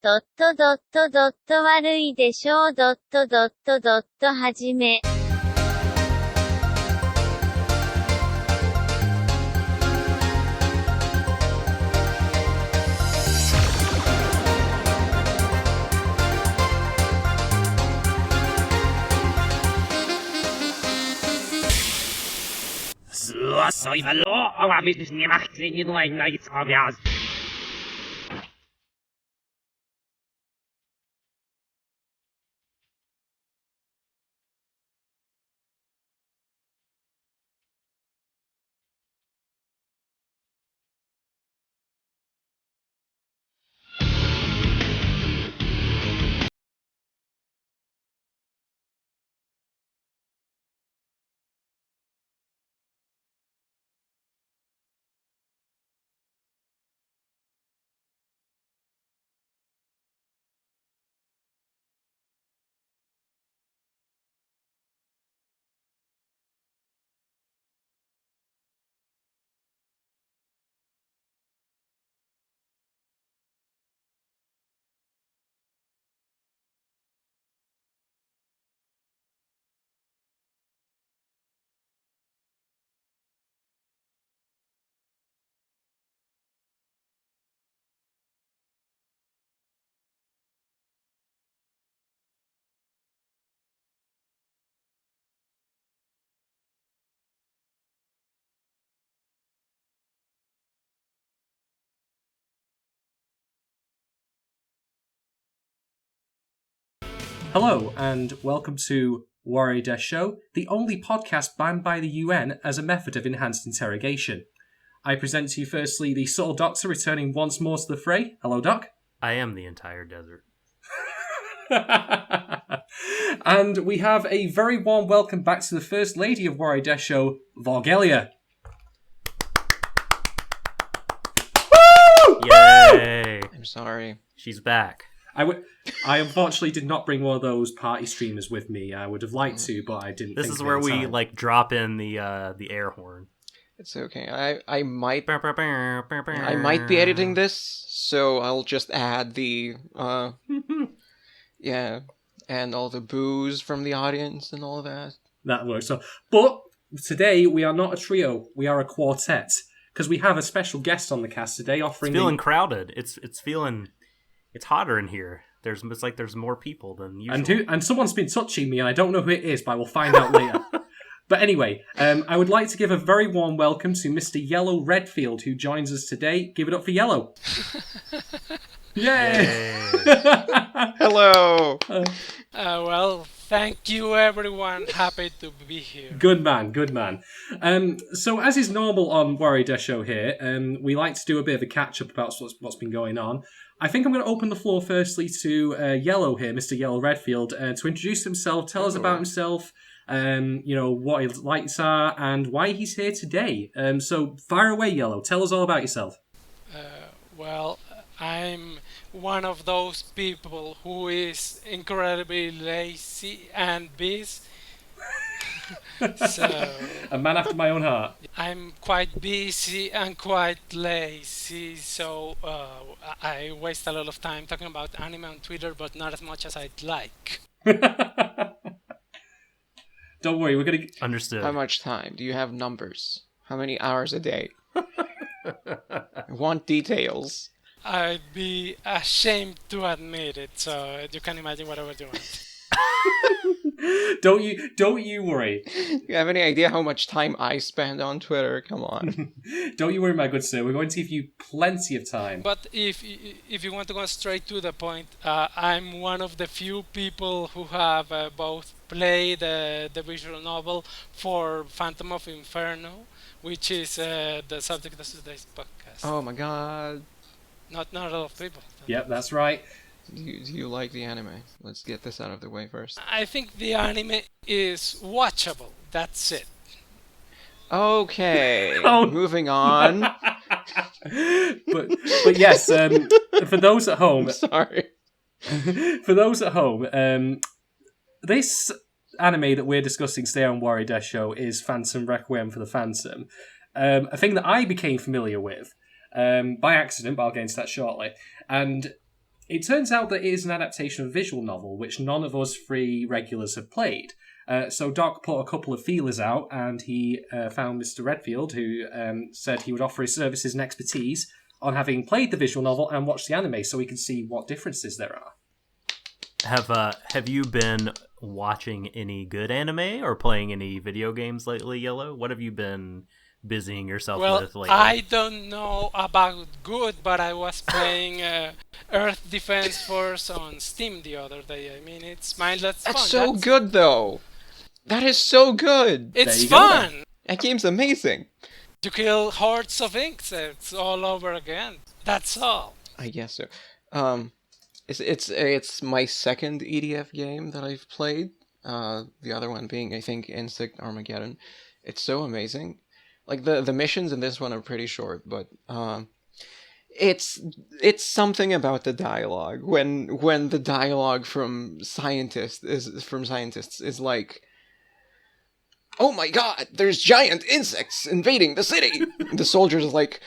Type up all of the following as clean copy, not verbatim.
ドットドットドット悪いでしょうドットドットドットはじめ。Soy valor, aber wir müssen gemacht sehen, hier nur ein neues Orgas. Hello, and welcome to Warui Deshou, the only podcast banned by the UN as a method of enhanced interrogation. I present to you firstly the subtle Doctor returning once more to the fray. Hello, Doc. I am the entire desert. And we have a very warm welcome back to the First Lady of Warui Deshou, Vorgelia. Woo! Yay! I'm sorry. She's back. I unfortunately did not bring one of those party streamers with me. I would have liked to, but I didn't. This is where we drop in the air horn. It's okay. I might be editing this, so I'll just add the yeah, and all the boos from the audience and all that. That works. So, but today we are not a trio; we are a quartet because we have a special guest on the cast today. Offering, it's feeling crowded. It's hotter in here. It's like there's more people than usual. And someone's been touching me, and I don't know who it is, but I will find out later. But anyway, I would like to give a very warm welcome to Mr. Yellow Redfield, who joins us today. Give it up for Yellow. Yay! Hello! Well, thank you everyone. Happy to be here. Good man, good man. So as is normal on Warui Deshou here, we like to do a bit of a catch-up about what's been going on. I think I'm going to open the floor firstly to Yellow here, Mr. Yellow Redfield, to introduce himself, tell us about himself, what his likes are, and why he's here today. So fire away, Yellow. Tell us all about yourself. Well, I'm one of those people who is incredibly lazy and busy. So A man after my own heart. I'm quite busy and quite lazy, so I waste a lot of time talking about anime on Twitter, but not as much as I'd like. Don't worry, we're going to... Understood. How much time? Do you have numbers? How many hours a day? I want details. I'd be ashamed to admit it, so you can imagine whatever you want. Don't you worry. Do you have any idea how much time I spend on Twitter? Come on. Don't you worry, my good sir. We're going to give you plenty of time. But if you want to go straight to the point, I'm one of the few people who have both played the visual novel for Phantom of Inferno, which is the subject of today's podcast. Oh my god. Not a lot of people. Yep, that's right. Do you like the anime? Let's get this out of the way first. I think the anime is watchable. That's it. Okay. Oh. Moving on. but yes, for those at home, Sorry. for those at home, this anime that we're discussing today on Warui Deshou is Phantom Requiem for the Phantom. A thing that I became familiar with by accident, but I'll get into that shortly. And it turns out that it is an adaptation of a visual novel, which none of us three regulars have played. So Doc put a couple of feelers out, and he found Mr. Redfield, who said he would offer his services and expertise on having played the visual novel and watched the anime, so we can see what differences there are. Have you been watching any good anime or playing any video games lately, Yellow? What have you been busying yourself with lately? I don't know about good, but I was playing Earth Defense Force on Steam the other day. I mean, it's mindless fun. That's so good, though. That is so good. It's fun. That game's amazing. To kill hordes of insects all over again. That's all. I guess so. It's my second EDF game that I've played. The other one being, I think, Insect Armageddon. It's so amazing. Like the missions in this one are pretty short, but it's something about the dialogue. When the dialogue from scientists is like, "Oh my God, there's giant insects invading the city." The soldiers are like,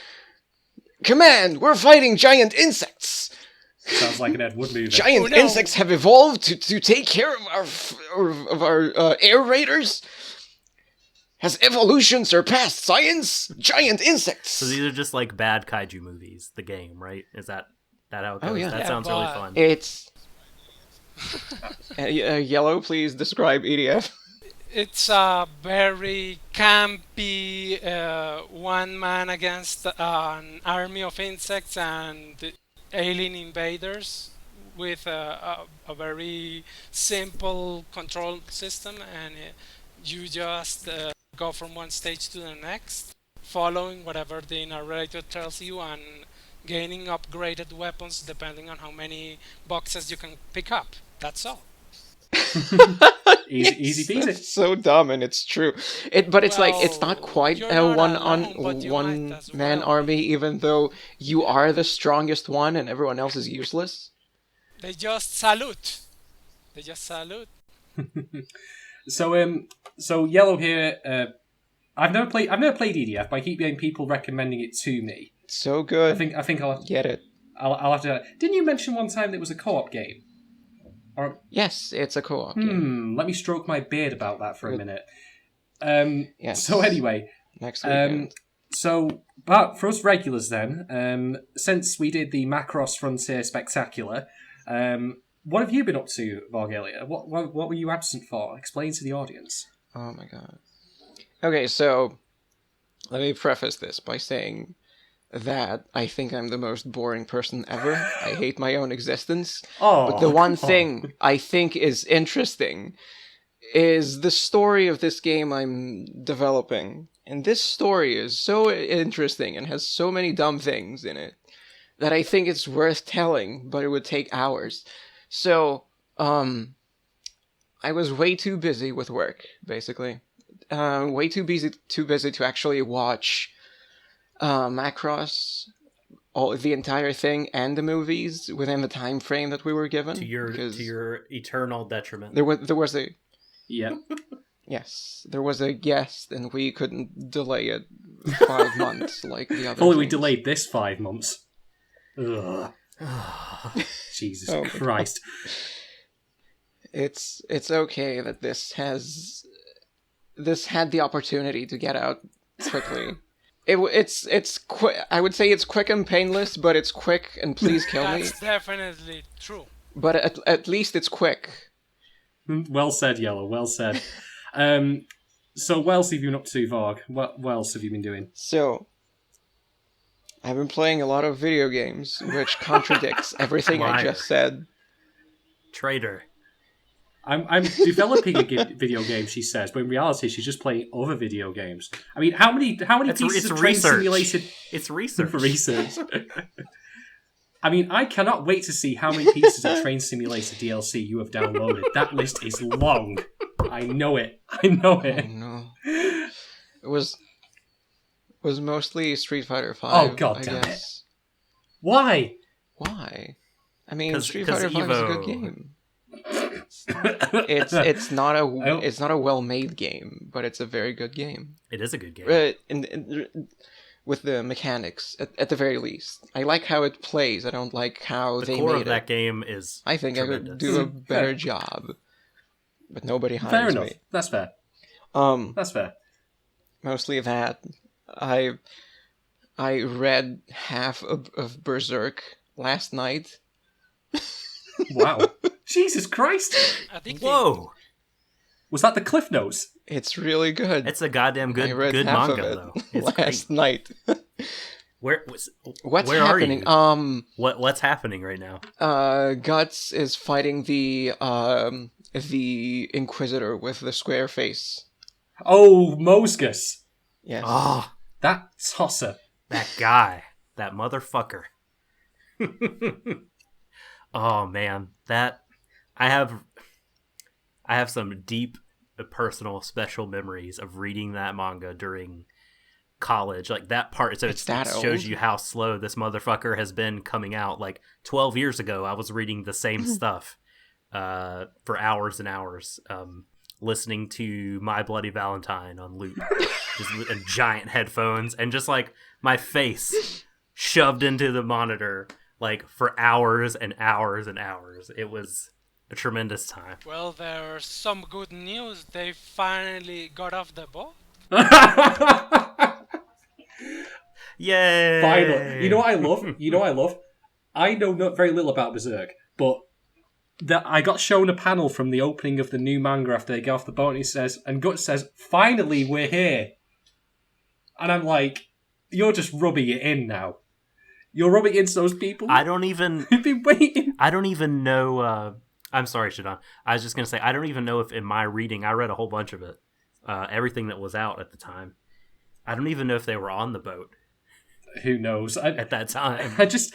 "Command, we're fighting giant insects." Sounds like an Ed Wood movie. Giant insects have evolved to take care of our air raiders. Has evolution surpassed science? Giant insects. So these are just like bad kaiju movies. The game, right? Is that how it goes? Oh, yeah. That sounds really fun. It's Yellow. Please describe EDF. It's a very campy one man against an army of insects and alien invaders with a very simple control system, and you just go from one stage to the next, following whatever the narrator tells you and gaining upgraded weapons depending on how many boxes you can pick up. That's all. Easy peasy. It's so dumb, and it's true. But it's like it's not quite a one man army, even though you are the strongest one and everyone else is useless. They just salute. So Yellow here. I've never played EDF, but I keep getting people recommending it to me. So good. I think I'll get it. I'll have to. Didn't you mention one time that it was a co-op game? Or yes, it's a co-op game. Let me stroke my beard about that for a minute. Yes. So anyway, next weekend. But for us regulars then, since we did the Macross Frontier Spectacular, what have you been up to, Vorgelia? What were you absent for? Explain to the audience. Oh my god. Okay, so let me preface this by saying that I think I'm the most boring person ever. I hate my own existence. But the one thing I think is interesting is the story of this game I'm developing. And this story is so interesting and has so many dumb things in it that I think it's worth telling, but it would take hours. So, I was way too busy with work, basically. Way too busy to actually watch Macross, the entire thing, and the movies within the time frame that we were given. To your eternal detriment. There was a yeah. Yes, there was a guest, and we couldn't delay it 5 months like the other. Only we delayed this 5 months. Ugh. Jesus Christ. It's okay that this had the opportunity to get out quickly. It's quick. I would say it's quick and painless, but it's quick and please kill me. That's definitely true. But at least it's quick. Well said, Yellow. Well said. So what else have you been up to, Varg? What else have you been doing? So, I've been playing a lot of video games, which contradicts everything I just said. Traitor. I'm developing a video game, she says, but in reality, she's just playing other video games. I mean, how many pieces of train simulated? It's research. For research. I mean, I cannot wait to see how many pieces of Train Simulator DLC you have downloaded. That list is long. I know it. Oh, no. It was mostly Street Fighter 5. Oh, god damn it. Why? I mean, Street Fighter 5 is a good game. It's not a well-made game, but it's a very good game. It is a good game. with the mechanics at the very least. I like how it plays. I don't like how The they core made of that game is I think tremendous. I could do a better job, but nobody hires Fair enough. me. That's fair. That's fair. Mostly that. I read half of Berserk last night. Wow. Jesus Christ. Whoa! Was that the Cliff Notes? It's really good. It's a goddamn good I read good half manga of it though. It's last great. night. What's Where happening? Are you? What's happening right now? Guts is fighting the Inquisitor with the square face. Oh, Mosgus. Yes. Oh, That tosser. that guy, that motherfucker. Oh man, that I have some deep personal special memories of reading that manga during college. Like that part, so it shows you how slow this motherfucker has been coming out. Like 12 years ago, I was reading the same stuff for hours and hours, listening to My Bloody Valentine on loop, just with giant headphones, and just like my face shoved into the monitor like for hours and hours and hours. It was a tremendous time. Well, there's some good news. They finally got off the boat. Yay! Finally. You know what I love? I know not very little about Berserk, but that I got shown a panel from the opening of the new manga after they get off the boat, and Guts says, "Finally, we're here." And I'm like, you're just rubbing it in now. You're rubbing it into those people. I don't even. You've been waiting. I don't even know. I'm sorry, Shadon. I was just gonna say I don't even know if in my reading I read a whole bunch of it, everything that was out at the time. I don't even know if they were on the boat. Who knows? At that time, I just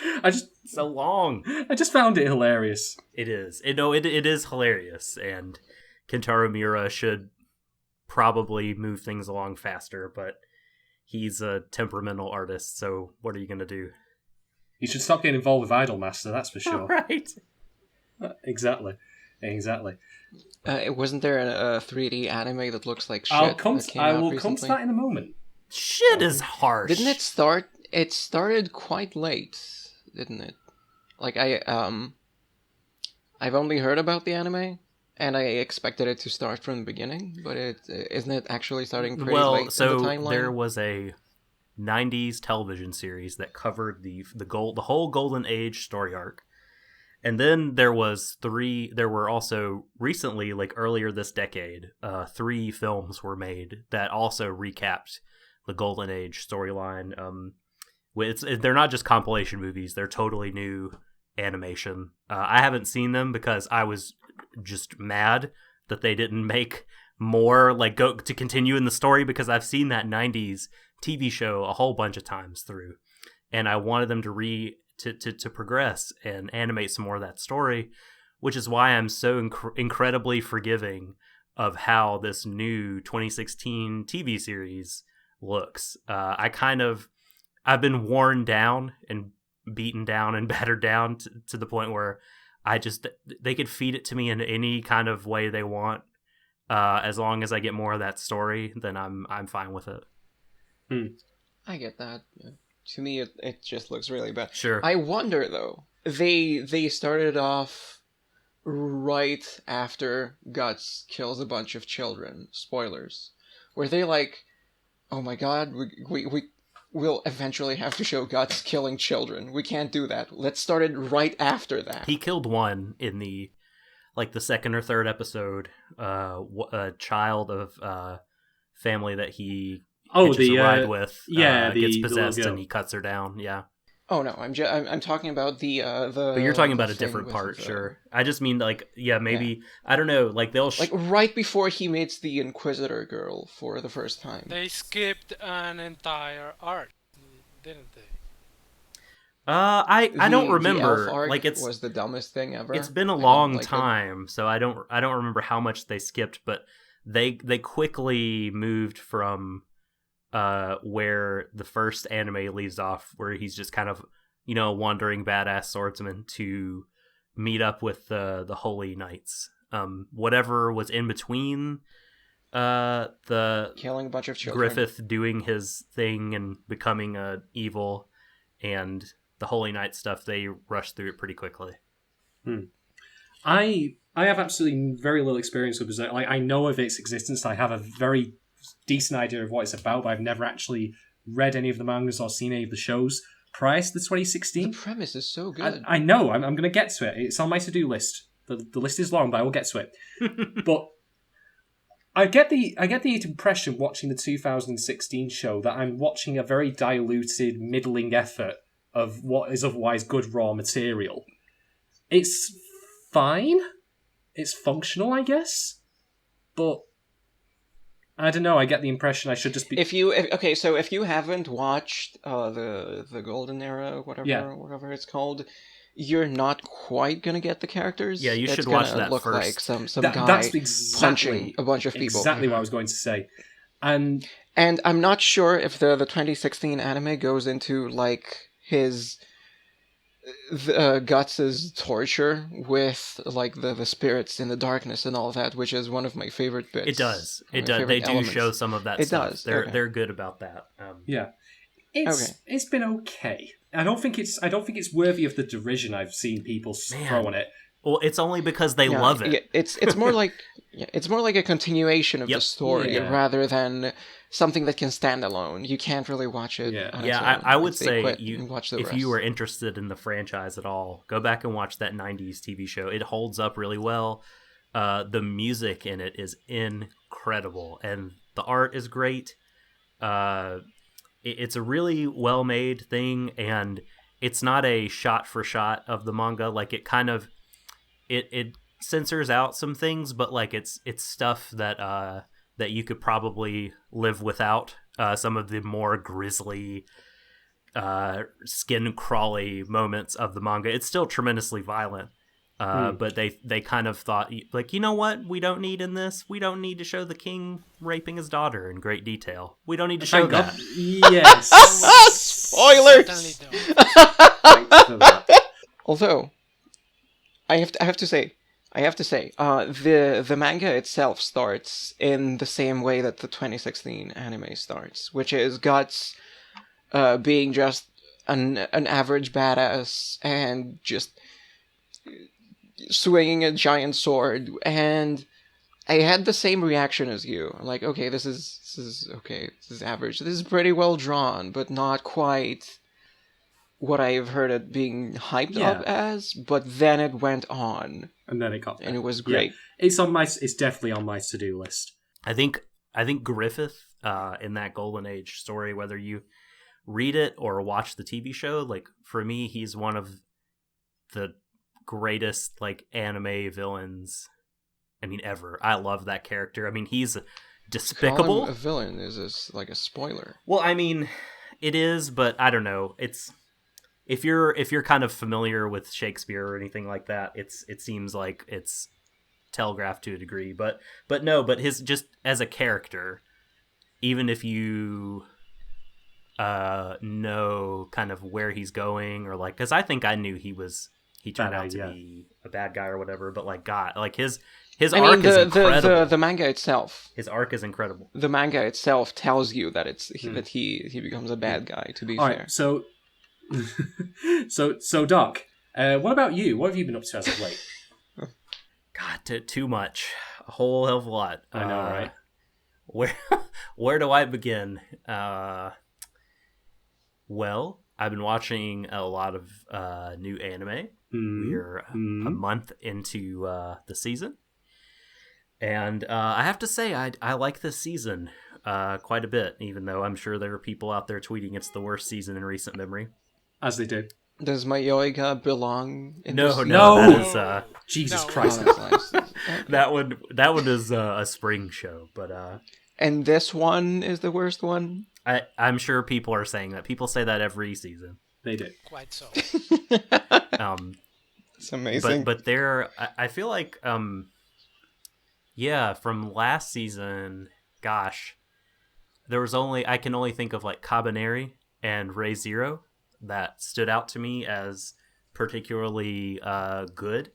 so long. I just found it hilarious. It is. It is hilarious, and Kentaro Miura should probably move things along faster, but he's a temperamental artist. So what are you gonna do? You should stop getting involved with Idolmaster. That's for sure. Right. Exactly. Wasn't there a 3D anime that looks like shit? I will come recently? to that in a moment. Shit is harsh. Didn't it start? It started quite late, didn't it? Like I've only heard about the anime, and I expected it to start from the beginning, but isn't it actually starting pretty late in the timeline? There was a 90s television series that covered the whole Golden Age story arc. And then there were also recently, like earlier this decade, 3 films were made that also recapped the Golden Age storyline. They're not just compilation movies, they're totally new animation. I haven't seen them because I was just mad that they didn't make more, like go to continue in the story, because I've seen that 90s TV show a whole bunch of times through, and I wanted them to progress and animate some more of that story, which is why I'm so incredibly forgiving of how this new 2016 TV series looks. I've been worn down and beaten down and battered down to the point where they could feed it to me in any kind of way they want. As long as I get more of that story, then I'm fine with it. I get that. To me, it just looks really bad. Sure. I wonder though. They started off right after Guts kills a bunch of children. Spoilers. Were they like, oh my god, we'll eventually have to show Guts killing children. We can't do that. Let's start it right after that. He killed one in the second or third episode. A child of family that he hitches a ride with. Gets possessed and he cuts her down. Yeah. Oh no, I'm talking about the. But you're talking about a different part, sure. I just mean maybe I don't know, like they'll like right before he meets the Inquisitor girl for the first time. They skipped an entire arc, didn't they? I don't remember. The elf arc like it was the dumbest thing ever. It's been a long time, so I don't remember how much they skipped, but they quickly moved from where the first anime leaves off, where he's just kind of, wandering badass swordsman, to meet up with the Holy Knights. Whatever was in between The killing a bunch of children. Griffith doing his thing and becoming evil, and the Holy Knight stuff, they rushed through it pretty quickly. I have absolutely very little experience with Berserk. Like, I know of its existence. I have a very decent idea of what it's about, but I've never actually read any of the mangas or seen any of the shows prior to the 2016. The premise is so good. I know. I'm going to get to it. It's on my to-do list. The list is long, but I will get to it. But I get the impression watching the 2016 show that I'm watching a very diluted, middling effort of what is otherwise good raw material. It's fine. It's functional, I guess. But I don't know. I get the impression I should just be. If you haven't watched the Golden Era, whatever it's called, you're not quite gonna get the characters. Yeah, you it's should watch that look first. Like some guy punching a bunch of people. Exactly what I was going to say. And I'm not sure if the 2016 anime goes into like his Guts' torture with like the spirits in the darkness and all that, which is one of my favorite bits. It does. It does. They do show some of that stuff. They're good about that. Yeah. It's been okay. I don't think it's worthy of the derision I've seen people throw on it. Well, it's only because they love it. Yeah, it's more like a continuation of the story rather than something that can stand alone. You can't really watch it. On its own. I would say watch if you were interested in the franchise at all, go back and watch that 90s TV show. It holds up really well. The music in it is incredible, and the art is great. It's a really well-made thing, and it's not a shot for shot of the manga. Like, it kind of it censors out some things, but like it's stuff that you could probably live without. Some of the more grisly, skin crawly moments of the manga. It's still tremendously violent. But they kind of thought, like, you know what we don't need in this? We don't need to show the king raping his daughter in great detail. We don't need to show that. Yes. Spoilers! Although, I have to say, the manga itself starts in the same way that the 2016 anime starts, which is Guts being just an average badass and just swinging a giant sword, and I had the same reaction as you. I'm like, okay, this is okay. This is average. This is pretty well drawn, but not quite what I've heard it being hyped up as. But then it went on, and then it got there. And it was great. Yeah. It's definitely on my to-do list. I think Griffith in that Golden Age story, whether you read it or watch the TV show, like, for me, he's one of the greatest like anime villains ever. I love that character. I mean, he's despicable. Calling a villain is like a spoiler. Well, I mean, it is, but I don't know. It's if you're kind of familiar with Shakespeare or anything like that, it seems like it's telegraphed to a degree. But his, just as a character, even if you know kind of where he's going, or like, because I think I knew he turned out to be a bad guy or whatever, but like, God, like his arc is incredible. The manga itself, his arc is incredible. The manga itself tells you that that he becomes a bad guy. To be fair, right, so Doc, what about you? What have you been up to as of late? God, too much, a whole hell of a lot. I know, right? Where do I begin? Well, I've been watching a lot of new anime. We're a month into the season, and I have to say I like this season quite a bit, even though I'm sure there are people out there tweeting it's the worst season in recent memory. As they do. Does Mayoiga belong in No, this? no, that is Jesus Christ. That one is a spring show, but and this one is the worst one? I'm sure people are saying that. People say that every season. They do. Quite so. It's amazing. But I feel like from last season, gosh, I can only think of like Cabaneri and Ray Zero that stood out to me as particularly good.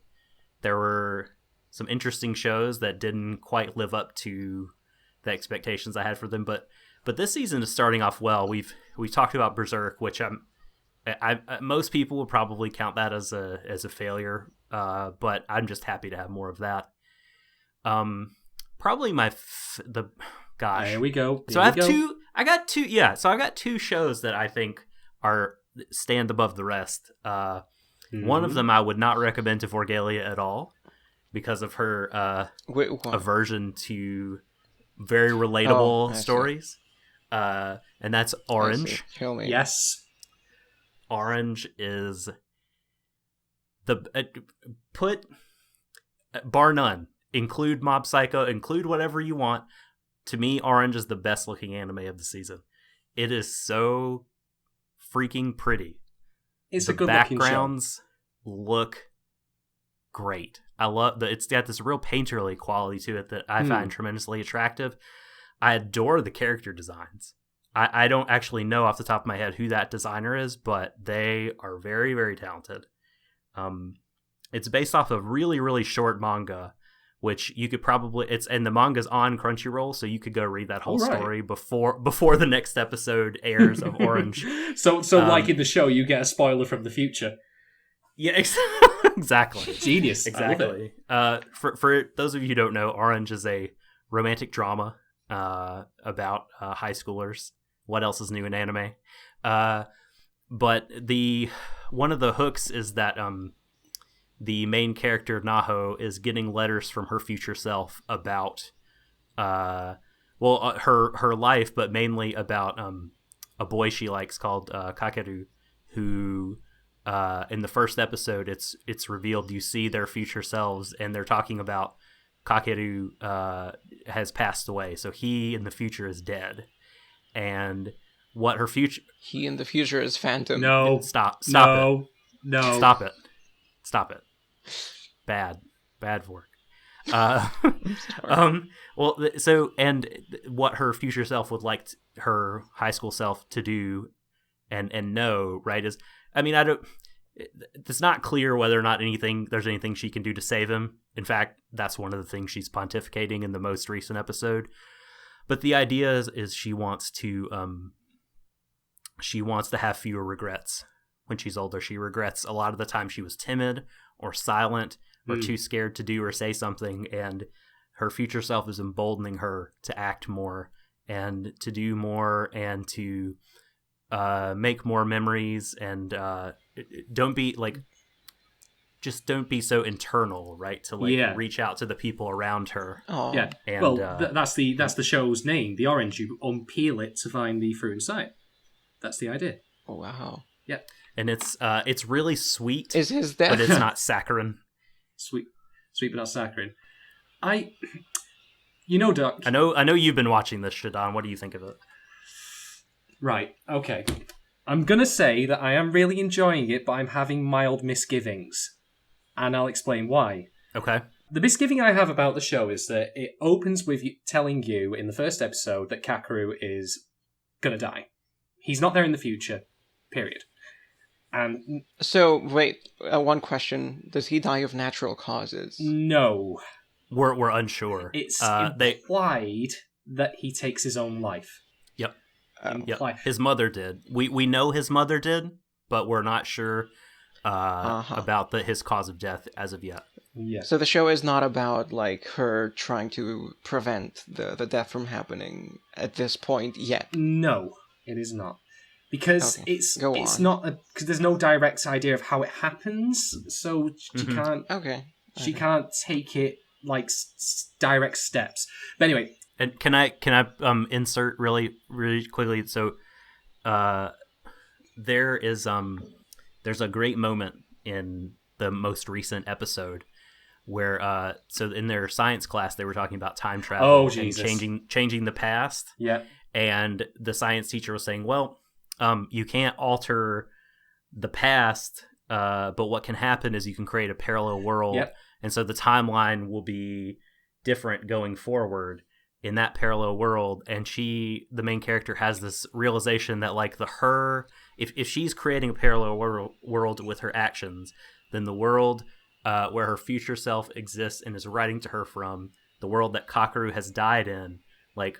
There were some interesting shows that didn't quite live up to the expectations I had for them. But this season is starting off well. We've talked about Berserk, which I most people would probably count that as a failure. But I'm just happy to have more of that. Probably gosh. Here we go. So I have two. I got two. Yeah. So I got two shows that I think stand above the rest. One of them I would not recommend to Vorgelia at all because of her aversion to very relatable stories. And that's Orange. Kill me. Yes. Orange is bar none. Include Mob Psycho, include whatever you want. To me, Orange is the best looking anime of the season. It is so freaking pretty. It's the a good looking show. Backgrounds look great. I love it's got this real painterly quality to it that I find tremendously attractive. I adore the character designs. I don't actually know off the top of my head who that designer is, but they are very, very talented. It's based off a really, really short manga, which you could probably and the manga's on Crunchyroll, so you could go read that whole story before the next episode airs of Orange. So like in the show, you get a spoiler from the future. Yeah, exactly. Genius. Exactly. For those of you who don't know, Orange is a romantic drama about high schoolers. What else is new in anime? But one of the hooks is that the main character Naho is getting letters from her future self about her life, but mainly about a boy she likes called Kakeru, who in the first episode it's revealed you see their future selves and they're talking about Kakeru has passed away, so he in the future is dead, and what her future he in the future is Phantom. No, stop no, it. No, stop it. Bad work. So and what her future self would like her high school self to do and know, right, is, I mean, it's not clear whether or not there's anything she can do to save him. In fact, that's one of the things she's pontificating in the most recent episode. But the idea is she wants to have fewer regrets when she's older. She regrets a lot of the time she was timid or silent or too scared to do or say something, and her future self is emboldening her to act more and to do more and to make more memories, and don't be so internal, right? To reach out to the people around her. Oh. Yeah. And, that's the show's name, the Orange. You unpeel it to find the fruit inside. That's the idea. Oh, wow. Yeah. And it's really sweet. Is his death? But it's not saccharine. Sweet but not saccharine. Doc. I know you've been watching this, Shadon. What do you think of it? Right. Okay. I'm gonna say that I am really enjoying it, but I'm having mild misgivings, and I'll explain why. Okay. The misgiving I have about the show is that it opens with telling you in the first episode that Kakeru is gonna die. He's not there in the future. Period. And so, wait, one question. Does he die of natural causes? No. We're unsure. It's implied that he takes his own life. Yep. Yep. His mother did. We know his mother did, but we're not sure about his cause of death as of yet. Yeah. So the show is not about her trying to prevent the death from happening at this point yet. No, it is not. Because okay. it's not because there's no direct idea of how it happens, so she can't. Okay. She can't take it like direct steps. But anyway, and can I insert really quickly? So, there's a great moment in the most recent episode where so in their science class they were talking about time travel and changing the past. Yeah. And the science teacher was saying, well, you can't alter the past, but what can happen is you can create a parallel world. Yep. And so the timeline will be different going forward in that parallel world. And the main character, has this realization that if she's creating a parallel world with her actions, then the world where her future self exists and is writing to her from, the world that Kakeru has died in, like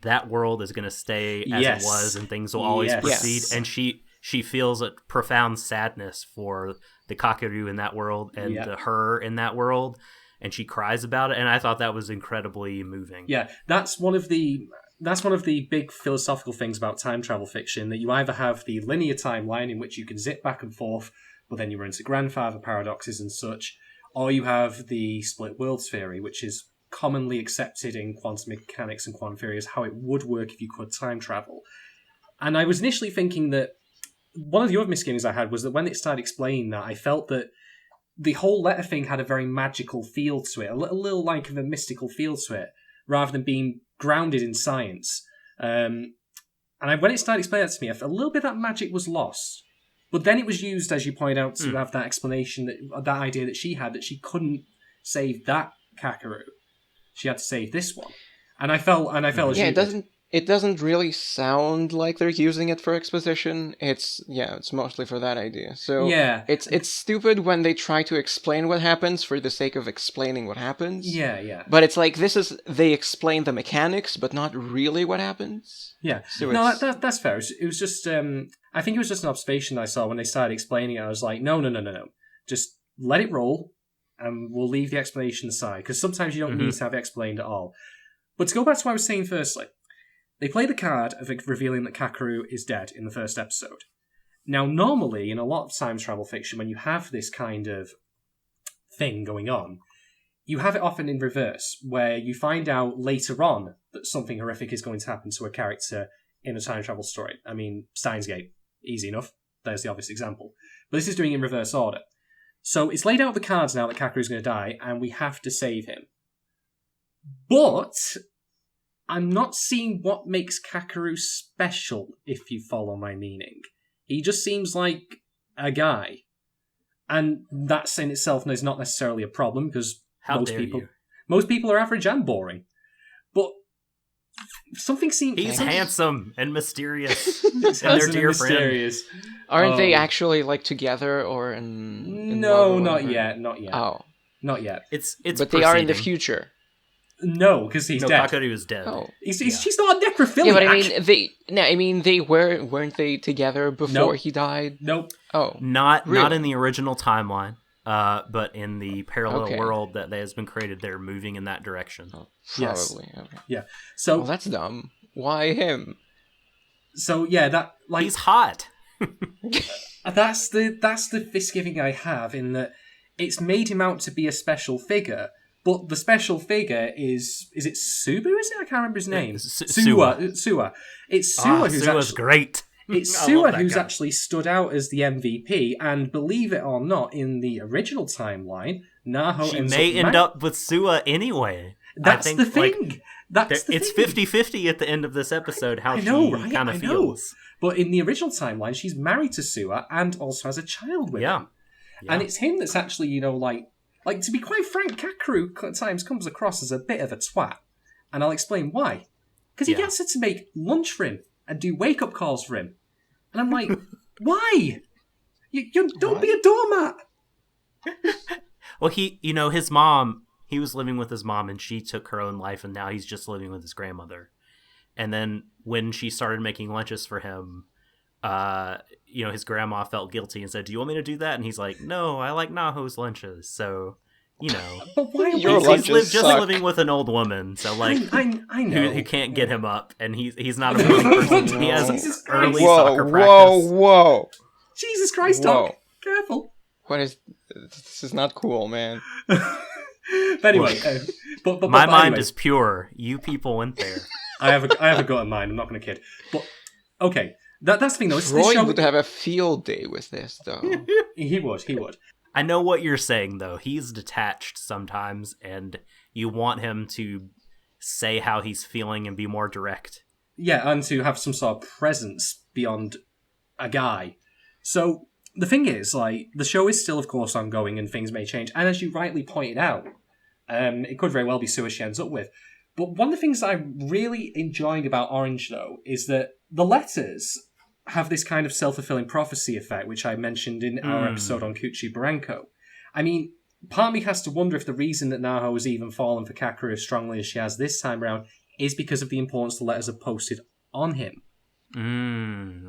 that world is going to stay as Yes. it was, and things will always Yes. proceed. And she feels a profound sadness for the Kakeru in that world and her in that world, and she cries about it. And I thought that was incredibly moving. Yeah, that's one of the big philosophical things about time travel fiction, that you either have the linear timeline in which you can zip back and forth, but then you run into grandfather paradoxes and such, or you have the split worlds theory, which is commonly accepted in quantum mechanics and quantum theory as how it would work if you could time travel. And I was initially thinking that one of the other misgivings I had was that when it started explaining that, I felt that the whole letter thing had a very magical feel to it, a little like of a mystical feel to it, rather than being grounded in science. When it started explaining that to me, a little bit of that magic was lost. But then it was used, as you point out, to have that explanation, that idea that she had, that she couldn't save that Kakeru. She had to save this one. And I felt as it doesn't really sound like they're using it for exposition. It's mostly for that idea. So it's stupid when they try to explain what happens for the sake of explaining what happens. Yeah. But it's like they explain the mechanics, but not really what happens. Yeah. So no, that's fair. It was just I think it was just an observation I saw when they started explaining it. I was like, no. Just let it roll, and we'll leave the explanation aside, because sometimes you don't need to have it explained at all. But to go back to what I was saying firstly, they play the card of revealing that Kakeru is dead in the first episode. Now, normally, in a lot of time travel fiction, when you have this kind of thing going on, you have it often in reverse, where you find out later on that something horrific is going to happen to a character in a time travel story. I mean, Steins Gate, easy enough. There's the obvious example. But this is doing it in reverse order. So it's laid out the cards now that Kakeru's going to die, and we have to save him. But I'm not seeing what makes Kakeru special, if you follow my meaning. He just seems like a guy. And that in itself is not necessarily a problem, because most people are average and boring. But something seems... He's handsome and mysterious. And they're dear friends. Aren't they actually together or in No, not yet. Oh. Not yet. It's but they are in the future. No, because he's dead. Kakeru is dead. Oh. She's not a necrophiliac. Yeah, but I mean, they weren't they together before he died? Nope. Oh, not in the original timeline. But in the parallel world that has been created, they're moving in that direction. Oh, probably. Yes. Okay. Yeah. So that's dumb. Why him? So yeah, that he's hot. That's the misgiving I have, in that it's made him out to be a special figure, but the special figure is it Subu? Is it? I can't remember his name. Suwa. It's Suwa who's Suwa's great. It's Suwa who's actually stood out as the MVP, and believe it or not, in the original timeline, Naho end up with Suwa anyway. That's the thing. It's 50-50 at the end of this episode, how she kind of feels. But in the original timeline, she's married to Suwa and also has a child with him. Yeah. And it's him that's actually, like to be quite frank, Kakeru at times comes across as a bit of a twat. And I'll explain why. Because he gets her to make lunch for him and do wake-up calls for him. And I'm like, why? You don't be a doormat. Well, his mom, he was living with his mom and she took her own life, and now he's just living with his grandmother. And then when she started making lunches for him, his grandma felt guilty and said, "Do you want me to do that?" And he's like, "No, I like Naho's lunches." So, But why he's living with an old woman, so I know who can't get him up, and he's not a person. He has early soccer practice. Whoa! Jesus Christ, Doc! Careful. What is? This is not cool, man. But anyway, but my mind is pure. You people went there. I have a gut in mind. I'm not going to kid. But okay, that's the thing though. Troy would have a field day with this, though. He would. I know what you're saying, though. He's detached sometimes, and you want him to say how he's feeling and be more direct. Yeah, and to have some sort of presence beyond a guy. So the thing is, the show is still, of course, ongoing, and things may change. And as you rightly pointed out, it could very well be Suwa she ends up with. But one of the things I'm really enjoying about Orange, though, is that the letters have this kind of self-fulfilling prophecy effect, which I mentioned in our episode on Kuchi Baranko. I mean, part of me has to wonder if the reason that Naho has even fallen for Kakeru as strongly as she has this time around is because of the importance the letters have posted on him.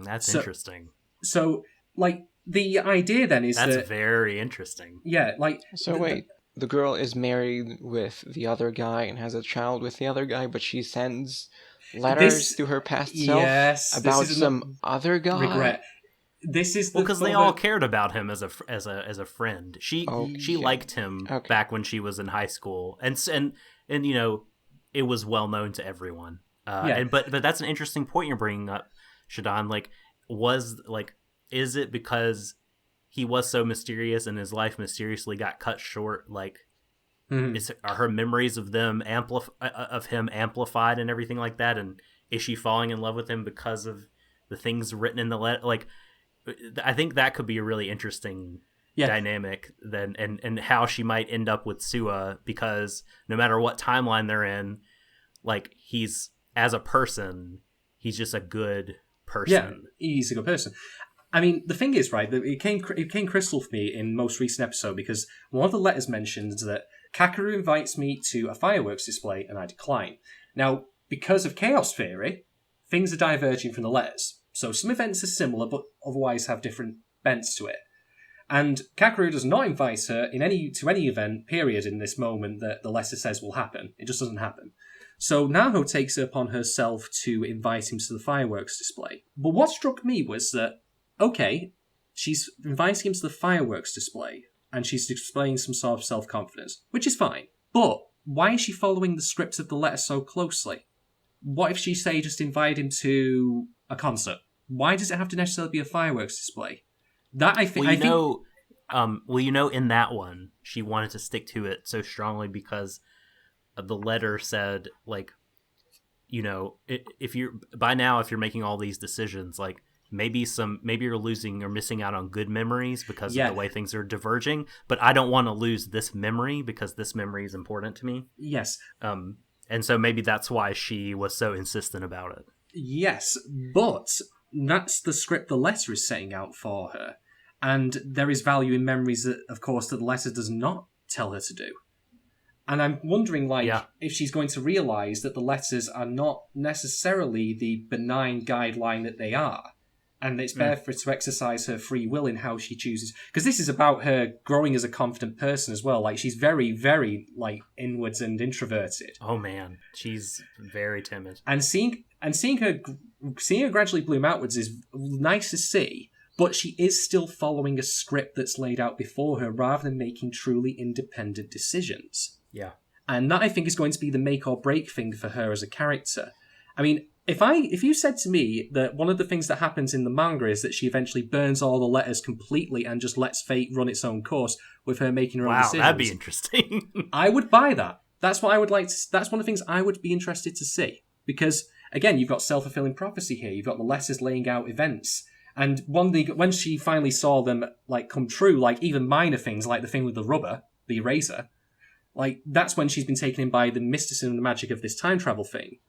That's interesting. So, like, the idea then is that's very interesting. Yeah, like... So wait, the girl is married with the other guy and has a child with the other guy, but she sends letters to her past self about some other guy? Regret. This is because they all cared about him as a friend. She liked him back when she was in high school, and you know, it was well known to everyone. But that's an interesting point you're bringing up, Shadon. Like, is it because he was so mysterious and his life mysteriously got cut short? Like, are her memories of him amplified and everything like that? And is she falling in love with him because of the things written in the letter? Like, I think that could be a really interesting dynamic then, and how she might end up with Sua, because no matter what timeline they're in, like, he's, as a person, he's just a good person. Yeah, he's a good person. I mean, the thing is, right, that it came crystal for me in most recent episode, because one of the letters mentions that Kakeru invites me to a fireworks display and I decline. Now, because of chaos theory, things are diverging from the letters. So some events are similar, but otherwise have different bents to it. And Kakeru does not invite her to any event, period, in this moment that the letter says will happen. It just doesn't happen. So Naho takes it upon herself to invite him to the fireworks display. But what struck me was that, okay, she's inviting him to the fireworks display, and she's displaying some sort of self-confidence, which is fine. But why is she following the script of the letter so closely? What if she, say, just invited him to a concert? Why does it have to necessarily be a fireworks display? That I think. In that one, she wanted to stick to it so strongly because the letter said, like, you know, if you're making all these decisions, like, maybe you're losing or missing out on good memories because of the way things are diverging. But I don't want to lose this memory because this memory is important to me. Yes. And so maybe that's why she was so insistent about it. Yes, but that's the script the letter is setting out for her. And there is value in memories that, of course, that the letter does not tell her to do. And I'm wondering, if she's going to realise that the letters are not necessarily the benign guideline that they are. And it's better for her to exercise her free will in how she chooses. Because this is about her growing as a confident person as well. Like, she's very, very, inwards and introverted. Oh, man. She's very timid. And seeing her gradually bloom outwards is nice to see, but she is still following a script that's laid out before her rather than making truly independent decisions. Yeah. And that, I think, is going to be the make or break thing for her as a character. I mean, if you said to me that one of the things that happens in the manga is that she eventually burns all the letters completely and just lets fate run its own course with her making her own decisions. Wow, that'd be interesting. I would buy that. That's what I would like to, that's one of the things I would be interested to see. Because, again, you've got self-fulfilling prophecy here. You've got the letters laying out events. And when she finally saw them come true, even minor things like the thing with the rubber, the eraser, that's when she's been taken in by the mysticism and the magic of this time travel thing.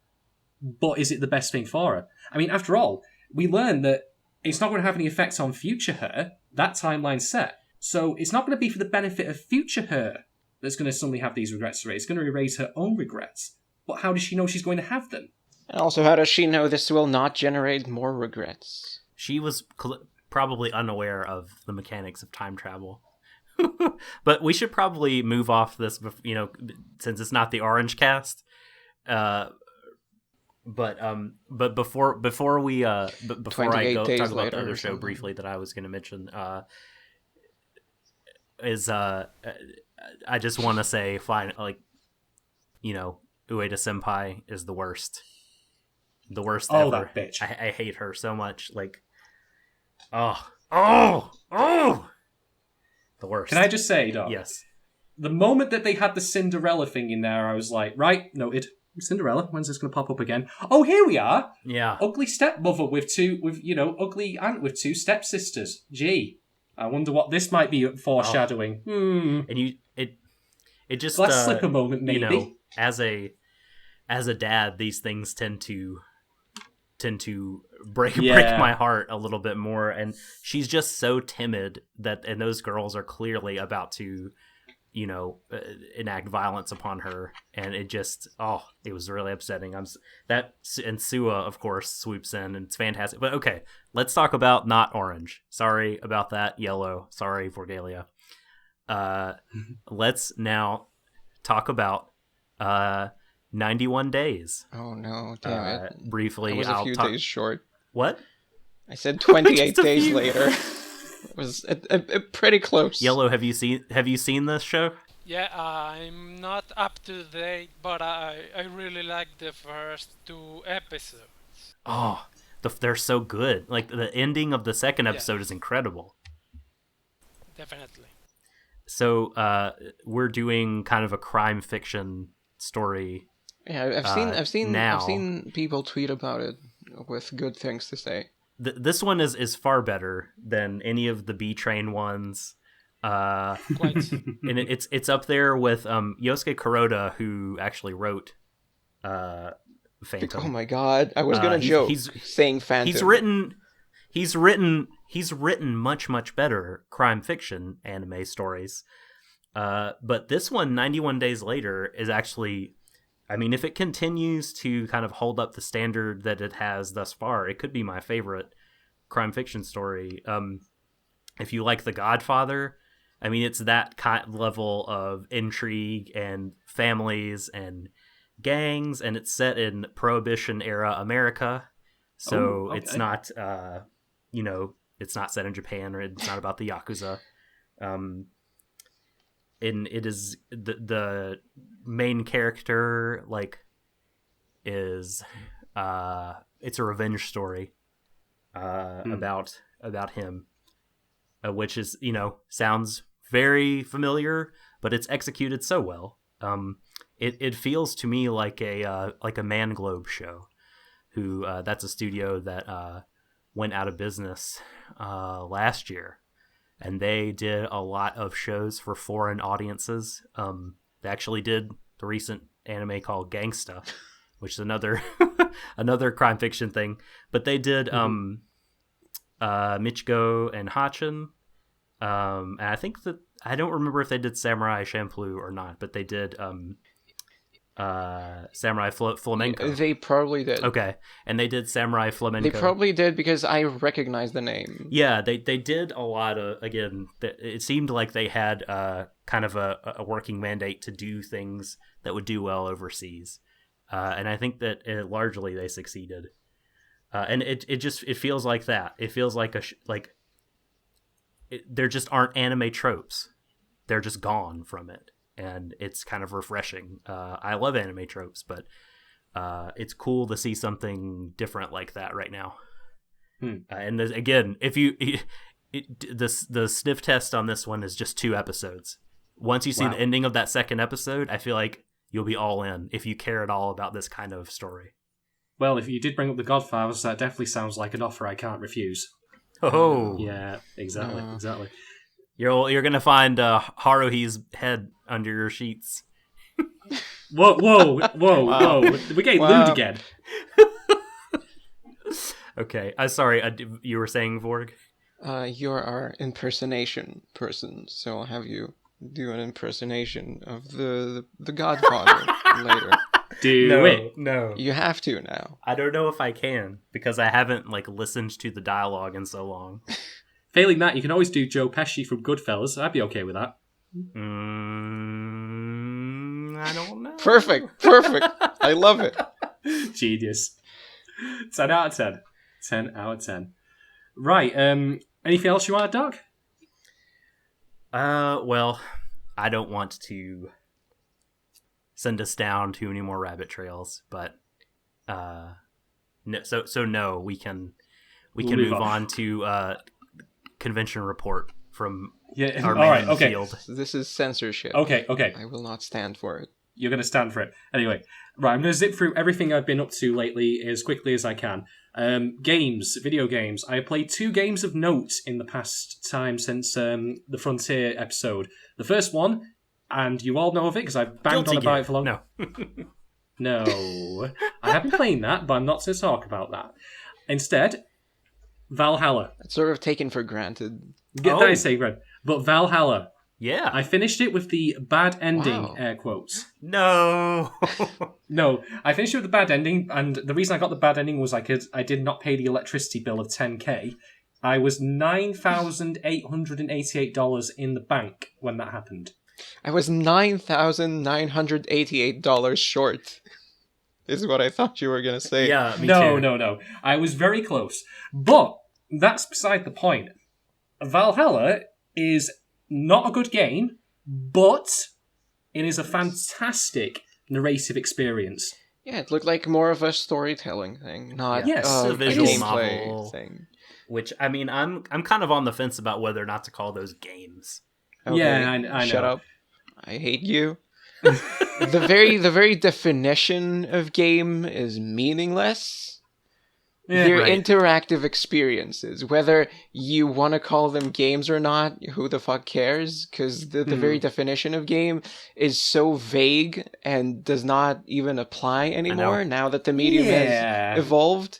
But is it the best thing for her? I mean, after all, we learn that it's not going to have any effects on future her. That timeline's set. So it's not going to be for the benefit of future her that's going to suddenly have these regrets to erase. It's going to erase her own regrets. But how does she know she's going to have them? And also, how does she know this will not generate more regrets? She was probably unaware of the mechanics of time travel. But we should probably move off this, since it's not the Orange Cast. But before I go talk about the other show briefly that I was going to mention, I just want to say, Ueda Senpai is the worst. The worst ever. That bitch. I hate her so much. The worst. Can I just say, Doc? Yes. The moment that they had the Cinderella thing in there, I was like, right, noted. Cinderella, when's this going to pop up again? Oh, here we are. Yeah. Ugly stepmother ugly aunt with two stepsisters. Gee, I wonder what this might be foreshadowing. And it just glass slipper moment, maybe. As a dad, these things tend to break my heart a little bit more, and she's just so timid and those girls are clearly about to enact violence upon her, and it was really upsetting. And Suwa, of course, swoops in, and it's fantastic. But okay, let's talk about not orange. Sorry about that, yellow. Sorry, Vorgelia. Let's now talk about 91 days. Oh no, damn it. Briefly, it was a few days short. What? I said 28 days later. It was pretty close. Yellow, have you seen this show? Yeah, I'm not up to date, but I really like the first 2 episodes. Oh, they're so good. Like, the ending of the second episode is incredible. Definitely. So, we're doing kind of a crime fiction story. Yeah, I've seen people tweet about it with good things to say. This one is far better than any of the B Train ones. Quite. And it's up there with Yousuke Kuroda, who actually wrote Phantom. Oh my god, I was gonna joke saying Phantom. He's written much better crime fiction anime stories. But this one, 91 Days Later, is actually, I mean, if it continues to kind of hold up the standard that it has thus far, it could be my favorite crime fiction story. If you like The Godfather, I mean, it's that level of intrigue and families and gangs, and it's set in Prohibition era America. So it's not, it's not set in Japan, or it's not about the Yakuza. And it is the main character, like, is it's a revenge story about him, which is, sounds very familiar, but it's executed so well. It feels to me like a Man Globe show. Who that's a studio that went out of business last year, and they did a lot of shows for foreign audiences. They actually did the recent anime called Gangsta, which is another crime fiction thing. But they did Michiko and Hachin, and I think that I don't remember if they did Samurai Champloo or not, but they did Samurai Flamenco. They probably did. Okay, and they did Samurai Flamenco. They probably did because I recognize the name. Yeah, they did a lot of, again, it seemed like they had kind of a working mandate to do things that would do well overseas. And I think that largely they succeeded. And it feels like that. It feels like there just aren't anime tropes. They're just gone from it. And it's kind of refreshing. I love anime tropes, but it's cool to see something different like that right now. And again, if the sniff test on this one is just 2 episodes. Once you see the ending of that second episode, I feel like you'll be all in if you care at all about this kind of story. Well, if you did bring up The Godfathers, that definitely sounds like an offer I can't refuse. Oh, yeah, exactly. You're gonna find Haruhi's head under your sheets. Whoa! We're getting lewd again. Okay, I'm sorry. You were saying, Vorg? You're our impersonation person, so I'll have you do an impersonation of the Godfather later. Do it. No. You have to now. I don't know if I can, because I haven't listened to the dialogue in so long. Failing that, you can always do Joe Pesci from Goodfellas. I'd be okay with that. I don't know. Perfect. I love it. Genius. 10 out of 10. 10 out of 10. Right, anything else you want to, Doc? Well, I don't want to send us down too many more rabbit trails, but no, so no, we can move on to convention report from our main field. This is censorship. Okay. I will not stand for it. You're going to stand for it. Anyway, right, I'm going to zip through everything I've been up to lately as quickly as I can. Video games. I played 2 games of note in the past time since the Frontier episode. The first one, and you all know of it because I've banged on about it for long. No. No. I have been playing that, but I'm not going to talk about that. Instead, Valhalla. It's sort of taken for granted. That is taken for granted. But Valhalla. Yeah. I finished it with the bad ending, Wow. air quotes. No. No, I finished it with the bad ending, and the reason I got the bad ending was I did not pay the electricity bill of $10K. I was $9,888 in the bank when that happened. I was $9,988 short. Is what I thought you were gonna say. Yeah, me No. too. I was very close. But that's beside the point. Valhalla is not a good game, but it is a fantastic narrative experience. Yeah, it looked like more of a storytelling thing, not Yes, a a visual gameplay novel. thing. Which, I mean, I'm kind of on the fence about whether or not to call those games. Okay, Yeah, I know. Shut up. I hate you. the very definition of game is meaningless. Yeah, They're right. interactive experiences. Whether you want to call them games or not, who the fuck cares? Because the very definition of game is so vague and does not even apply anymore now that the medium has evolved.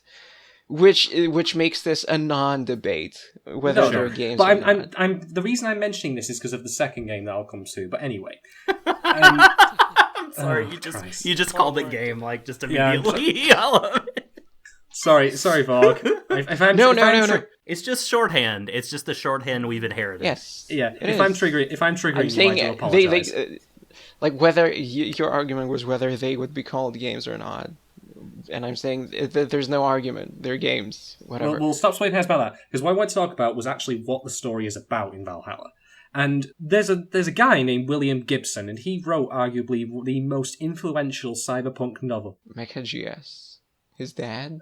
Which makes this a non-debate whether they're games but or not. I'm the reason I'm mentioning this is because of the second game that I'll come to. But anyway, I'm sorry, Christ. you just called it game, like, just Yeah, immediately. I love it. sorry, Vorg. No. It's just shorthand. It's just the shorthand we've inherited. Yes. Yeah, it if is. I'm triggering I'm you, saying I do they apologize. like whether your argument was whether they would be called games or not, and I'm saying that there's no argument. They're games. Whatever. We'll stop splitting hairs about that, because what I want to talk about was actually what the story is about in Valhalla. And there's a guy named William Gibson, and he wrote arguably the most influential cyberpunk novel. Mecha GS. His dad.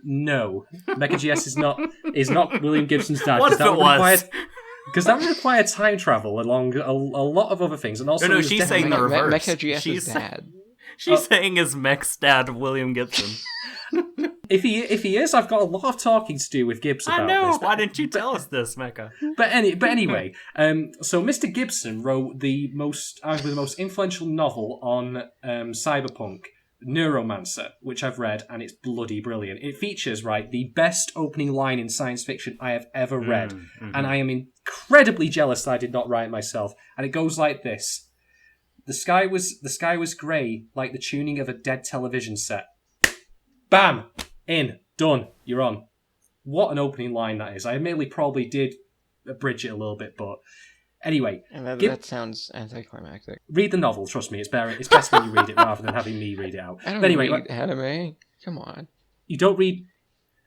No, Mecha GS is not William Gibson's dad. What if it was? Because that would require time travel along a lot of other things, and also No, it was she's definitely- saying the reverse. Mecha GS She's is dad. She's saying his mech's dad, William Gibson. If he is, I've got a lot of talking to do with Gibbs about I know. this. Why didn't you tell us this, Mecha? But anyway, so Mr. Gibson wrote arguably the most influential novel on cyberpunk, Neuromancer, which I've read, and it's bloody brilliant. It features, the best opening line in science fiction I have ever read, and I am incredibly jealous that I did not write it myself. And it goes like this: the sky was grey, like the tuning of a dead television set. Bam! In. Done. You're on. What an opening line that is. I admittedly probably did abridge it a little bit, but anyway. And that sounds anticlimactic. Read the novel, trust me. It's best when you read it rather than having me read it out. I don't But anyway, read anime. Come on. you don't read...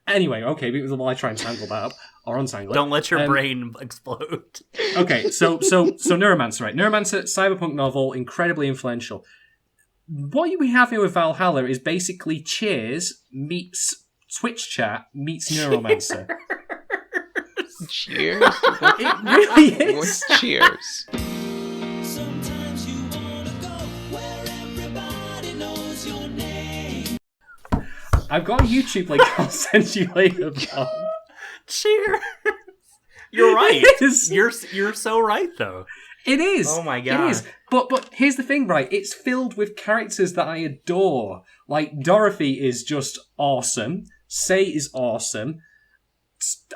Anyway, okay, well, I try and tangle that up, or untangle it. Don't let your brain explode. Okay, so Neuromancer, right? Neuromancer, cyberpunk novel, incredibly influential. What we have here with Valhalla is basically Cheers meets Twitch chat meets Neuromancer. Cheers? It really is. What's cheers? Sometimes you wanna go where everybody knows your name. I've got a YouTube link I'll send you later, Bob. Cheers. You're right. It is. You're so right, though. It is. Oh my God. It is. But here's the thing, right? It's filled with characters that I adore. Like, Dorothy is just awesome. Sei is awesome.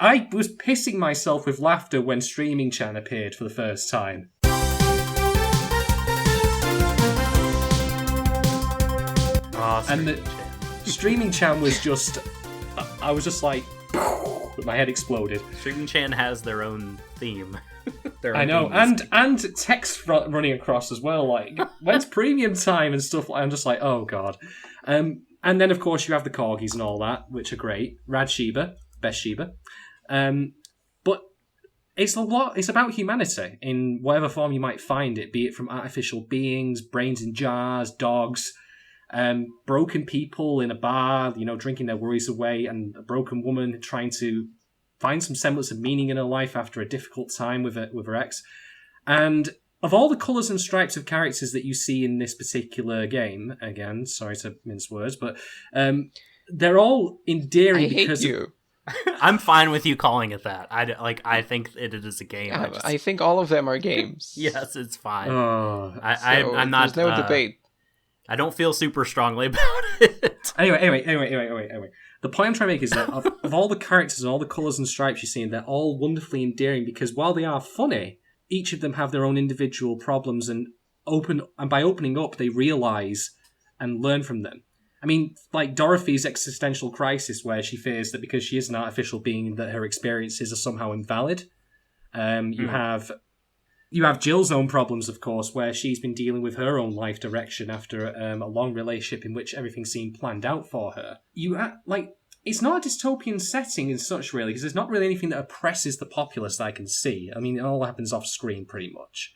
I was pissing myself with laughter when Streaming Chan appeared for the first time. And the Streaming Chan was just... I was just like... My head exploded. Streaming Chan has their own theme. I know, and text running across as well. Like, when's premium time and stuff? I'm just like, oh god. And then of course you have the corgis and all that, which are great. Rad Shiba, best Shiba. But it's a lot. It's about humanity in whatever form you might find it, be it from artificial beings, brains in jars, dogs, broken people in a bar, drinking their worries away, and a broken woman trying to find some semblance of meaning in her life after a difficult time with her ex. And of all the colours and stripes of characters that you see in this particular game, again, sorry to mince words, but they're all endearing I hate because you. I'm fine with you calling it that. I think it is a game. I think all of them are games. Yes, it's fine. Oh. I'm not. There's no debate. I don't feel super strongly about it. Anyway. The point I'm trying to make is that of all the characters and all the colours and stripes you see, they're all wonderfully endearing because while they are funny, each of them have their own individual problems, and by opening up, they realize and learn from them. I mean, like Dorothy's existential crisis, where she fears that because she is an artificial being, that her experiences are somehow invalid. You have Jill's own problems, of course, where she's been dealing with her own life direction after a long relationship in which everything seemed planned out for her. It's not a dystopian setting as such, really, because there's not really anything that oppresses the populace that I can see. I mean, it all happens off screen, pretty much.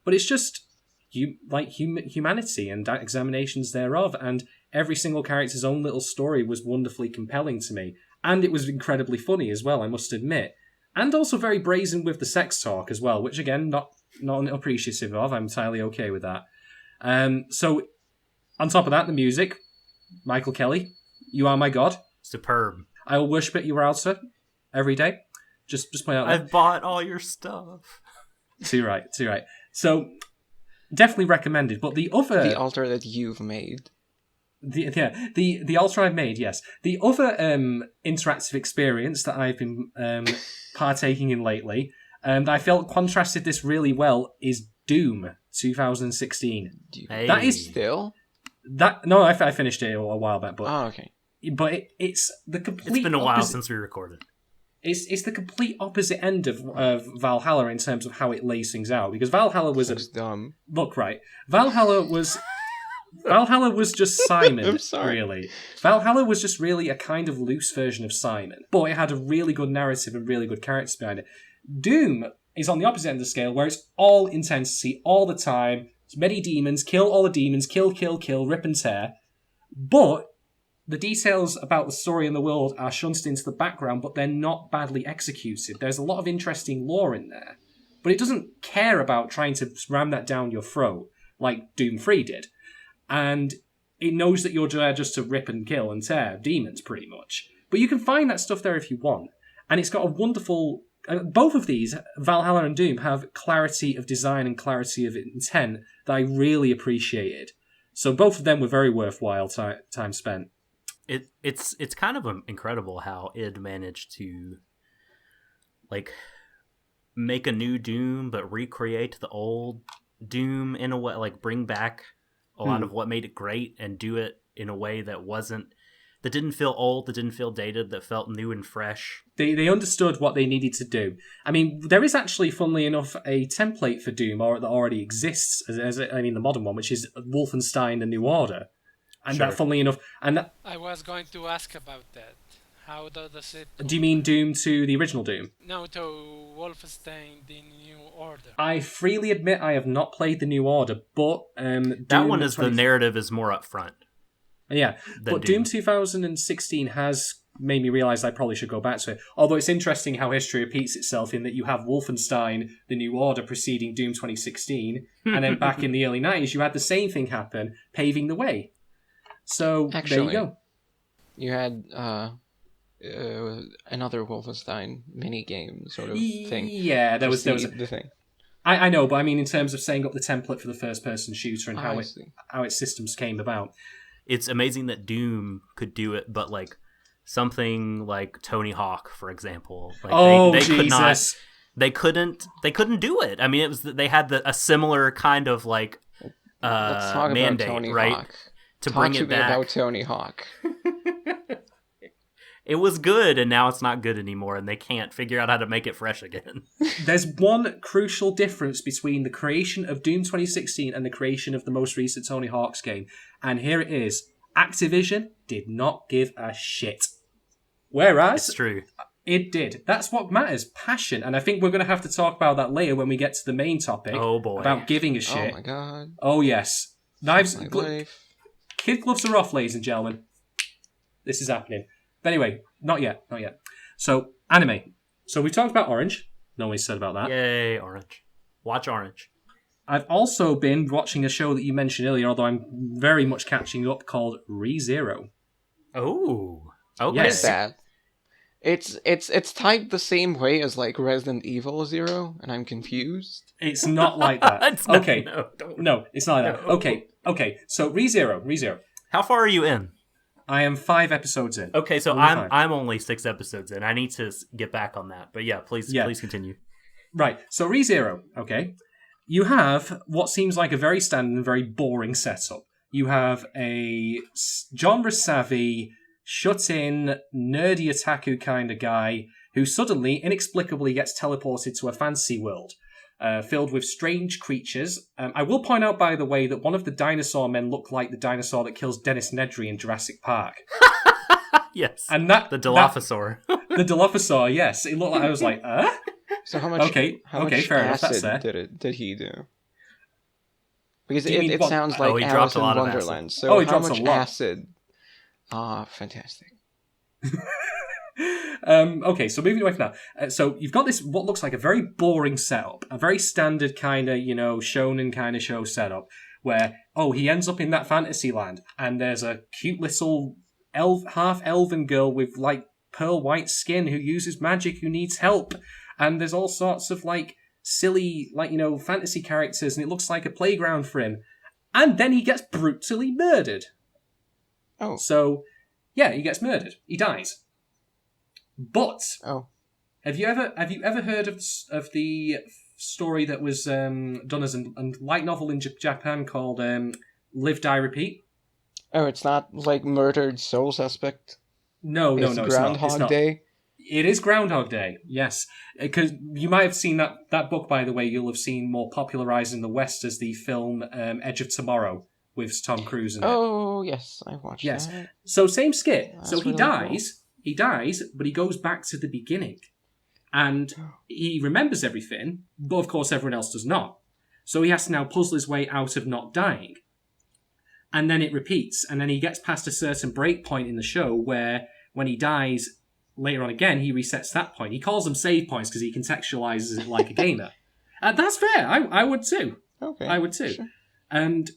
But it's just humanity and examinations thereof, and every single character's own little story was wonderfully compelling to me. And it was incredibly funny as well, I must admit. And also very brazen with the sex talk as well, which again, not appreciative of. I'm entirely okay with that. So, on top of that, the music. Michael Kelly, You Are My God. Superb. I will worship at your altar every day. Just point out there. I've bought all your stuff. Too right. So, definitely recommended. But the altar that you've made. The altar I've made, yes. The other interactive experience that I've been partaking in lately, that I felt contrasted this really well, is Doom 2016. Hey. That is still that. No, I finished it a while back, but okay. But it's the complete. It's been a while since we recorded. It's the complete opposite end of Valhalla in terms of how it lays things out, because Valhalla was dumb. Look, right, Valhalla was just Simon, I'm sorry. Really. Valhalla was just really a kind of loose version of Simon, but it had a really good narrative and really good characters behind it. Doom is on the opposite end of the scale, where it's all intensity, all the time. It's many demons, kill all the demons, kill, rip and tear. But the details about the story and the world are shunted into the background, but they're not badly executed. There's a lot of interesting lore in there, but it doesn't care about trying to ram that down your throat like Doom 3 did. And it knows that you're there just to rip and kill and tear demons, pretty much. But you can find that stuff there if you want. And it's got a wonderful... both of these, Valhalla and Doom, have clarity of design and clarity of intent that I really appreciated. So both of them were very worthwhile time spent. It's kind of incredible how id managed to make a new Doom, but recreate the old Doom in a way, bring back a lot of what made it great and do it in a way that didn't feel old, that didn't feel dated, that felt new and fresh. They understood what they needed to do. I mean, there is actually, funnily enough, a template for Doom that already exists, the modern one, which is Wolfenstein: The New Order. And sure. That, funnily enough... I was going to ask about that. How does it... Do you mean Doom to the original Doom? No, to Wolfenstein: The New Order. I freely admit I have not played The New Order, but... that one is the narrative is more upfront. Yeah, but Doom 2016 has made me realise I probably should go back to it. Although it's interesting how history repeats itself in that you have Wolfenstein: The New Order preceding Doom 2016, and then back in the early 90s you had the same thing happen, paving the way. So, actually, there you go. You had another Wolfenstein mini-game sort of thing. Yeah, there was the thing. I know, but I mean in terms of setting up the template for the first-person shooter and how its systems came about. It's amazing that Doom could do it, but something like Tony Hawk, for example. They Jesus! They couldn't do it. I mean, they had a similar kind of Let's talk mandate, about Tony right? Hawk. To Talk bring to it me back. about Tony Hawk. It was good, and now it's not good anymore, and they can't figure out how to make it fresh again. There's one crucial difference between the creation of Doom 2016 and the creation of the most recent Tony Hawk's game, and here it is. Activision did not give a shit. Whereas... It's true. It did. That's what matters. Passion. And I think we're going to have to talk about that later when we get to the main topic. Oh, boy. About giving a shit. Oh, my God. Oh, yes. Knives... life. Kid gloves are off, ladies and gentlemen. This is happening. But anyway, not yet. So, anime. So we talked about Orange. No one said about that. Yay, Orange. Watch Orange. I've also been watching a show that you mentioned earlier, although I'm very much catching up, called ReZero. Oh. Okay. What is that? It's typed the same way as Resident Evil 0, and I'm confused. It's not like that. Okay. No, it's not like that. No. Okay. So ReZero. How far are you in? I am 5 episodes in. Okay, so I'm only 6 episodes in. I need to get back on that. But yeah, please continue. Right, so ReZero, okay. You have what seems like a very standard and very boring setup. You have a genre-savvy, shut-in, nerdy otaku kind of guy who suddenly, inexplicably, gets teleported to a fantasy world filled with strange creatures. I will point out, by the way, that one of the dinosaur men looked like the dinosaur that kills Dennis Nedry in Jurassic Park. Yes, and the Dilophosaur. The Dilophosaur, yes. It looked like, I was like, So how much? How much fair enough, that's acid did he do? Because Do you mean it what? sounds like he Alice dropped a in lot of Wonderland. acid. So he how drops a much lot. acid? Ah, fantastic. Okay, so moving away from that. So you've got this, what looks like a very boring setup, a very standard kind of, shonen kind of show setup, where, he ends up in that fantasy land, and there's a cute little half-elven girl with, like, pearl white skin who uses magic who needs help, and there's all sorts of, like, silly, like, fantasy characters, and it looks like a playground for him. And then he gets brutally murdered. Oh. So, yeah, he gets murdered. He dies. But have you ever heard of the story that was done as a light novel in Japan called Live, Die, Repeat? Oh, it's not like Murdered Soul Suspect? No, it's Groundhog Day? It is Groundhog Day, yes. Because you might have seen that book, by the way, you'll have seen more popularised in the West as the film Edge of Tomorrow with Tom Cruise in it. Oh, yes, I watched that. So same skit. That's so he really dies. He dies, but he goes back to the beginning. And he remembers everything, but of course everyone else does not. So he has to now puzzle his way out of not dying. And then it repeats, and then he gets past a certain break point in the show where when he dies later on again, he resets that point. He calls them save points because he contextualizes it like a gamer. That's fair. I would too. Okay. I would too. Sure. And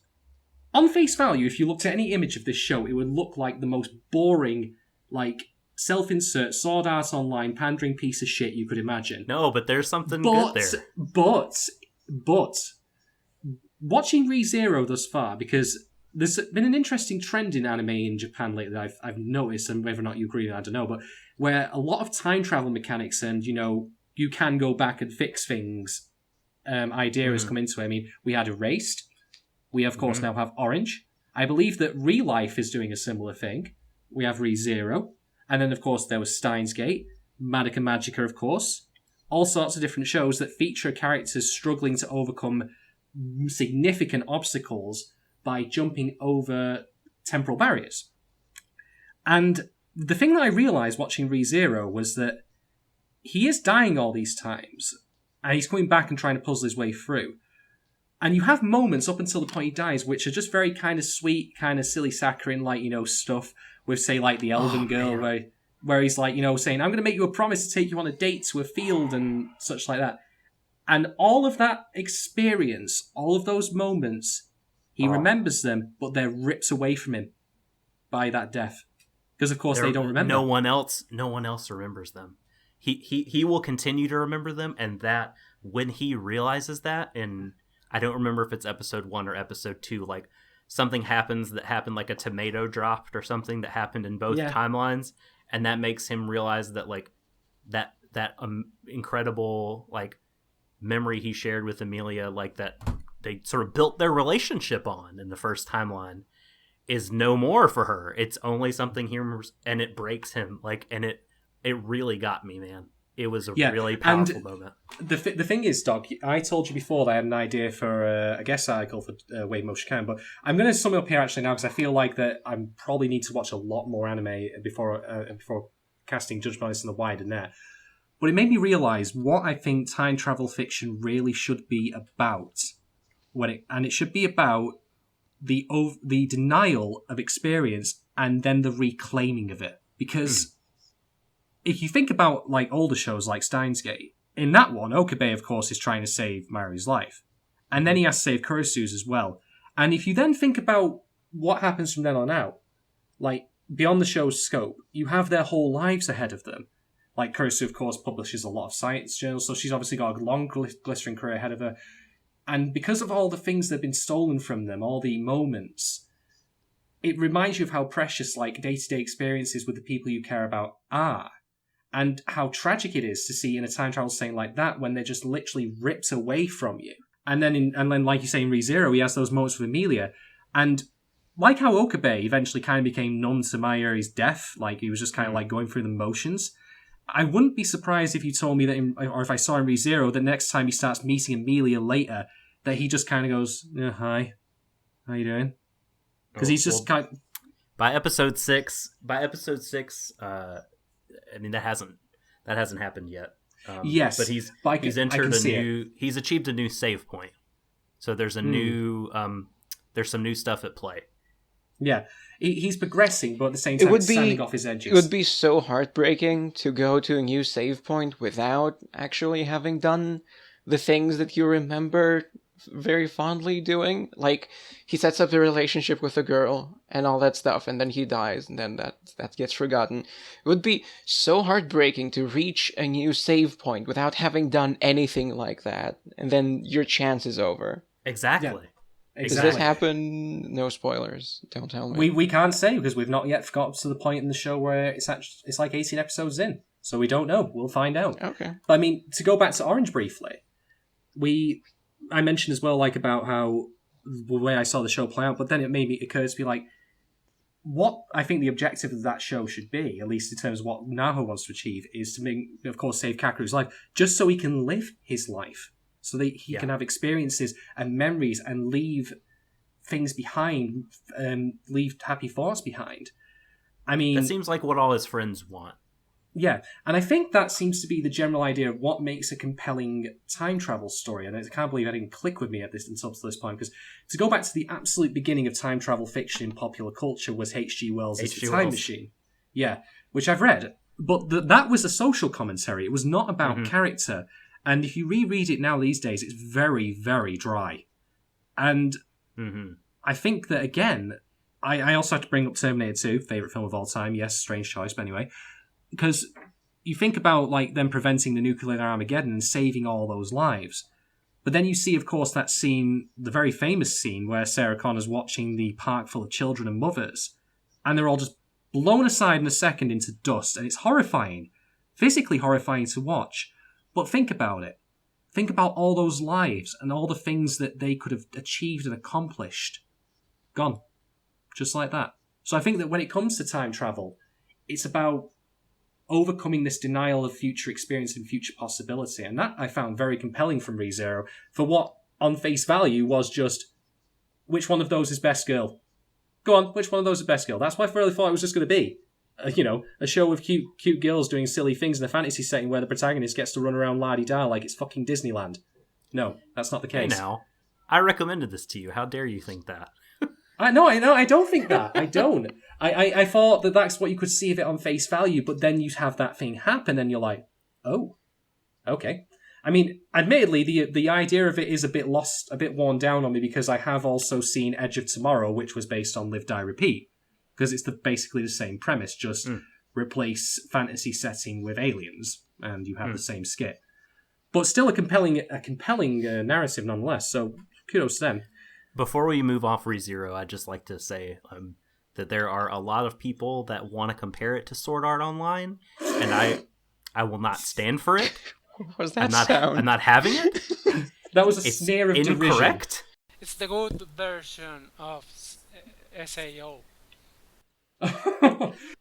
on face value, if you looked at any image of this show, it would look like the most boring, like, self-insert, Sword Art Online, pandering piece of shit you could imagine. No, but there's something good there. But, watching ReZero thus far, because there's been an interesting trend in anime in Japan lately that I've noticed, and whether or not you agree, I don't know, but where a lot of time travel mechanics and, you can go back and fix things idea has come into it. I mean, we had Erased. We, of course, now have Orange. I believe that Real Life is doing a similar thing. We have ReZero. And then, of course, there was Steins Gate, Madoka Magica, of course. All sorts of different shows that feature characters struggling to overcome significant obstacles by jumping over temporal barriers. And the thing that I realised watching ReZero was that he is dying all these times, and he's coming back and trying to puzzle his way through. And you have moments up until the point he dies, which are just very kind of sweet, kind of silly saccharine, like, stuff with, say, like the Elven Girl, where he's like, saying, I'm going to make you a promise to take you on a date to a field and such like that. And all of that experience, all of those moments, he remembers them, but they're ripped away from him by that death. Because, of course, they don't remember. No one else remembers them. He will continue to remember them, and that, when he realizes that, and I don't remember if it's episode 1 or episode 2, like, something happens that happened, like a tomato dropped or something that happened in both timelines, and that makes him realize that, like, that incredible, like, memory he shared with Amelia, like, that they sort of built their relationship on in the first timeline, is no more for her. It's only something he remembers, and it breaks him, like, and it really got me, man. It was a really powerful moment. The thing is, Doc, I told you before that I had an idea for a guest article for Wave Motion Can, but I'm going to sum it up here actually now because I feel like that I probably need to watch a lot more anime before casting judgment on this in the wider net. But it made me realise what I think time travel fiction really should be about. And it should be about the denial of experience and then the reclaiming of it. Because if you think about, like, older shows like Steins Gate, in that one, Okabe, of course, is trying to save Maru's life. And then he has to save Kurisu's as well. And if you then think about what happens from then on out, like, beyond the show's scope, you have their whole lives ahead of them. Like, Kurisu, of course, publishes a lot of science journals, so she's obviously got a long, glistering career ahead of her. And because of all the things that have been stolen from them, all the moments, it reminds you of how precious, like, day-to-day experiences with the people you care about are. and how tragic it is to see in a time travel setting like that when they're just literally ripped away from you. And then, like you say in ReZero, he has those moments with Emilia, and like how Okabe eventually kind of became numb to Mayuri's death, like he was just kind of like going through the motions. I wouldn't be surprised if you told me that, or if I saw in ReZero, that next time he starts meeting Emilia later, that he just kind of goes, "Hi, how you doing?" Because he's just kind of... By episode 6, I mean that hasn't happened yet. Yes, but he's achieved a new save point. So there's there's some new stuff at play. Yeah, he's progressing, but at the same time standing off his edges. It would be so heartbreaking to go to a new save point without actually having done the things that you remember very fondly doing. Like, he sets up the relationship with a girl and all that stuff, and then he dies, and then that gets forgotten. It would be so heartbreaking to reach a new save point without having done anything like that, and then your chance is over. Exactly. Yeah. Does this happen? No spoilers. Don't tell me. We can't say, because we've not yet got to the point in the show where it's like 18 episodes in. So we don't know. We'll find out. Okay. But I mean, to go back to Orange briefly, I mentioned as well, like, about how the way I saw the show play out, but then it made me occur to be like, what I think the objective of that show should be, at least in terms of what Naho wants to achieve, is to make, of course, save Kakeru's life, just so he can live his life. So that he can have experiences and memories and leave things behind, leave happy thoughts behind. I mean... That seems like what all his friends want. Yeah, and I think that seems to be the general idea of what makes a compelling time travel story, and I can't believe I didn't click with me until this point, because to go back to the absolute beginning of time travel fiction in popular culture was H.G. Wells' The Time Machine. Yeah, which I've read, but that was a social commentary. It was not about character. And if you reread it now these days, it's very, very dry. And I think that, again, I also have to bring up Terminator 2, favourite film of all time. Yes, strange choice, but anyway. Because you think about like them preventing the nuclear Armageddon and saving all those lives. But then you see, of course, that scene, the very famous scene, where Sarah Connor's watching the park full of children and mothers. And they're all just blown aside in a second into dust. And it's horrifying. Physically horrifying to watch. But think about it. Think about all those lives and all the things that they could have achieved and accomplished. Gone. Just like that. So I think that when it comes to time travel, it's about overcoming this denial of future experience and future possibility. And that I found very compelling from ReZero for what, on face value, was just, which one of those is best girl? Go on, which one of those is best girl? That's what I really thought it was just going to be. A show with cute girls doing silly things in a fantasy setting where the protagonist gets to run around la-di-da like it's fucking Disneyland. No, that's not the case. Hey now, I recommended this to you. How dare you think that? I don't think that. I don't. I thought that that's what you could see of it on face value, but then you have that thing happen and you're like, oh, okay. I mean, admittedly, the idea of it is a bit lost, a bit worn down on me, because I have also seen Edge of Tomorrow, which was based on Live, Die, Repeat. Because it's basically the same premise, just replace fantasy setting with aliens, and you have the same skit. But still a compelling narrative nonetheless, so kudos to them. Before we move off ReZero, I'd just like to say that there are a lot of people that want to compare it to Sword Art Online, and I will not stand for it. What was that sound? I'm not having it. That was a snare of derision. Incorrect. It's the good version of SAO.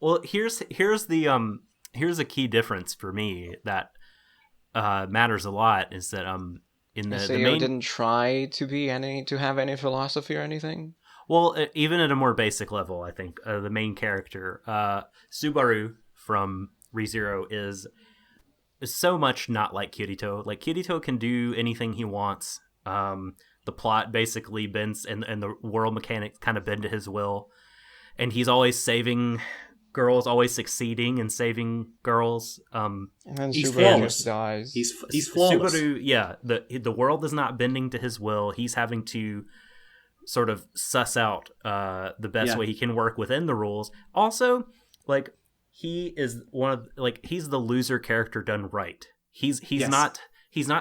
Well, here's a key difference for me that matters a lot, is that in the main... didn't try to have any philosophy or anything. Well, even at a more basic level, I think the main character Subaru from ReZero is so much not like Kirito. Like, Kirito can do anything he wants. The plot basically bends, and the world mechanics kind of bend to his will. And he's always saving girls, always succeeding in saving girls. And then he's Subaru just dies. He's flawless. Subaru, yeah, the world is not bending to his will. He's having to sort of suss out the best way he can work within the rules. Also, like, he is he's the loser character done right. He's not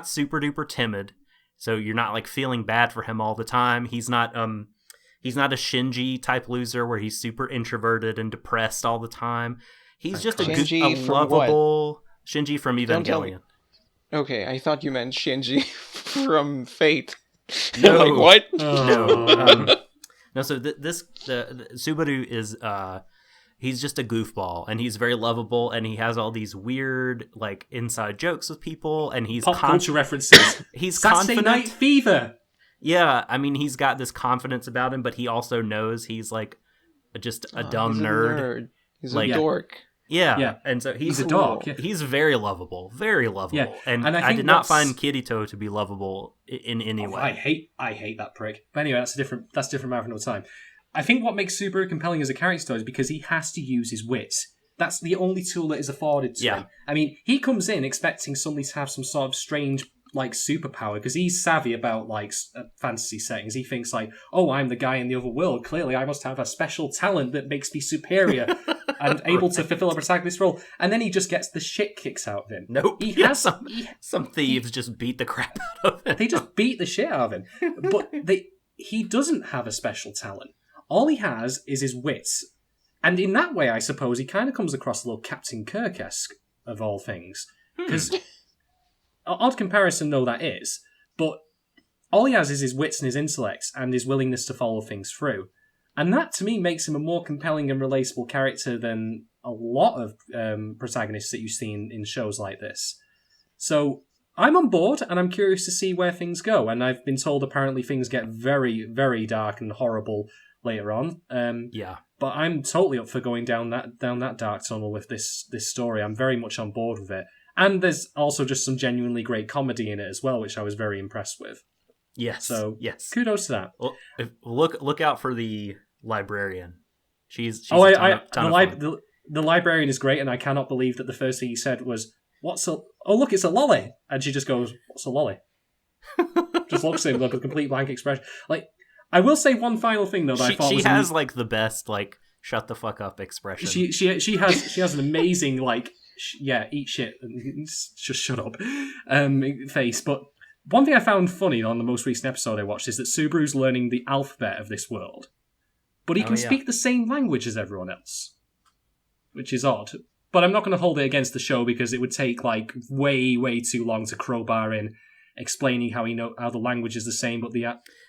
super duper timid, so you're not like feeling bad for him all the time. He's not a Shinji type loser where he's super introverted and depressed all the time. He's just a Shinji from lovable Shinji from Don't tell me. Evangelion. Okay, I thought you meant Shinji from Fate. No. Like, what? No, so the Subaru is he's just a goofball, and he's very lovable, and he has all these weird like inside jokes with people, and he's pop culture references. He's Saturday confident. Night Fever. Yeah, I mean, he's got this confidence about him, but he also knows he's like just a dumb He's a nerd. He's Like- a dork. Yeah, and so he's a dog. Yeah. He's very lovable, very lovable. Yeah, And and I I think did not what's- find Kirito to be lovable in any way. I hate that prick. But anyway, that's a different matter for another time. I think what makes Subaru compelling as a character is because he has to use his wits. That's the only tool that is afforded to him. I mean, he comes in expecting suddenly to have some sort of strange like superpower because he's savvy about like fantasy settings. He thinks like, oh, I'm the guy in the other world. Clearly, I must have a special talent that makes me superior and able to fulfill a protagonist role. And then he just gets the shit kicks out of him. Nope. He Yeah, has some thieves just beat the crap out of him. They just beat the shit out of him. But he doesn't have a special talent. All he has is his wits. And in that way, I suppose, he kind of comes across a little Captain Kirk-esque, of all things. Because, odd comparison though that is, but all he has is his wits and his intellect and his willingness to follow things through. And that, to me, makes him a more compelling and relatable character than a lot of protagonists that you see in shows like this. So, I'm on board, and I'm curious to see where things go. And I've been told apparently things get very, very dark and horrible later on. Yeah. But I'm totally up for going down that dark tunnel with this story. I'm very much on board with it. And there's also just some genuinely great comedy in it as well, which I was very impressed with. Yes. So, yes. Kudos to that. Well, look out for the librarian. She's Oh, a ton of fun. the librarian is great, and I cannot believe that the first thing he said was, oh, look, it's a lolly. And she just goes, what's a lolly? Just looks at him like a complete blank expression. Like, I will say one final thing, though, that I thought she was... has, like, the best, like, shut the fuck up expression. She has an amazing, like, eat shit, and just shut up, face. But one thing I found funny on the most recent episode I watched is that Subaru's learning the alphabet of this world. But he can speak the same language as everyone else, which is odd. But I'm not going to hold it against the show because it would take, like, way, way too long to crowbar in explaining how the language is the same, but the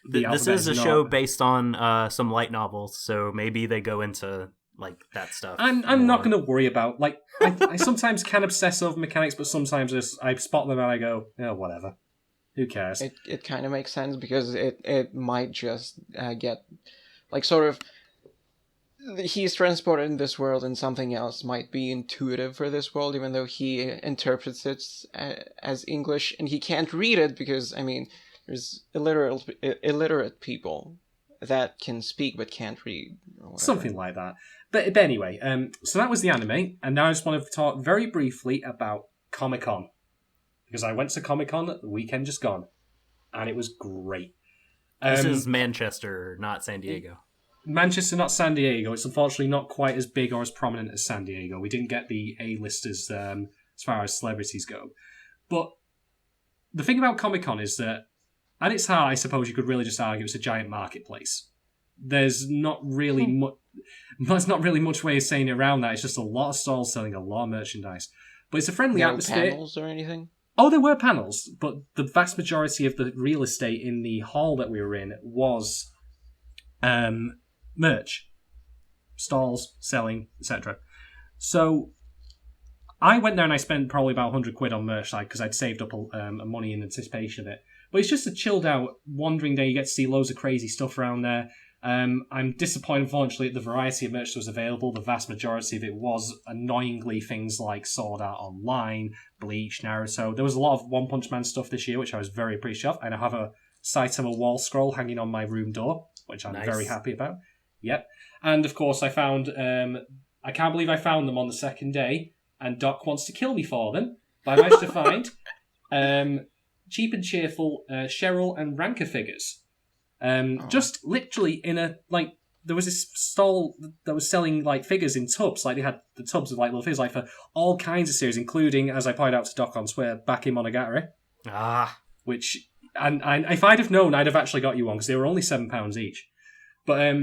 this alphabet is a not. show based on some light novels, so maybe they go into like that stuff. I'm not going to worry about like I sometimes can obsess over mechanics, but sometimes I spot them and I go, oh, whatever, who cares? It kind of makes sense because it might just get like sort of he's transported in this world and something else might be intuitive for this world, even though he interprets it as English, and he can't read it because, I mean, there's illiterate people that can speak but can't read. Something like that. But anyway, so that was the anime, and now I just want to talk very briefly about Comic-Con. Because I went to Comic-Con the weekend just gone, and it was great. This is Manchester, not San Diego. Manchester, not San Diego. It's unfortunately not quite as big or as prominent as San Diego. We didn't get the A-listers as far as celebrities go. But the thing about Comic-Con is that, at its heart, I suppose you could really just argue it's a giant marketplace. There's not really there's not really much way of saying it around that. It's just a lot of stalls selling a lot of merchandise. But it's a friendly atmosphere. Panels or anything? Oh, there were panels, but the vast majority of the real estate in the hall that we were in was merch, stalls, selling, etc. So I went there and I spent probably about 100 quid on merch, because I'd saved up a money in anticipation of it. But it's just a chilled out, wandering day. You get to see loads of crazy stuff around there. I'm disappointed, unfortunately, at the variety of merch that was available. The vast majority of it was annoyingly things like Sword Art Online, Bleach, Naruto. There was a lot of One Punch Man stuff this year, which I was very appreciative of. And I have a Saitama wall scroll hanging on my room door, which I'm very happy about. Yep. And, of course, I found... I can't believe I found them on the second day, and Doc wants to kill me for them. But I managed to find cheap and cheerful Cheryl and Ranker figures. Just literally in a, like, there was this stall that was selling, like, figures in tubs. Like, they had the tubs of, like, little figures, like, for all kinds of series, including, as I pointed out to Doc on Twitter, Bakemonogatari. Which, and if I'd have known, I'd have actually got you one, because they were only £7 each. But,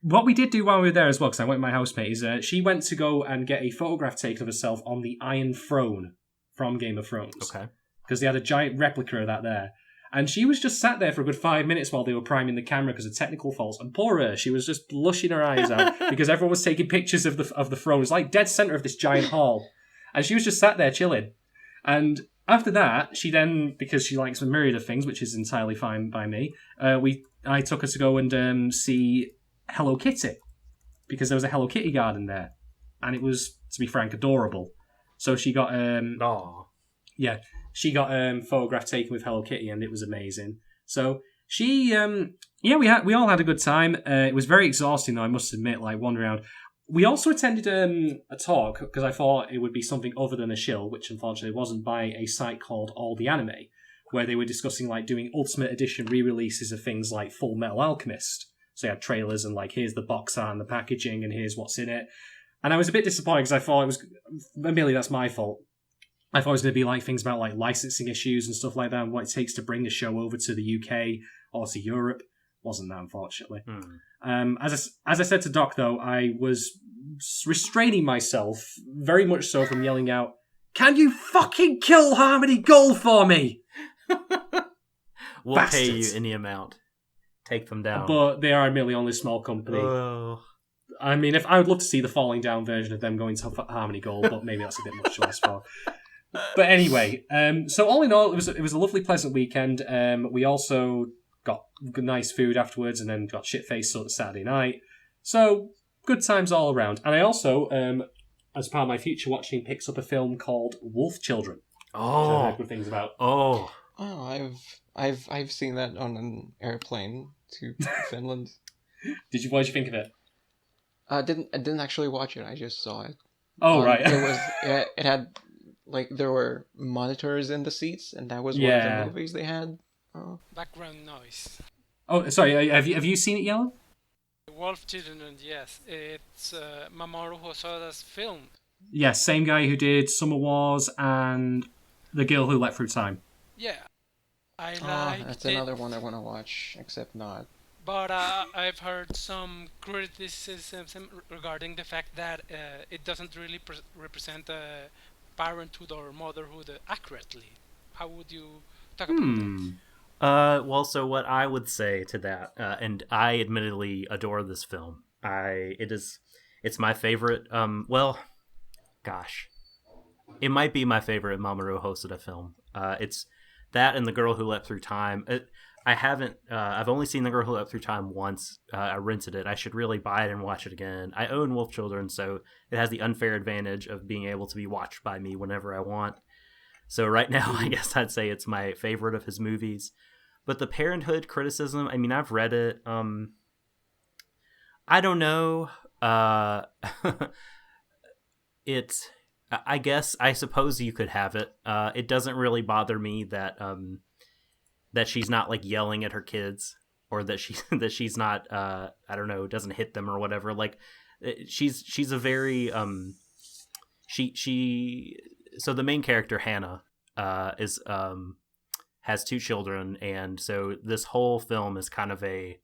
what we did do while we were there as well, because I went with my housemate, is she went to go and get a photograph taken of herself on the Iron Throne from Game of Thrones. Okay. Because they had a giant replica of that there. And she was just sat there for a good 5 minutes while they were priming the camera because of technical faults. And poor her, she was just blushing her eyes out because everyone was taking pictures of the throne. It was like dead centre of this giant hall. And she was just sat there chilling. And after that, she then, because she likes a myriad of things, which is entirely fine by me, I took her to go and see Hello Kitty. Because there was a Hello Kitty garden there. And it was, to be frank, adorable. So she got... Yeah. She got a photograph taken with Hello Kitty, and it was amazing. So she, we all had a good time. It was very exhausting, though, I must admit, like wandering around. We also attended a talk because I thought it would be something other than a shill, which unfortunately wasn't, by a site called All the Anime, where they were discussing like doing Ultimate Edition re-releases of things like Full Metal Alchemist. So you had trailers and like here's the box art and the packaging and here's what's in it. And I was a bit disappointed because I thought it was, admittedly that's my fault. I thought it was going to be like things about like licensing issues and stuff like that and what it takes to bring the show over to the UK or to Europe. Wasn't that, unfortunately. As I said to Doc, though, I was restraining myself very much so from yelling out, "Can you fucking kill Harmony Gold for me?" We'll Bastards. pay you any amount. Take them down. But they are admittedly only a small company. I mean, if I would love to see the falling down version of them going to Harmony Gold, but maybe that's a bit much to ask for. But anyway, so all in all, it was a lovely, pleasant weekend. We also got good, nice food afterwards, and then got shit-faced on Saturday night. So good times all around. And I also, as part of my future watching, picks up a film called Wolf Children. Oh, I've heard good things about. Oh, I've seen that on an airplane to Finland. What did you think of it? I didn't actually watch it. I just saw it. Oh, right. It had like there were monitors in the seats, and that was one of the movies they had. Oh. Background noise. Oh, sorry. Have you seen it, Yellow? Wolf Children, yes. It's Mamoru Hosoda's film. Yes, same guy who did Summer Wars and The Girl Who Leapt Through Time. Yeah. I liked that's it. another one I want to watch, except not. But I've heard some criticism regarding the fact that it doesn't really represent parenthood or motherhood accurately. How would you talk about that? Well, so what I would say to that, and I admittedly adore this film. It's my favorite. It might be my favorite Mamoru Hosoda film. It's that and The Girl Who Leapt Through Time. I've only seen The Girl Who Leapt Through Time once. I rented it. I should really buy it and watch it again. I own Wolf Children, so it has the unfair advantage of being able to be watched by me whenever I want. So right now, I guess I'd say it's my favorite of his movies. But the parenthood criticism, I mean, I've read it. I don't know. I suppose you could have it. It doesn't really bother me that she's not like yelling at her kids, or that she's not I don't know, doesn't hit them or whatever. Like she's a very so the main character Hannah has 2 children, and so this whole film is kind of a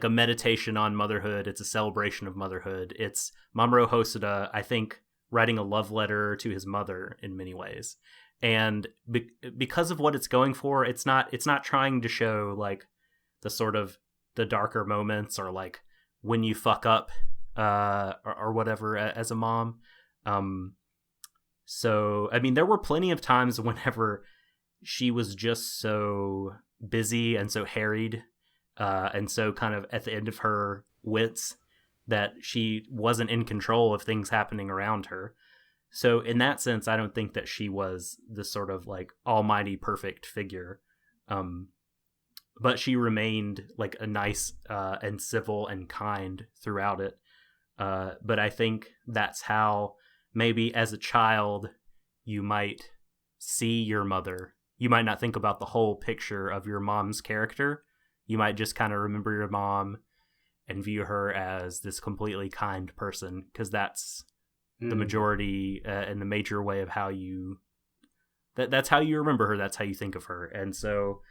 meditation on motherhood. It's a celebration of motherhood. It's Mamoru Hosoda, I think, writing a love letter to his mother in many ways. And because of what it's going for, it's not trying to show like the sort of the darker moments or like when you fuck up or whatever as a mom. So I mean, there were plenty of times whenever she was just so busy and so harried and so kind of at the end of her wits that she wasn't in control of things happening around her. So in that sense, I don't think that she was this sort of like almighty perfect figure. But she remained like a nice and civil and kind throughout it. But I think that's how maybe as a child you might see your mother. You might not think about the whole picture of your mom's character. You might just kind of remember your mom and view her as this completely kind person, because that's the majority and the major way of how you that's how you remember her, that's how you think of her. And so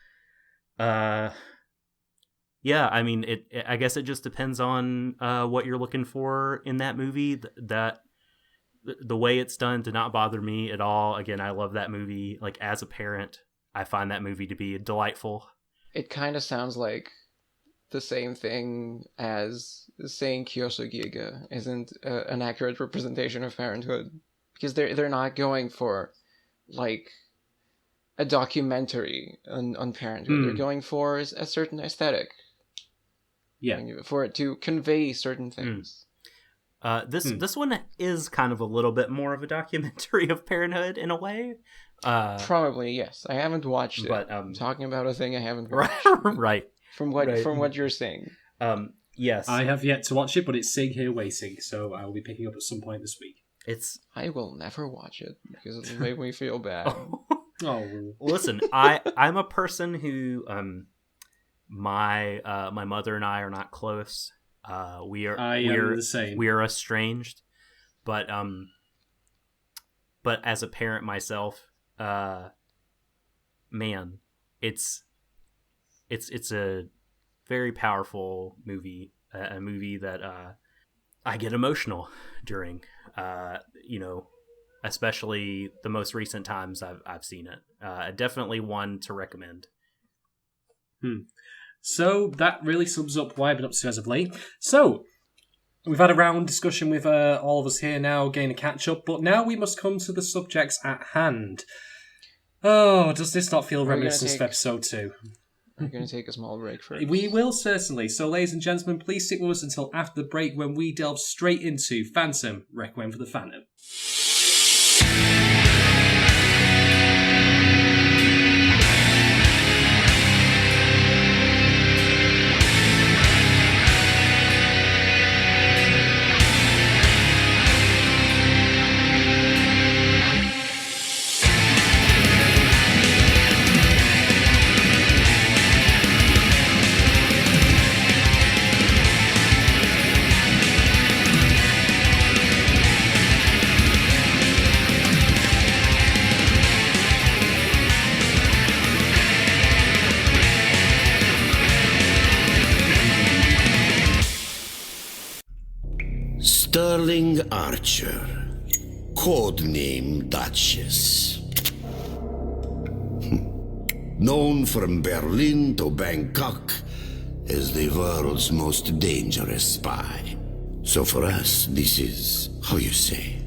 Yeah, I mean, I guess it just depends on what you're looking for in that movie. That the way it's done did not bother me at all. Again, I love that movie. Like, as a parent, I find that movie to be delightful. It kind of sounds like the same thing as saying Kyosugiga isn't an accurate representation of parenthood, because they're not going for like a documentary on parenthood. They're going for a certain aesthetic. Yeah, for it to convey certain things. This one is kind of a little bit more of a documentary of parenthood in a way. Probably, yes. I haven't watched it. But talking about a thing I haven't watched. Right. From what you're saying. Yes. I have yet to watch it, but it's sitting here waiting, so I will be picking up at some point this week. I will never watch it because it'll make me feel bad. Oh, listen, I'm a person who my mother and I are not close. We are the same. We are estranged, but as a parent myself, man, it's a very powerful movie, a movie that I get emotional during, especially the most recent times I've seen it. Definitely one to recommend. So that really sums up what I've been up to as of late. So we've had a round discussion with all of us here now, getting a catch up, but now we must come to the subjects at hand. Oh, does this not feel reminiscent of episode 2? We're going to take a small break first. We will, certainly. So, ladies and gentlemen, please stick with us until after the break when we delve straight into Phantom, Requiem for the Phantom. Sterling Archer, codename Duchess. Known from Berlin to Bangkok as the world's most dangerous spy. So for us, this is, how you say,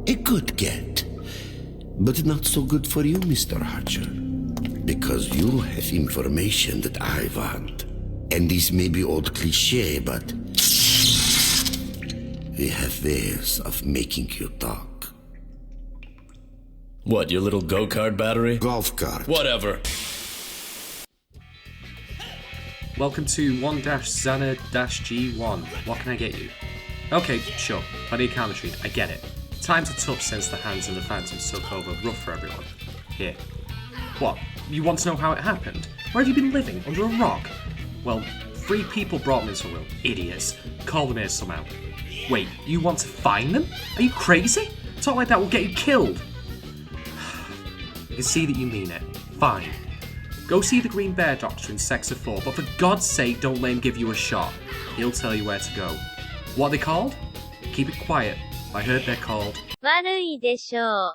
a good get. But not so good for you, Mr. Archer. Because you have information that I want. And this may be old cliché, but we have ways of making you talk. What, your little go-kart battery? Golf cart. Whatever. Welcome to 1-Xana-G1. What can I get you? Okay, sure. Plenty of commentary. I get it. Times are tough since the hands of the Phantoms took over. Rough for everyone. Here. What? You want to know how it happened? Where have you been living? Under a rock? Well, 3 people brought me into a will. Idiots. Call them here somehow. Wait, you want to find them? Are you crazy? Talk like that will get you killed. I can see that you mean it. Fine. Go see the Green Bear Doctor in Sector 4, but for God's sake, don't let him give you a shot. He'll tell you where to go. What are they called? Keep it quiet. I heard they're called Warui Deshou.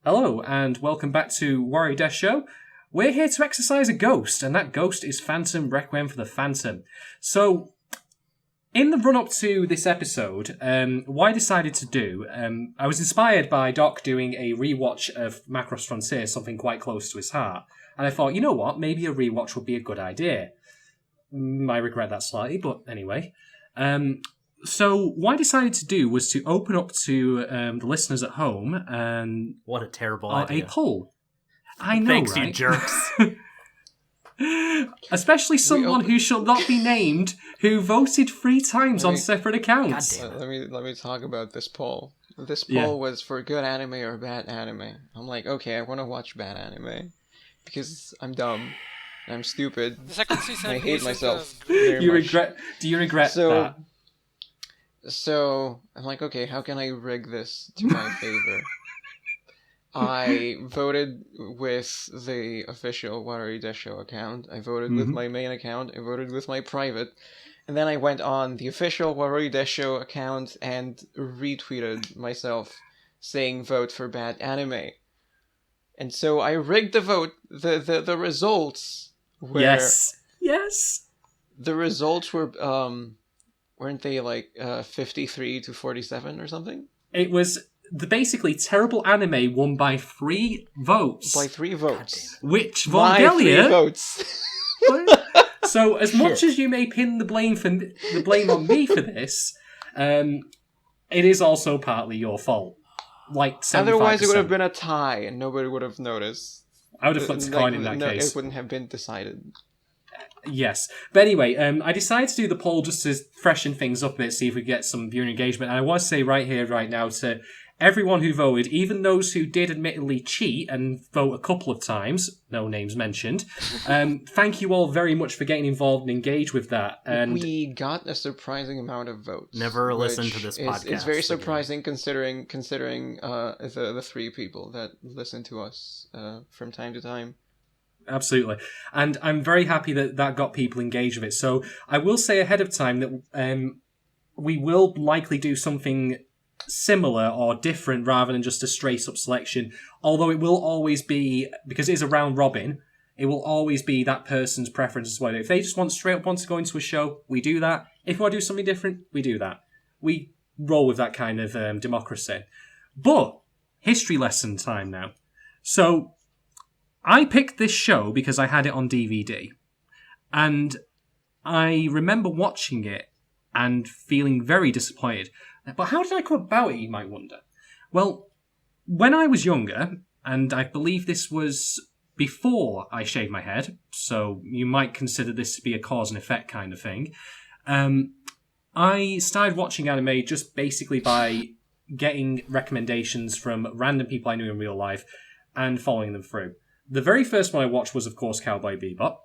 Hello, and welcome back to Warui Deshou. We're here to exercise a ghost, and that ghost is Phantom, Requiem for the Phantom. So, in the run-up to this episode, what I decided to do, I was inspired by Doc doing a rewatch of Macross Frontier, something quite close to his heart. And I thought, you know what, maybe a rewatch would be a good idea. I regret that slightly, but anyway. So what I decided to do was to open up to the listeners at home and... What a terrible idea. A poll. I know, Thanks, right? you jerks. Especially someone who shall not be named, who voted 3 times on separate accounts. Let me talk about this poll. This poll was for good anime or bad anime. I'm like, okay, I want to watch bad anime because I'm dumb, and I'm stupid. The second season I hate myself. Do you regret that? So I'm like, okay, how can I rig this to my favor? I voted with the official Warui Deshou account. I voted with my main account. I voted with my private. And then I went on the official Warui Deshou account and retweeted myself saying vote for bad anime. And so I rigged the vote. The results were... Yes. The results were, weren't they like 53 to 47 or something? It was... basically, Terrible Anime won by 3 votes. By 3 votes. Which My Vorgelia... 3 votes. So, as much as you may pin the blame on me for this, it is also partly your fault. Like 75%. Otherwise, it would have been a tie, and nobody would have noticed. I would have flipped a coin in that case. It wouldn't have been decided. Yes. But anyway, I decided to do the poll just to freshen things up a bit, see if we get some viewer engagement. And I want to say right here, right now, to everyone who voted, even those who did admittedly cheat and vote a couple of times, no names mentioned, thank you all very much for getting involved and engaged with that. And we got a surprising amount of votes. Never listen to this podcast. It's very surprising considering the 3 people that listen to us from time to time. Absolutely. And I'm very happy that got people engaged with it. So I will say ahead of time that we will likely do something similar or different rather than just a straight up selection, although it will always be, because it is a round robin, it will always be that person's preference as well. If they just want to go into a show, we do that. If we want to do something different, we do that. We roll with that kind of democracy. But history lesson time now. So I picked this show because I had it on DVD, and I remember watching it and feeling very disappointed. But how did I come about it, you might wonder? Well, when I was younger, and I believe this was before I shaved my head, so you might consider this to be a cause and effect kind of thing, I started watching anime just basically by getting recommendations from random people I knew in real life and following them through. The very first one I watched was, of course, Cowboy Bebop,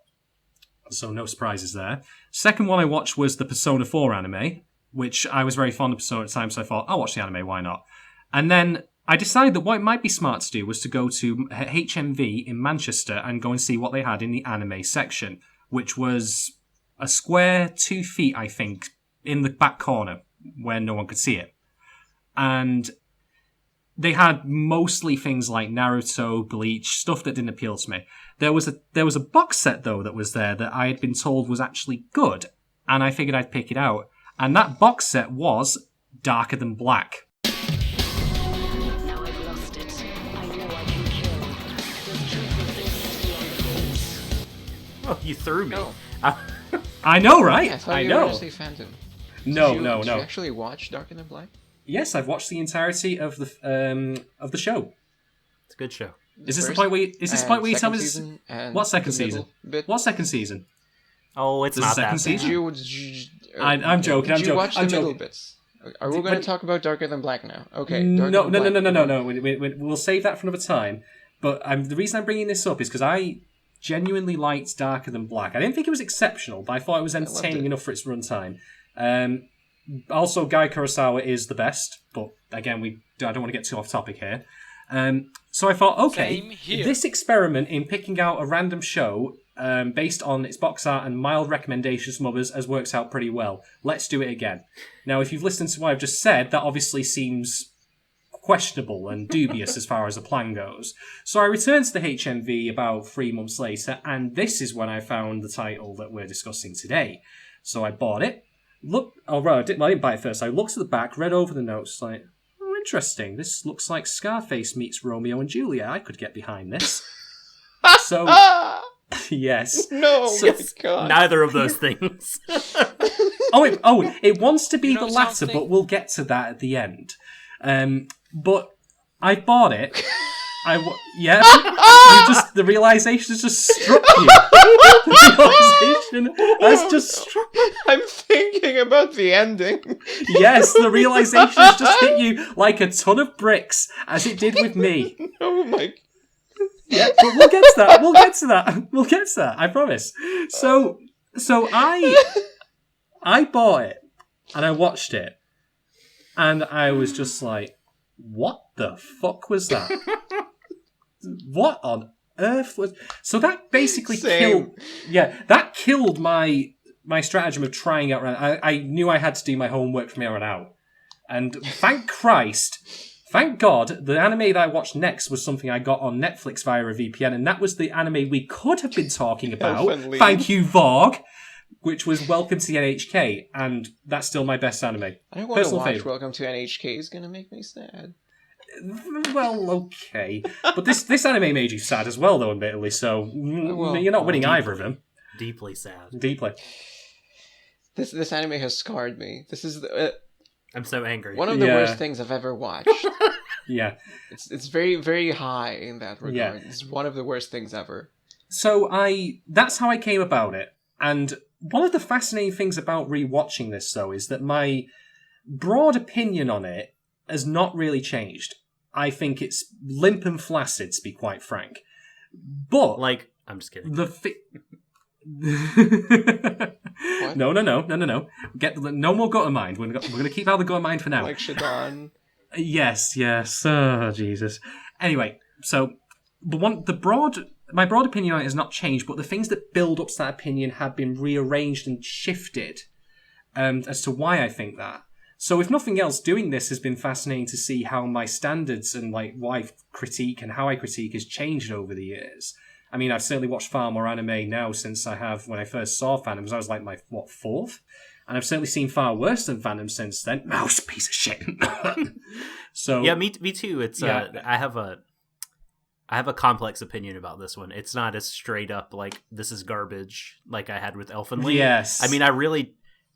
so no surprises there. Second one I watched was the Persona 4 anime, which I was very fond of Persona at the time, so I thought, I'll watch the anime, why not? And then I decided that what it might be smart to do was to go to HMV in Manchester and go and see what they had in the anime section, which was a square 2 feet, I think, in the back corner where no one could see it. And they had mostly things like Naruto, Bleach, stuff that didn't appeal to me. There was a box set, though, that was there that I had been told was actually good, and I figured I'd pick it out. And that box set was Darker Than Black. Now I've lost it. I know I can kill. The truth of this is beyond. Oh, you threw me. Oh. I know, right? I thought I you know. were going to say Phantom. No. Did you actually watch Darker Than Black? Yes, I've watched the entirety of the show. It's a good show. Is this the point where you tell me this? What second season? What second season? Oh, it's not that season. I'm joking. Did you watch the middle bits? Are we going to talk about Darker Than Black now? Okay. No. We'll save that for another time. But the reason I'm bringing this up is because I genuinely liked Darker Than Black. I didn't think it was exceptional, but I thought it was entertaining enough for its runtime. Also, Guy Kurosawa is the best, but again, I don't want to get too off topic here. So I thought, okay, this experiment in picking out a random show based on its box art and mild recommendations from others has worked out pretty well. Let's do it again. Now, if you've listened to what I've just said, that obviously seems questionable and dubious as far as the plan goes. So I returned to the HMV about 3 months later, and this is when I found the title that we're discussing today. So I bought it. I didn't buy it first. I looked at the back, read over the notes, like, oh, interesting. This looks like Scarface meets Romeo and Juliet. I could get behind this. So, yes. No, so, my God. Neither of those things. It wants to be the latter, something? but we'll get to that at the end. But I bought it. The realization has just struck you. The realization has just struck you. I'm thinking about the ending. Yes, the realization has just hit you like a ton of bricks, as it did with me. Oh my... Yeah, but we'll get to that. We'll get to that. I promise. So I bought it, and I watched it, and I was just like, what the fuck was that? what on earth was... So that basically Same. killed my stratagem of trying out... I knew I had to do my homework from here on out. And thank God, the anime that I watched next was something I got on Netflix via a VPN, and that was the anime we could have been talking about. Thank you, Vorg, which was Welcome to the NHK, and that's still my best anime. I don't want to watch favorite. Welcome to NHK. It's gonna make me sad. Well, okay. But this anime made you sad as well, though, admittedly, so you're not winning either of them. Deeply sad. Deeply. This anime has scarred me. This is I'm so angry. one of the worst things I've ever watched. Yeah. It's very, very high in that regard. Yeah. It's one of the worst things ever. So that's how I came about it. And one of the fascinating things about rewatching this, though, is that my broad opinion on it has not really changed. I think it's limp and flaccid, to be quite frank. But I'm just kidding. No. No more gutter mind. We're going to keep out the gutter mind for now. Like Shadon. Yes. Oh, Jesus. Anyway, so my broad opinion on it has not changed, but the things that build up to that opinion have been rearranged and shifted as to why I think that. So if nothing else, doing this has been fascinating to see how my standards and why I critique and how I critique has changed over the years. I mean, I've certainly watched far more anime now since I have when I first saw Phantoms. I was like my, fourth? And I've certainly seen far worse than Phantom since then. Mouse, piece of shit. So yeah, me too. It's I have a complex opinion about this one. It's not as straight up like this is garbage like I had with Elfenlied. Yes. I mean,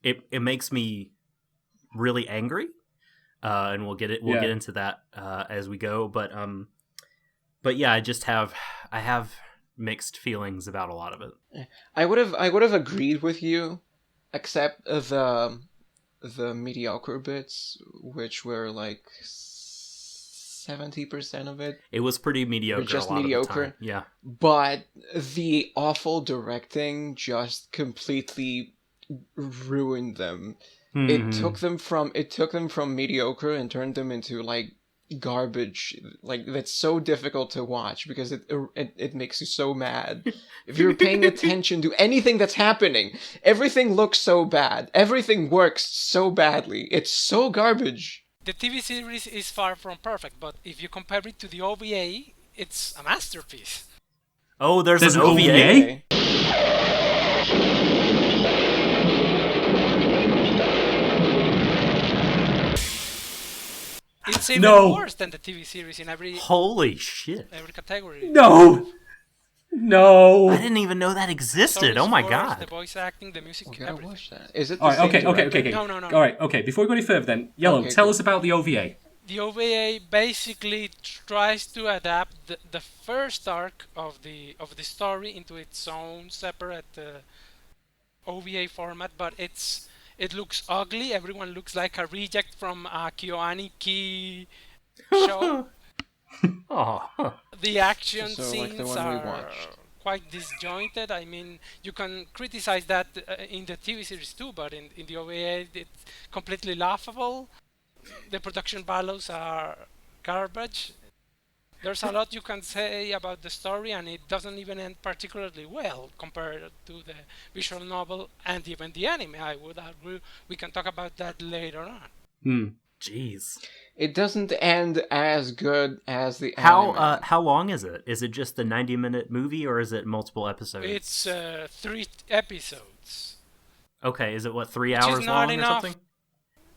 it makes me really angry, and we'll get into that as we go. But yeah, I have mixed feelings about a lot of it. I would have agreed with you, except the mediocre bits, which were like 70% of it. It was pretty mediocre. Just a lot mediocre. Of the time. Yeah. But the awful directing just completely ruined them. Mm-hmm. It took them from mediocre and turned them into garbage. That's so difficult to watch because it makes you so mad. If you're paying attention to anything that's happening, everything looks so bad. Everything works so badly. It's so garbage. The TV series is far from perfect, but if you compare it to the OVA, it's a masterpiece. Oh, there's an OVA? It's even worse than the TV series in every... Holy shit. Every category. No! I didn't even know that existed. Oh my god. The voice acting, the music, everything. Watch that. Is it All right, okay. No. All right, okay. Before we go any further then, Yellow, tell us about the OVA. The OVA basically tries to adapt the first arc of the story into its own separate OVA format, but it looks ugly. Everyone looks like a reject from a KyoAni Ki show. The action scenes are quite disjointed. I mean, you can criticize that in the TV series too, but in the OVA it's completely laughable. The production values are garbage. There's a lot you can say about the story, and it doesn't even end particularly well compared to the visual novel and even the anime. I would argue we can talk about that later on. Jeez. It doesn't end as good as the anime. How long is it? Is it just the 90-minute movie, or is it multiple episodes? It's 3 episodes. Okay, is it 3 hours long or something?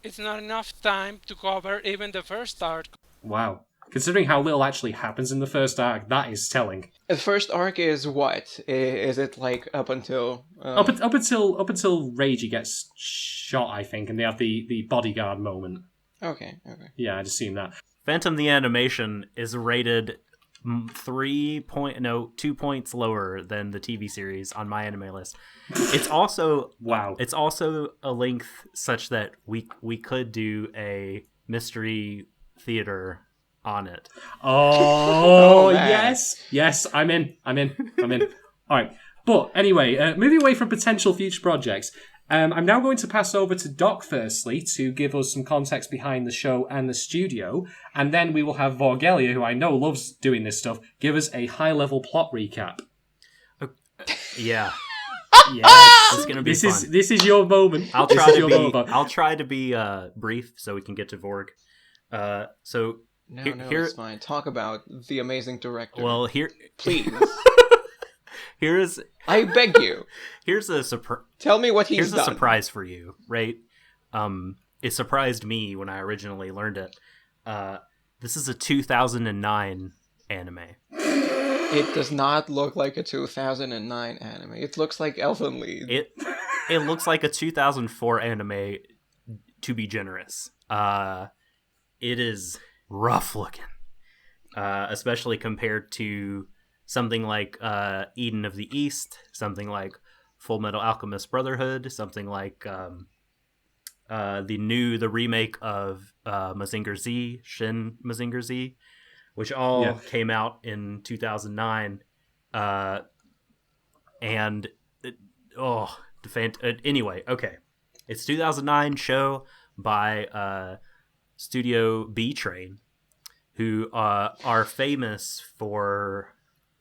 It's not enough time to cover even the first arc. Wow. Considering how little actually happens in the first arc, that is telling. The first arc is what? Is it up until... Up until Reiji gets shot, I think, and they have the bodyguard moment. Okay. Yeah, I'd assume that. Phantom the Animation is rated 2 points lower than the TV series on my anime list. It's also It's also a length such that we could do a mystery theater on it. Oh yes, I'm in. All right, but anyway, moving away from potential future projects. I'm now going to pass over to Doc firstly to give us some context behind the show and the studio, and then we will have Vorgelia, who I know loves doing this stuff, give us a high-level plot recap. Yeah. Yes. It's gonna be fun. This is your moment. I'll try to be brief so we can get to Vorg. No, it's fine. Talk about the amazing director. Well, here, please. I beg you. Here's a surprise. Tell me what he's done. Here's a surprise for you, right? It surprised me when I originally learned it. This is a 2009 anime. It does not look like a 2009 anime. It looks like Elfen Lied. It looks like a 2004 anime, to be generous. It is rough looking, especially compared to something like Eden of the East, something like Full Metal Alchemist Brotherhood, something like the remake of Mazinger Z, Shin Mazinger Z, which all came out in 2009. Anyway, okay. It's 2009 show by Studio B Train, who are famous for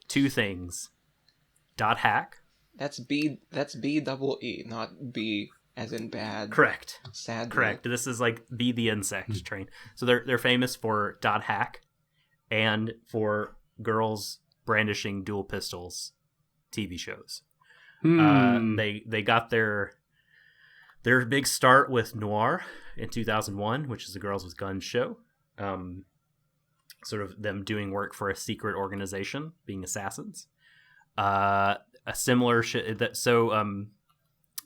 two things. .hack. That's B double E, not B as in bad. Correct. Sad. Correct. This is like B the Insect Train. So they're famous for .hack and for girls brandishing dual pistols TV shows. They got their big start with Noir in 2001, which is the Girls with Guns show. Sort of them doing work for a secret organization, being assassins. A similar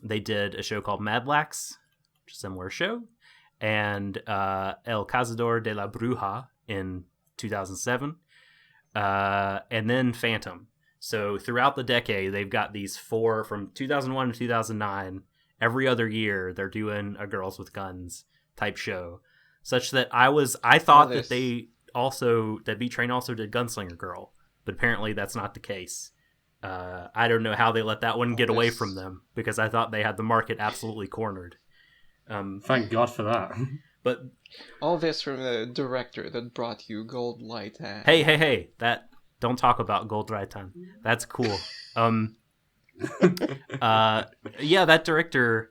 they did a show called Madlax, which is a similar show, and El Cazador de la Bruja in 2007, and then Phantom. So throughout the decade, they've got these four from 2001 to 2009. Every other year, they're doing a Girls with Guns type show, such that I thought that B Train also did Gunslinger Girl, but apparently that's not the case. I don't know how they let that one get away from them, because I thought they had the market absolutely cornered. Thank God for that. But all this from the director that brought you Gold Light. Hey! That don't talk about Gold Raitan. That's cool. That director.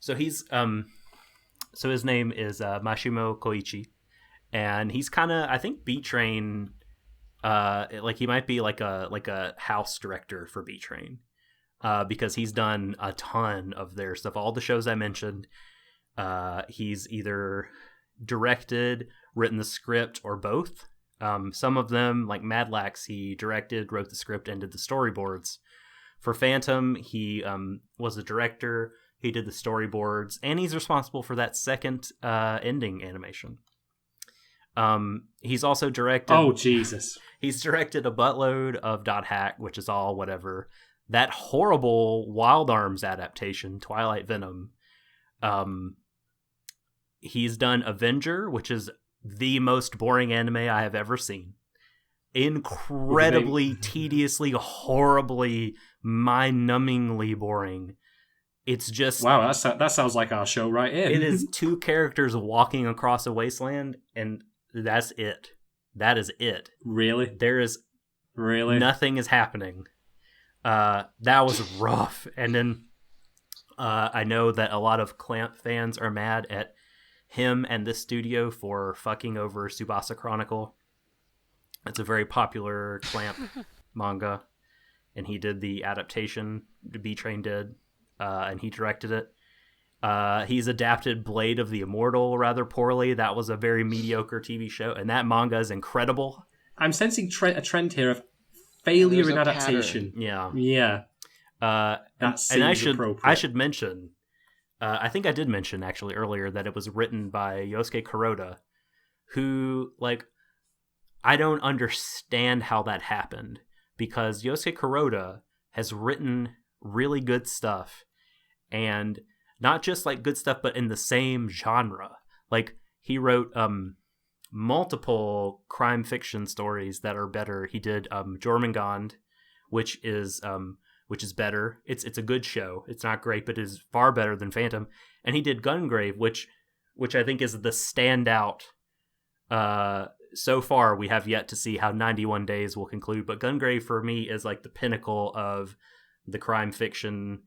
So he's so his name is Mashimo Koichi, and he's kind of, I think, B Train. He might be like a house director for B Train, because he's done a ton of their stuff. All the shows I mentioned, he's either directed, written the script, or both. Some of them, like Madlax, he directed, wrote the script, and did the storyboards. For Phantom, he was the director. He did the storyboards, and he's responsible for that second ending animation. He's also directed... Oh, Jesus. He's directed a buttload of .hack, which is all whatever. That horrible Wild Arms adaptation, Twilight Venom. He's done Avenger, which is the most boring anime I have ever seen. Incredibly, tediously, horribly, mind-numbingly boring. It's just... Wow, that sounds like our show right here. It is two characters walking across a wasteland, and that's it. That is it. Really? There is... Really? Nothing is happening. That was rough. And then I know that a lot of Clamp fans are mad at him and this studio for fucking over Tsubasa Chronicle. It's a very popular Clamp manga, and he did the adaptation B-Train did, and he directed it. He's adapted Blade of the Immortal rather poorly. That was a very mediocre TV show, and that manga is incredible. I'm sensing a trend here of failure in adaptation. Pattern. Yeah. And I should mention, I think I did mention actually earlier that it was written by Yousuke Kuroda, who, like, I don't understand how that happened, because Yousuke Kuroda has written really good stuff, and not just like good stuff, but in the same genre. Like, he wrote multiple crime fiction stories that are better. He did Jormungand, which is which is better. It's a good show. It's not great, but it is far better than Phantom. And he did Gungrave, which I think is the standout. So far, we have yet to see how 91 Days will conclude, but Gungrave for me is like the pinnacle of the crime fiction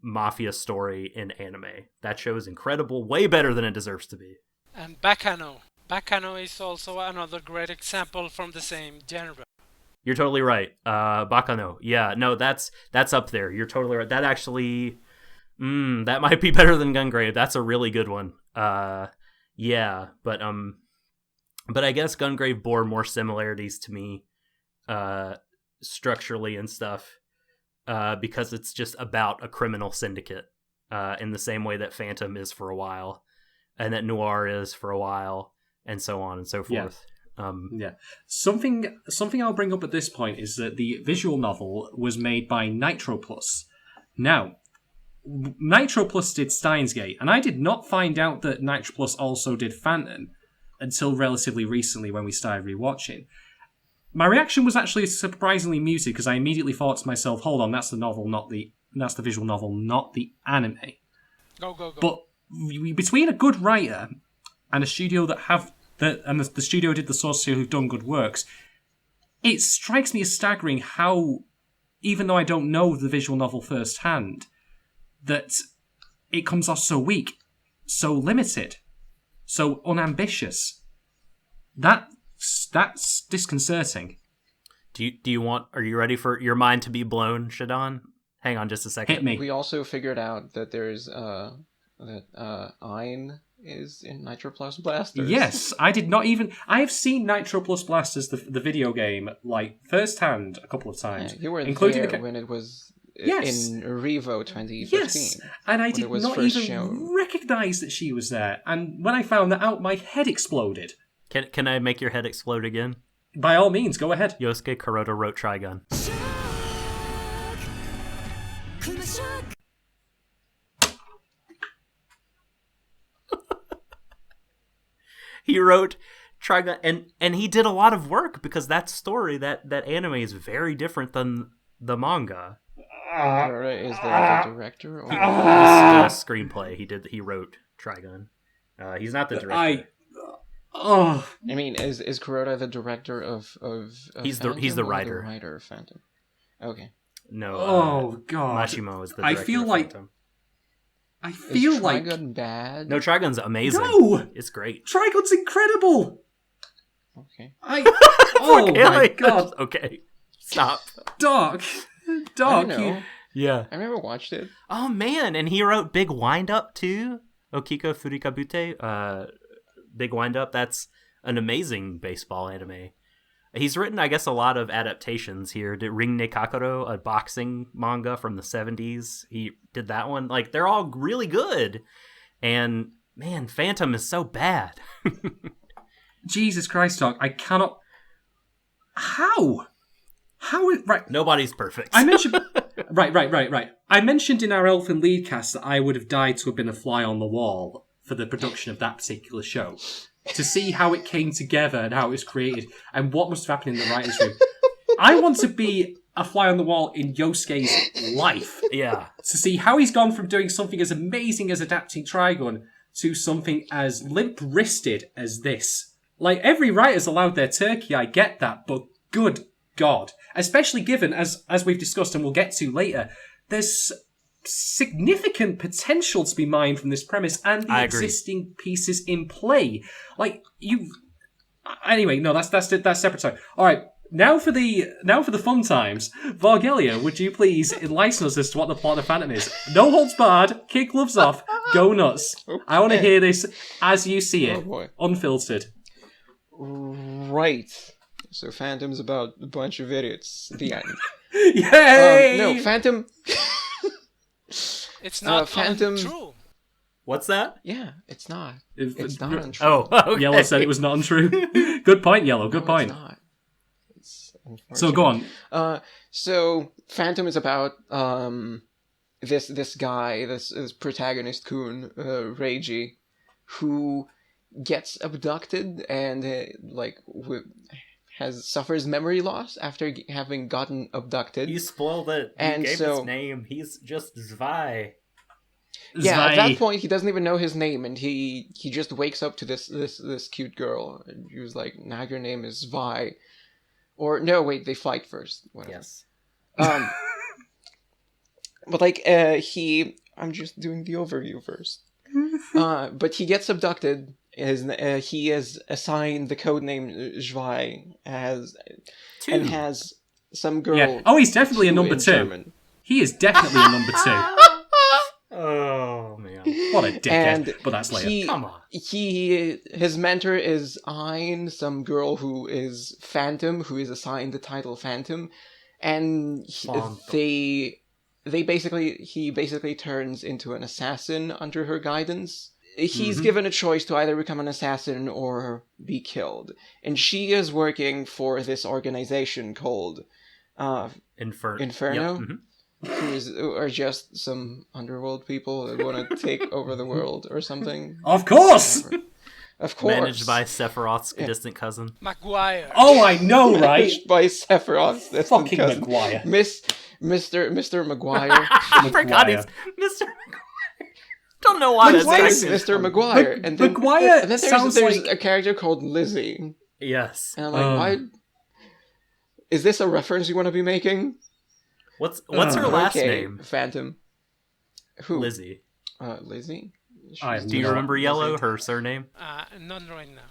mafia story in anime. That show is incredible, way better than it deserves to be. And Bacano. Bacano is also another great example from the same genre. You're totally right. Bacano. Yeah, no, that's up there. You're totally right. That actually, that might be better than Gungrave. That's a really good one. Yeah, but I guess Gungrave bore more similarities to me, structurally and stuff, because it's just about a criminal syndicate, in the same way that Phantom is for a while, and that Noir is for a while, and so on and so forth. Yeah. Something I'll bring up at this point is that the visual novel was made by Nitroplus. Now, Nitroplus did Steins Gate, and I did not find out that Nitroplus also did Phantom until relatively recently when we started rewatching. My reaction was actually surprisingly muted because I immediately thought to myself, "Hold on, that's the novel, that's the visual novel, not the anime." Go. But between a good writer and a studio the studio did the source material who've done good works, it strikes me as staggering how, even though I don't know the visual novel firsthand, that it comes off so weak, so limited, so unambitious. That's disconcerting. Are you ready for your mind to be blown, Shadon? Hang on just a second. Hit me. We also figured out that there's Ein is in Nitroplus Blasters. Yes, I have seen Nitroplus Blasters, the video game, like firsthand a couple of times. Yeah, you were including there when it was yes. in Revo 2015. Yes, and I did not even recognise that she was there. And when I found that out, my head exploded. Can I make your head explode again? By all means, go ahead. Yousuke Kuroda wrote Trigun. He wrote Trigun, and he did a lot of work because that story, that anime is very different than the manga. Kuroda is the director? Or? The screenplay he wrote Trigun. He's not the director. I mean, is Kuroda the director of he's Phantom the or writer. The writer of Phantom. Okay. No. God. Mashimo is the director. I feel like Trigun bad? No, Trigun's amazing. No, it's great. Trigun's incredible. Okay. Oh my God. Okay, stop. Dark. Yeah. I never watched it. Oh man, and he wrote Big Wind Up too. Okiko Furikabute. Big Wind Up. That's an amazing baseball anime. He's written, I guess, a lot of adaptations here. Did Ring Ne Kakaro, a boxing manga from the 70s. He did that one. Like, they're all really good. And, man, Phantom is so bad. Jesus Christ, Doc. I cannot... How? Right. Nobody's perfect. I mentioned... Right. I mentioned in our Elfin Lead cast that I would have died to have been a fly on the wall for the production of that particular show. To see how it came together and how it was created and what must have happened in the writer's room. I want to be a fly on the wall in Yosuke's life. Yeah. To see how he's gone from doing something as amazing as adapting Trigun to something as limp-wristed as this. Like, every writer's allowed their turkey, I get that, but good God. Especially given, as we've discussed and we'll get to later, there's significant potential to be mined from this premise and the existing pieces in play. Like, anyway, no, that's separate time. All right, now for the fun times. Vorgelia, would you please enlighten us as to what the plot of Phantom is? No holds barred, kick gloves off, go nuts. Okay. I want to hear this as you see it, unfiltered. Right. So Phantom's about a bunch of idiots. The end. Yay! No, Phantom. It's not Phantom. Untrue. What's that? Yeah, it's not. It's not untrue. Oh, okay. Yellow said it was not untrue. Good point, Yellow. Good point. It's not. It's so go on. So Phantom is about this guy, this protagonist Kun, Reiji, who gets abducted and suffers memory loss after having gotten abducted. You spoiled it. And you gave so- his name. He's just Zwei. Yeah, at Zwei. that point he doesn't even know his name, and he just wakes up to this cute girl, and he was like, "Now your name is Zwei," or no, wait, they fight first. Whatever. Yes. But like I'm just doing the overview first. But he gets abducted. He is assigned the codename Zwei and has some girl. Yeah. Oh, he's definitely a two number in 2. German. He is definitely a number 2. Oh man. What a dickhead. And But that's later. Come on. His mentor is Ein, some girl who is Phantom, who is assigned the title Phantom, and he basically turns into an assassin under her guidance. He's given a choice to either become an assassin or be killed, and she is working for this organization called Inferno. Yep. Mhm. Who are just some underworld people that want to take over the world or something. Of course! Of course. Managed by Sephiroth's distant cousin. Maguire. Oh, I know, right? Managed by Sephiroth's distant Fucking cousin. Maguire. Mr. Maguire. I forgot he's Mr. Don't know why His that's name is actually- Mr. Maguire. And then, Maguire and then sounds there's like... a character called Lizzie. Yes. And I'm like, why? Is this a reference you want to be making? What's her last Okay, name? Phantom. Who? Lizzie. Lizzie? Do you remember Yellow? Her surname? Not right now.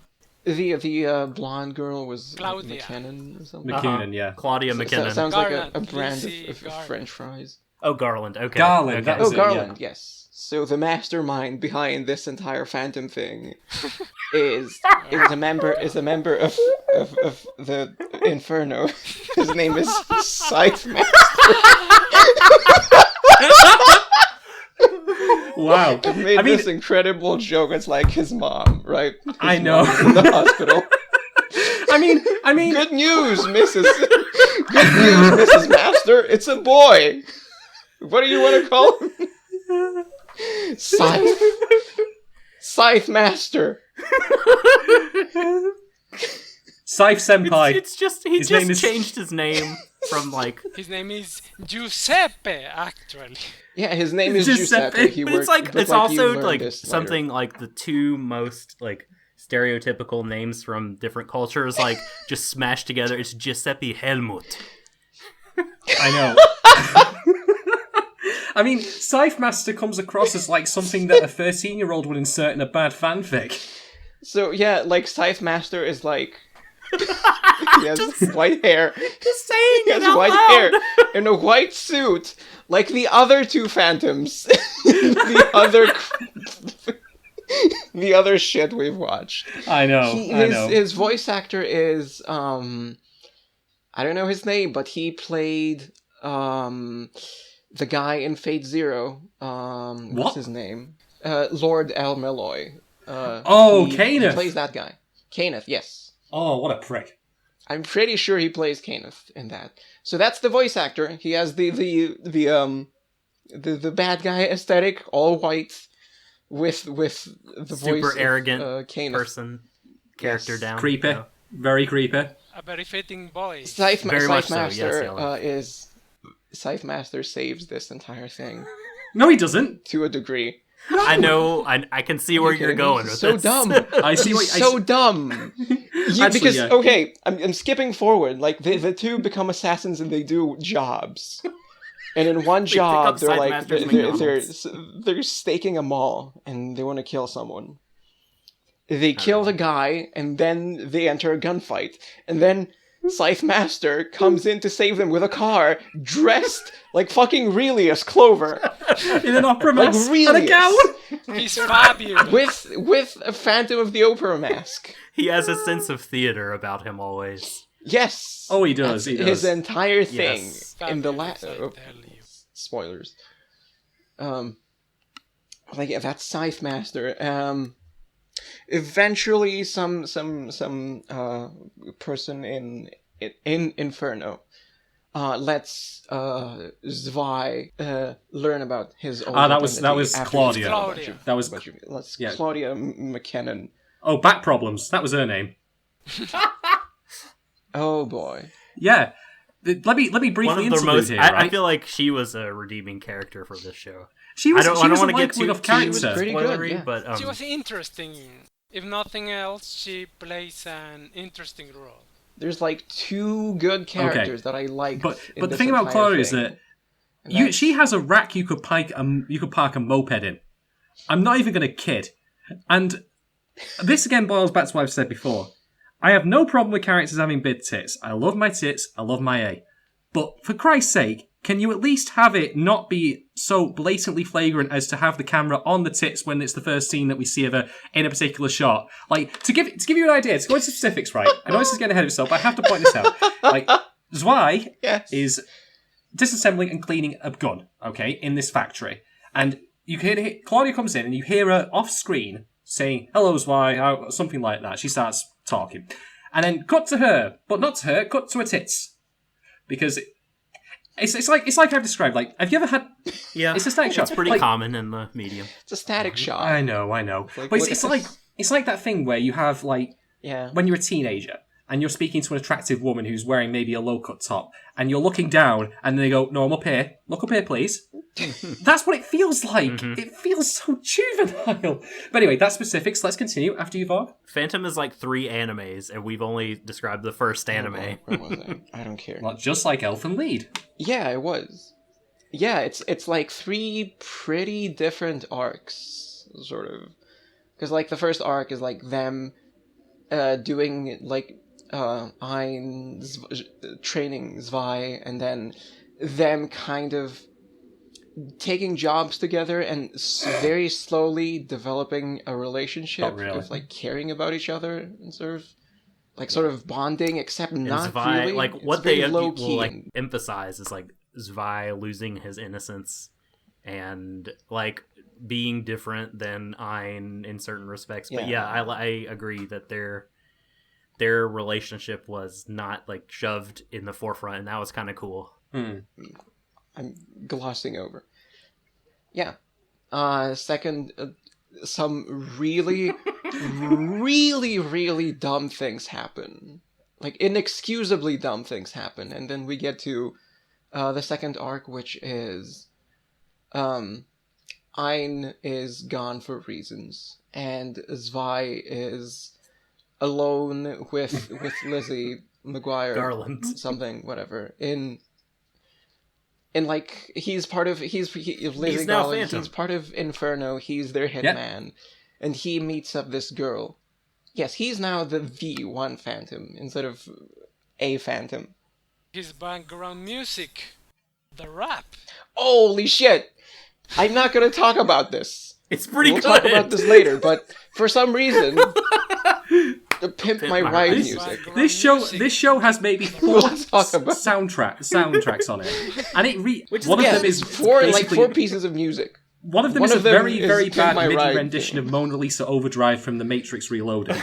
The blonde girl was Claudia. McKinnon or something. McKinnon, yeah. Claudia McKinnon. Sounds Garland. like a brand Lucy of Garland. French fries. Oh, Garland. Okay. Garland, Okay. that was Oh, it, Garland, yeah. yes. So the mastermind behind this entire Phantom thing is a member of the Inferno. His name is Scythe Master. Wow. It made this incredible joke. It's like his mom, right? I know. Mom's in the hospital. I mean... Good news, Mrs. Good news, Mrs. Master. It's a boy. What do you want to call him? Scythe Master. Scythe Senpai. It's just he His just name is- changed his name from like His name is Giuseppe, actually. Yeah, his name is Giuseppe. Giuseppe. He but it's worked- like but it's you also learned like this later. something like the two most like stereotypical names from different cultures like just smashed together. It's Giuseppe Helmut. I know. I mean, Scythe Master comes across as like something that a 13-year-old would insert in a bad fanfic. So yeah, like Scythe Master is like he has white hair. Just saying He has it out white loud. hair in a white suit, like the other two Phantoms. the other shit we've watched. I know. His voice actor is I don't know his name, but he played the guy in Fate Zero. What's his name? Lord El Meloy. He Kenneth. plays that guy. Kenneth, yes. Oh, what a prick. I'm pretty sure he plays Kenneth in that. So that's the voice actor. He has the bad guy aesthetic, all white, with the Super voice arrogant of, Kenneth. person character down. Creepy. you know. Very creepy. A very fitting boy. Scythe Very much so, Master yes, Scythe Master saves this entire thing No, he doesn't. to a degree. I know. I can see where you're kidding me? going He's with so this. dumb. I see what He's so dumb. Because yeah. okay, I'm skipping forward. Like the two become assassins and they do jobs. And in one pick job, up they're Scythe like Master's they're staking a mall and they want to kill someone. They kill the guy and then they enter a gunfight. And then Scythe Master comes in to save them with a car, dressed like fucking Relius Clover. In an opera Like mask Relius. and a gown. He's fabulous. With a Phantom of the Opera mask. He has a sense of theater about him always. Yes. Oh, he does. That's He does. his entire thing Yes. in the Fabulous, I tell you. spoilers. Like yeah, that's Scythe Master. Eventually, some person in Inferno lets Zwei learn about his old that was identity after Claudia. he's killed a bunch of- That was let's yeah. Claudia McKinnon. Oh, back problems. That was her name. Oh boy. Yeah. Let me briefly interlude here. I feel like she was a redeeming character for this show. She was. I don't want to get too spoilery, good, yeah. but she was interesting. If nothing else, she plays an interesting role. There's like 2 good characters that I like. But the thing about Clara is that she has a rack you could park a moped in. I'm not even going to kid. And this again boils back to what I've said before. I have no problem with characters having big tits. I love my tits. I love my A. But for Christ's sake, can you at least have it not be so blatantly flagrant as to have the camera on the tits when it's the first scene that we see of her in a particular shot? Like, to give you an idea, to go into specifics, right? I know this is getting ahead of itself, but I have to point this out. Like, Zwei is disassembling and cleaning a gun, okay, in this factory. And you can hear Claudia comes in and you hear her off screen saying, "Hello, Zwei," something like that. She starts talking. And then cut to her, but not to her, cut to her tits. Because it's like I've described. Like, have you ever had? Yeah, it's a static shot. It's pretty common in the medium. It's a static shot. I know. But it's like that thing where you have like when you're a teenager and you're speaking to an attractive woman who's wearing maybe a low cut top, and you're looking down, and they go, "No, I'm up here. Look up here, please." That's what it feels like. Mm-hmm. It feels so juvenile. But anyway, that's specifics. Let's continue after you, Vorg. Phantom is like 3 animes, and we've only described the first anime. Where was I don't care. Well, just like Elfen Lied. Yeah, it was. Yeah, it's like 3 pretty different arcs, sort of. Because like the first arc is like them doing like training Zwei, and then them kind of taking jobs together and very slowly developing a relationship of like caring about each other and sort of bonding, except and not Zwei, really. like it's what they low will key. like emphasize is like Zwei losing his innocence and like being different than Ein in certain respects. But yeah, I agree that their relationship was not like shoved in the forefront, and that was kind of cool. I'm glossing over. Yeah. Second, some really, really, really dumb things happen. Like, inexcusably dumb things happen. And then we get to the second arc, which is Ein is gone for reasons, and Zwei is alone with Lizzie McGuire, Garland, something, whatever. In like he's part of Lizzie now Garland. Phantom. He's part of Inferno. He's their hitman, and he meets up this girl. Yes, he's now the one Phantom instead of a Phantom. His background music, the rap. Holy shit! I'm not gonna talk about this. It's pretty We'll good. talk about this later, but for some reason, the Pimp My Ride music. This show has maybe 4 soundtracks on it, and one of them is 4 pieces of music. One of them is a very, very bad MIDI rendition of Mona Lisa Overdrive from The Matrix Reloaded.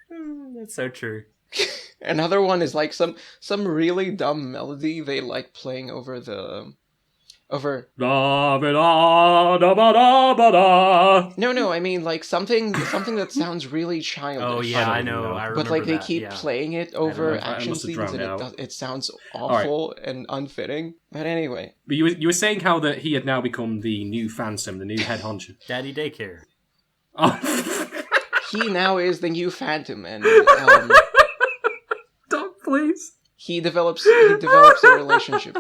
That's so true. Another one is like some really dumb melody they like playing over. No, I mean like something that sounds really childish. Oh yeah, I know. I remember but like they that, keep playing it over action scenes, and it sounds awful and unfitting. But anyway, but you were saying how that he had now become the new Phantom, the new head honcho. Daddy daycare. Oh. He now is the new Phantom, and don't please. He develops a relationship.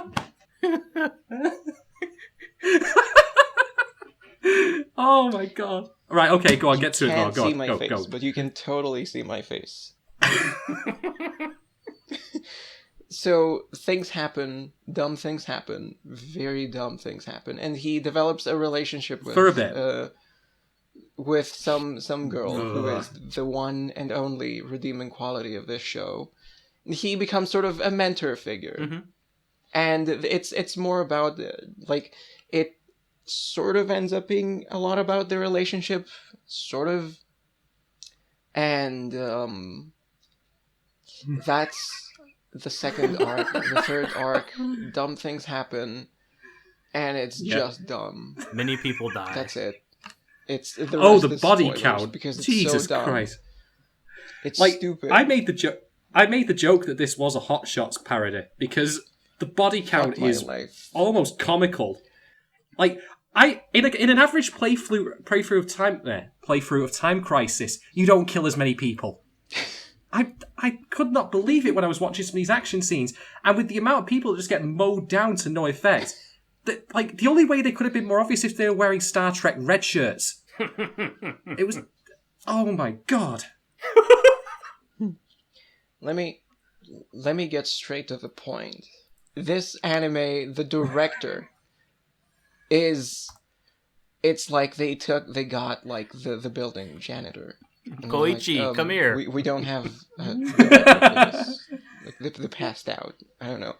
Oh my god! Right, okay, go on, get to it. You can't see my face, go. but you can totally see my face. So things happen, dumb things happen, very dumb things happen, and he develops a relationship with for a bit with some girl who is the one and only redeeming quality of this show. He becomes sort of a mentor figure. Mm-hmm. And it's more about, like, it sort of ends up being a lot about their relationship, sort of. And that's the second arc. The third arc, dumb things happen, and it's just dumb. Many people die. That's it. It's the body count. because it's Jesus so dumb. Christ. It's like, stupid. I made the joke that this was a Hot Shots parody because the body count is almost comical. Like, in an average playthrough of Time Crisis, you don't kill as many people. I could not believe it when I was watching some of these action scenes, and with the amount of people that just get mowed down to no effect. The only way they could have been more obvious if they were wearing Star Trek red shirts. It was, oh my god. Let me get straight to the point. This anime, the director it's like they got like the building janitor. Koichi, like, come here. We don't have this. Like the passed out. I don't know.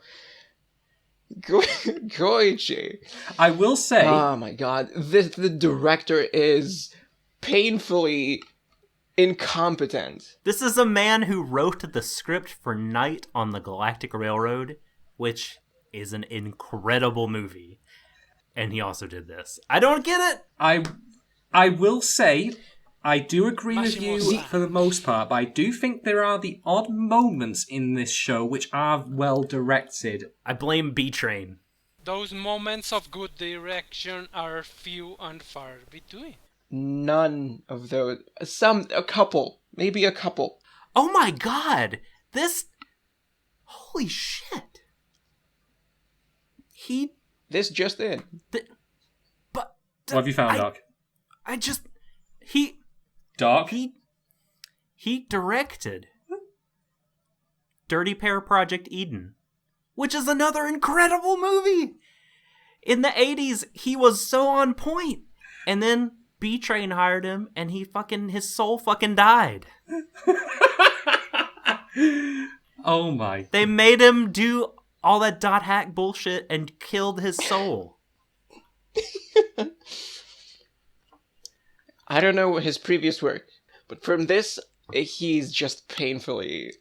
Koichi. I will say. Oh my god, the director is painfully incompetent. This is a man who wrote the script for Night on the Galactic Railroad, which is an incredible movie. And he also did this. I don't get it! I will say, I do agree with you for the most part, but I do think there are the odd moments in this show which are well directed. I blame B-Train. Those moments of good direction are few and far between. None of those. A couple. Maybe a couple. Oh my god! Holy shit! This just in. What have you found, Doc? Doc? He directed Dirty Pair Project Eden, which is another incredible movie! In the 80s, he was so on point. And then B-Train hired him, and his soul fucking died. Oh my. They made him do all that dot hack bullshit and killed his soul. I don't know his previous work, but from this, he's just painfully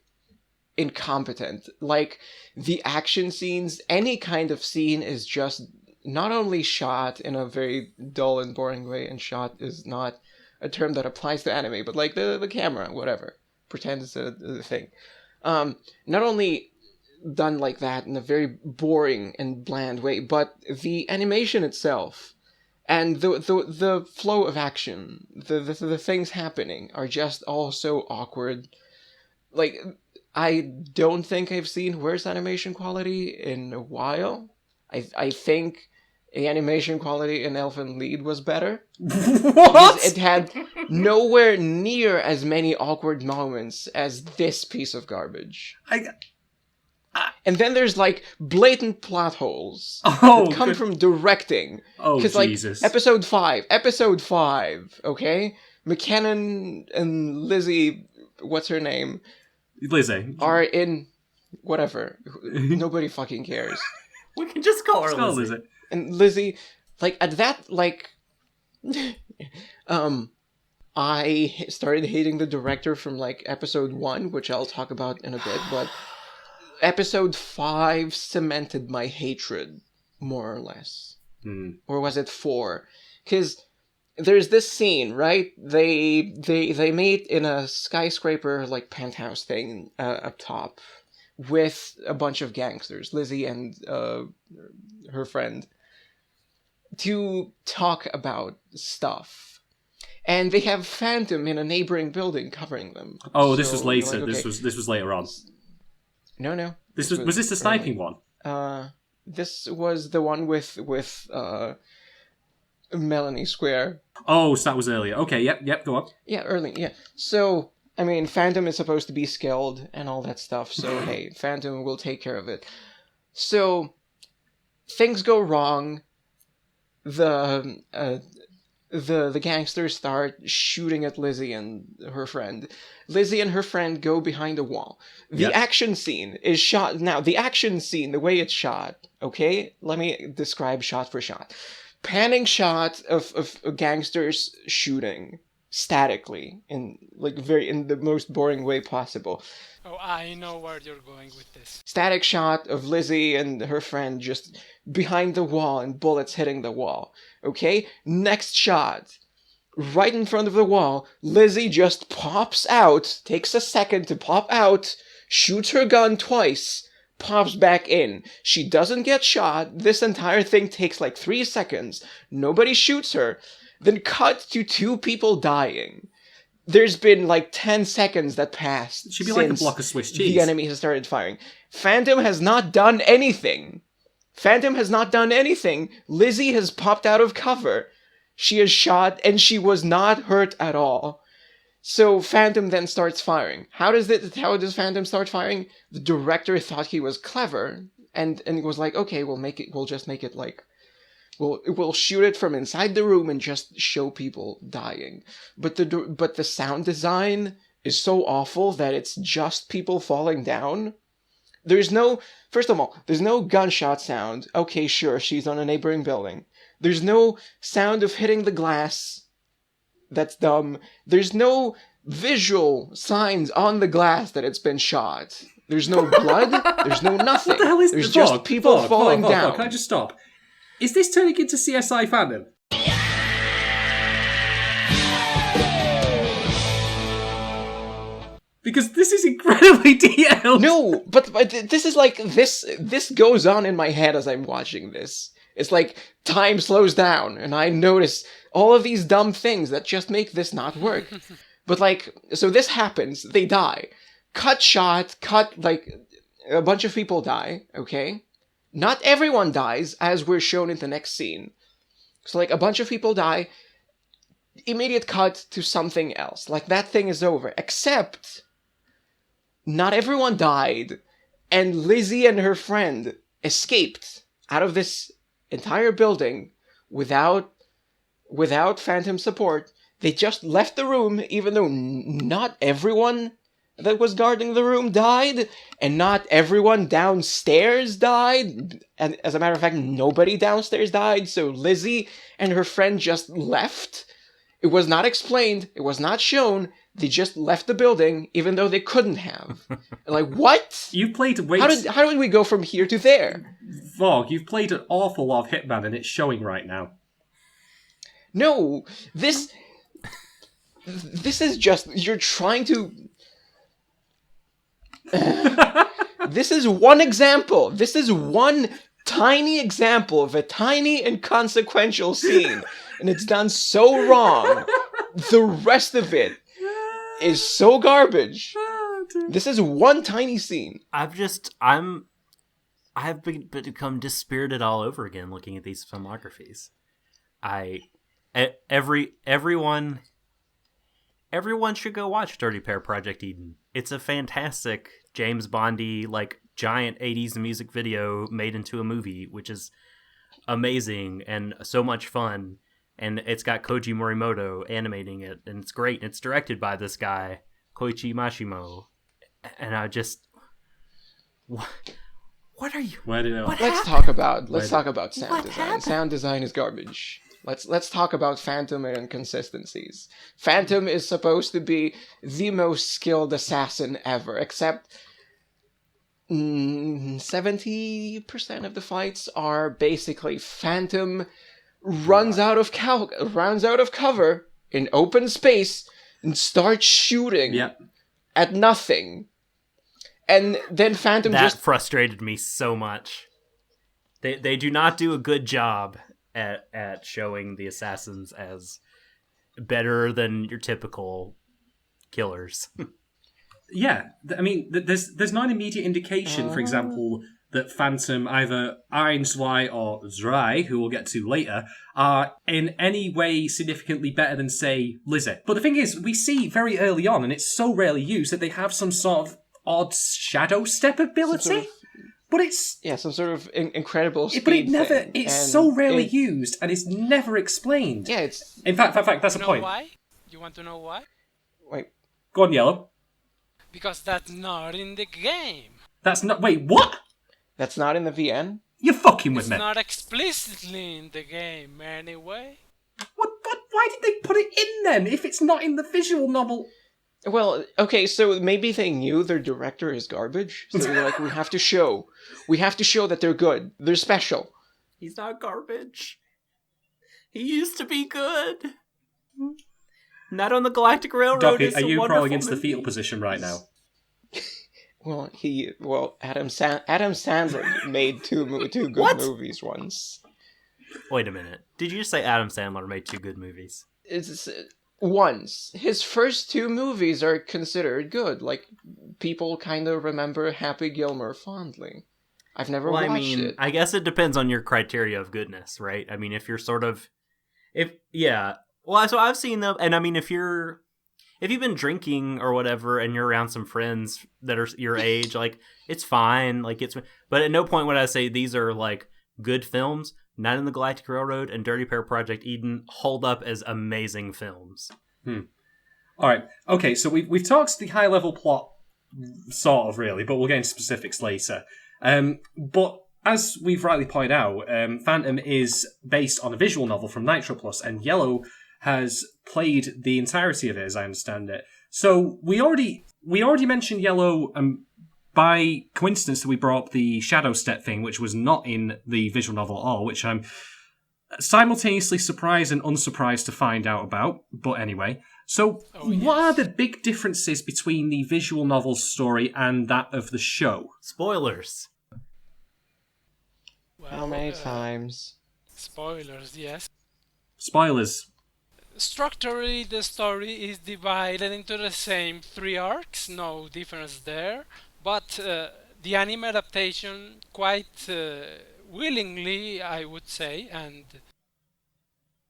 incompetent. Like, the action scenes, any kind of scene is just not only shot in a very dull and boring way, and shot is not a term that applies to anime, but like the camera, whatever, pretend it's a thing. Not only done like that in a very boring and bland way, but the animation itself and the flow of action, the things happening are just all so awkward. Like, I don't think I've seen worse animation quality in a while. I think the animation quality in Elfen Lied was better. What? It had nowhere near as many awkward moments as this piece of garbage. And then there's, like, blatant plot holes that come from directing. Oh, Jesus. Like, episode 5, okay? McKinnon and Lizzie, what's her name? Lizzie. Are in... whatever. Nobody fucking cares. We can just call her Lizzie. And Lizzie, like, at that, like... I started hating the director from, like, episode 1, which I'll talk about in a bit, but... Episode 5 cemented my hatred, more or less. Or was it 4? Because there's this scene, right? They meet in a skyscraper, like, penthouse thing up top with a bunch of gangsters, Lizzie and her friend, to talk about stuff. And they have Phantom in a neighboring building covering them. Oh, this was later. Like, okay. This was later on. No. Was this the sniping one? This was the one with Melanie Square. Oh, so that was earlier. Okay, yep, go on. Yeah, early, yeah. So, I mean, Phantom is supposed to be skilled and all that stuff, so hey, Phantom will take care of it. So, things go wrong. The gangsters start shooting at Lizzie and her friend. Lizzie and her friend go behind a wall. The action scene is shot... Now, the action scene, the way it's shot, okay? Let me describe shot for shot. Panning shot of gangsters shooting statically in the most boring way possible. Oh, I know where you're going with this. Static shot of Lizzie and her friend just behind the wall and bullets hitting the wall. Okay? Next shot. right in front of the wall. Lizzie just pops out, takes a second to pop out, shoots her gun twice, pops back in. She doesn't get shot. This entire thing takes like 3 seconds. Nobody shoots her. Then cut to 2 people dying. There's been like 10 seconds that passed. She'd be like a block of Swiss cheese. The enemy has started firing. Phantom has not done anything. Lizzie has popped out of cover. She is shot, and she was not hurt at all. So Phantom then starts firing. How does Phantom start firing? The director thought he was clever, and was like, okay, we'll just make it like, we'll shoot it from inside the room and just show people dying. But the sound design is so awful that it's just people falling down. First of all, there's no gunshot sound. Okay, sure, she's on a neighboring building. There's no sound of hitting the glass. That's dumb. There's no visual signs on the glass that it's been shot. There's no blood. There's no nothing. What the hell is There's just people falling down. Can I just stop? Is this turning into CSI Phantom? Because this is incredibly detailed. No, but this is like, this goes on in my head as I'm watching this. It's like time slows down, and I notice all of these dumb things that just make this not work. But like, so this happens, they die. Cut, like, a bunch of people die, okay? Not everyone dies, as we're shown in the next scene. So like, a bunch of people die, immediate cut to something else. Like, that thing is over. Except, not everyone died, and Lizzie and her friend escaped out of this entire building without Phantom support. They just left the room, even though not everyone that was guarding the room died, and not everyone downstairs died. And as a matter of fact, nobody downstairs died, so Lizzie and her friend just left. It was not explained, it was not shown, they just left the building, even though they couldn't have. Like, what? You've played way... How did we go from here to there? Vog, you've played an awful lot of Hitman, and it's showing right now. No, this is just, you're trying to... This is one example. This is one tiny example of a tiny inconsequential scene. And it's done so wrong. The rest of it is so garbage. This is one tiny scene. I've become dispirited all over again looking at these filmographies. Everyone should go watch Dirty Pair Project Eden. It's a fantastic James Bondy, like, giant 80s music video made into a movie, which is amazing and so much fun. And it's got Koji Morimoto animating it, and it's great. It's directed by this guy, Koichi Mashimo. And I just... What are you... Let's talk about sound design. Happened? Sound design is garbage. Let's talk about Phantom and inconsistencies. Phantom is supposed to be the most skilled assassin ever, except 70% of the fights are basically Phantom runs out of cover in open space and starts shooting at nothing. And then Phantom that frustrated me so much. They do not do a good job at showing the assassins as better than your typical killers. Yeah, I mean, there's not an immediate indication, for example, that Phantom, either Zwei or Drei, who we'll get to later, are in any way significantly better than, say, Lizzie. But the thing is, we see very early on, and it's so rarely used, that they have some sort of odd shadow step ability. But it's... Yeah, some sort of incredible speed But it never... thing. It's so rarely used, and it's never explained. Yeah, it's... In fact, that's the point. Why? You want to know why? Wait. Go on, Yellow. Because that's not in the game. That's not... Wait, what? That's not in the VN? You're fucking with me. It's not explicitly in the game, anyway. What? Why did they put it in then, if it's not in the visual novel? Well, okay, so maybe they knew their director is garbage. So they're like, we have to show that they're good. They're special. He's not garbage. He used to be good. Not on the Galactic Railroad. Doc, are you crawling into the fetal position right now? Well, Adam Sandler made two good movies once. Wait a minute. Did you just say Adam Sandler made 2 good movies? It's once. His first 2 movies are considered good. Like, people kind of remember Happy Gilmore fondly. I've never watched it. I guess it depends on your criteria of goodness, right? I mean, if you're sort of... Well, so I've seen them, and I mean, if you've been drinking or whatever, and you're around some friends that are your age, like, it's fine, like, but at no point would I say these are, like, good films. Night on the Galactic Railroad and Dirty Pair Project Eden hold up as amazing films. Alright, okay, so we've talked the high-level plot, sort of, really, but we'll get into specifics later. But as we've rightly pointed out, Phantom is based on a visual novel from Nitroplus, and Yellow has played the entirety of it, as I understand it. So we already mentioned Yellow by coincidence that we brought up the Shadow Step thing, which was not in the visual novel at all, which I'm simultaneously surprised and unsurprised to find out about. But anyway, so what are the big differences between the visual novel's story and that of the show? Spoilers. Well, how many times? Spoilers, yes. Spoilers. Structurally, the story is divided into the same 3 arcs, no difference there. But the anime adaptation, quite willingly, I would say, and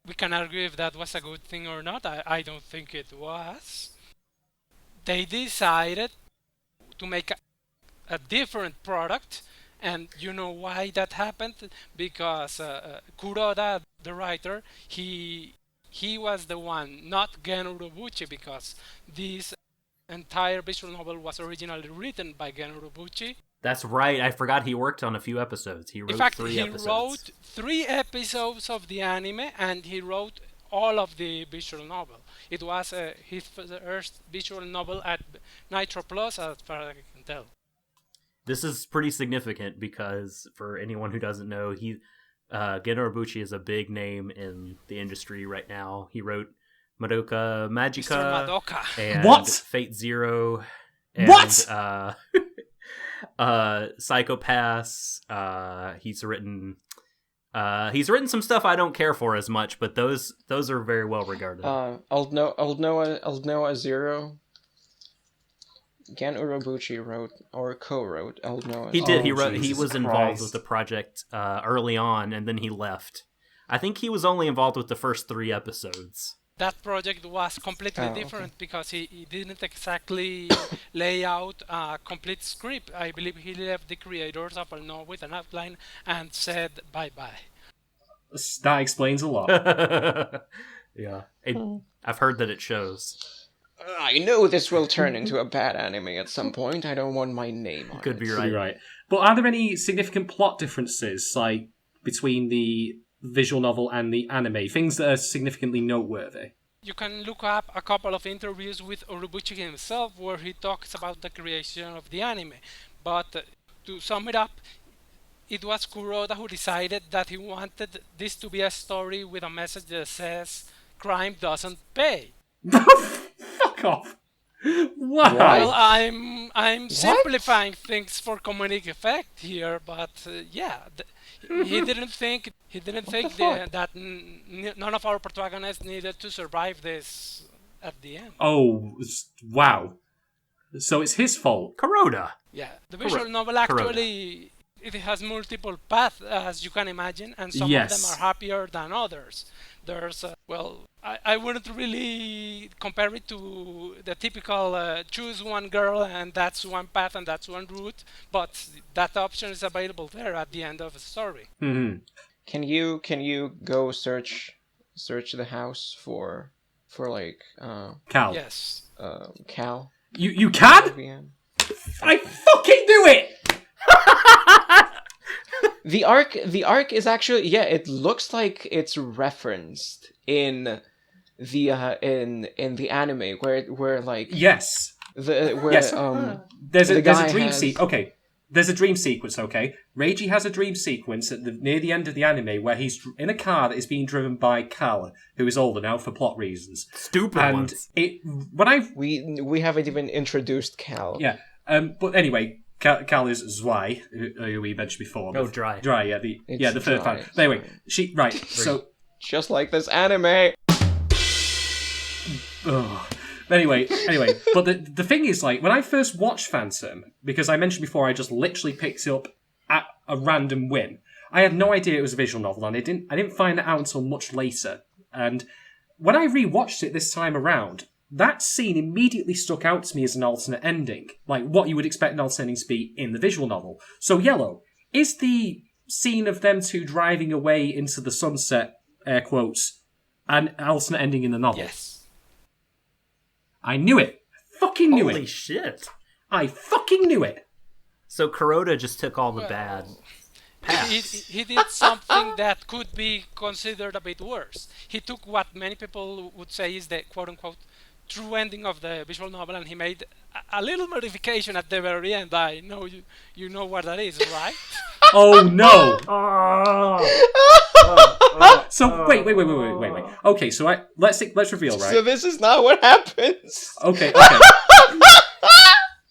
we can argue if that was a good thing or not. I don't think it was. They decided to make a different product, and you know why that happened? Because Kuroda, the writer, he was the one, not Gen Urubuchi, because this entire visual novel was originally written by Gen Urubuchi. That's right. I forgot he worked on a few episodes. He wrote 3 episodes. He wrote 3 episodes of the anime, and he wrote all of the visual novel. It was his first visual novel at Nitroplus, as far as I can tell. This is pretty significant because, for anyone who doesn't know, Gen Urubuchi is a big name in the industry right now. He wrote Madoka Magica and what? Fate Zero and what? Psychopaths. He's written some stuff I don't care for as much, but those are very well regarded. Old Noah Zero. Gen Urobuchi wrote or co-wrote Old Noah. He did. He was involved with the project early on, and then he left. I think he was only involved with the first 3 episodes. That project was completely different because he didn't exactly lay out a complete script. I believe he left the creators of Old Noah with an outline and said bye-bye. That explains a lot. Yeah. I've heard that it shows. I know this will turn into a bad anime at some point. I don't want my name on it. Could be right. But are there any significant plot differences, like, between the visual novel and the anime? Things that are significantly noteworthy? You can look up a couple of interviews with Urobuchi himself where he talks about the creation of the anime. But to sum it up, it was Kuroda who decided that he wanted this to be a story with a message that says, crime doesn't pay. Fuck off. Wow. Well, I'm simplifying things for comedic effect here, but he didn't think that none of our protagonists needed to survive this at the end. Oh, wow. So it's his fault. Kuroda. Yeah, the visual novel actually it has multiple paths, as you can imagine, and some of them are happier than others. There's, I wouldn't really compare it to the typical choose one girl and that's one path and that's one route, but that option is available there at the end of the story. Mm-hmm. Can you go search the house for like Cal? Yes. Cal. You can? I fucking do it. The arc is actually it looks like it's referenced in the anime where like yes there's a dream scene. Okay, There's a dream sequence, okay? Reiji has a dream sequence near the end of the anime where he's in a car that is being driven by Cal, who is older now for plot reasons. Stupid and ones. We haven't even introduced Cal. Yeah. But anyway, Cal is Zwei, who we mentioned before. No, Drei. Drei, yeah. The third fan. But anyway, so... Just like this anime. Ugh. Anyway, but the thing is, like, when I first watched Phantom, because I mentioned before I just literally picked it up at a random whim, I had no idea it was a visual novel, and I didn't find it out until much later. And when I rewatched it this time around, that scene immediately stuck out to me as an alternate ending, like what you would expect an alternate ending to be in the visual novel. So, Yellow, is the scene of them two driving away into the sunset, air quotes, an alternate ending in the novel? Yes. I knew it. Fucking knew it. Holy shit. I fucking knew it. So Kuroda just took all the bad paths. He did something that could be considered a bit worse. He took what many people would say is the quote-unquote true ending of the visual novel, and he made a little modification at the very end. I know you know what that is, right? Oh no! So wait. Okay, so let's reveal, right? So this is not what happens. Okay.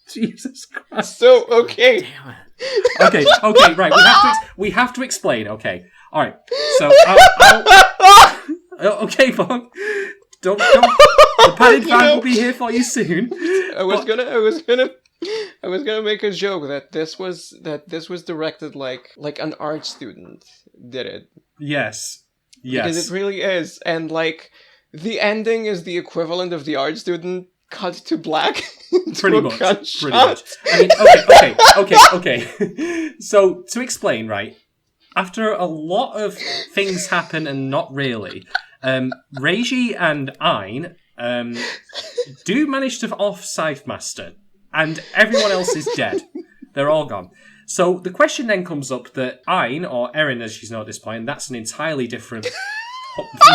Jesus Christ. So okay. Damn it. Okay, right. We have to explain. Okay, all right. So okay, Bob. Don't. The padded van will be here for you soon. I was gonna make a joke that this was directed like an art student did it. Yes. Because it really is, and like the ending is the equivalent of the art student cut to black. Pretty much. I mean, okay. So to explain, right? After a lot of things happen and not really, Reiji and Ein do manage to off Scythe Master, and everyone else is dead. They're all gone. So the question then comes up that Ein, or Erin as she's known at this point, that's an entirely different...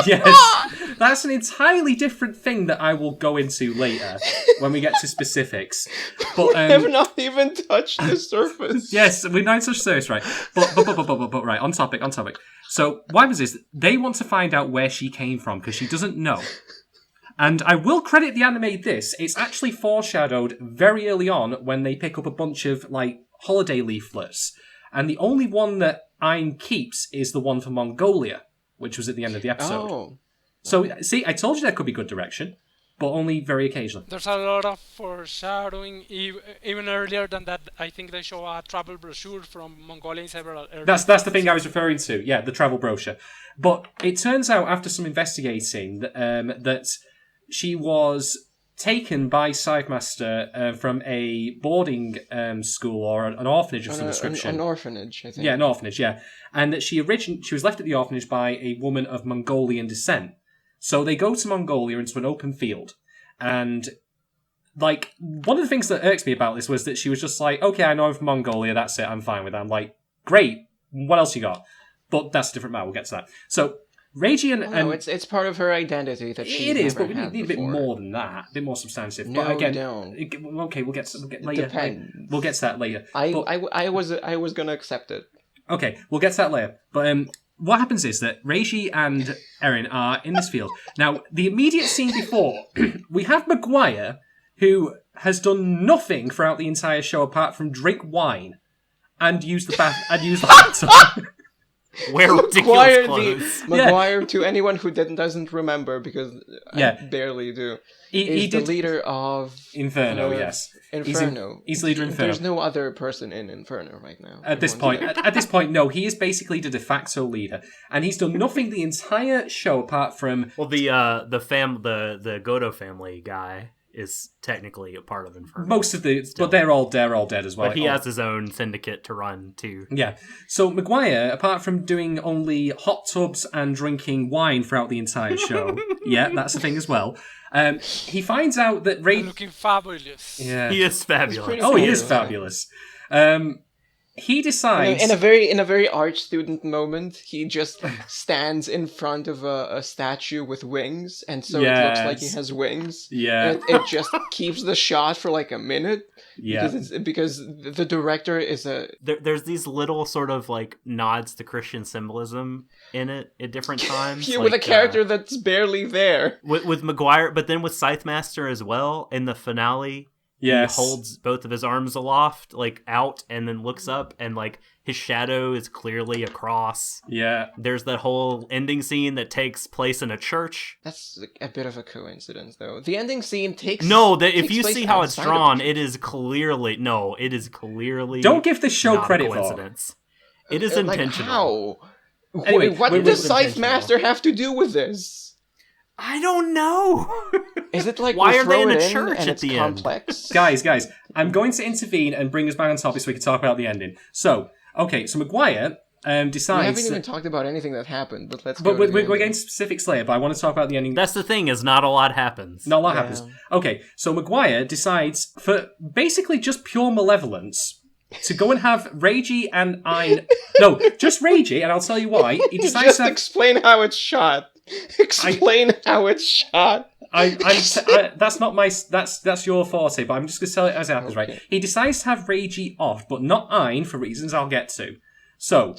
Yes, that's an entirely different thing that I will go into later when we get to specifics. But we have not even touched the surface. Yes, we've not touched the surface, right? But right, on topic. So what happens is they want to find out where she came from because she doesn't know. And I will credit the anime this. It's actually foreshadowed very early on when they pick up a bunch of like holiday leaflets, and the only one that Ein keeps is the one for Mongolia, which was at the end of the episode. Oh. So, see, I told you that could be good direction, but only very occasionally. There's a lot of foreshadowing. Even earlier than that, I think they show a travel brochure from Mongolia in several early That's the thing I was referring to. Yeah, the travel brochure. But it turns out after some investigating that she was taken by Scythe Master from a boarding school or an orphanage of some description. An orphanage, I think. Yeah, an orphanage, yeah. And that she was left at the orphanage by a woman of Mongolian descent. So they go to Mongolia into an open field. And, like, one of the things that irks me about this was that she was just like, okay, I know I'm from Mongolia, that's it, I'm fine with that. I'm like, great, what else you got? But that's a different matter, we'll get to that. So, Reiji and... it's part of her identity that she It is, but we need a bit more than that, a bit more substantive. No, but again, we don't. Okay, we'll get later. Depends. We'll get to that later. I was gonna accept it. Okay, we'll get to that later. But what happens is that Reiji and Erin are in this field. Now, the immediate scene before, we have Maguire, who has done nothing throughout the entire show apart from drink wine and use the laptop. Wear ridiculous clothes. Maguire, to anyone who doesn't remember, because I barely do, is the leader of... Inferno, yes. Inferno. He's leader of Inferno. There's no other person in Inferno right now. At this point, no. He is basically the de facto leader. And he's done nothing the entire show apart from... Well, the Godo family guy is technically a part of Inferno. Most of but they're all dead as well. But he has his own syndicate to run too. Yeah. So Maguire, apart from doing only hot tubs and drinking wine throughout the entire show, yeah, that's the thing as well. He finds out that looking fabulous. Yeah, he is fabulous. He is fabulous. he decides in a very art student moment, he just stands in front of a statue with wings, and so it looks like he has wings. Yeah, and it just keeps the shot for like a minute. Yeah, because the director is a. There's these little sort of like nods to Christian symbolism in it at different times. Yeah, with a character that's barely there. With Maguire, but then with Scythe Master as well in the finale. Yes. He holds both of his arms aloft, like out, and then looks up, and like his shadow is clearly a cross. Yeah. There's that whole ending scene that takes place in a church. That's a bit of a coincidence, though. The ending scene takes. If you see how it's drawn, it is clearly Don't give this show not credit a coincidence. For. It is intentional. How? Anyway, what does Scythe Master have to do with this? I don't know. Is it like why are they in a church church at the complex? end? Guys, I'm going to intervene and bring us back on topic so we can talk about the ending. So Maguire decides. We haven't even talked about anything that happened, but let's. But we're getting specifics later. But I want to talk about the ending. That's the thing, is not a lot happens. Not a lot happens. Okay, so Maguire decides, for basically just pure malevolence, to go and have Reiji and Ein. No, just Reiji, and I'll tell you why. He decides just explain how it's shot. Explain how it's shot. That's not my. That's your forte, but I'm just going to tell it as it happens, right? He decides to have Reiji off, but not Ein for reasons I'll get to. So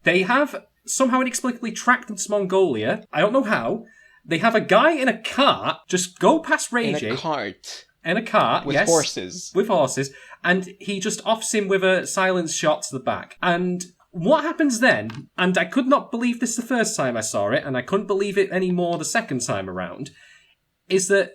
they have somehow inexplicably tracked them to Mongolia. I don't know how. They have a guy in a cart just go past Reiji. In a cart. With horses. With horses. And he just offs him with a silence shot to the back. And what happens then, and I could not believe this the first time I saw it, and I couldn't believe it anymore the second time around, is that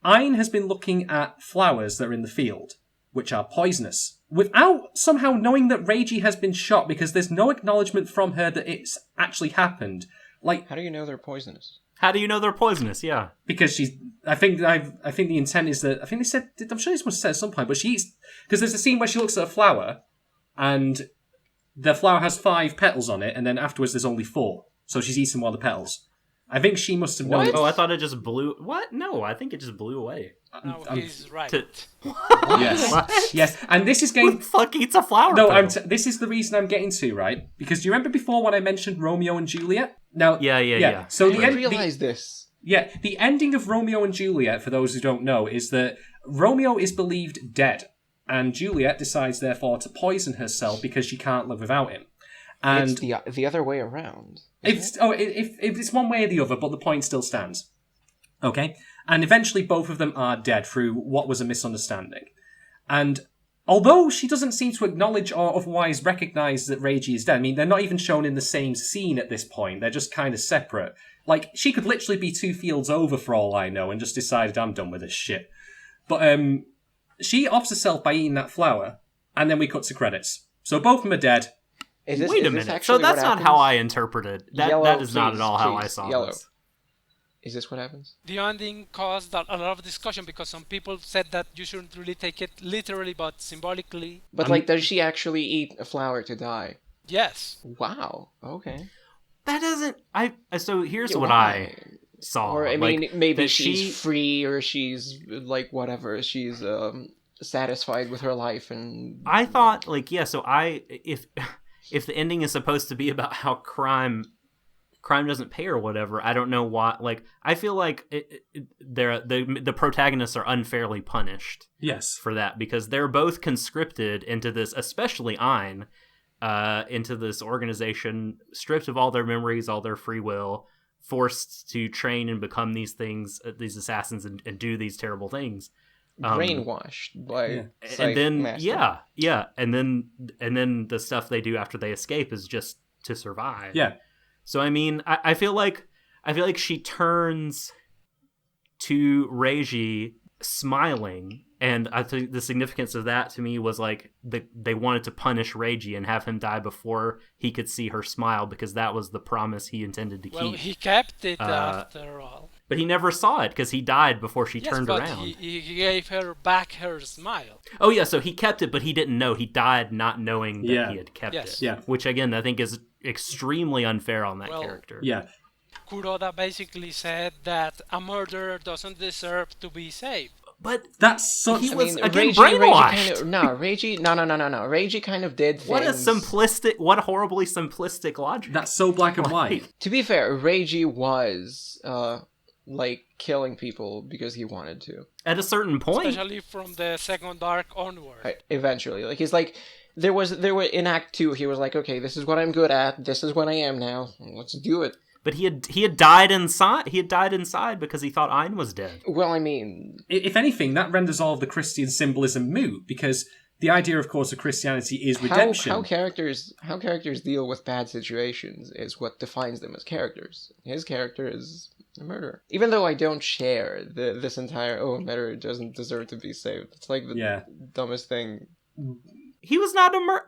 Ein has been looking at flowers that are in the field, which are poisonous, without somehow knowing that Reiji has been shot, because there's no acknowledgement from her that it's actually happened. Like, how do you know they're poisonous? How do you know they're poisonous? Yeah, because she's. I think the intent is that. I think they said. I'm sure this was said at some point, but she eats, because there's a scene where she looks at a flower, and the flower has 5 petals on it, and then afterwards there's only 4. So she's eating one of the petals. I think she must have known. Oh, I thought it just blew. What? No, I think it just blew away. No, he's right. Yes, yes, and this is getting. Who the fuck eats a flower? No, this is the reason I'm getting to, right? Because do you remember before when I mentioned Romeo and Juliet? Now, yeah. So I didn't realize this. Yeah, the ending of Romeo and Juliet, for those who don't know, is that Romeo is believed dead, and Juliet decides therefore to poison herself because she can't live without him. And it's the other way around. If it's one way or the other, but the point still stands. Okay? And eventually both of them are dead through what was a misunderstanding. And although she doesn't seem to acknowledge or otherwise recognise that Reiji is dead, I mean, they're not even shown in the same scene at this point. They're just kind of separate. Like, she could literally be 2 fields over for all I know and just decided, I'm done with this shit. But she offs herself by eating that flower, and then we cut to credits. So both of them are dead. Wait a minute. So that's not how I interpreted. That is not at all how I saw this. Is this what happens? The ending caused a lot of discussion because some people said that you shouldn't really take it literally, but symbolically. But does she actually eat a flower to die? Yes. Wow. Okay. That doesn't. So here's what I saw. Or I mean, maybe she's free, or she's like whatever. She's satisfied with her life, and I thought So if the ending is supposed to be about how crime doesn't pay or whatever, I don't know why. I feel like the protagonists are unfairly punished. Yes, for that, because they're both conscripted into this, especially Ein, into this organization, stripped of all their memories, all their free will, forced to train and become these things, these assassins, and do these terrible things. Brainwashed by and then Master. and then the stuff they do after they escape is just to survive. So I mean, I feel like she turns to Reiji smiling, and I think the significance of that to me was they wanted to punish Reiji and have him die before he could see her smile, because that was the promise he intended to keep. Well, he kept it after all. But he never saw it because he died before she turned around. He gave her back her smile. Oh yeah, so he kept it, but he didn't know. He died not knowing that he had kept it. Yeah. Which again, I think is extremely unfair on that character. Yeah. Kuroda basically said that a murderer doesn't deserve to be saved. But that's such. He was again Reiji brainwashed. Reiji kind of did things. What horribly simplistic logic. That's so black and white. To be fair, Reiji was like killing people because he wanted to. At a certain point, especially from the second arc onward. Eventually, like he's like, there were in Act 2. He was like, okay, this is what I'm good at. This is what I am now. Let's do it. But he had died inside. He had died inside because he thought Ein was dead. Well, I mean, if anything, that renders all of the Christian symbolism moot, because the idea, of course, of Christianity is redemption. How characters deal with bad situations is what defines them as characters. His character is a murderer. Even though I don't share this entire a murderer doesn't deserve to be saved. It's like the dumbest thing. He was not a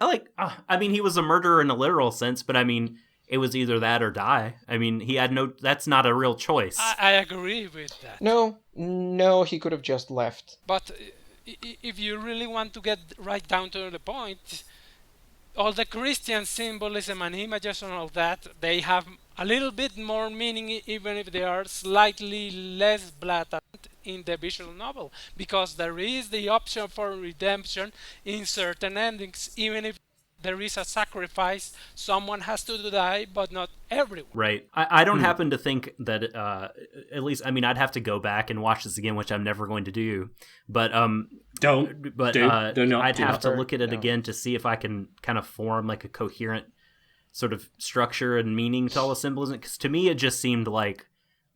I mean, he was a murderer in a literal sense, but I mean, it was either that or die. I mean, he had no. That's not a real choice. I agree with that. No, he could have just left. But if you really want to get right down to the point, all the Christian symbolism and images and all that, they have a little bit more meaning, even if they are slightly less blatant in the visual novel, because there is the option for redemption in certain endings, even if there is a sacrifice, someone has to die, but not everyone. Right. I don't happen to think that, at least, I mean, I'd have to go back and watch this again, which I'm never going to do. But, I'd have to look at it again to see if I can kind of form like a coherent sort of structure and meaning to all the symbolism. Because to me, it just seemed like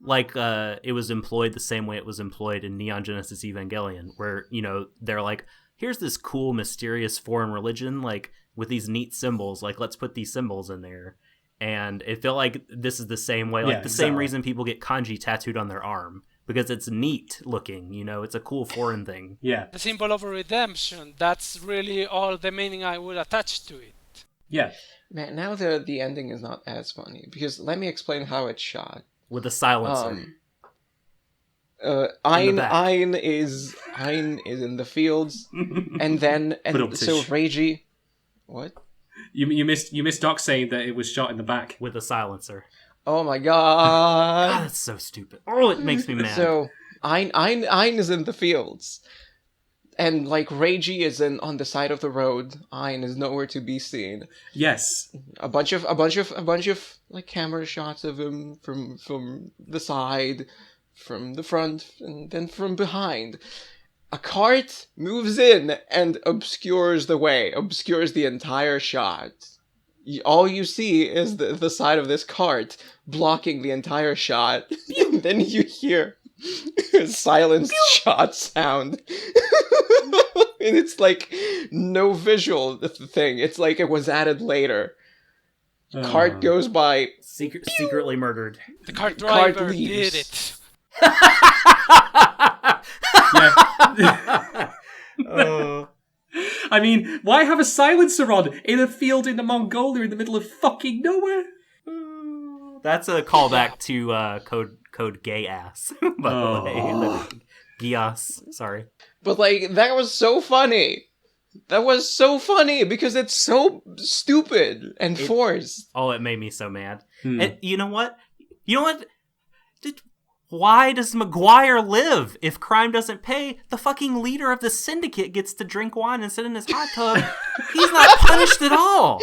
it was employed the same way it was employed in Neon Genesis Evangelion, where, you know, they're like, here's this cool, mysterious foreign religion, like, with these neat symbols, like, let's put these symbols in there. And it felt like this is the same way, like same reason people get kanji tattooed on their arm, because it's neat looking, you know, it's a cool foreign thing. Yeah. The symbol of redemption, that's really all the meaning I would attach to it. Yeah. Man, now the ending is not as funny, because let me explain how it's shot. With a silencer. Ein is in the fields, and so Reiji. What? You missed Doc saying that it was shot in the back with a silencer. Oh my god! God, that's so stupid. Oh, it makes me mad. So Ein is in the fields, and like Reiji is on the side of the road. Ein is nowhere to be seen. Yes. A bunch of like camera shots of him from the side, from the front, and then from behind. A cart moves in and obscures the entire shot. All you see is the side of this cart blocking the entire shot. And then you hear a silenced shot sound. And it's like no visual thing. It's like it was added later. Cart goes by. Secretly murdered. The cart driver did it. I mean, why have a silencer on in a field in Mongolia in the middle of fucking nowhere? That's a callback to code gay ass. By the way, Gias. Sorry, but like that was so funny. That was so funny because it's so stupid and forced. Oh, it made me so mad. And you know what? Why does McGuire live? If crime doesn't pay, the fucking leader of the syndicate gets to drink wine and sit in his hot tub. He's not punished at all.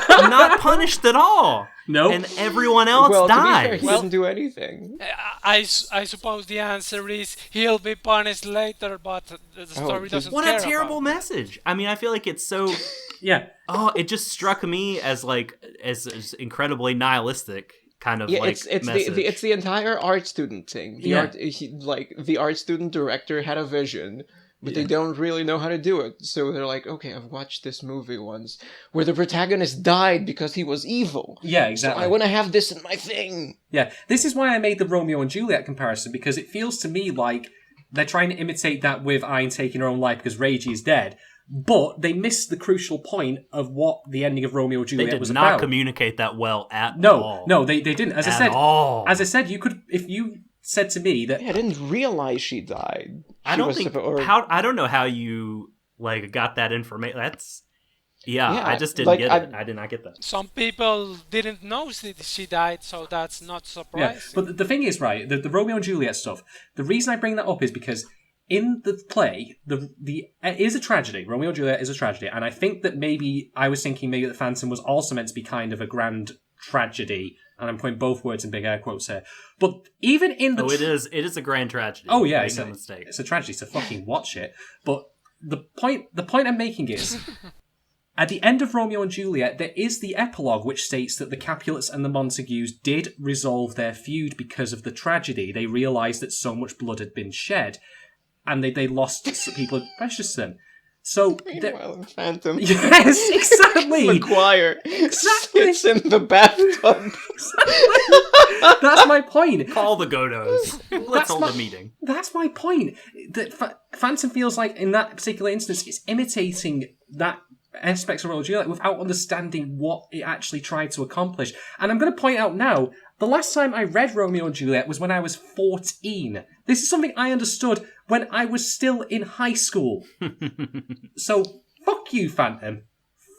Not punished at all. Nope. And everyone else dies. To be fair, he doesn't do anything. I suppose the answer is he'll be punished later, but the story doesn't care. What a terrible message. I mean, I feel like it's so... Yeah. Oh, it just struck me as incredibly nihilistic. Kind of message. It's the entire art student thing. The art student director had a vision, but they don't really know how to do it. So they're like, okay, I've watched this movie once where the protagonist died because he was evil. Yeah, exactly. So I want to have this in my thing. Yeah, this is why I made the Romeo and Juliet comparison, because it feels to me like they're trying to imitate that with Ein taking her own life because Reiji is dead. But they missed the crucial point of what the ending of Romeo and Juliet was about. They did not communicate that well at all. No, they didn't. As I said, you could, if you said to me that I didn't realize she died. I don't know how you got that information. That's I just didn't get it. I did not get that. Some people didn't know she died, so that's not surprising. Yeah, but the thing is, right, the Romeo and Juliet stuff. The reason I bring that up is because in the play, it is a tragedy. Romeo and Juliet is a tragedy, and I think that maybe I was thinking maybe that Phantom was also meant to be kind of a grand tragedy, and I'm putting both words in big air quotes here. But even in the it is a grand tragedy. Oh yeah, Make no mistake. It's a tragedy. So fucking watch it. But the point I'm making is, at the end of Romeo and Juliet, there is the epilogue which states that the Capulets and the Montagues did resolve their feud because of the tragedy. They realised that so much blood had been shed, and they lost people precious to them. So Meanwhile, Phantom. Yes, exactly. Maguire Exactly. sits in the bathtub. That's my point. Call the Godos. Let's hold a meeting. That's my point. That Phantom feels like, in that particular instance, it's imitating that aspects of Romeo and Juliet without understanding what it actually tried to accomplish. And I'm going to point out now, the last time I read Romeo and Juliet was when I was 14. This is something I understood when I was still in high school. So, fuck you, Phantom.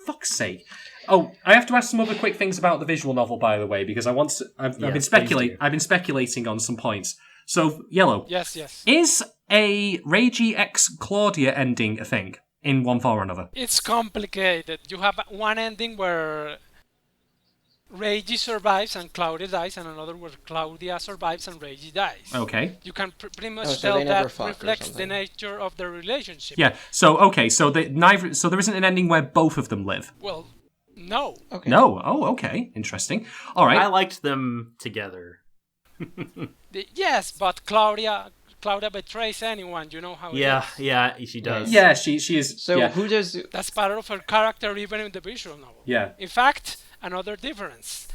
Fuck's sake. Oh, I have to ask some other quick things about the visual novel, by the way, because I've been speculating on some points. So, Yellow. Yes. Is a Reiji x Claudia ending a thing in one form or another? It's complicated. You have one ending where Reiji survives and Claudia dies, and another where Claudia survives and Reiji dies. Okay. You can pretty much so tell they never that fuck or reflects the something. nature of their relationship. Yeah. So there isn't an ending where both of them live. Well, no. Okay. No. Oh, okay. Interesting. All right. I liked them together. Yes, but Claudia betrays anyone. You know how it is. Yeah, she does. Yeah, she is. So yeah. who does... That's part of her character, even in the visual novel. Yeah. In fact, another difference.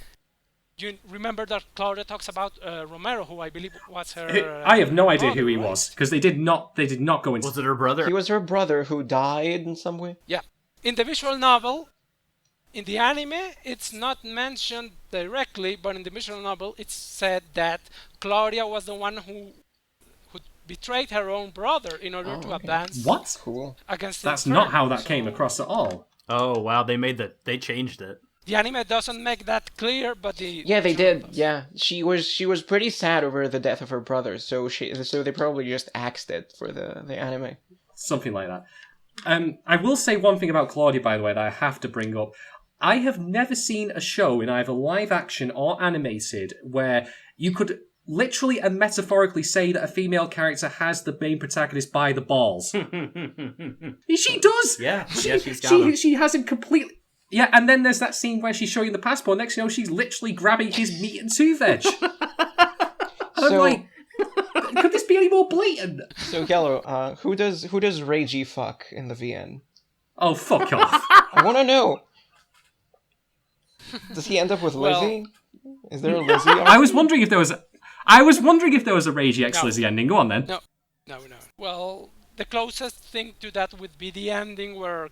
You remember that Claudia talks about Romero, who I believe was her. I have no idea brother, who he right? was because they did not go into. Was it her brother? He was her brother who died in some way? Yeah. In the visual novel, in the anime, it's not mentioned directly, but in the visual novel, it's said that Claudia was the one who betrayed her own brother in order to advance What? Cool. against the That's Inferno. not how that So came across at all. Oh wow, they changed it. The anime doesn't make that clear, but the Yeah, they visual did. does. Yeah, she was pretty sad over the death of her brother, so they probably just axed it for the anime. Something like that. I will say one thing about Claudia, by the way, that I have to bring up. I have never seen a show in either live action or animated where you could literally and metaphorically say that a female character has the main protagonist by the balls. She does! Yeah, she's got him. She has him completely... Yeah, and then there's that scene where she's showing the passport. Next thing you know, she's literally grabbing his meat and two veg. I'm So- like, could this be any more blatant? So Yellow, who does Reiji fuck in the VN? Oh, fuck off. I want to know. Does he end up with Well- Lizzie? Is there a Lizzie? I was wondering if there was a Reiji X No. Lizzie ending. Go on then. No. Well, the closest thing to that would be the ending where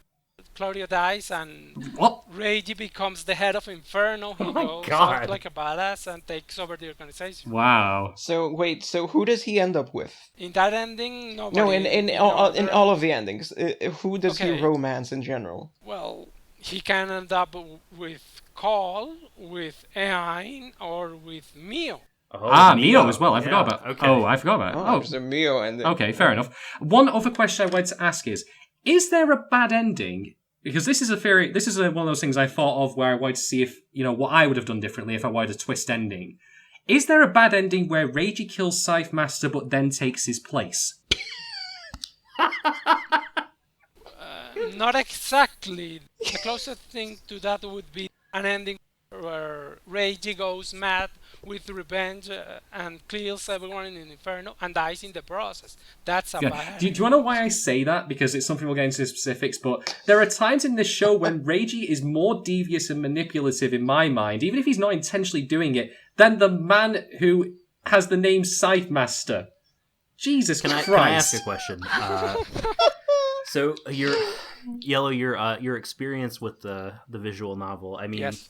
Claudia dies and What? Reiji becomes the head of Inferno. He my goes God. out like a badass and takes over the organization. Wow. So wait, so who does he end up with? In that ending, nobody. No, in all of the endings, who does Okay. he romance in general? Well, he can end up with Call, with Aine, or with Mio. Oh, Mio as well. I forgot Yeah, about. okay. Oh, I forgot about. Oh, there's a Mio ending. Okay, fair enough. One other question I wanted to ask is there a bad ending? Because this is one of those things I thought of where I wanted to see if, what I would have done differently if I wanted a twist ending. Is there a bad ending where Reiji kills Scythe Master but then takes his place? Not exactly. The closest thing to that would be an ending where Reiji goes mad with revenge and kills everyone in Inferno and dies in the process. That's a Yeah. bad Do you want to know why I say that? Because it's something we'll get into the specifics, but there are times in this show when Reiji is more devious and manipulative in my mind, even if he's not intentionally doing it, than the man who has the name Scythe Master. Jesus Christ. Can I ask a question? So your experience with the visual novel. I mean, Yes.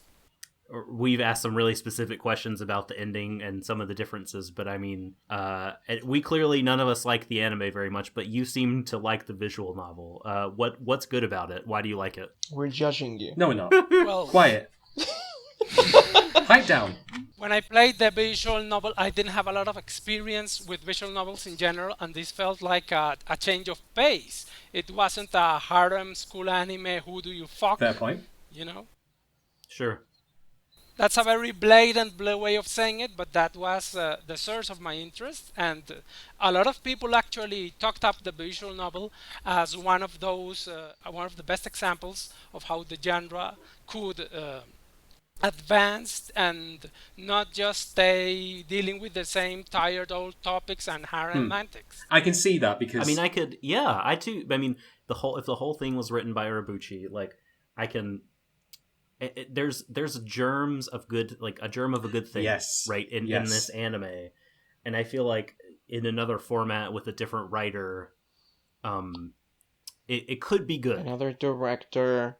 we've asked some really specific questions about the ending and some of the differences, but I mean, we clearly none of us like the anime very much, but you seem to like the visual novel. What's good about it? Why do you like it? We're judging you. No, we're not. Well, Quiet. Pipe down. When I played the visual novel, I didn't have a lot of experience with visual novels in general, and this felt like a change of pace. It wasn't a harem school anime, who do you fuck? Fair point. You know? Sure. That's a very blatant way of saying it, but that was the source of my interest. And a lot of people actually talked up the visual novel as one of the best examples of how the genre could advance and not just stay dealing with the same tired old topics and harem antics. I can see that because... I mean, I too. I mean, if the whole thing was written by Urobuchi, like, I can... there's germs of good, like a germ of a good thing, right, in this anime, and I feel like in another format with a different writer, it could be good. Another director.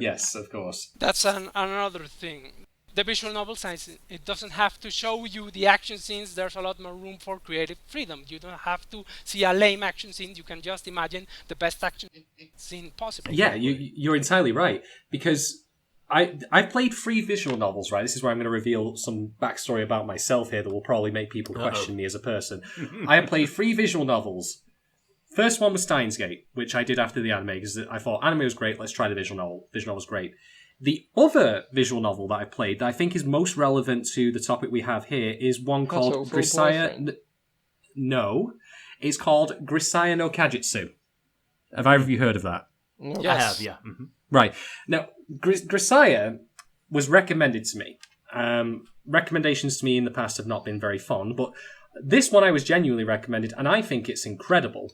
Yes, of course. That's another thing. The visual novel science, it doesn't have to show you the action scenes. There's a lot more room for creative freedom. You don't have to see a lame action scene. You can just imagine the best action scene possible. Yeah, you're entirely right. Because I've played 3 visual novels, right? This is where I'm going to reveal some backstory about myself here that will probably make people question me as a person. I have played 3 visual novels. First one was Steins Gate, which I did after the anime, because I thought anime was great, let's try the visual novel. Visual novel was great. The other visual novel that I played that I think is most relevant to the topic we have here is one called Grisaya... No. It's called Grisaya no Kajitsu. Have either of you heard of that? No. Yes. I have, yeah. Mm-hmm. Right. Now, Grisaya was recommended to me. Recommendations to me in the past have not been very fond, but this one I was genuinely recommended, and I think it's incredible.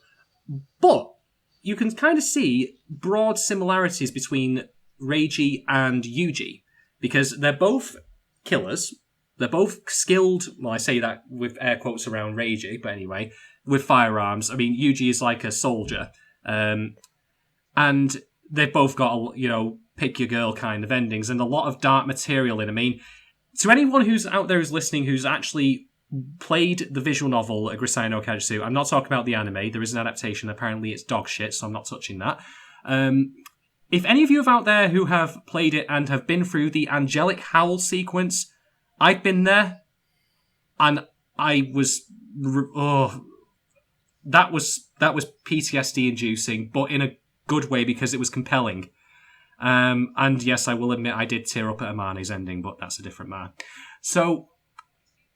But you can kind of see broad similarities between Reiji and Yuji, because they're both killers. They're both skilled, well, I say that with air quotes around Reiji, but anyway, with firearms. I mean, Yuji is like a soldier. And they've both got, pick your girl kind of endings and a lot of dark material in. I mean, to anyone who's out there who's listening who's actually played the visual novel Grisaya no Kajitsu, I'm not talking about the anime. There is an adaptation. Apparently it's dog shit, so I'm not touching that. If any of you out there who have played it and have been through the angelic howl sequence, I've been there, and I was... that was PTSD inducing, but in a good way because it was compelling. And yes, I will admit I did tear up at Amane's ending, but that's a different man. So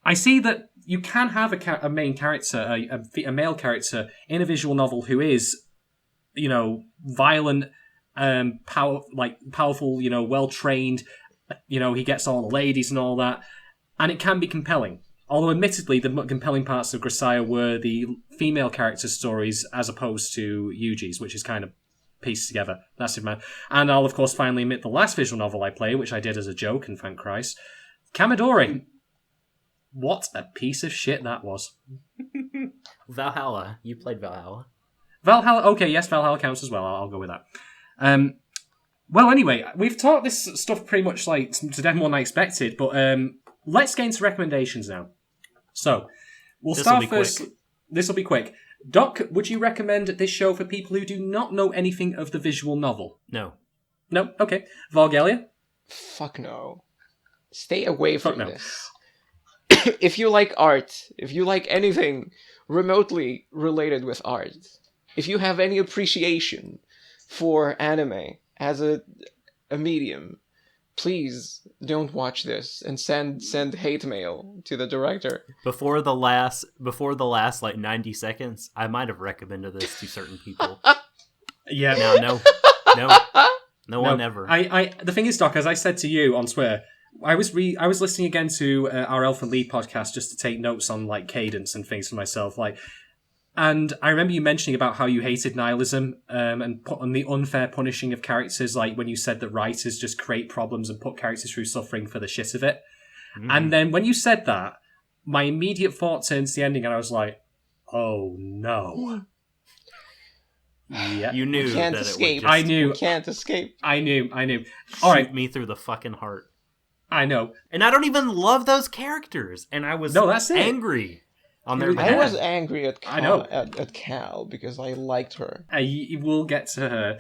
I see that you can have a main character, a male character in a visual novel who is, violent, powerful, well trained. He gets all the ladies and all that, and it can be compelling. Although, admittedly, the compelling parts of Grisaya were the female character stories as opposed to Yuji's, which is kind of pieced together. That's it, man. And I'll, of course, finally admit the last visual novel I played, which I did as a joke, and thank Christ, Kamidori. What a piece of shit that was. Valhalla. You played Valhalla. Valhalla, okay, yes, Valhalla counts as well. I'll go with that. Well, anyway, we've talked this stuff pretty much to death more than I expected, but let's get into recommendations now. So, we'll start first. This will be quick. Doc, would you recommend this show for people who do not know anything of the visual novel? No. No? Okay. Vorgelia? Fuck no. Stay away from this. If you like art, if you like anything remotely related with art, if you have any appreciation for anime as a medium, please don't watch this and send hate mail to the director. Before the last 90 seconds, I might have recommended this to certain people. Yeah. Now, no one ever. The thing is, Doc, as I said to you on Twitter, I was listening again to our Elf and Lead podcast just to take notes on cadence and things for myself, and I remember you mentioning about how you hated nihilism and put on the unfair punishing of characters, when you said that writers just create problems and put characters through suffering for the shit of it. And then when you said that, my immediate thought turned to the ending, and I was like, "Oh no!" Yeah, you knew we can't that escape. I knew. We can't escape. I knew. All right, me through the fucking heart. I know, and I don't even love those characters, and I was angry. On their behalf. I was angry at Cal, I know. at Cal because I liked her. We'll get to her.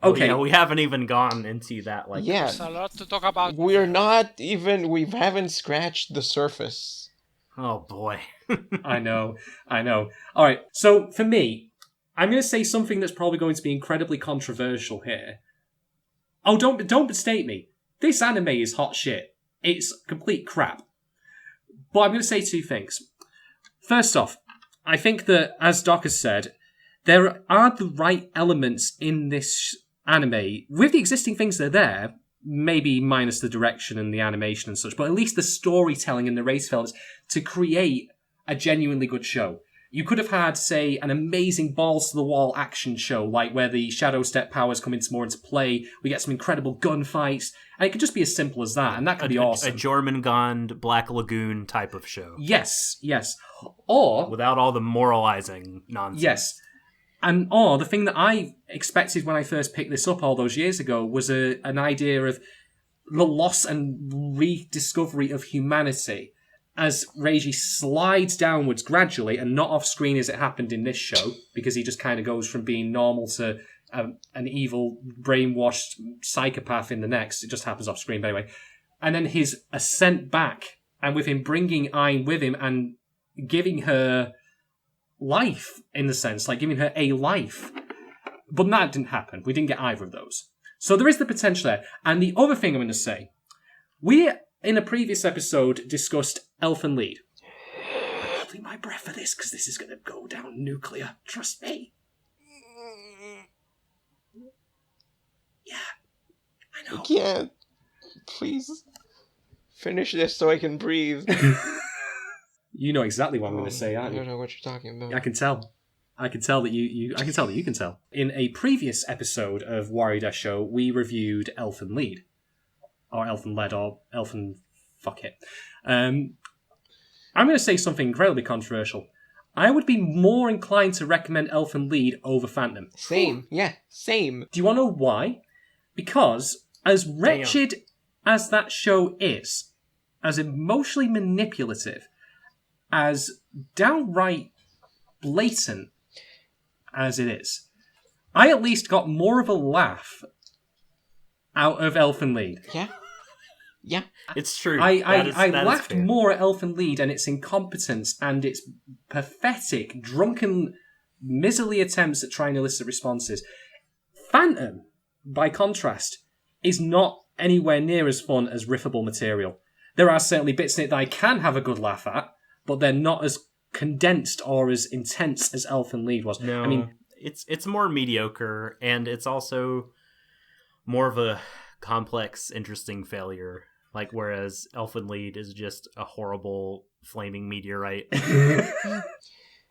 Okay. We haven't even gone into that. Like, Yeah. There's a lot to talk about. We haven't scratched the surface. oh boy. I know. All right. So for me, I'm going to say something that's probably going to be incredibly controversial here. Oh, don't mistake me. This anime is hot shit. It's complete crap. But I'm going to say two things. First off, I think that, as Doc has said, there are the right elements in this anime. With the existing things that are there, maybe minus the direction and the animation and such, but at least the storytelling and the race elements to create a genuinely good show. You could have had, say, an amazing balls-to-the-wall action show, like where the Shadow Step powers come more into play, we get some incredible gunfights, and it could just be as simple as that, and that could be awesome. A Jormungand Black Lagoon type of show. Yes. Or... without all the moralizing nonsense. Yes. Or the thing that I expected when I first picked this up all those years ago was an idea of the loss and rediscovery of humanity as Reiji slides downwards gradually and not off screen as it happened in this show, because he just kind of goes from being normal to an evil, brainwashed psychopath in the next. It just happens off screen, but anyway. And then his ascent back, and with him bringing Ayn with him and giving her life, in the sense, like giving her a life. But that didn't happen. We didn't get either of those. So there is the potential there. And the other thing I'm going to say, we, in a previous episode, discussed Elfen Lied. I'm holding my breath for this, because this is going to go down nuclear. Trust me. Yeah, I know. I can't. Please finish this so I can breathe. You know exactly what I'm going to say, aren't you? I don't know what you're talking about. I can tell. I can tell that you can tell. In a previous episode of Warui Deshou, we reviewed Elfen Lied. Or Elfen Led, or Elfen... Fuck it. I'm going to say something incredibly controversial. I would be more inclined to recommend Elfen Lied over Phantom. Same. Yeah, same. Do you want to know why? Because as wretched as that show is, as emotionally manipulative, as downright blatant as it is, I at least got more of a laugh out of Elfen Lied. Yeah. It's true. I laughed more at Elfen Lied and its incompetence and its pathetic, drunken, miserly attempts at trying to elicit responses. Phantom, by contrast, is not anywhere near as fun as riffable material. There are certainly bits in it that I can have a good laugh at, but they're not as condensed or as intense as Elfen Lied was. No, I mean, it's more mediocre, and it's also more of a complex, interesting failure. Like, whereas Elfen Lied is just a horrible flaming meteorite.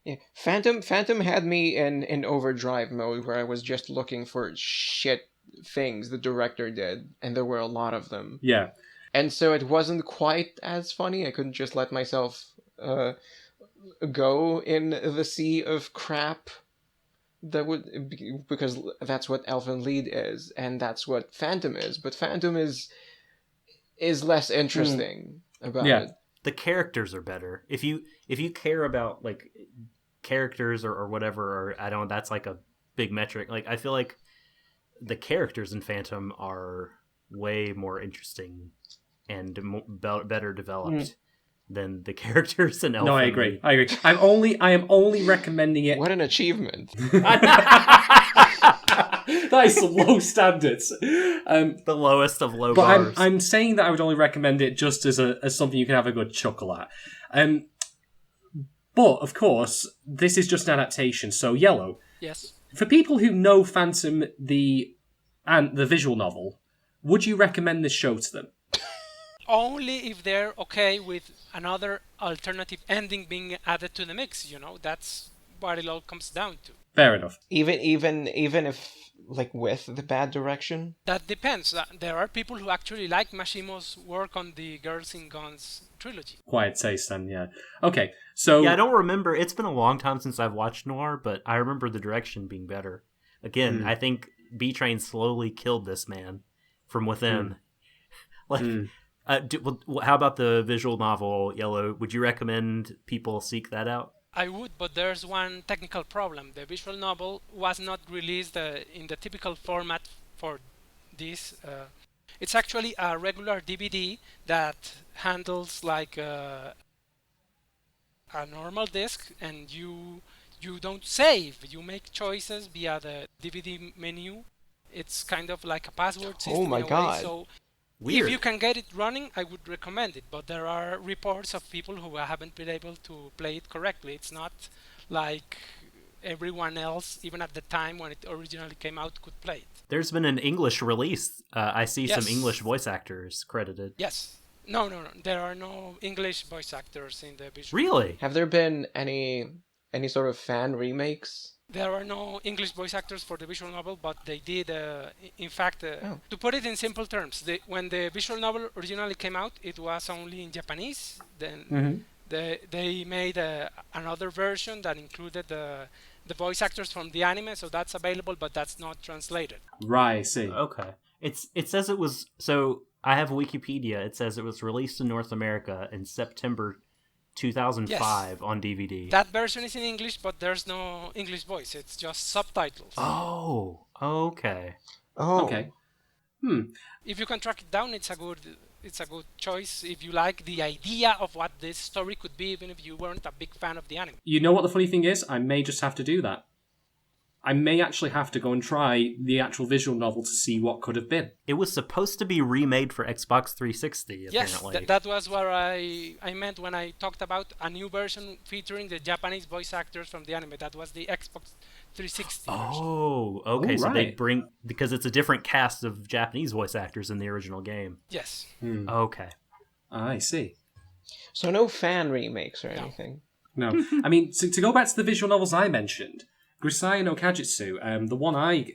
Yeah, Phantom had me in overdrive mode where I was just looking for shit things the director did, and there were a lot of them. Yeah. And so it wasn't quite as funny. I couldn't just let myself go in the sea of crap that would, because that's what Elfen Lied is, and that's what Phantom is. But Phantom is less interesting about it. The characters are better. If you care about like characters or whatever, or I don't know, that's like a big metric. Like, I feel like the characters in Phantom are way more interesting and better developed than the characters in Elfen. No, I agree. I am only recommending it. What an achievement! That is some low standards. The lowest of low but bars. I'm saying that I would only recommend it just as something you can have a good chuckle at. But of course, this is just an adaptation. So Yellow. Yes. For people who know Phantom the visual novel, would you recommend this show to them? Only if they're okay with another alternative ending being added to the mix. That's what it all comes down to. Fair enough. Even if, like, with the bad direction? That depends. There are people who actually like Mashimo's work on the Girls in Guns trilogy. Quiet taste then, yeah. Okay, so... Yeah, I don't remember. It's been a long time since I've watched Noir, but I remember the direction being better. Again, I think B-Train slowly killed this man from within. How about the visual novel, Yellow? Would you recommend people seek that out? I would, but there's one technical problem. The visual novel was not released in the typical format for this. It's actually a regular DVD that handles like a normal disc, and you don't save. You make choices via the DVD menu. It's kind of like a password system Oh my in a way. God. So Weird. if you can get it running, I would recommend it. But there are reports of people who haven't been able to play it correctly. It's not like everyone else, even at the time when it originally came out, could play it. There's been an English release. I see some Yes. English voice actors credited. Yes. No. There are no English voice actors in the visual. Really? Have there been any sort of fan remakes? There are no English voice actors for the visual novel, but they did. In fact, Oh. to put it in simple terms, when the visual novel originally came out, it was only in Japanese. Then they made another version that included the voice actors from the anime, so that's available, but that's not translated. Right, I see. Okay. It says it was, so I have Wikipedia. It says it was released in North America in September 2005 on DVD. That version is in English, but there's no English voice. It's just subtitles. Oh, okay. Oh. Okay. If you can track it down, it's a good choice if you like the idea of what this story could be, even if you weren't a big fan of the anime. You know what the funny thing is? I may just have to do that. I may actually have to go and try the actual visual novel to see what could have been. It was supposed to be remade for Xbox 360, Yes, apparently. that was what I meant when I talked about a new version featuring the Japanese voice actors from the anime. That was the Xbox 360 version. Oh, okay. Oh, So they right. bring, because it's a different cast of Japanese voice actors in the original game. Yes. Okay. I see. So no fan remakes or anything? No. I mean, to go back to the visual novels I mentioned, Grisai no Kajitsu, the one I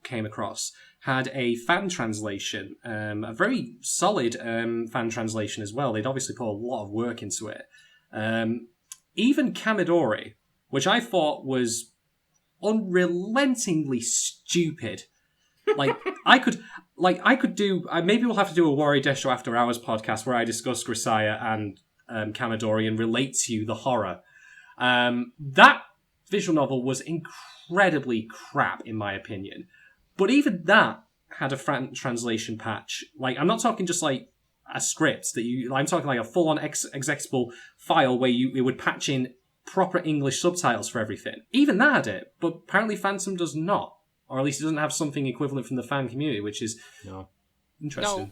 came across, had a fan translation, a very solid fan translation as well. They'd obviously put a lot of work into it. Even Kamidori, which I thought was unrelentingly stupid. Maybe we'll have to do a Warui Deshou After Hours podcast where I discuss Grisaya and Kamidori and relate to you the horror. That visual novel was incredibly crap, in my opinion. But even that had a translation patch. Like, I'm not talking just like a script I'm talking like a full-on executable file where it would patch in proper English subtitles for everything. Even that had it, but apparently Phantom does not. Or at least it doesn't have something equivalent from the fan community, which is interesting. No,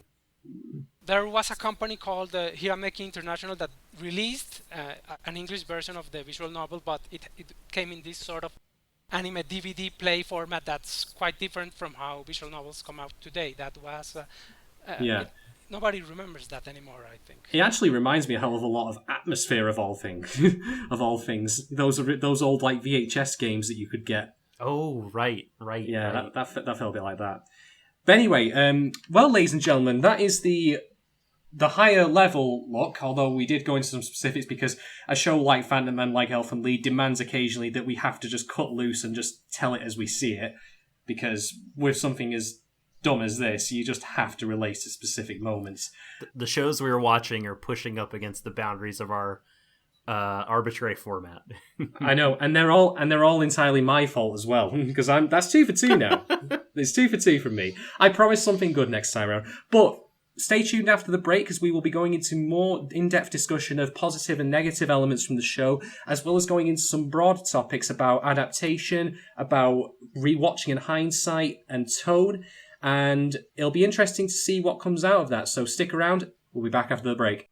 there was a company called Hirameki International that released an English version of the visual novel, but it came in this sort of anime DVD play format that's quite different from how visual novels come out today. That was... nobody remembers that anymore, I think. It actually reminds me a hell of a lot of Atmosphere of all things. Those old like VHS games that you could get. Oh, right. Yeah, right. that felt a bit like that. But anyway, well, ladies and gentlemen, that is the higher level look, although we did go into some specifics because a show like Phantom and like Elfen Lied demands occasionally that we have to just cut loose and just tell it as we see it, because with something as dumb as this, you just have to relate to specific moments. The shows we were watching are pushing up against the boundaries of our arbitrary format. I know, and they're all entirely my fault as well, because that's 2 for 2 now. It's 2 for 2 from me. I promise something good next time around. But stay tuned after the break, because we will be going into more in-depth discussion of positive and negative elements from the show, as well as going into some broad topics about adaptation, about rewatching in hindsight, and tone. And it'll be interesting to see what comes out of that. So stick around. We'll be back after the break.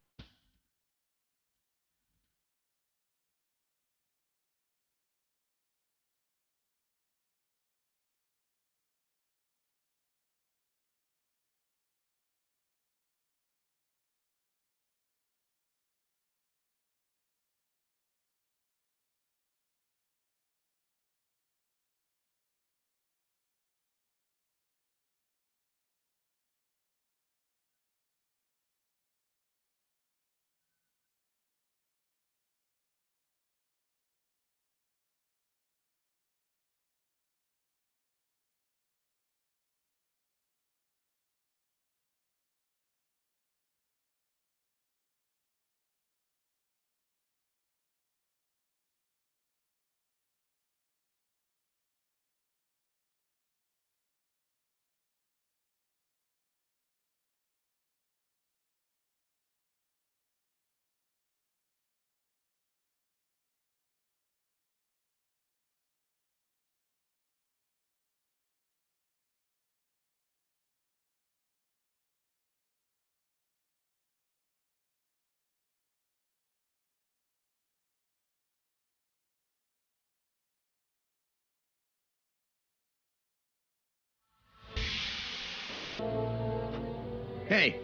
Hey!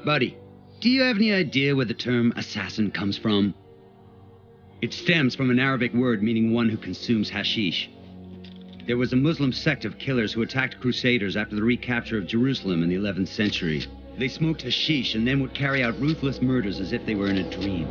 Buddy, do you have any idea where the term assassin comes from? It stems from an Arabic word meaning one who consumes hashish. There was a Muslim sect of killers who attacked crusaders after the recapture of Jerusalem in the 11th century. They smoked hashish and then would carry out ruthless murders as if they were in a dream.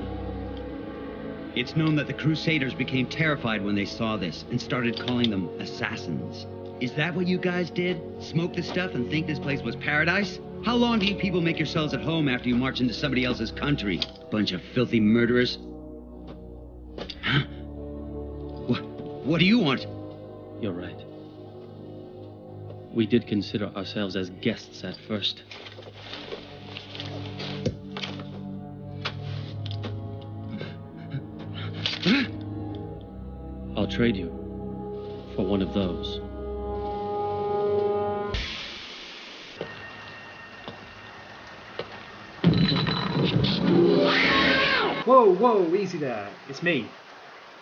It's known that the crusaders became terrified when they saw this and started calling them assassins. Is that what you guys did? Smoke this stuff and think this place was paradise? How long do you people make yourselves at home after you march into somebody else's country? Bunch of filthy murderers. Huh? What do you want? You're right. We did consider ourselves as guests at first. I'll trade you for one of those. Whoa, easy there. It's me.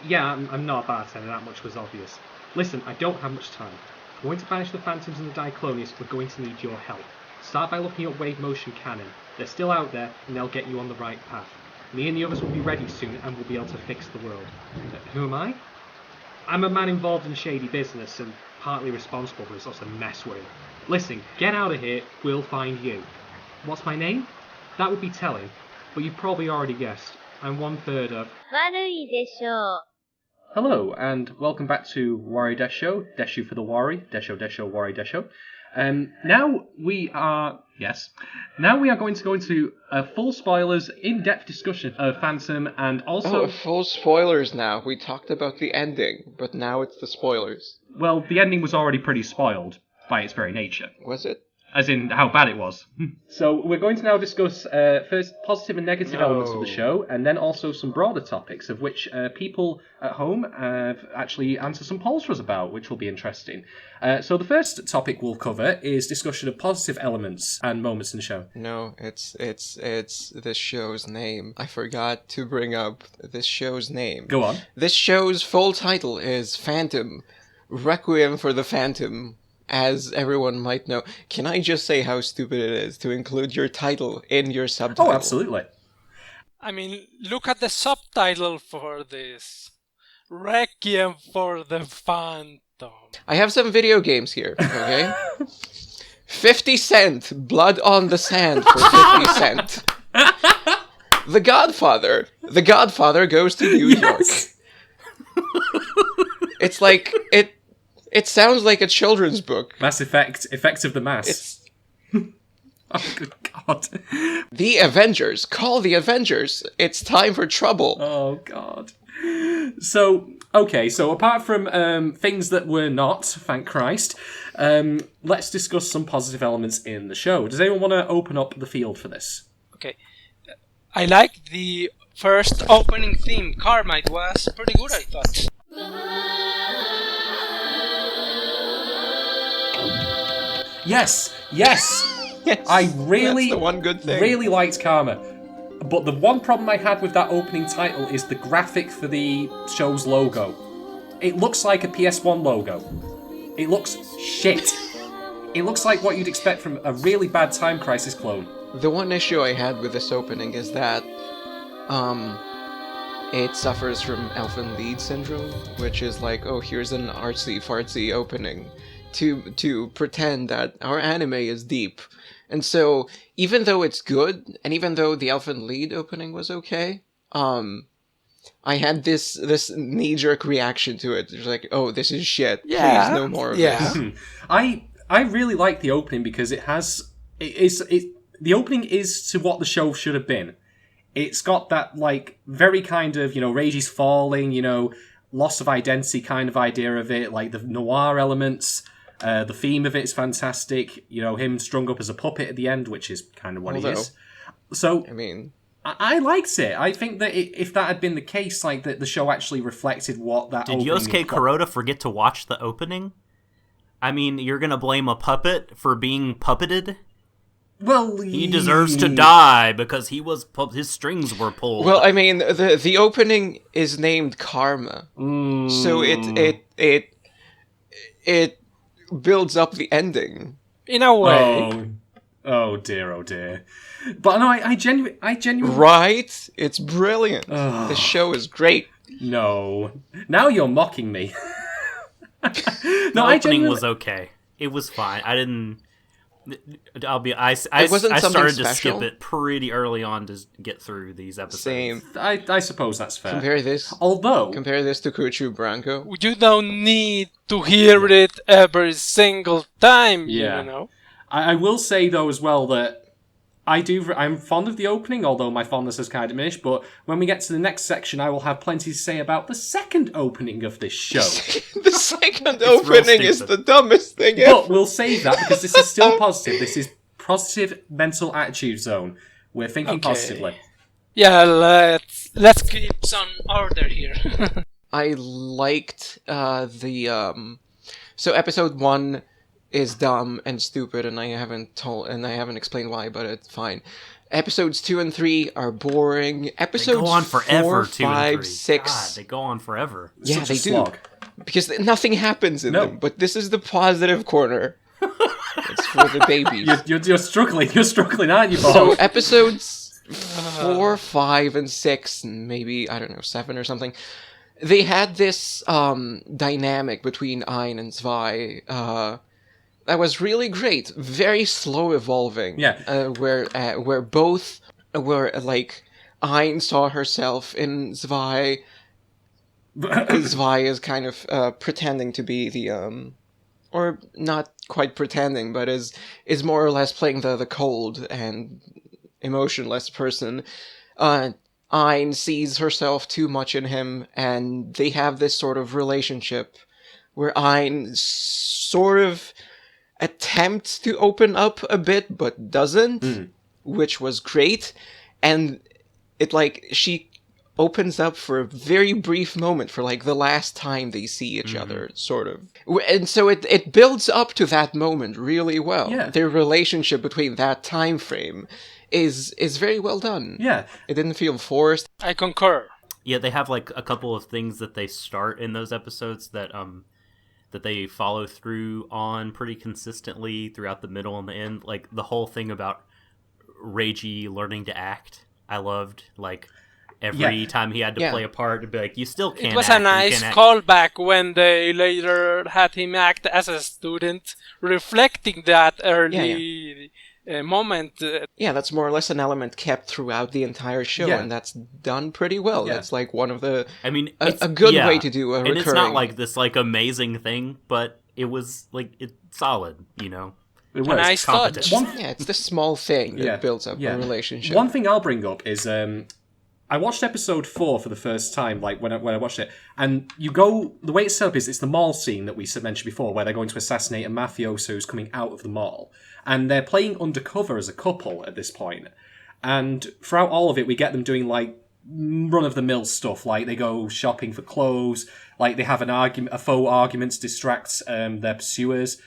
Yeah, I'm not a bartender, that much was obvious. Listen, I don't have much time. If we're going to banish the phantoms and the Diclonius, we're going to need your help. Start by looking up wave motion cannon. They're still out there, and they'll get you on the right path. Me and the others will be ready soon, and we'll be able to fix the world. Who am I? I'm a man involved in shady business, and partly responsible for this lots of mess we're in. Listen, get out of here, we'll find you. What's my name? That would be telling, but you've probably already guessed. I'm 1/3 of Warui Deshou. Hello, and welcome back to Warui Deshou, Deshou for the Warui, Deshou, Warui Deshou. Now we are going to go into full spoilers, in-depth discussion of Phantom, and also... Oh, full spoilers now. We talked about the ending, but now it's the spoilers. Well, the ending was already pretty spoiled by its very nature. Was it? As in how bad it was. So we're going to now discuss first positive and negative elements of the show, and then also some broader topics of which people at home have actually answered some polls for us about, which will be interesting. So the first topic we'll cover is discussion of positive elements and moments in the show. No, it's this show's name. I forgot to bring up this show's name. Go on. This show's full title is Phantom, Requiem for the Phantom. As everyone might know, can I just say how stupid it is to include your title in your subtitle? Oh, absolutely. I mean, look at the subtitle for this. Requiem for the Phantom. I have some video games here, okay? 50 Cent, Blood on the Sand for 50 Cent. The Godfather goes to New York. It's like, it sounds like a children's book. Mass Effect, Effect of the Mass. Oh, good God. The Avengers, call the Avengers. It's time for trouble. Oh, God. So apart from things that were not, thank Christ, let's discuss some positive elements in the show. Does anyone want to open up the field for this? Okay. I like the first opening theme, Karma. It was pretty good, I thought. Yes. I really, that's the one good thing. Really liked Karma. But the one problem I had with that opening title is the graphic for the show's logo. It looks like a PS1 logo. It looks shit. It looks like what you'd expect from a really bad Time Crisis clone. The one issue I had with this opening is that it suffers from Elfin Lead syndrome, which is like, oh, here's an artsy-fartsy opening to pretend that our anime is deep. And so, even though it's good, and even though the Elfin Lead opening was okay, I had this knee-jerk reaction to it. It was like, oh, this is shit. Yeah. Please, no more of this. I really like the opening because the opening is to what the show should have been. It's got that, like, very kind of, Reiji's falling, loss of identity kind of idea of it, like the noir elements. The theme of it is fantastic. Him strung up as a puppet at the end, which is kind of what he is. So, I mean, I liked it. I think that if that had been the case, like that the show actually reflected what that. Did Yousuke Kuroda forget to watch the opening? I mean, you're gonna blame a puppet for being puppeted? Well, he deserves to die because his strings were pulled. Well, I mean, the opening is named Karma, so it builds up the ending. In a way. Oh dear, oh dear. But no, I genuinely... Right? It's brilliant. The show is great. No. Now you're mocking me. The opening was okay. It was fine. I didn't... I started to skip it pretty early on to get through these episodes. Same. I suppose that's fair. Compare this to Kuchu Branco. You don't need to hear it every single time, you know. I will say though as well that I'm fond of the opening, although my fondness has kind of diminished, but when we get to the next section, I will have plenty to say about the second opening of this show. The second opening is the dumbest thing ever. But we'll save that, because this is still positive. This is positive mental attitude zone. We're thinking positively. Yeah, let's keep some order here. I liked so episode 1 is dumb and stupid, and I haven't explained why, but it's fine. Episodes 2 and 3 are boring. Episodes they go on forever, 4, 5, 6. God, they go on forever. Yeah, they do. Because nothing happens in them. But this is the positive corner. It's for the babies. You're struggling. You're struggling, aren't you, Bob? So episodes 4, 5, and 6, and maybe, I don't know, 7 or something, they had this dynamic between Ein and Zwei that was really great. Very slow evolving. Yeah. Where both were like Ein saw herself in Zwei. Zwei is kind of pretending to be the or not quite pretending, but is more or less playing the cold and emotionless person. Ein sees herself too much in him, and they have this sort of relationship where Ein sort of attempts to open up a bit, but doesn't, which was great. And she opens up for a very brief moment, for like the last time they see each other, sort of. And so it builds up to that moment really well. Yeah. Their relationship between that time frame is very well done. Yeah. It didn't feel forced. I concur. Yeah, they have like a couple of things that they start in those episodes that they follow through on pretty consistently throughout the middle and the end. Like the whole thing about Reiji learning to act, I loved. Like every time he had to play a part, to be like, you still can't. It was act, a nice callback when they later had him act as a student, reflecting that early moment. Yeah, that's more or less an element kept throughout the entire show, and that's done pretty well. That's like one of the... I mean, a good way to do a recurring... And it's not like this like amazing thing, but it was like, it's solid, you know? It was. A nice touch. Yeah, it's the small thing that builds up a relationship. One thing I'll bring up is... I watched episode 4 for the first time, like when I watched it, and the way it's set up is it's the mall scene that we mentioned before, where they're going to assassinate a mafioso who's coming out of the mall, and they're playing undercover as a couple at this point. And throughout all of it, we get them doing like run-of-the-mill stuff, like they go shopping for clothes, like they have a faux argument to distract their pursuers.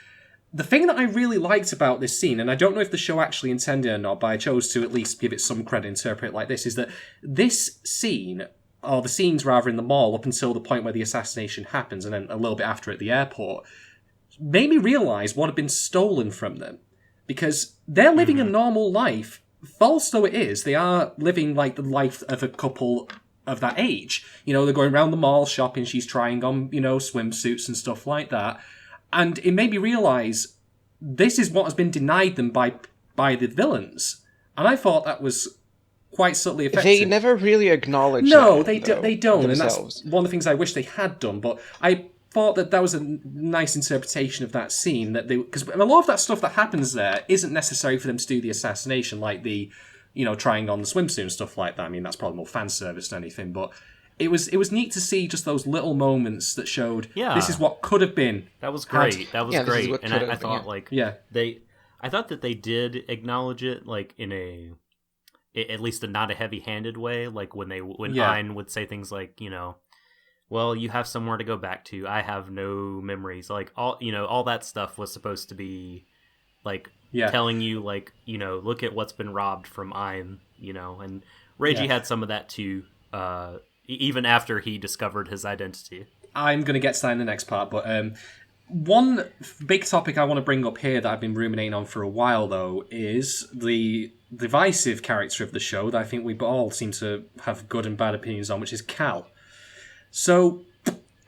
The thing that I really liked about this scene, and I don't know if the show actually intended it or not, but I chose to at least give it some credit, interpret it like this, is that this scene, or the scenes rather in the mall up until the point where the assassination happens, and then a little bit after at the airport, made me realise what had been stolen from them. Because they're living a normal life, false though it is, they are living like the life of a couple of that age. You know, they're going around the mall shopping, she's trying on, swimsuits and stuff like that. And it made me realise this is what has been denied them by the villains. And I thought that was quite subtly effective. They never really acknowledge they don't. Themselves. And that's one of the things I wish they had done. But I thought that was a nice interpretation of that scene. Because a lot of that stuff that happens there isn't necessary for them to do the assassination, like the, trying on the swimsuit and stuff like that. I mean, that's probably more fan service than anything. But it was neat to see just those little moments that showed this is what could have been. That was great. That was great. And I thought I thought that they did acknowledge it like in at least a not a heavy-handed way, like when Ein would say things like, well, you have somewhere to go back to. I have no memories. Like all that stuff was supposed to be like telling you like, look at what's been robbed from Ein, and Reiji had some of that too. Even after he discovered his identity. I'm going to get to that in the next part, but One big topic I want to bring up here that I've been ruminating on for a while, though, is the divisive character of the show that I think we all seem to have good and bad opinions on, which is Cal. So...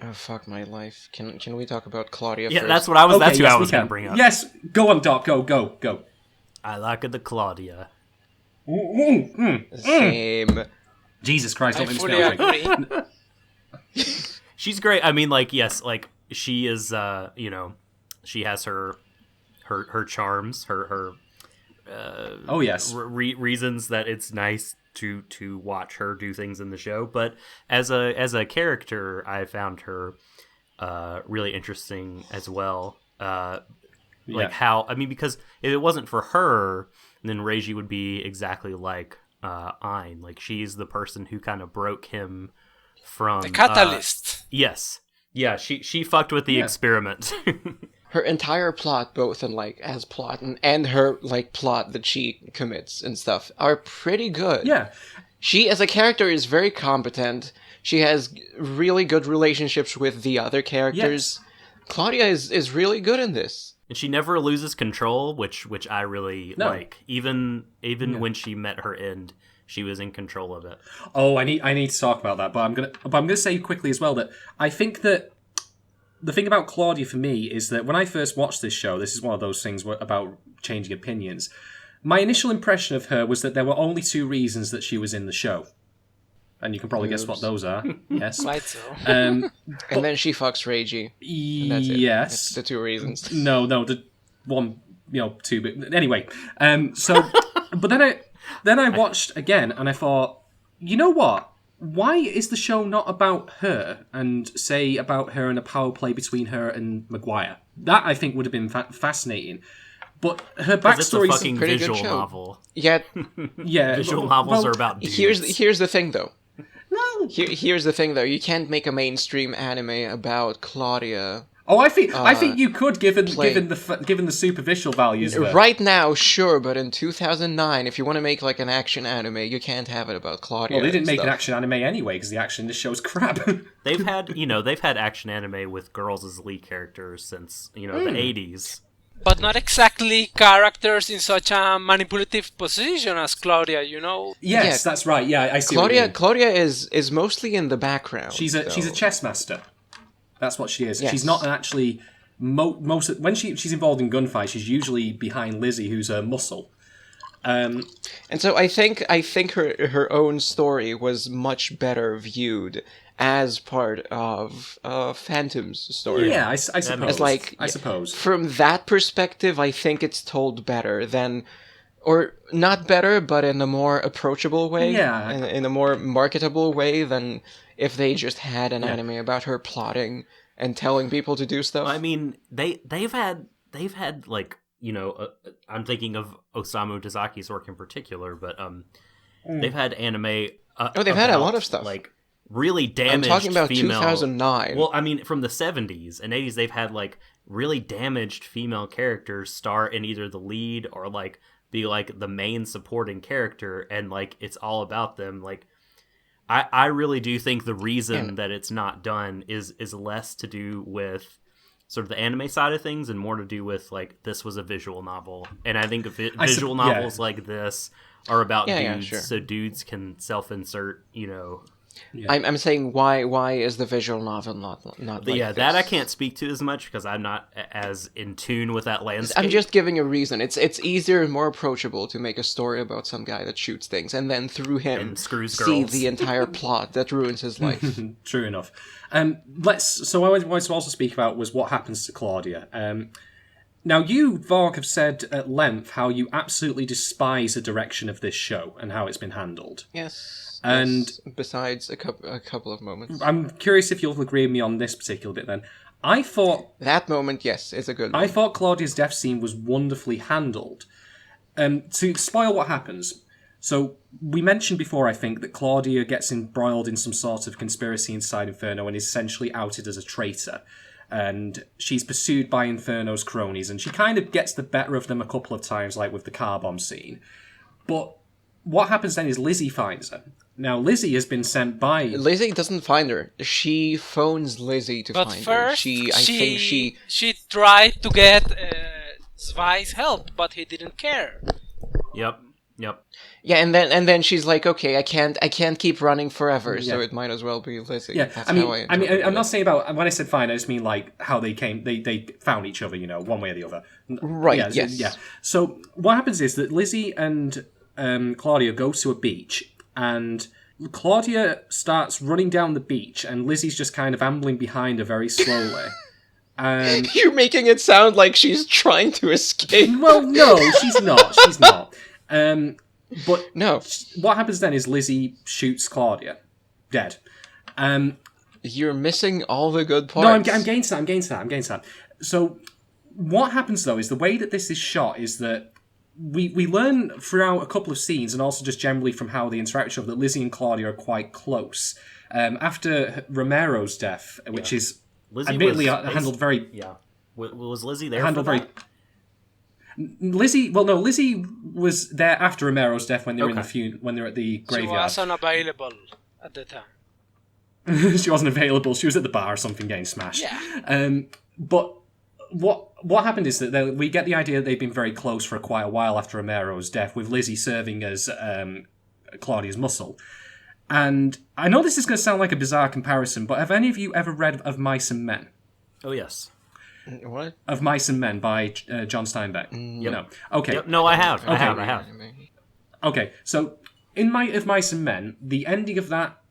Oh, fuck my life. Can we talk about Claudia Yeah, first? that's what I was. Okay, that's who yes, I we was going can. to bring up. Yes, go on, Doc. Go. I like the Claudia. Same. Jesus Christ, I don't make fully me smell agree. She's great. I mean, like, yes, like she is. She has her charms, her. Oh yes. Reasons that it's nice to watch her do things in the show, but as a character, I found her really interesting as well. Like how, I mean, because if it wasn't for her, then Reiji would be exactly like Ein. Like she's the person who kind of broke him from The catalyst. Yes, yeah. She fucked with the experiment. Her entire plot, both in like as plot and her like plot that she commits and stuff, are pretty good. Yeah. She as a character is very competent. She has really good relationships with the other characters. Yes. Claudia is really good in this. And she never loses control, which I really like. Even when she met her end, she was in control of it. Oh, I need to talk about that, but I'm gonna say quickly as well that I think that the thing about Claudia for me is that when I first watched this show, this is one of those things about changing opinions. My initial impression of her was that there were only two reasons that she was in the show. And you can probably guess what those are. Yes. Quite so. And then she fucks Reiji. That's it. Yes. That's the two reasons. No, the one, two. But anyway, but then I watched again and I thought, you know what? Why is the show not about her and say about her in a power play between her and Maguire? That I think would have been fascinating. But her backstory is a pretty visual good show. Novel. Yeah, visual novels are about dudes. Here's the thing though. Here's the thing though. You can't make a mainstream anime about Claudia. Oh, I think you could, given the superficial values of it. Right now, sure, but in 2009, if you want to make like an action anime, you can't have it about Claudia. Well, they didn't make an action anime anyway because the action in this show is crap. they've had action anime with girls as lead characters since the 80s. But not exactly characters in such a manipulative position as Claudia, Yes, that's right. Yeah, I see. Claudia is mostly in the background. She's a chess master. That's what she is. Yes. She's not actually when she's involved in gunfights. She's usually behind Lizzie, who's a muscle. And so I think her own story was much better viewed as part of Phantom's story. Yeah, I suppose. I suppose from that perspective, I think it's told better than, or not better, but in a more approachable way. Yeah, in a more marketable way than if they just had an anime about her plotting and telling people to do stuff. I mean, they've had like I'm thinking of Osamu Tezuka's work in particular, but they've had anime. They've had a lot of stuff like really damaged. I'm talking about female, 2009. Well, I mean, from the 70s and 80s, they've had like really damaged female characters star in either the lead or like be like the main supporting character, and like it's all about them. Like, I really do think the reason that it's not done is less to do with sort of the anime side of things and more to do with like this was a visual novel, and I think visual novels like this are about dudes, so dudes can self-insert. Yeah. I'm saying why is the visual novel not like that I can't speak to as much because I'm not as in tune with that landscape. I'm just giving a reason. It's easier and more approachable to make a story about some guy that shoots things and then through him see the entire plot that ruins his life. True enough. So what I wanted to also speak about was what happens to Claudia. Now you, Vorg, have said at length how you absolutely despise the direction of this show and how it's been handled. Yes. And besides a couple of moments, I'm curious if you'll agree with me on this particular bit. Then I thought that moment, yes, is a good moment. I thought Claudia's death scene was wonderfully handled. To spoil what happens, so we mentioned before, I think, that Claudia gets embroiled in some sort of conspiracy inside Inferno and is essentially outed as a traitor. And she's pursued by Inferno's cronies, and she kind of gets the better of them a couple of times, like with the car bomb scene. But what happens then is Lizzie finds her. Now, Lizzie has been sent by... Lizzie doesn't find her. She phones Lizzie to find her. She tried to get Zwei's help, but he didn't care. Yep. Yeah, and then she's like, okay, I can't keep running forever, so it might as well be Lizzie. Yeah, That's I'm not saying about when I said fine. I just mean like how they found each other, one way or the other. Right. Yeah. So what happens is that Lizzie and Claudia go to a beach, and Claudia starts running down the beach, and Lizzie's just kind of ambling behind her very slowly. And you're making it sound like she's trying to escape. Well, no, she's not. She's not. But no. What happens then is Lizzie shoots Claudia, dead. You're missing all the good parts. No, I'm getting to that. So what happens though is the way that this is shot is that we learn throughout a couple of scenes, and also just generally from how they interact with each other, that Lizzie and Claudia are quite close. After Romero's death, which is Lizzie admittedly handled very... Yeah. Was Lizzie there handled for very... that? Lizzie was there after Romero's death when they were when they were at the graveyard. She was unavailable at the time. She wasn't available. She was at the bar or something getting smashed. Yeah. But what happened is that we get the idea that they've been very close for quite a while after Romero's death, with Lizzie serving as Claudia's muscle. And I know this is going to sound like a bizarre comparison, but have any of you ever read of Mice and Men? Oh, yes. What? Of Mice and Men by John Steinbeck. Yep. No. Okay. Yep. No, I have. Okay. I have. Okay, so in Mice and Men, the ending of that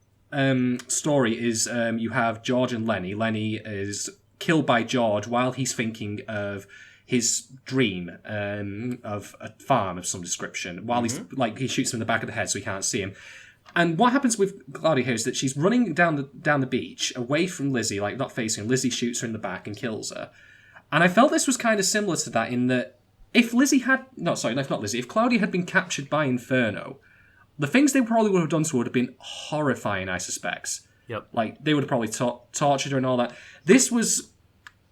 story is you have George and Lenny. Lenny is killed by George while he's thinking of his dream of a farm of some description. While he shoots him in the back of the head so he can't see him. And what happens with Claudia here is that she's running down the beach away from Lizzie, like not facing her. Lizzie shoots her in the back and kills her. And I felt this was kind of similar to that in that if Claudia had been captured by Inferno, the things they probably would have done to her would have been horrifying, I suspect. Yep. Like, they would have probably tortured her and all that. This was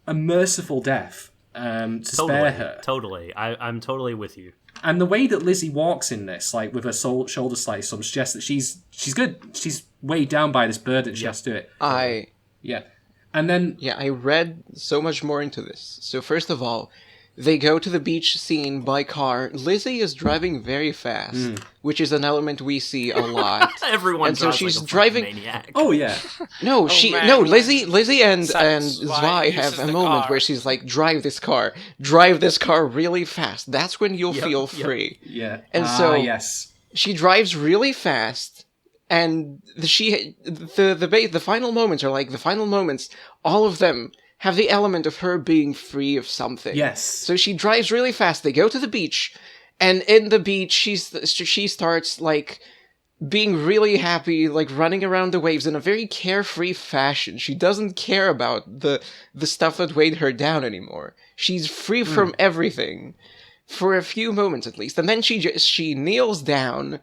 a merciful death spare her. Totally. I'm totally with you. And the way that Lizzie walks in this, like with her shoulder slice, suggests that she's good. She's weighed down by this burden. She has to do it. And then... Yeah, I read so much more into this. So first of all, they go to the beach scene by car. Lizzie is driving very fast, which is an element we see a lot. Everyone and so drives she's like a driving. maniac. Oh yeah. No, Lizzie and Zwei Zwei have a moment car. where she's like, drive this car really fast. That's when you'll feel free. Yeah. And so yes, she drives really fast. And the final moments are like the final moments. All of them have the element of her being free of something. Yes. So she drives really fast. They go to the beach, and in the beach, she starts like being really happy, like running around the waves in a very carefree fashion. She doesn't care about the stuff that weighed her down anymore. She's free from everything for a few moments at least, and then she kneels down,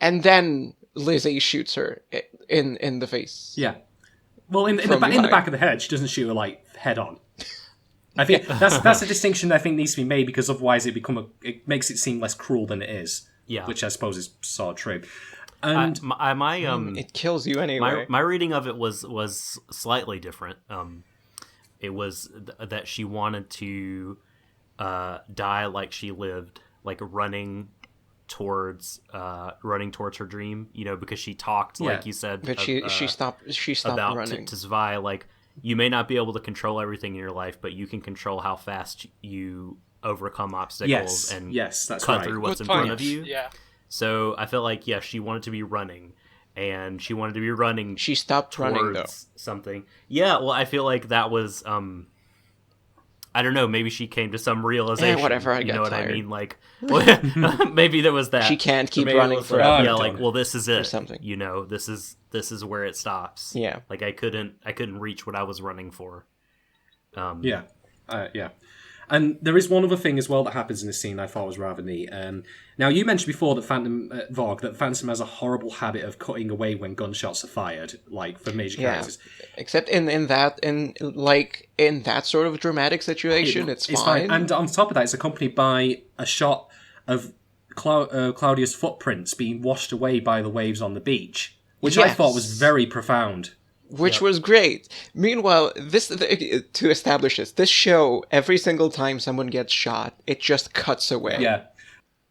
and then Lizzie shoots her in the face. Yeah. Well, in the back of the head, she doesn't shoot her like head on. I think that's a distinction that I think needs to be made, because otherwise it makes it seem less cruel than it is. Yeah. Which I suppose is sort of true. And it kills you anyway. My reading of it was slightly different. It was that she wanted to die like she lived, like running towards her dream, because she talked, like you said, but she stopped about running to Zwei, like, you may not be able to control everything in your life, but you can control how fast you overcome obstacles and cut through what's in front of you. Yeah. So I feel like she wanted to be running, and she wanted to be running. She stopped running though. Something. Yeah. Well, I feel like that was I don't know, maybe she came to some realization. Whatever, I you got know what tired. I mean? Like, maybe there was that. She can't keep running forever. Yeah, like, well, this is it. Or something. This is where it stops. Yeah. Like, I couldn't reach what I was running for. Yeah. And there is one other thing as well that happens in this scene I thought was rather neat. Now, you mentioned before that Phantom has a horrible habit of cutting away when gunshots are fired, like, for major characters. Except in that sort of dramatic situation, it's fine. And on top of that, it's accompanied by a shot of Claudia's footprints being washed away by the waves on the beach, which I thought was very profound. Which was great. Meanwhile, to establish this show, every single time someone gets shot, it just cuts away.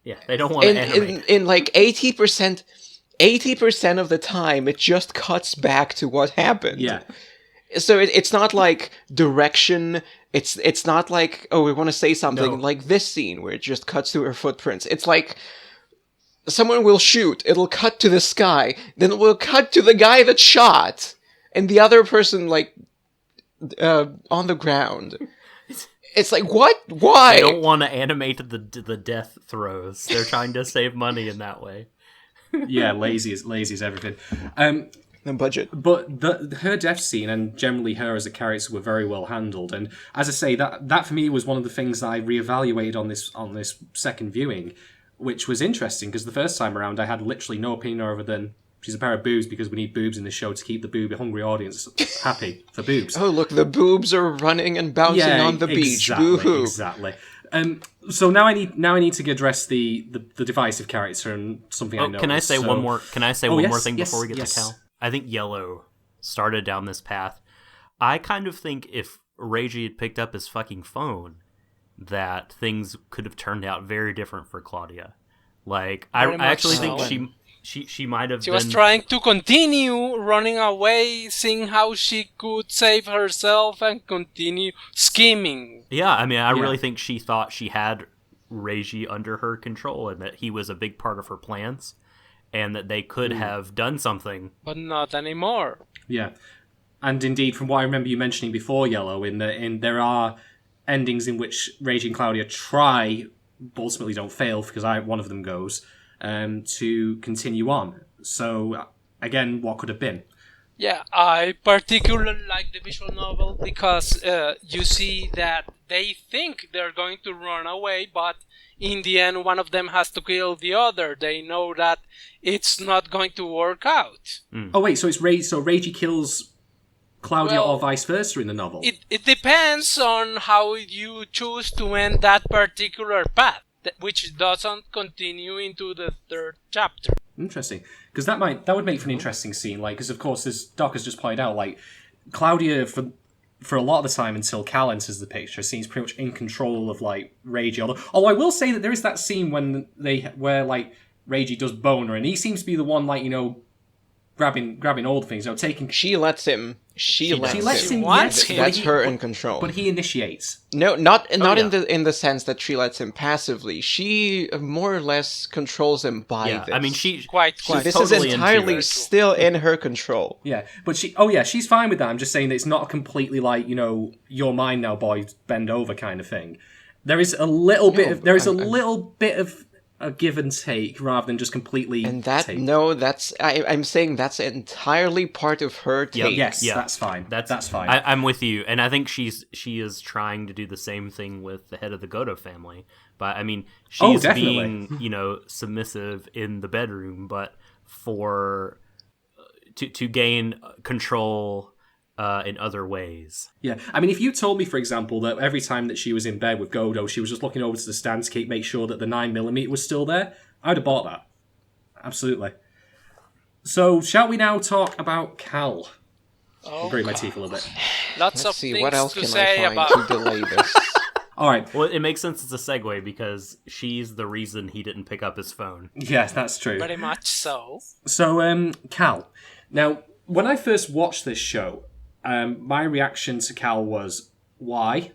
Yeah, they don't want to animate. In like 80% of the time, it just cuts back to what happened. Yeah. So it's not like direction. It's not like, oh, we want to say something like this scene where it just cuts to her footprints. It's like someone will shoot, it'll cut to the sky, then it will cut to the guy that shot, and the other person like on the ground. It's like, what? Why? They don't want to animate the death throes. They're trying to save money in that way. Yeah, lazy as everything. The budget. But her death scene and generally her as a character were very well handled. And as I say, that for me was one of the things that I reevaluated on this second viewing, which was interesting because the first time around I had literally no opinion other than she's a pair of boobs because we need boobs in this show to keep the boob-hungry audience happy for boobs. Oh, look, the boobs are running and bouncing on the beach. Boo-hoo. Exactly. So now I need to address the divisive character and something I noticed. Can I say one more? Can I say one more thing before we get to Cal? I think Yellow started down this path. I kind of think if RWBY had picked up his fucking phone, that things could have turned out very different for Claudia. Like I actually think she might have. She was trying to continue running away, seeing how she could save herself and continue scheming. Yeah, I mean, I really think she thought she had RWBY under her control and that he was a big part of her plans, and that they could have done something. But not anymore. Yeah, and indeed, from what I remember you mentioning before, Yellow, there are endings in which RWBY and Claudia try, but ultimately don't fail because one of them goes. To continue on. So, again, what could have been? Yeah, I particularly like the visual novel because you see that they think they're going to run away, but in the end, one of them has to kill the other. They know that it's not going to work out. Oh, wait, so it's RWBY kills Claudia or vice versa in the novel? It depends on how you choose to end that particular path, which doesn't continue into the third chapter. Interesting, because that would make for an interesting scene. Like, because of course, as Doc has just pointed out, like Claudia for a lot of the time until Cal enters the picture, seems pretty much in control of like RWBY. Although I will say that there is that scene where like RWBY does boner, and he seems to be the one like grabbing all the things, taking. She lets him. She lets him. Wants him. That's her in control. But he initiates. No, not in the sense that she lets him passively. She more or less controls him by this. I mean, she's this totally is entirely still in her control. Yeah, but she's fine with that. I'm just saying that it's not completely like, you're mine now, boy, bend over kind of thing. There is a little bit of a give and take rather than just completely I'm saying that's entirely part of her take. Yes, that's fine. That's fine. I'm with you, and I think she is trying to do the same thing with the head of the Goto family. But I mean, she's being submissive in the bedroom, but to gain control in other ways. Yeah, I mean, if you told me, for example, that every time that she was in bed with Godo, she was just looking over to the stand to make sure that the 9mm was still there, I'd have bought that. Absolutely. So, shall we now talk about Cal? I'll grate my teeth a little bit. Let's see, what else can say I find to delay this? All right. Well, it makes sense as a segue because she's the reason he didn't pick up his phone. Yes, that's true. Very much so. So, Cal. Now, when I first watched this show, my reaction to Cal was, why?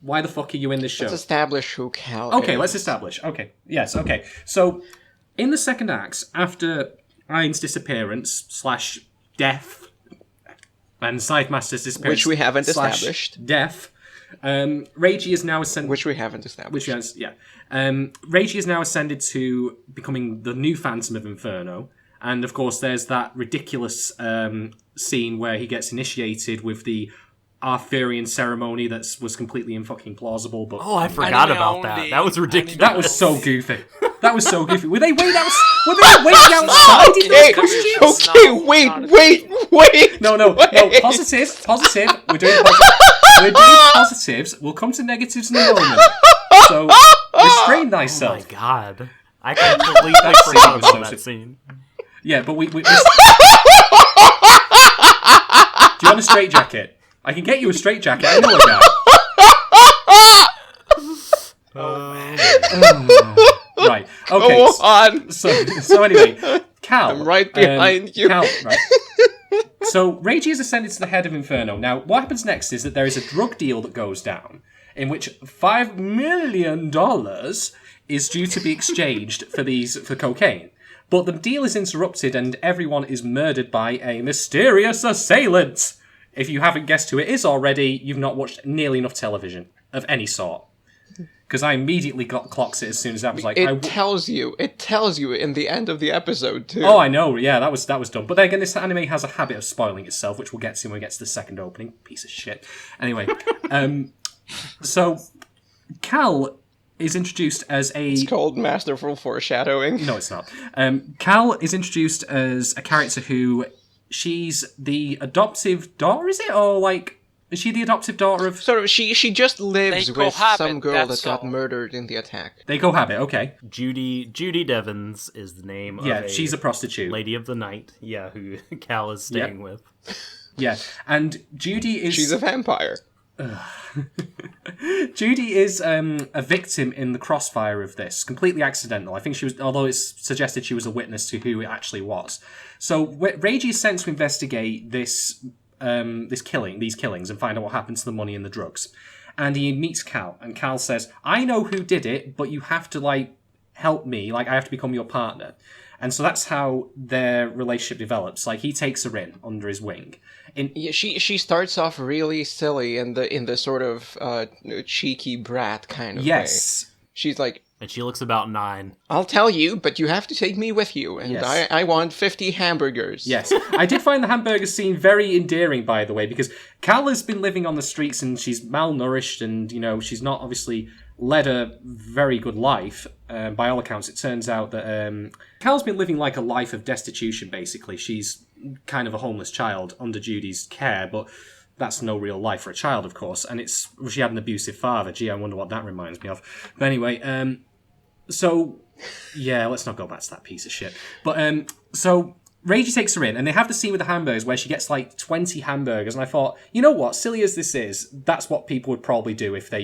Why the fuck are you in this show? Let's establish who Cal is. Okay, let's establish. Okay, yes, okay. So, in the second act, after Ain's disappearance / death, and Scythe Master's disappearance, which we haven't established, death, RWBY is now ascended. Which we haven't established. RWBY is now ascended to becoming the new Phantom of Inferno. And, of course, there's that ridiculous scene where he gets initiated with the Arthurian ceremony that was completely fucking plausible. But I forgot about that. That was ridiculous. That was so goofy. Were they waiting outside in those costumes? Okay, wait. No. Positive. We're doing positives. We'll come to negatives in a moment. So, restrain thyself. Oh, my God. I completely forgot about that scene. Yeah, but we Do you want a straitjacket? I can get you a straitjacket. I know a guy. Right. Okay. Go on. So anyway, Cal. I'm right behind you. Cal, right. So Reiji is ascended to the head of Inferno. Now, what happens next is that there is a drug deal that goes down, in which $5 million is due to be exchanged for cocaine. But the deal is interrupted and everyone is murdered by a mysterious assailant. If you haven't guessed who it is already, you've not watched nearly enough television of any sort. Because I immediately clocks it as soon as I was like... It tells you in the end of the episode, too. Oh, I know, yeah, that was done. But then again, this anime has a habit of spoiling itself, which we'll get to when we get to the second opening. Piece of shit. Anyway, so Cal is introduced as a... It's called masterful foreshadowing. No, it's not. Cal is introduced as a character who... She's the adoptive daughter, is it? Or, like... Is she the adoptive daughter of... So she just lives with some girl that got murdered in the attack. They cohabit, okay. Judy Devons is the name of she's a prostitute. Lady of the Night, who Cal is staying with. Yeah, and Judy is... She's a vampire. Judy is a victim in the crossfire of this. Completely accidental. I think she was... Although it's suggested she was a witness to who it actually was. So Reiji is sent to investigate these killings and find out what happened to the money and the drugs. And he meets Cal, and Cal says, I know who did it, but you have to, help me. I have to become your partner. And so that's how their relationship develops. He takes her in under his wing. She starts off really silly in the sort of cheeky brat kind of way. She's like... And she looks about 9. I'll tell you, but you have to take me with you, and yes. I want 50 hamburgers. Yes. I did find the hamburger scene very endearing, by the way, because Cal has been living on the streets and she's malnourished and, she's not obviously led a very good life. By all accounts, it turns out that Cal's been living like a life of destitution, basically. She's kind of a homeless child under Judy's care, but... That's no real life for a child, of course, and she had an abusive father. Gee, I wonder what that reminds me of. But anyway, so, yeah, let's not go back to that piece of shit. But, so, Reiji takes her in, and they have the scene with the hamburgers where she gets, 20 hamburgers, and I thought, you know what, silly as this is, that's what people would probably do if they,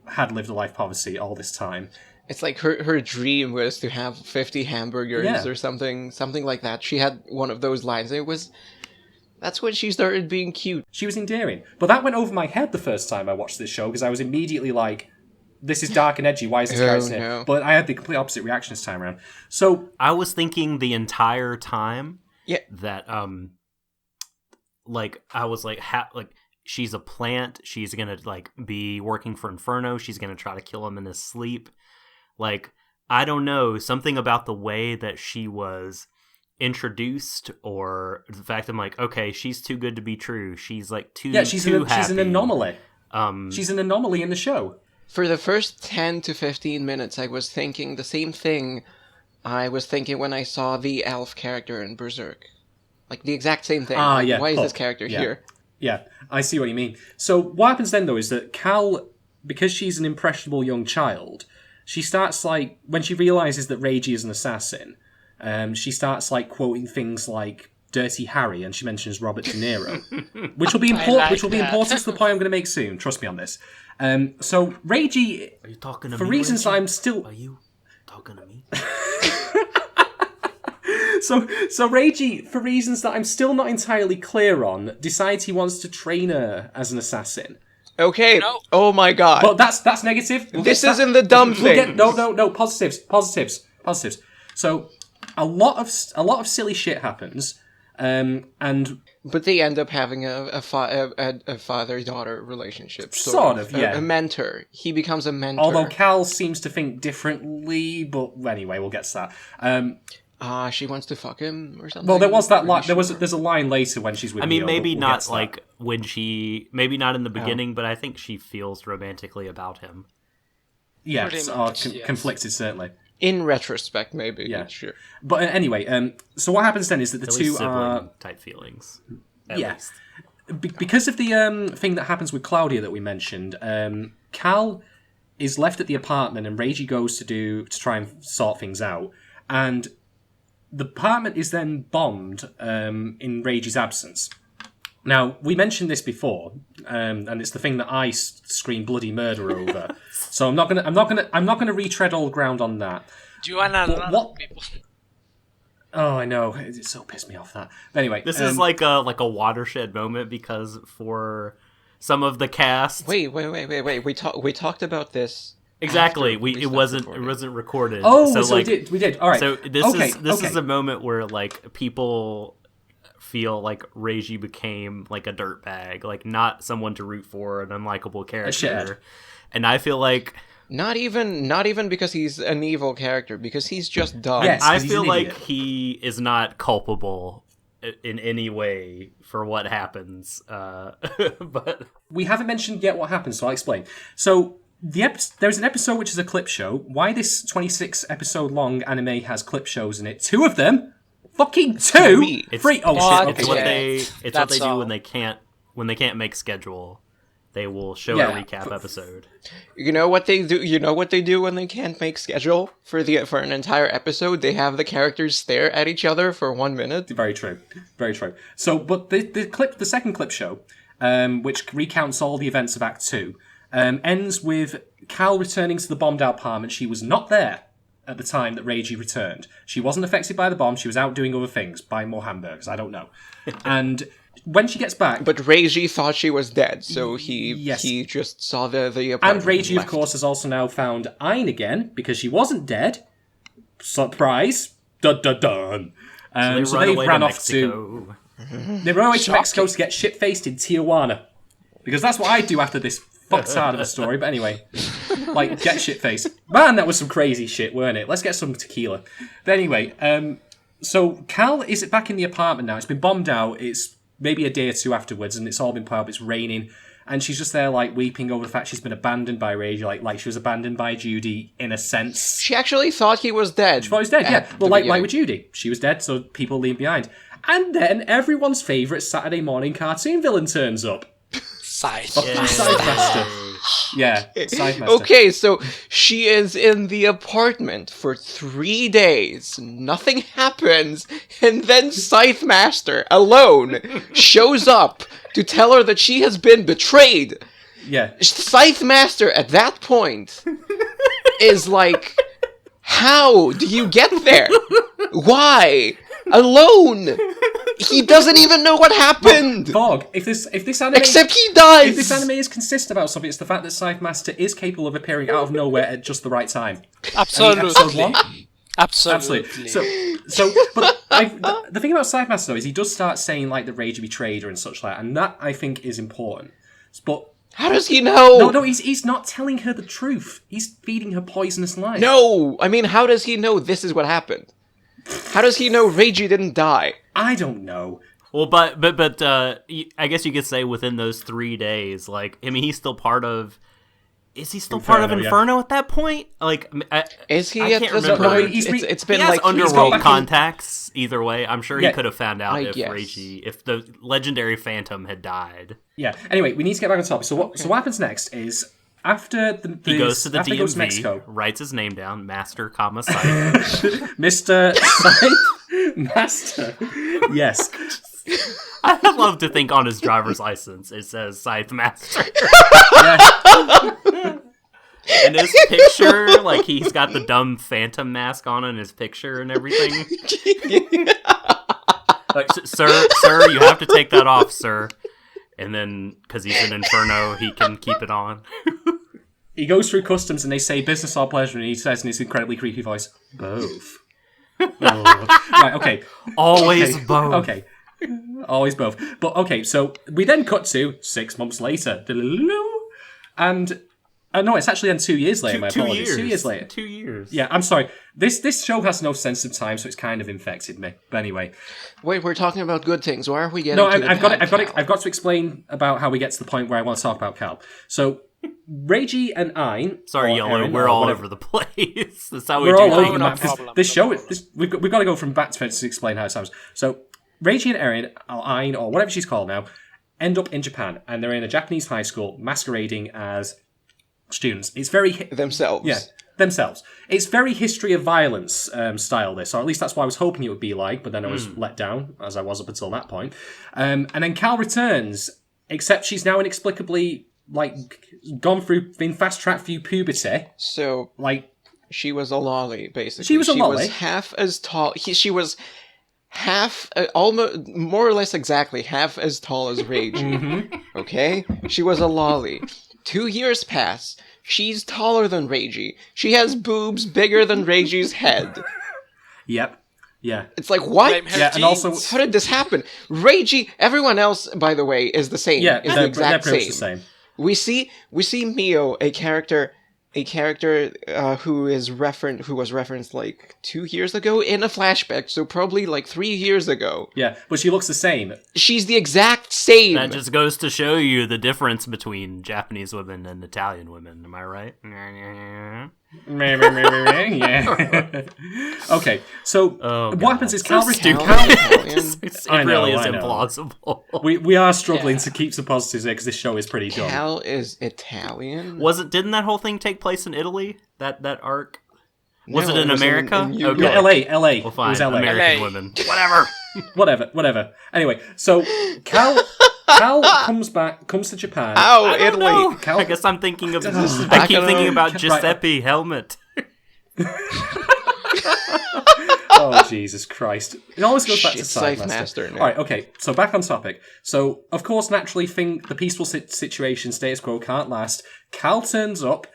had lived a life of poverty all this time. It's like her dream was to have 50 hamburgers or something like that. She had one of those lines, and it was... That's when she started being cute. She was endearing. But that went over my head the first time I watched this show, because I was immediately like, this is dark and edgy, why is this character here? But I had the complete opposite reaction this time around. So I was thinking the entire time that, I was like, she's a plant, she's gonna, be working for Inferno, she's gonna try to kill him in his sleep. I don't know, something about the way that she was... introduced, or the fact I'm like, okay, she's too good to be true. She's too happy. She's an anomaly. She's an anomaly in the show. For the first 10 to 15 minutes, I was thinking the same thing I was thinking when I saw the elf character in Berserk. The exact same thing. Why is this character here? Yeah, I see what you mean. So what happens then, though, is that Cal, because she's an impressionable young child, she starts, when she realizes that Reiji is an assassin, she starts quoting things like Dirty Harry, and she mentions Robert De Niro, which will be important to the point I'm going to make soon. Trust me on this. So Reiji, are you talking to for me, reasons Reiji? I'm still. Are you talking to me? So Reiji, for reasons that I'm still not entirely clear on, decides he wants to train her as an assassin. Okay. No. Oh my god. But that's negative. This isn't the dumb thing. No. Positives. So. A lot of silly shit happens, but they end up having a father-daughter relationship. Sort of, yeah. A mentor. He becomes a mentor. Although Cal seems to think differently, but anyway, we'll get to that. She wants to fuck him or something. Well, there was that line. There's a line later when she's with. I mean, maybe not maybe not in the beginning, but I think she feels romantically about him. Yeah, conflicted certainly. In retrospect, maybe. Yeah, sure. But anyway, so what happens then is that the two are type feelings. At least. Because of the thing that happens with Claudia that we mentioned, Cal is left at the apartment, and Reiji goes to try and sort things out, and the apartment is then bombed in Reiji's absence. Now, we mentioned this before, and it's the thing that I scream bloody murder over. So I'm not gonna retread old ground on that. Do you want a lot of people? Oh, I know. It so pissed me off that. But anyway, this is like a watershed moment because for some of the cast. Wait. We talked about this. Exactly. It wasn't recorded. Oh, so we did. All right. So this is a moment where like people feel like Reiji became like a dirtbag, like not someone to root for, an unlikable character. And I feel like not even because he's an evil character, because he's just dumb. Yes, I feel like he is not culpable in any way for what happens. But we haven't mentioned yet what happens, so I'll explain. So there's an episode which is a clip show. Why this 26 episode long anime has clip shows in it? 2 of them. Fucking 2! 3! Oh, shit. It's what they do when they can't make schedule. They will show a recap episode. You know what they do? You know what they do when they can't make schedule for an entire episode? They have the characters stare at each other for 1 minute. Very true. Very true. So, but the second clip show, which recounts all the events of Act 2, ends with Cal returning to the bombed out apartment. She was not there at the time that Reiji returned. She wasn't affected by the bomb. She was out doing other things, buying more hamburgers. I don't know. And when she gets back... But Reiji thought she was dead, so he just saw the apartment. And Reiji, of course, has also now found Ain again, because she wasn't dead. Surprise. Dun-dun-dun. So they ran off to... They ran away to Mexico to get shit-faced in Tijuana. Because that's what I do after this fucked out of a story. But anyway, like, get shit-faced. Man, that was some crazy shit, weren't it? Let's get some tequila. But anyway, so Cal is back in the apartment now. It's been bombed out. It's maybe a day or 2 afterwards, and it's all been put up. It's raining. And she's just there, like, weeping over the fact she's been abandoned by Reiji, like she was abandoned by Judy, in a sense. She actually thought he was dead. She thought he was dead, yeah. Well, like with Judy. She was dead, so people leave behind. And then everyone's favourite Saturday morning cartoon villain turns up. Scythe. Scythe Master. Yeah, Scythe Master. Okay, so she is in the apartment for 3 days. Nothing happens. And then Scythe Master, alone, shows up to tell her that she has been betrayed. Yeah. Scythe Master, at that point, is like, how do you get there? Why? Alone! He doesn't even know what happened! Vorg, if this anime... Except he dies! If this anime is consistent about something, it's the fact that Scythe Master is capable of appearing out of nowhere at just the right time. Absolutely. Absolutely. So, but the thing about Scythe Master, though, is he does start saying, like, the Reiji betrayed her and such like that, and that, I think, is important. But... How does he know? No, he's not telling her the truth. He's feeding her poisonous lies. No! I mean, how does he know this is what happened? How does he know Reiji didn't die? I don't know. Well, but I guess you could say within those 3 days, like, I mean, he's still part of... Is he still part of Inferno at that point? Like, is he? I can't remember. No, it's been he has like underworld contacts. Either way, I'm sure he could have found out if guess. Reiji, if the legendary Phantom had died. Yeah. Anyway, we need to get back on topic. So what happens next is after he goes to the DMV, goes to Mexico, writes his name down, Master, Scythe, Mr. Scythe Master. Yes. I'd love to think on his driver's license it says Scythe Master. And his picture, like, he's got the dumb phantom mask on in his picture and everything. Like, sir, you have to take that off, sir. And then, because he's in Inferno, he can keep it on. He goes through customs and they say business or pleasure, and he says in his incredibly creepy voice, both. Right, okay. Always both. Okay. Always both. But okay, so we then cut to 6 months later. And no, it's actually then 2 years later. My apologies. 2 years later. 2 years. Yeah, I'm sorry. This show has no sense of time, so it's kind of infected me. But anyway, wait, we're talking about good things. Why are we getting? No, I've got to explain about how we get to the point where I want to talk about Cal. So Reiji and Ain. Sorry, Yellow. Erin, we're all over the place. That's how we're all over the map. This show, we've got to go from back to explain how it sounds. So Reiji and Erin, or Ain, or whatever she's called now, end up in Japan, and they're in a Japanese high school masquerading as students. It's very... themselves. Yeah, themselves. It's very History of Violence style, this, or at least that's what I was hoping it would be like, but then I was let down, as I was up until that point. And then Cal returns, except she's now inexplicably, been fast-tracked through puberty. So, she was a lolly, basically. She was a lolly. She was half as tall... She was almost, more or less exactly, half as tall as Reiji. Okay? She was a lolly. 2 years pass. She's taller than Reiji. She has boobs bigger than Reiji's head. Yep. Yeah. It's like, what? Yeah, and also... How did this happen? Reiji, everyone else, by the way, is the same. Yeah, is the exact they're same. the same. We see Mio, a character who was referenced 2 years ago in a flashback, so probably 3 years ago. Yeah, but she looks the same. She's the exact same. That just goes to show you the difference between Japanese women and Italian women. Am I right? Yeah. Okay, so what happens is Cal it really is implausible. We are struggling to keep some positives there because this show is pretty dumb. Cal is Italian? Didn't that whole thing take place in Italy? That arc? Was it in America? Okay. Yeah, LA. Well, fine. It was LA. American women. Whatever. Anyway, so Cal comes to Japan. Oh, Italy. Cal... I guess I'm thinking of... I keep thinking about Giuseppe Helmet. Oh, Jesus Christ. It always goes back to Scythe Master. Alright, okay, so back on topic. So, of course, naturally, the peaceful situation, status quo, can't last. Cal turns up.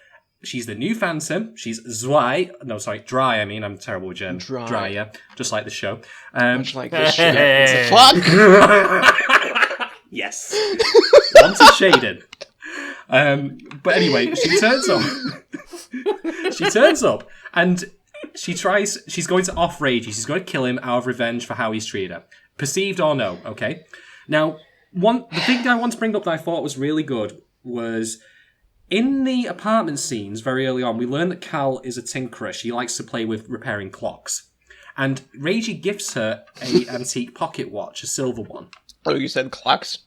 She's the new Phantom. She's Zwei. No, sorry, Drei, I mean. I'm terrible with German. Drei, yeah. Just like the show. Much like this show. It's a fuck! Yes. One to Shadon. But anyway, she turns up, and she's going to off Reiji. She's going to kill him out of revenge for how he's treated her. Perceived or no, okay? Now, the thing I want to bring up that I thought was really good was... in the apartment scenes, very early on, we learn that Cal is a tinkerer. She likes to play with repairing clocks. And Reiji gives her an antique pocket watch, a silver one. Oh, you said clocks?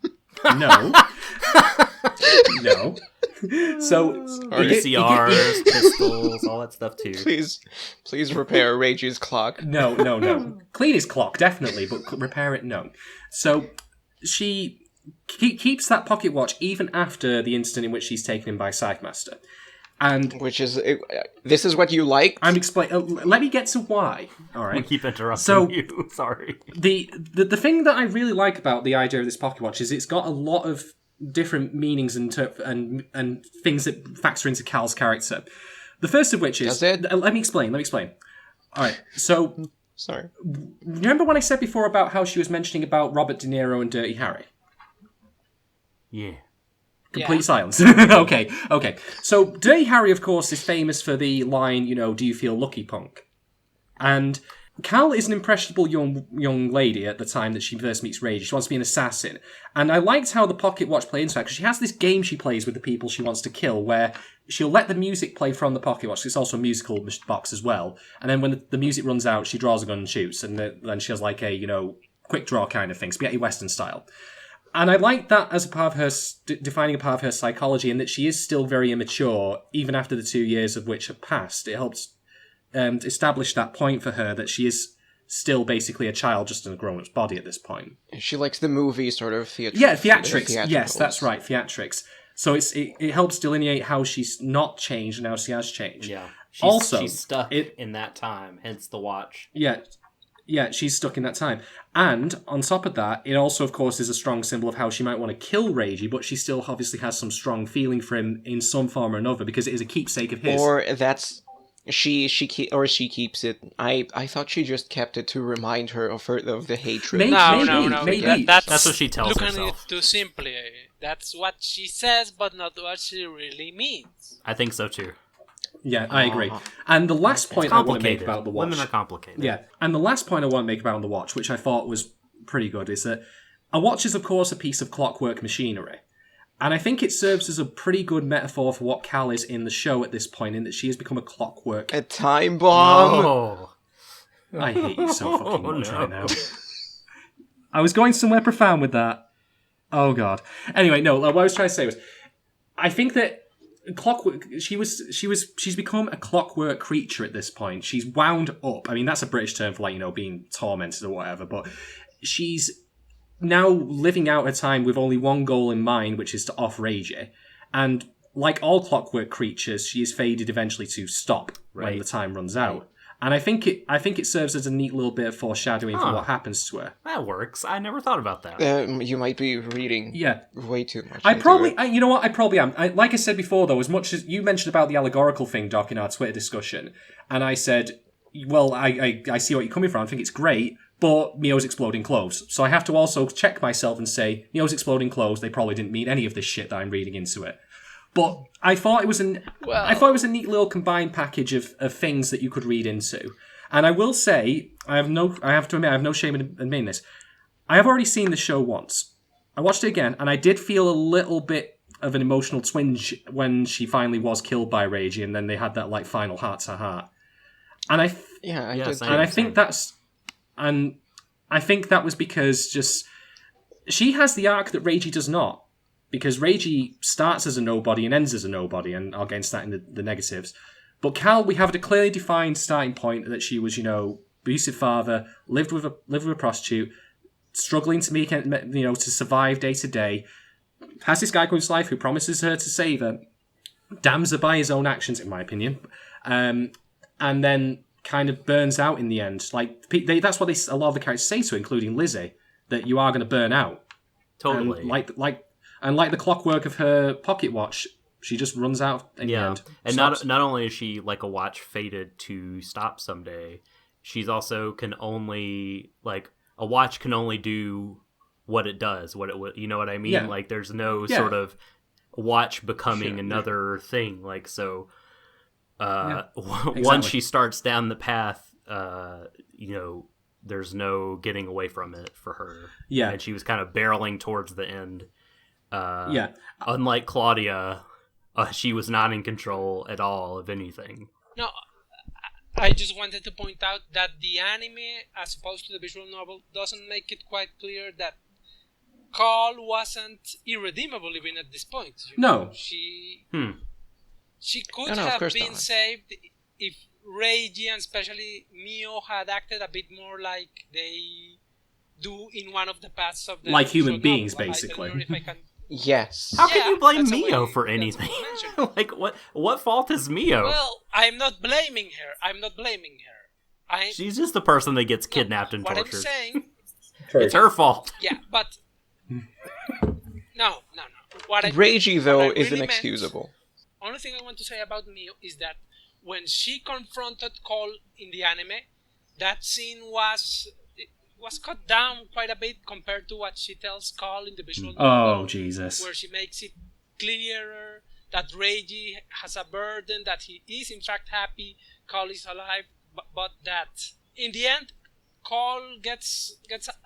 No. No. So, VCRs, pistols, all that stuff too. Please repair Reiji's clock. No. Clean his clock, definitely, but repair it, no. So, she... keeps that pocket watch even after the incident in which she's taken in by Scythe Master. And this is what you like? I'm explaining. Let me get to why. All right. I keep interrupting you. Sorry. The thing that I really like about the idea of this pocket watch is it's got a lot of different meanings and things that factor into Cal's character. The first of which is... Let me explain. All right. So... Sorry. Remember when I said before about how she was mentioning about Robert De Niro and Dirty Harry? Yeah. Complete silence. Okay. So, Dirty Harry, of course, is famous for the line, do you feel lucky, punk? And Cal is an impressionable young lady at the time that she first meets Reiji. She wants to be an assassin. And I liked how the pocket watch played into that, because she has this game she plays with the people she wants to kill, where she'll let the music play from the pocket watch. It's also a musical box as well. And then when the music runs out, she draws a gun and shoots. And then she has a, quick draw kind of thing, spaghetti western style. And I like that as a part of her, defining a part of her psychology, and that she is still very immature, even after the 2 years of which have passed. It helps establish that point for her, that she is still basically a child, just in a grown-up's body at this point. She likes the movie sort of theatrics. Yeah, theatrics. Yes, that's right, theatrics. So it helps delineate how she's not changed and how she has changed. Yeah. She's stuck in that time, hence the watch. Yeah, she's stuck in that time. And on top of that, it also, of course, is a strong symbol of how she might want to kill Reiji, but she still obviously has some strong feeling for him in some form or another, because it is a keepsake of his. Or that's... She keeps it. I thought she just kept it to remind her of the hatred. Maybe. That's what she tells herself. Looking at it too simply. That's what she says, but not what she really means. I think so too. Yeah, I agree. And the last point I want to make about the watch... Women are complicated. Yeah, and the last point I want to make about the watch, which I thought was pretty good, is that a watch is, of course, a piece of clockwork machinery. And I think it serves as a pretty good metaphor for what Cal is in the show at this point, in that she has become a clockwork... A time bomb! Oh. I hate you so fucking much right now. I was going somewhere profound with that. Oh, God. Anyway, no, what I was trying to say was, I think that she's become a clockwork creature at this point. She's wound up. I mean, that's a British term for, like, being tormented or whatever, but she's now living out her time with only one goal in mind, which is to off Reiji. And like all clockwork creatures, she is fated eventually to stop when the time runs out. And I think it serves as a neat little bit of foreshadowing for what happens to her. That works. I never thought about that. You might be reading way too much. I probably am. Like I said before, though, as much as you mentioned about the allegorical thing, Doc, in our Twitter discussion, and I said, well, I see what you're coming from. I think it's great, but Mio's exploding clothes. So I have to also check myself and say, Mio's exploding clothes, they probably didn't mean any of this shit that I'm reading into it. But I thought it was a neat little combined package of things that you could read into. And I will say, I have to admit, I have no shame in admitting this. I have already seen the show once. I watched it again, and I did feel a little bit of an emotional twinge when she finally was killed by Reiji, and then they had that like final heart to heart. And I think that was because just she has the arc that Reiji does not. Because Reiji starts as a nobody and ends as a nobody, and I'll get into that in the negatives. But Cal, we have a clearly defined starting point that she was, abusive father, lived with a prostitute, struggling to to survive day to day, has this guy called Scythe who promises her to save her, damns her by his own actions, in my opinion, and then kind of burns out in the end. Like that's what a lot of the characters say to her, including Lizzie, that you are going to burn out. Totally. And like the clockwork of her pocket watch, she just runs out in the end. And not only is she like a watch fated to stop someday, she's also a watch can only do what it does, you know what I mean? Yeah. Like there's no sort of watch becoming another thing. Like so, once she starts down the path, there's no getting away from it for her. Yeah, and she was kind of barreling towards the end. Unlike Claudia, she was not in control at all of anything. No, I just wanted to point out that the anime, as opposed to the visual novel, doesn't make it quite clear that Call wasn't irredeemable even at this point. No. She could have been saved if Reiji and especially Mio had acted a bit more like they do in one of the paths of the human beings, basically. Yes. How can you blame Mio for anything? Like, what fault is Mio? Well, I'm not blaming her. She's just the person that gets kidnapped and tortured. What I'm saying... It's her fault. Yeah, but... No. Reiji, though, is inexcusable. Only thing I want to say about Mio is that when she confronted Cole in the anime, that scene was cut down quite a bit compared to what she tells Cole in the visual novel. Oh, Jesus. Where she makes it clearer that Reiji has a burden, that he is in fact happy, Cole is alive, but that in the end, Cole gets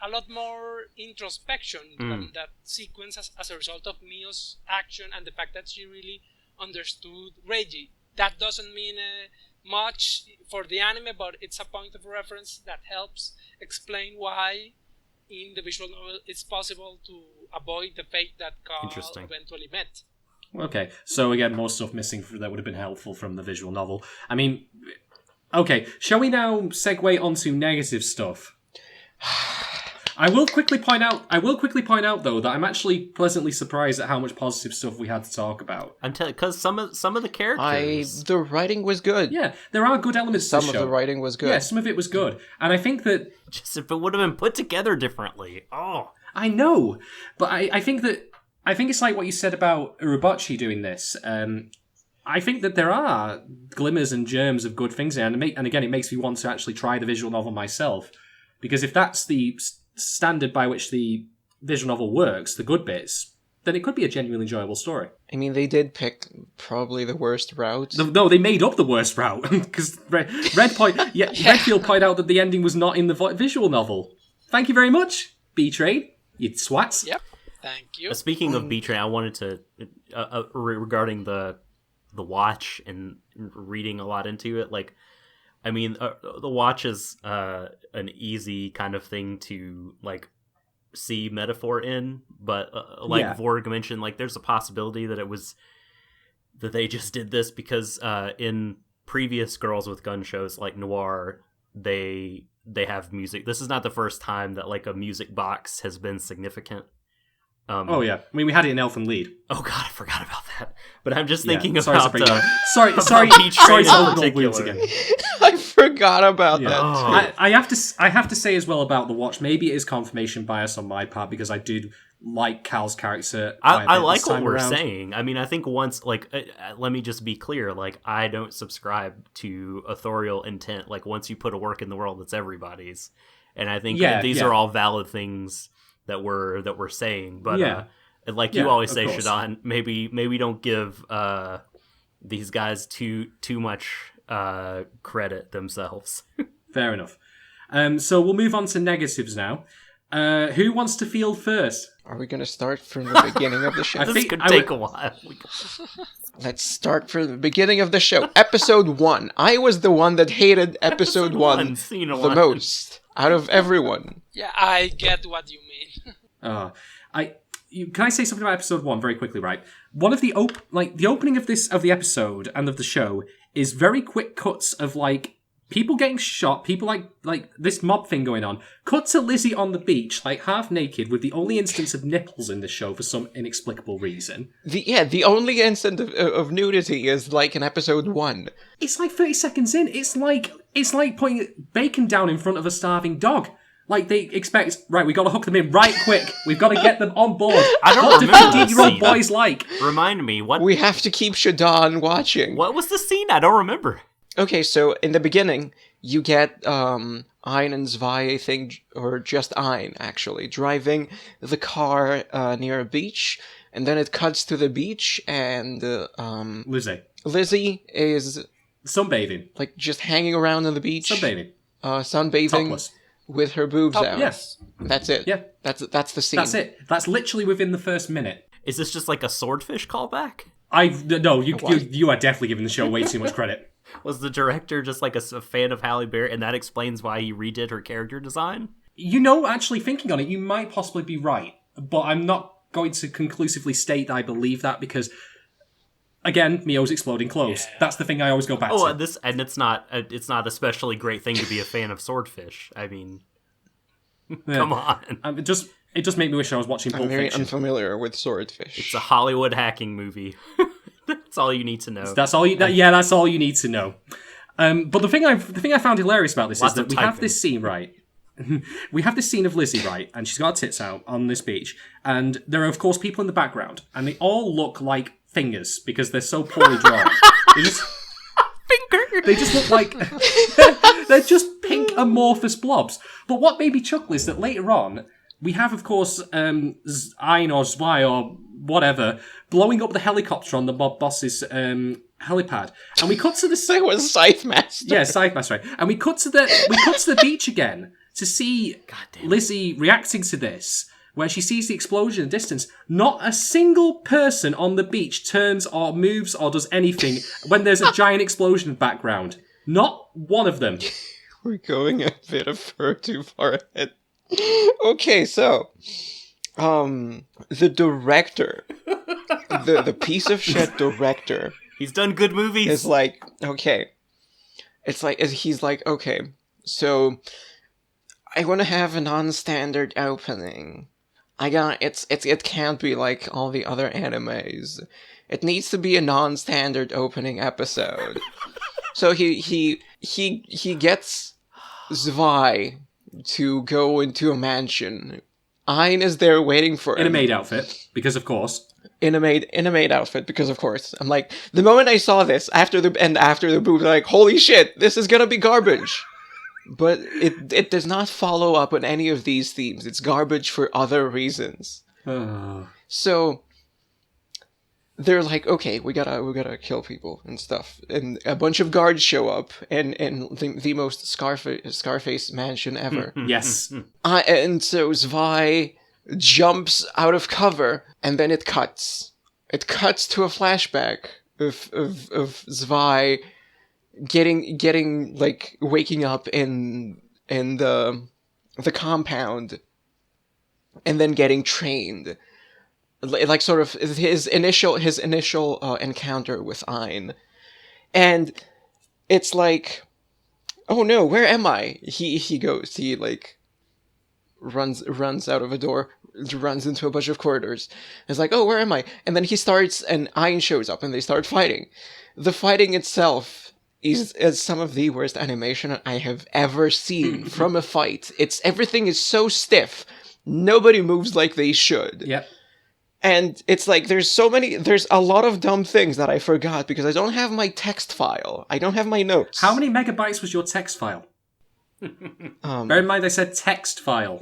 a lot more introspection in that sequence as a result of Mio's action and the fact that she really understood Reiji. That doesn't mean much for the anime, but it's a point of reference that helps explain why in the visual novel it's possible to avoid the fate that Carl eventually met. Okay, so again, more stuff missing that would have been helpful from the visual novel. I mean, okay, shall we now segue onto negative stuff? I will quickly point out, though, that I'm actually pleasantly surprised at how much positive stuff we had to talk about. I'm telling, because some of the characters, the writing was good. Yeah, there are good elements. Some of the writing was good. Yeah, some of it was good, and I think that just if it would have been put together differently. Oh, I know, but I think it's like what you said about Urubuchi doing this. I think that there are glimmers and germs of good things there, and again, it makes me want to actually try the visual novel myself, because if that's the standard by which the visual novel works, the good bits, then it could be a genuinely enjoyable story. I mean, they did pick probably the worst route. No, they made up the worst route, because Redfield pointed out that the ending was not in the visual novel. Thank you very much, B-Trade, you swats. Yep, thank you. Speaking of B-Trade, I wanted to, regarding the watch and reading a lot into it, like, I mean, the watch is an easy kind of thing to, like, see metaphor in, but like Vorg mentioned, like, there's a possibility that it was that they just did this because in previous Girls with Gun shows like Noir, they have music. This is not the first time that like a music box has been significant. Oh yeah, I mean we had it in Elfin Lead. Oh god, I forgot about that. But I'm just thinking sorry, about sorry, Beach Train in sorry, particular. again. I forgot about Yeah. that. Oh. I have to say as well about the watch. Maybe it is confirmation bias on my part because I do like Cal's character. I like this what time we're around. saying. I mean, I think once, like, let me just be clear. Like, I don't subscribe to authorial intent. Like, once you put a work in the world, it's everybody's. And I think these are all valid things that we're saying. But like you always say, Shadon, maybe don't give these guys too much credit themselves. Fair enough. So we'll move on to negatives now. Who wants to field first? Are we going to start from the beginning of the show? This could take a while. Let's start from the beginning of the show. Episode 1. I was the one that hated episode 1 the most out of everyone. Yeah, I get what you mean. Can I say something about episode 1 very quickly? Right, one of the the opening of the episode and of the show is very quick cuts of like people getting shot, people like this mob thing going on. Cut to Lizzie on the beach, like half naked, with the only instance of nipples in the show for some inexplicable reason. The only instance of nudity is like in episode 1. It's like 30 seconds in. It's like putting bacon down in front of a starving dog. Like they expect, right, we got to hook them in right quick. We've got to get them on board. I don't what remember do 15-year-old boys like? Remind me, what? We have to keep Shadon watching. What was the scene? I don't remember. Okay, so in the beginning, you get Ein and Zwei, I think, or just Ein, actually, driving the car near a beach, and then it cuts to the beach, and Lizzie is sunbathing, like just hanging around on the beach, sunbathing, topless, with her boobs out. Yes, that's it. Yeah, that's the scene. That's it. That's literally within the first minute. Is this just like a swordfish callback? No, you are definitely giving the show way too much credit. Was the director just like a fan of Halle Berry, and that explains why he redid her character design? You know, actually thinking on it, you might possibly be right, but I'm not going to conclusively state that I believe that because, again, Mio's exploding clothes. Yeah. That's the thing I always go back to. It's not a especially great thing to be a fan of swordfish. I mean, come on. It just made me wish I was watching Pulp Fiction. I'm very unfamiliar with swordfish. It's a Hollywood hacking movie. That's all you need to know. That's all you need to know. But the thing I found hilarious about this is that we have this scene, right? We have this scene of Lizzie, right? And she's got her tits out on this beach. And there are, of course, people in the background. And they all look like fingers because they're so poorly drawn. They just look like... they're just pink amorphous blobs. But what made me chuckle is that later on, we have, of course, Ein or Zwei or whatever, blowing up the helicopter on the mob boss's helipad, and we cut to the. That was Scythe Master. Yeah, Scythe Master. Right? And we cut to the beach again to see Lizzie reacting to this, where she sees the explosion in the distance. Not a single person on the beach turns or moves or does anything when there's a giant explosion in the background. Not one of them. We're going a bit too far ahead. Okay, so the director, the piece of shit director, he's done good movies. Is like, okay, he's like, okay, so I want to have a non-standard opening. It can't be like all the other animes. It needs to be a non-standard opening episode. So he gets Zwei to go into a mansion. Ein is there waiting for him. In a maid outfit, because of course. In a maid outfit, because of course. I'm like, the moment I saw this, after the boobs, I'm like, holy shit, this is gonna be garbage. But it does not follow up on any of these themes. It's garbage for other reasons. So they're like, okay, we gotta kill people and stuff, and a bunch of guards show up in the most Scarface mansion ever. Yes. And so Zwei jumps out of cover, and then it cuts. It cuts to a flashback of Zwei getting like waking up in the compound, and then getting trained. like sort of his initial encounter with Ein, and it's like, oh no, where am I? He like runs out of a door, runs into a bunch of corridors. It's like, oh, where am I? And then he starts, and Ein shows up, and they start fighting. The fighting itself is some of the worst animation I have ever seen from a fight. Everything is so stiff. Nobody moves like they should. Yep. And it's like, there's a lot of dumb things that I forgot because I don't have my text file. I don't have my notes. How many megabytes was your text file? Bear in mind, they said text file.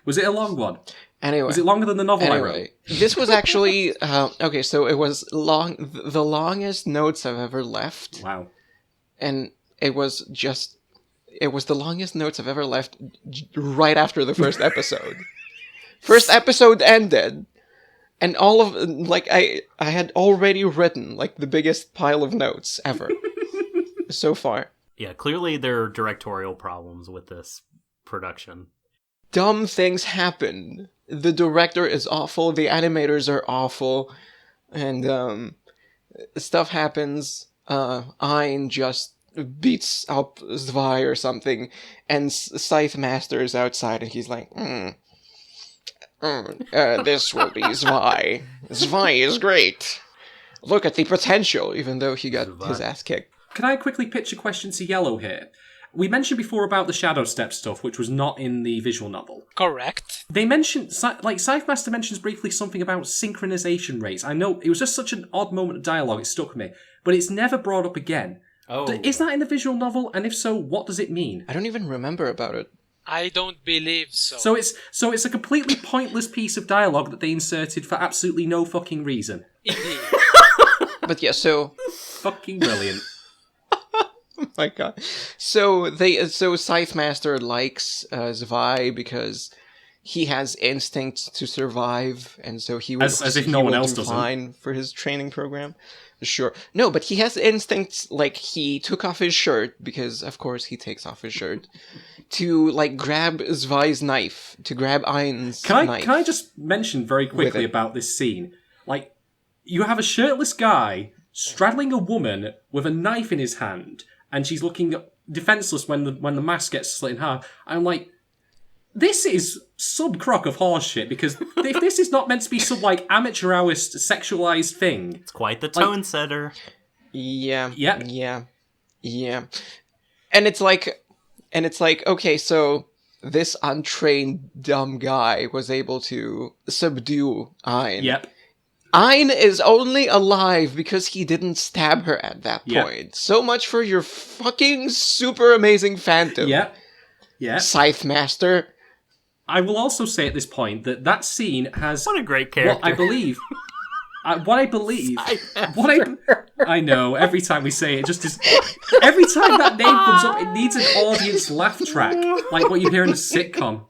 Was it a long one? Anyway. Was it longer than the novel I wrote? This was actually... okay, so it was the longest notes I've ever left. Wow. And it was the longest notes I've ever left right after the first episode. First episode ended, and all of... Like, I had already written, like, the biggest pile of notes ever. So far. Yeah, clearly there are directorial problems with this production. Dumb things happen. The director is awful, the animators are awful, and stuff happens. Ein just beats up Zwei or something, and Scythe Master is outside, and he's like, this will be Zwei. Zwei is great. Look at the potential, even though he got his ass kicked. Can I quickly pitch a question to Yellow here? We mentioned before about the Shadow Step stuff, which was not in the visual novel. Correct. They mentioned, like, Scythe Master mentions briefly something about synchronization rates. I know, it was just such an odd moment of dialogue, it stuck with me. But it's never brought up again. Oh. Is that in the visual novel? And if so, what does it mean? I don't even remember about it. I don't believe so. So it's a completely pointless piece of dialogue that they inserted for absolutely no fucking reason. Indeed. But yeah, so... Fucking brilliant. Oh my god. So Scythe Master likes Zwei because he has instincts to survive, and so he will as if no one else does fine for his training program. Sure. No, but he has instincts, like he took off his shirt, because of course he takes off his shirt, to like grab Zwei's knife, to grab Ein's knife. Can I just mention very quickly about this scene? Like, you have a shirtless guy straddling a woman with a knife in his hand, and she's looking defenseless when the mask gets slit in half. I'm like, this is some crock of horse shit, because if this is not meant to be some, like, amateurist, sexualized thing... It's quite the tone setter. Yeah. Yep. Yeah. And it's like, okay, so this untrained, dumb guy was able to subdue Ein. Yep. Ein is only alive because he didn't stab her at that point. So much for your fucking super amazing phantom. Yeah. Scythe Master. I will also say at this point that scene has... What a great character. I believe... I know, every time we say it, just is... Every time that name comes up, it needs an audience laugh track, like what you hear in a sitcom.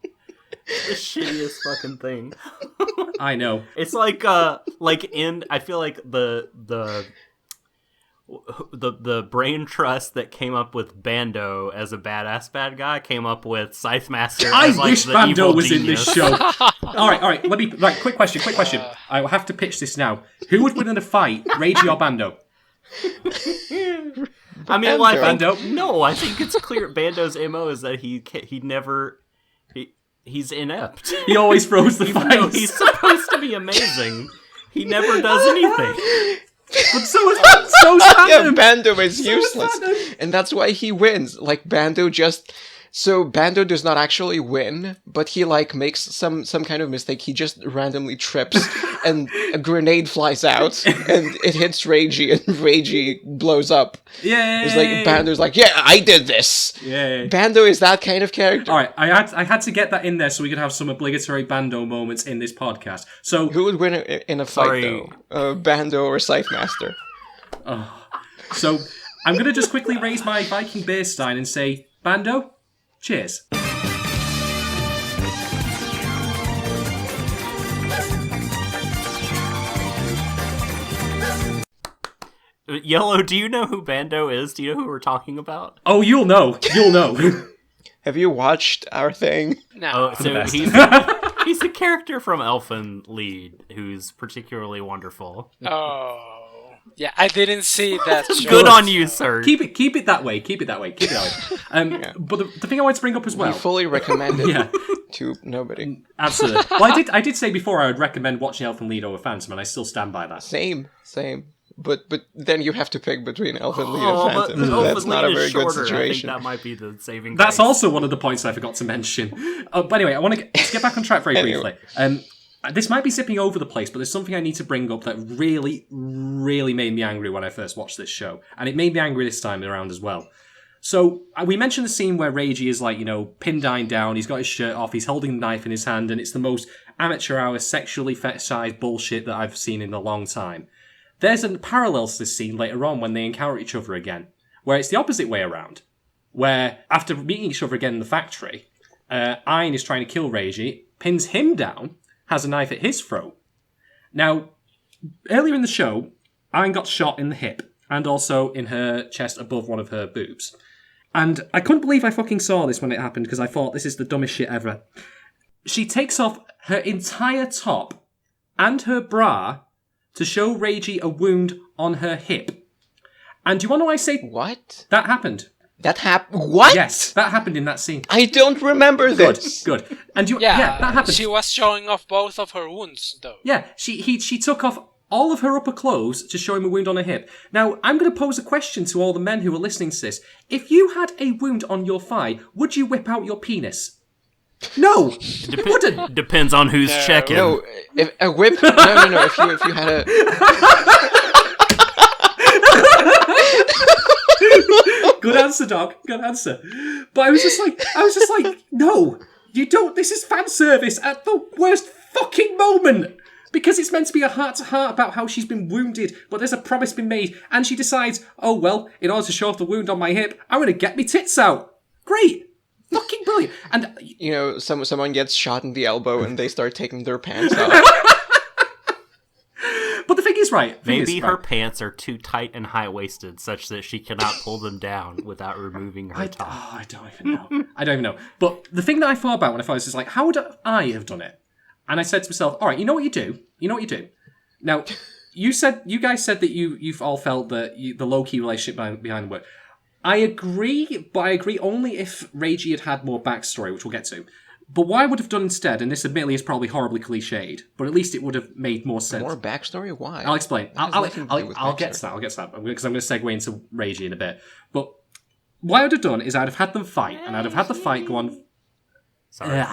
The shittiest fucking thing. I know. It's like I feel like the brain trust that came up with Bando as a badass bad guy came up with Scythe Master as like the Bando evil was genius. in this show. All right. Quick question. I will have to pitch this now. Who would win in a fight, Reiji or Bando? I mean, well, I think it's clear Bando's MO is that he's inept. He always throws the Even though fights. he's supposed to be amazing, he never does anything. But so Phantom. Yeah, Bando is useless. And that's why he wins. Like, Bando does not actually win, but he, like, makes some kind of mistake. He just randomly trips, and a grenade flies out, and it hits Reiji, and Reiji blows up. Yeah. It's like, Bando's like, yeah, I did this. Yeah. Bando is that kind of character. All right, I had to get that in there so we could have some obligatory Bando moments in this podcast. So who would win in a fight, though? Bando or Scythe Master? So I'm going to just quickly raise my Viking beer stein and say, Bando, cheers. Yellow, do you know who Bando is? Do you know who we're talking about? Oh, you'll know. Have you watched our thing? No. So He's a character from Elfen Lied who's particularly wonderful. Oh. Yeah, I didn't see that. Good on you, sir. Keep it that way. But the thing I wanted to bring up as well. We fully recommend it to nobody. Absolutely. Well, I did say before I would recommend watching Elfen Lied over Phantom, and I still stand by that. Same. But then you have to pick between Elfen Lied and Phantom. But That's not a very good shorter. situation. I think that might be the saving That's grace. also one of the points I forgot to mention. But anyway, I want to get back on track very briefly. This might be zipping over the place, but there's something I need to bring up that really, really made me angry when I first watched this show. And it made me angry this time around as well. So, we mentioned the scene where Reiji is pinned down, he's got his shirt off, he's holding a knife in his hand, and it's the most amateur hour, sexually fetishized bullshit that I've seen in a long time. There's a parallel to this scene later on when they encounter each other again, where it's the opposite way around. Where, after meeting each other again in the factory, Ayn is trying to kill Reiji, pins him down, has a knife at his throat. Now, earlier in the show, Ayn got shot in the hip, and also in her chest above one of her boobs. And I couldn't believe I fucking saw this when it happened, because I thought, this is the dumbest shit ever. She takes off her entire top and her bra to show Reiji a wound on her hip. And do you want to know why I say... What? That happened. That happened? What? Yes, that happened in that scene. I don't remember this. Good. And that happened. She was showing off both of her wounds, though. Yeah, she took off all of her upper clothes to show him a wound on her hip. Now, I'm going to pose a question to all the men who are listening to this. If you had a wound on your thigh, would you whip out your penis? No, you wouldn't. Depends on who's checking. No, if a whip... No. If you had a... Good answer, Doc. Good answer. But I was just like, no, you don't. This is fan service at the worst fucking moment. Because it's meant to be a heart-to-heart about how she's been wounded, but there's a promise been made, and she decides, oh, well, in order to show off the wound on my hip, I'm going to get me tits out. Great. Fucking brilliant. And someone gets shot in the elbow, and they start taking their pants off. But the thing is, maybe her pants are too tight and high-waisted, such that she cannot pull them down without removing her top. I don't even know. But the thing that I thought about when I thought this is like, how would I have done it? And I said to myself, all right, you know what you do? Now, you guys said that you've all felt that the low-key relationship behind the work. I agree, but I agree only if Reiji had had more backstory, which we'll get to. But what I would have done instead, and this admittedly is probably horribly cliched, but at least it would have made more sense. More backstory? Why? I'll explain. I'll get to that, because I'm going to segue into Reiji in a bit. But what I would have done is I'd have had them fight, and I'd have had the fight go on... Sorry.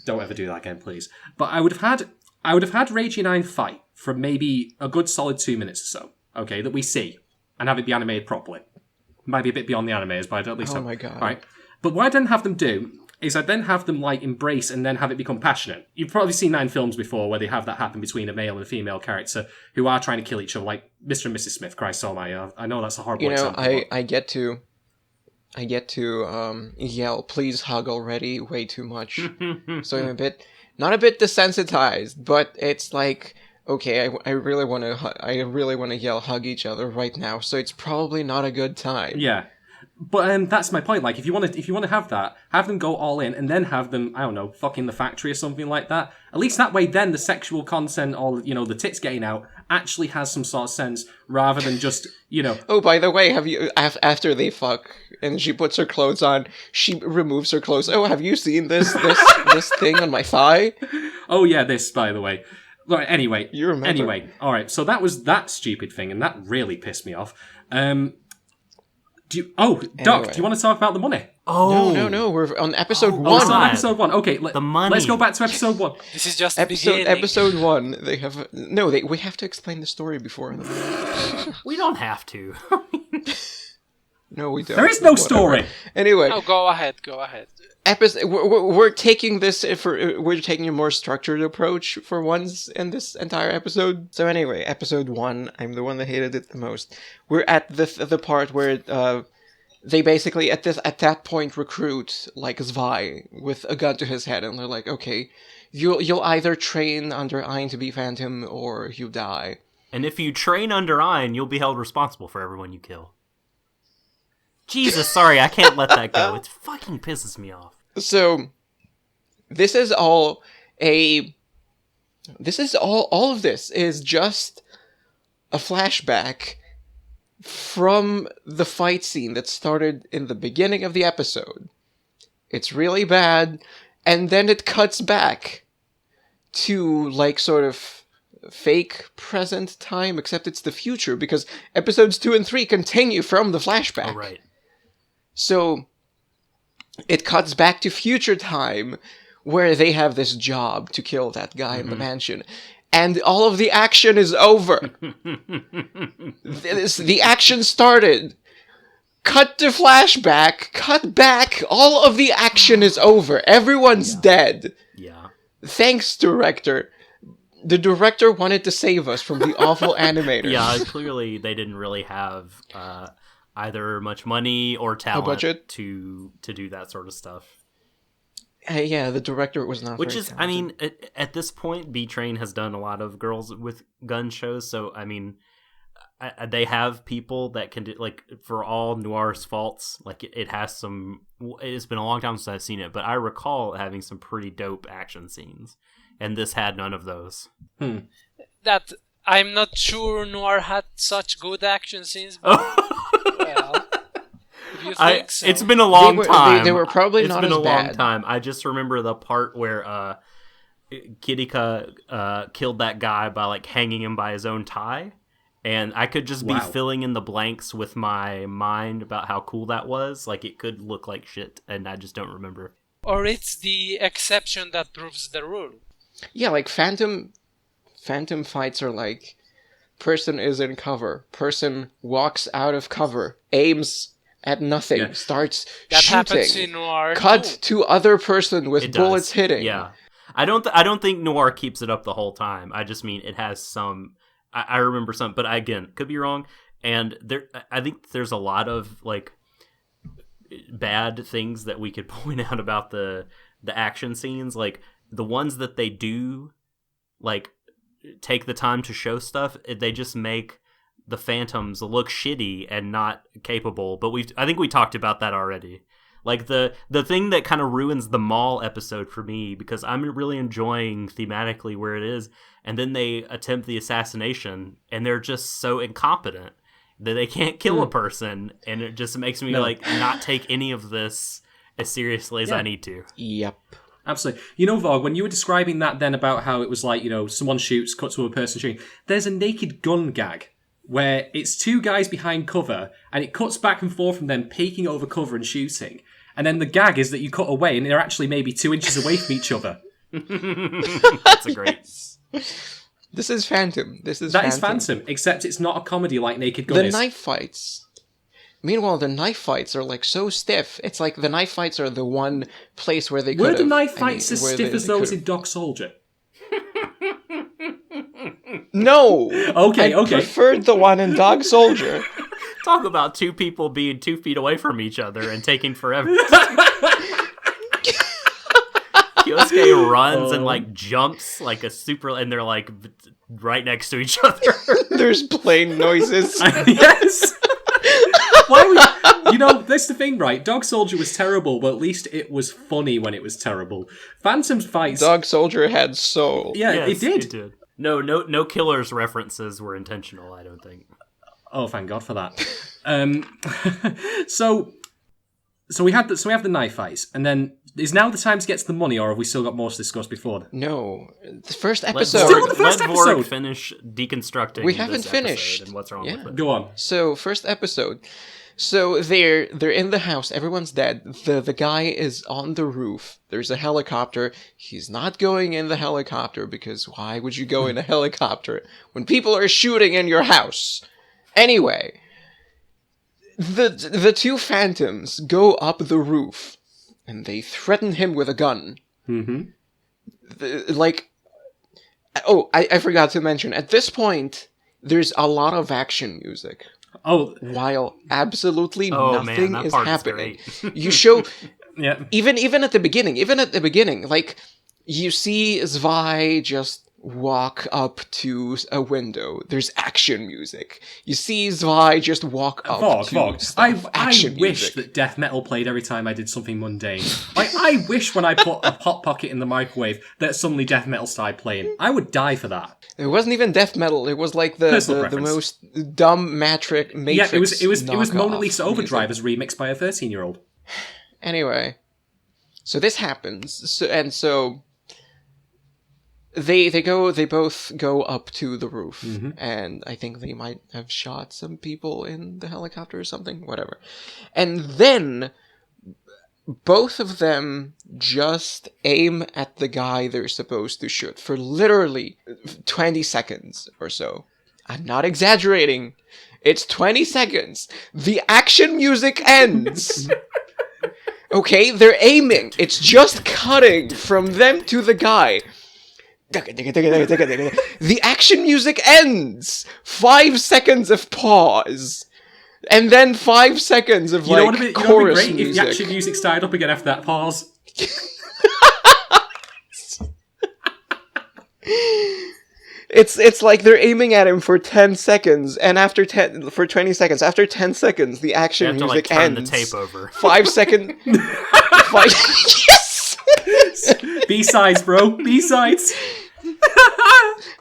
Don't ever do that again, please. But I would have had Reiji and Ayn fight for maybe a good solid 2 minutes or so, okay, that we see, and have it be animated properly. Might be a bit beyond the animators, but at least... Oh my god. Right? But what I then have them do is I then have them, embrace and then have it become passionate. You've probably seen that in films before, where they have that happen between a male and a female character who are trying to kill each other, like Mr. and Mrs. Smith, Christ almighty. I know that's a horrible example. I get to yell, please hug already, way too much. So I'm not a bit desensitized, but it's like, okay, I really want to yell, hug each other right now, so it's probably not a good time. Yeah. But that's my point. If you want to have that, have them go all in, and then have them, I don't know, fuck in the factory or something like that. At least that way, then the sexual content, or the tits getting out, actually has some sort of sense, rather than just Oh, by the way, have you after they fuck and she puts her clothes on, she removes her clothes. Oh, have you seen this thing on my thigh? Oh yeah, this, by the way. Right, anyway, you remember? Anyway, all right. So that was that stupid thing, and that really pissed me off. Doc, do you want to talk about the money? Oh no, we're on episode 1. Oh, on episode 1. Okay, the money. Let's go back to episode 1. This is just episode 1. They have we have to explain the story before. We don't have to. No, we don't. There is no story. Anyway, no, go ahead. We're taking we're taking a more structured approach for once in this entire episode. So anyway, episode 1, I'm the one that hated it the most. We're at the part where they basically at that point recruit Zwei with a gun to his head, and they're like, okay, you'll either train under Ayn to be Phantom or you die. And if you train under Ayn, you'll be held responsible for everyone you kill. Jesus, sorry, I can't let that go. It fucking pisses me off. So, this is all a... All of this is just a flashback from the fight scene that started in the beginning of the episode. It's really bad, and then it cuts back to, like, sort of fake present time, except it's the future, because episodes 2 and 3 continue from the flashback. Oh, right. So, it cuts back to future time, where they have this job to kill that guy in the mansion. And all of the action is over. The action started. Cut to flashback. Cut back. All of the action is over. Everyone's dead. Yeah. Thanks, director. The director wanted to save us from the awful animators. Yeah, clearly they didn't really have either much money or talent budget to do that sort of stuff. Yeah, the director was not. Which very is, talented. I mean, at this point, B-Train has done a lot of girls with gun shows, so I mean, they have people that can do, like, for all Noir's faults, like it has some. It's been a long time since I've seen it, but I recall having some pretty dope action scenes, and this had none of those. That I'm not sure Noir had such good action scenes. Well, if you think so. It's been a long time. They were probably not as bad. It's been a long time. I just remember the part where Kirika killed that guy by, like, hanging him by his own tie. And I could just be filling in the blanks with my mind about how cool that was. Like, it could look like shit, and I just don't remember. Or it's the exception that proves the rule. Yeah, like Phantom fights are like, person is in cover, person walks out of cover, aims at nothing, starts that shooting, happens in Noir cut too. to other person with bullets hitting. Yeah, I don't think Noir keeps it up the whole time. I just mean it has some. I remember some, but again, could be wrong. And I think there's a lot of, like, bad things that we could point out about the action scenes, like the ones that they do, like, take the time to show stuff. They just make the Phantoms look shitty and not capable. But I think we talked about that already. Like the thing that kind of ruins the mall episode for me, because I'm really enjoying thematically where it is, and then they attempt the assassination, and they're just so incompetent that they can't kill a person, and it just makes me like not take any of this as seriously as I need to. Yep. Absolutely. You know, Vorg, when you were describing that then about how it was like, you know, someone shoots, cuts to a person shooting, there's a naked gun gag where it's two guys behind cover, and it cuts back and forth from them peeking over cover and shooting. And then the gag is that you cut away, and they're actually maybe 2 inches away from each other. That's a great... This is Phantom. That is Phantom, except it's not a comedy like Naked Gun is. The knife fights. Meanwhile, the knife fights are, like, so stiff. It's like the knife fights are the one place where they could. Were the knife fights as stiff as those in Dog Soldier? No! Okay. I preferred the one in Dog Soldier. Talk about two people being 2 feet away from each other and taking forever. Yosuke runs and, like, jumps like a super, and they're, like, right next to each other. There's plane noises. Yes. You know, that's the thing, right? Dog Soldier was terrible, but at least it was funny when it was terrible. Phantom's fights... Dog Soldier had soul. Yeah, yes, it did. No Killers references were intentional, I don't think. Oh, thank God for that. So we have the knife fights, and then is now the time to get to the money, or have we still got more to discuss before? No, the first episode. Let Vorg finish deconstructing. We haven't finished. And what's wrong with it? Go on. So first episode. So they're in the house. Everyone's dead. The guy is on the roof. There's a helicopter. He's not going in the helicopter because why would you go in a helicopter when people are shooting in your house? Anyway, the two Phantoms go up the roof and they threaten him with a gun. Mm-hmm. I forgot to mention, at this point, there's a lot of action music. Oh, while absolutely nothing is happening. You show, yeah. Even at the beginning, like, you see Zwei just walk up to a window. There's action music. You see Zwei just walk up to stuff. I wish that death metal played every time I did something mundane. Like, I wish when I put a Hot Pocket in the microwave that suddenly death metal started playing. I would die for that. It wasn't even death metal. It was like the most dumb Matrix. Yeah, it was Mona Lisa Overdrive as remixed by a 13-year-old. Anyway, so this happens, so they both go up to the roof, and I think they might have shot some people in the helicopter or something, whatever. And then both of them just aim at the guy they're supposed to shoot for literally 20 seconds or so. I'm not exaggerating. It's 20 seconds. The action music ends. Okay, they're aiming. It's just cutting from them to the guy. The action music ends. 5 seconds of pause. And then 5 seconds of, chorus music. You know what would be great if the action music started up again after that pause? It's like they're aiming at him for 10 seconds, and for 20 seconds, after 10 seconds, the action music ends. Turn the tape over. 5 seconds. Yes! B-sides, bro. B-sides.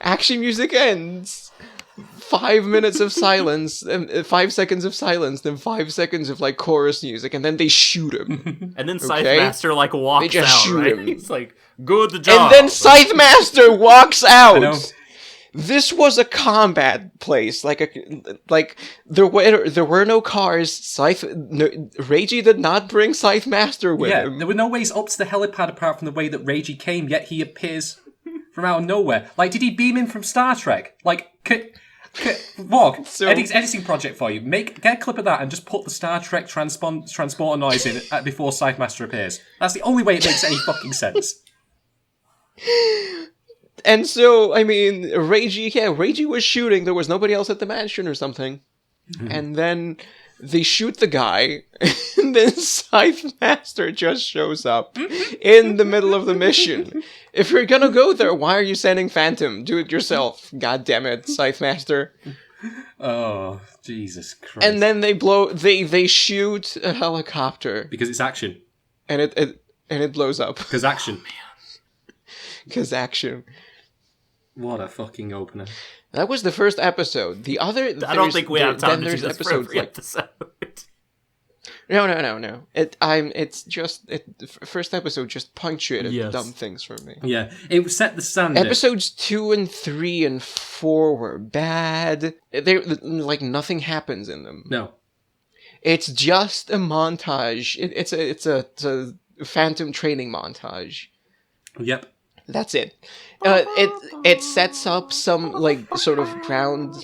Action music ends. 5 minutes of silence, 5 seconds of silence, then 5 seconds of chorus music, and then they shoot him. And then Scythe Master walks they just out, shoot right? him. He's like, good job. And then Scythe Master walks out. I know. This was a combat place, there were no cars. Reiji did not bring Scythe Master with him. There were no ways up to the helipad apart from the way that Reiji came, yet he appears from out of nowhere. Did he beam in from Star Trek? Vog, editing project for you. Get a clip of that and just put the Star Trek transporter noise in before Scythe Master appears. That's the only way it makes any fucking sense. And so, Reiji was shooting. There was nobody else at the mansion or something. And then they shoot the guy, and then Scythe Master just shows up in the middle of the mission. If you're gonna go there, why are you sending Phantom? Do it yourself. God damn it, Scythe Master. Oh, Jesus Christ. And then they shoot a helicopter. Because it's action. And it blows up. Because action. Because action. What a fucking opener. That was the first episode. The other... I don't think we have time to do this for every episode. No. First episode just punctuated dumb things for me. Yeah, it set the standard. Episodes 2 and 3 and 4 were bad. Nothing happens in them. No. It's just a montage. It's a Phantom training montage. Yep. That's it. It sets up some sort of ground.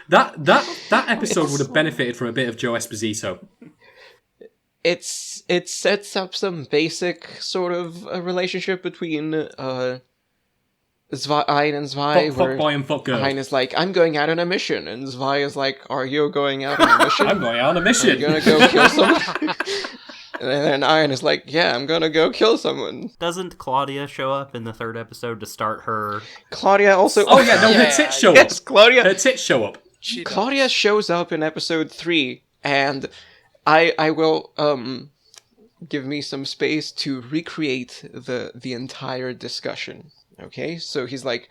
That episode would have benefited from a bit of Joe Esposito. It sets up some basic sort of a relationship between Ein and Zwei. Fuck boy and fuck girl. Ein is like, I'm going out on a mission, and Zwei is like, are you going out on a mission? I'm going out on a mission. Are you gonna go kill someone? And then Ein is like, yeah, I'm gonna go kill someone. Doesn't Claudia show up in the third episode to start her... Claudia also... Oh yeah, no, her tits show up. Yes, Claudia... Her tits show up. Claudia shows up in episode 3, and I will, give me some space to recreate the entire discussion. Okay? So he's like...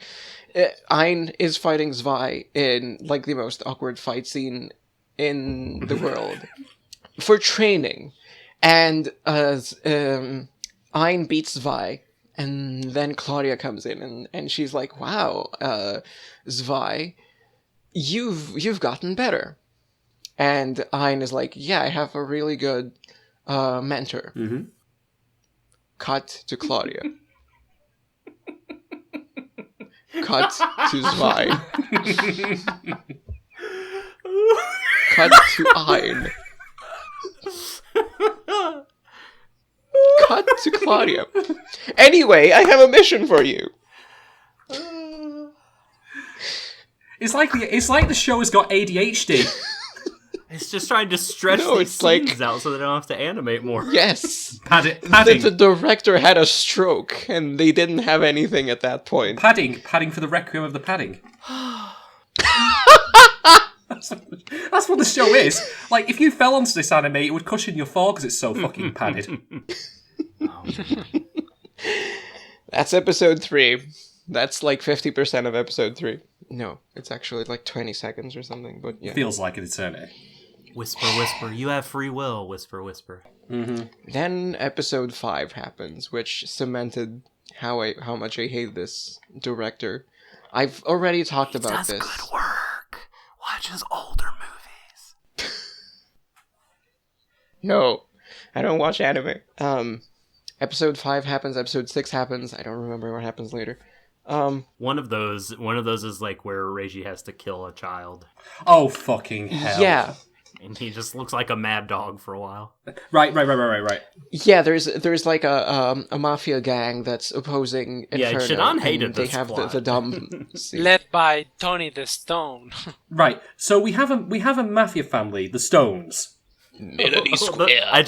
Ein is fighting Zwei in, the most awkward fight scene in the world. For training. And Ein beats Zwei, and then Claudia comes in, and she's like, "Wow, Zwei, you've gotten better." And Ein is like, "Yeah, I have a really good mentor." Mm-hmm. Cut to Claudia. Cut to Zwei. Cut to Ein. Cut to Claudia. Anyway, I have a mission for you. It's like the show has got ADHD. It's just trying to stretch these scenes out so they don't have to animate more. Yes. Padding. The director had a stroke, and they didn't have anything at that point. Padding for the Requiem of the padding. That's what the show is. Like, if you fell onto this anime, it would cushion your fall because it's so fucking padded. That's episode 3. That's like 50% of episode 3. No, it's actually like 20 seconds or something, but yeah. Feels like an eternity. Whisper, whisper, you have free will. Whisper, whisper. Mm-hmm. Then episode 5 happens, which cemented how much I hate this director. I've already talked about this. Good work. Watch his older movies. No, I don't watch anime. Episode 5 happens, episode 6 happens, I don't remember what happens later. One of those is like where Reiji has to kill a child. Oh, fucking hell. Yeah. And he just looks like a mad dog for a while. Right. Yeah, there's like a mafia gang that's opposing Inferno. Yeah, Shadon hated they this have plot. the dumb Led by Tony the Stone. Right. So we have a mafia family, the Stones. Melody Square.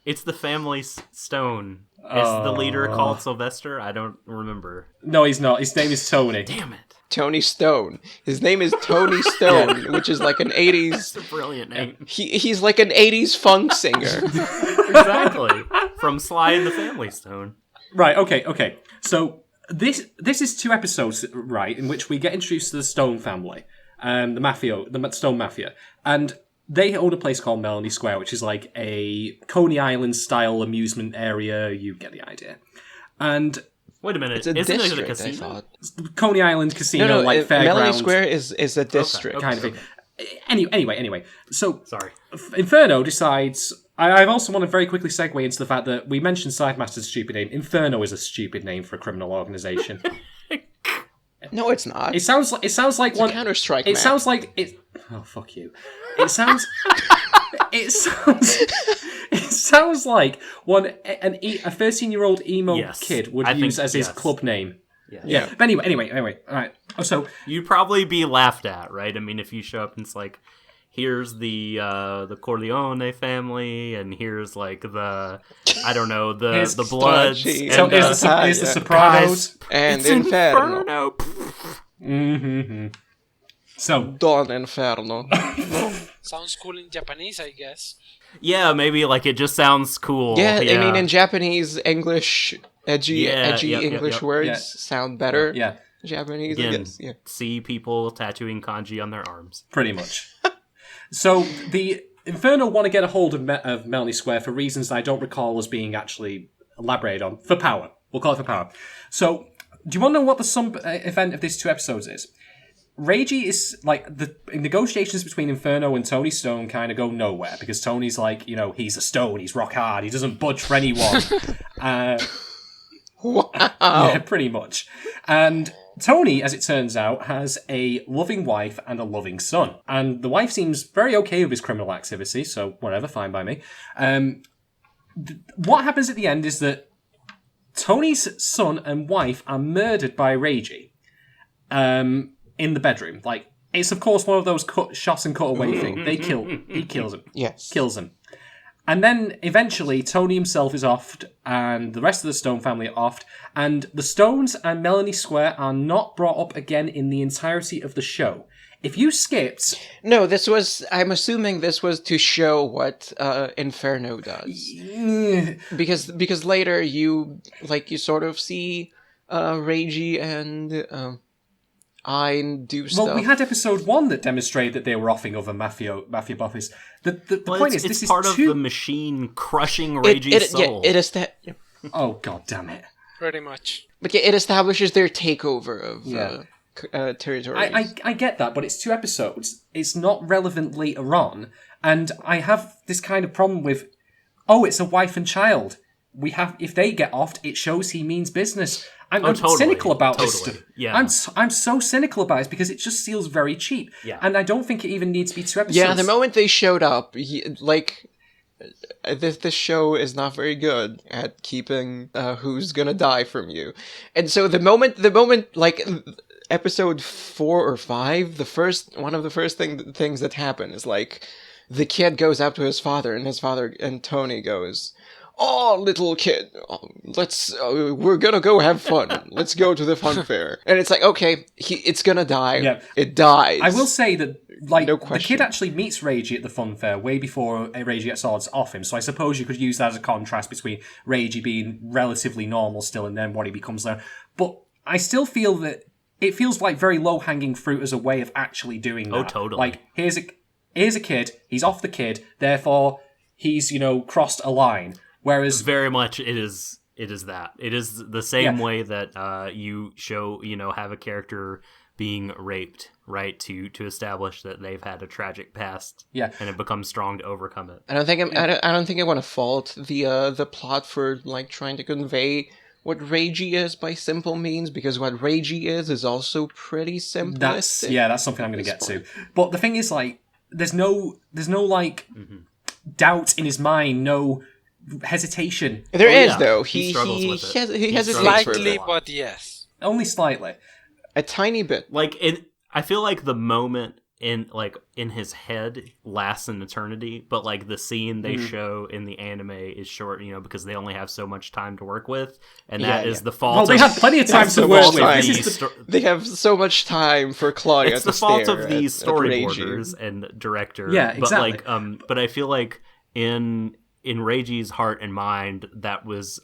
It's the family Stone. Is the leader called Sylvester? I don't remember. No, he's not. His name is Tony. Damn it. Tony Stone. His name is Tony Stone, which is like an 80s... That's a brilliant name. He's like an 80s funk singer. Exactly. From Sly and the Family Stone. Right, okay. So this is 2 episodes, right, in which we get introduced to the Stone family, the Stone Mafia. And they own a place called Melanie Square, which is like a Coney Island-style amusement area. You get the idea. And... Wait a minute, it's a isn't district, it a casino? I thought. Coney Island Casino, like fairground. Melanie Square is a district. Kind of thing. Anyway. So, sorry. Inferno decides... I also want to very quickly segue into the fact that we mentioned Scythe Master's stupid name. Inferno is a stupid name for a criminal organization. No, it's not. It sounds like it's one... a Counter-Strike It map. sounds like... Oh, fuck you. It sounds... It sounds like a 13-year-old emo kid would use as his club name. Yeah. But anyway, all right. Oh, so you'd probably be laughed at, right? I mean, if you show up and it's like, here's the Corleone family, and here's like the Bloods. So here's the Sopranos and Inferno. Mm-hmm. So Don Inferno. Sounds cool in Japanese, I guess. Yeah, maybe like it just sounds cool. Yeah, I mean in Japanese, English, edgy English words sound better. Yeah. Japanese, Again, I guess. Yeah. See people tattooing kanji on their arms. Pretty much. So the Inferno want to get a hold of Melanie Square for reasons that I don't recall as being actually elaborated on. For power. We'll call it for power. So, do you want to know what the event of these 2 episodes is? Reiji is, like, the negotiations between Inferno and Tony Stone kind of go nowhere, because Tony's like, he's a stone, he's rock hard, he doesn't budge for anyone. Wow. Yeah, pretty much. And Tony, as it turns out, has a loving wife and a loving son. And the wife seems very okay with his criminal activity, so whatever, fine by me. What happens at the end is that Tony's son and wife are murdered by Reiji. In the bedroom. Like, it's of course one of those shots and cut away thing. He kills him. Yes. Kills him. And then eventually Tony himself is offed, and the rest of the Stone family are offed, and the Stones and Melanie Square are not brought up again in the entirety of the show. If you skipped... No, I'm assuming this was to show what Inferno does. Because later you sort of see Reiji and... I do stuff. Well, we had episode 1 that demonstrated that they were offing other mafia bosses. The point is, this is part of the machine crushing Reiji's soul. Yeah, it is that. Oh, god damn it! Pretty much. But yeah, it establishes their takeover of territories. I get that, but it's 2 episodes. It's not relevant later on, and I have this kind of problem with. Oh, it's a wife and child. If they get offed, it shows he means business. I'm totally, cynical about this stuff. Yeah. I'm so cynical about it because it just feels very cheap. Yeah. And I don't think it even needs to be 2 episodes. Yeah, the moment they showed up, this show is not very good at keeping who's gonna die from you. And so the moment like episode 4 or 5, one of the first things that happen is like the kid goes up to his father, and his father and Tony goes, "Oh, little kid, we're gonna go have fun. Let's go to the fun fair." And it's like, okay, it's gonna die. Yeah. It dies. I will say that, like, No the question. kid actually meets Reiji at the fun fair way before Reiji gets swords off him, so I suppose you could use that as a contrast between Reiji being relatively normal still and then what he becomes there. But I still feel that it feels like very low-hanging fruit as a way of actually doing that. Oh, totally. Like, here's a kid, he's off the kid, therefore he's, crossed a line. Whereas very much it is that. It is the same way that you show, have a character being raped, right? To establish that they've had a tragic past. Yeah. And it becomes strong to overcome it. I don't think I want to fault the plot for like trying to convey what Reiji is by simple means, because what Reiji is also pretty simplistic. That's something I'm going to get to. But the thing is, like, there's no like doubt in his mind, no hesitation. There is though. He struggles with it. He has slightly, but yes, only slightly, a tiny bit. Like I feel like the moment in his head lasts an eternity, but like the scene they show in the anime is short, because they only have so much time to work with, and that is the fault. Well, they have plenty of time to work with. They have so much time for Claudia. It's the fault of the storyboarders and director. Yeah, exactly. But but I feel like in Reiji's heart and mind, that was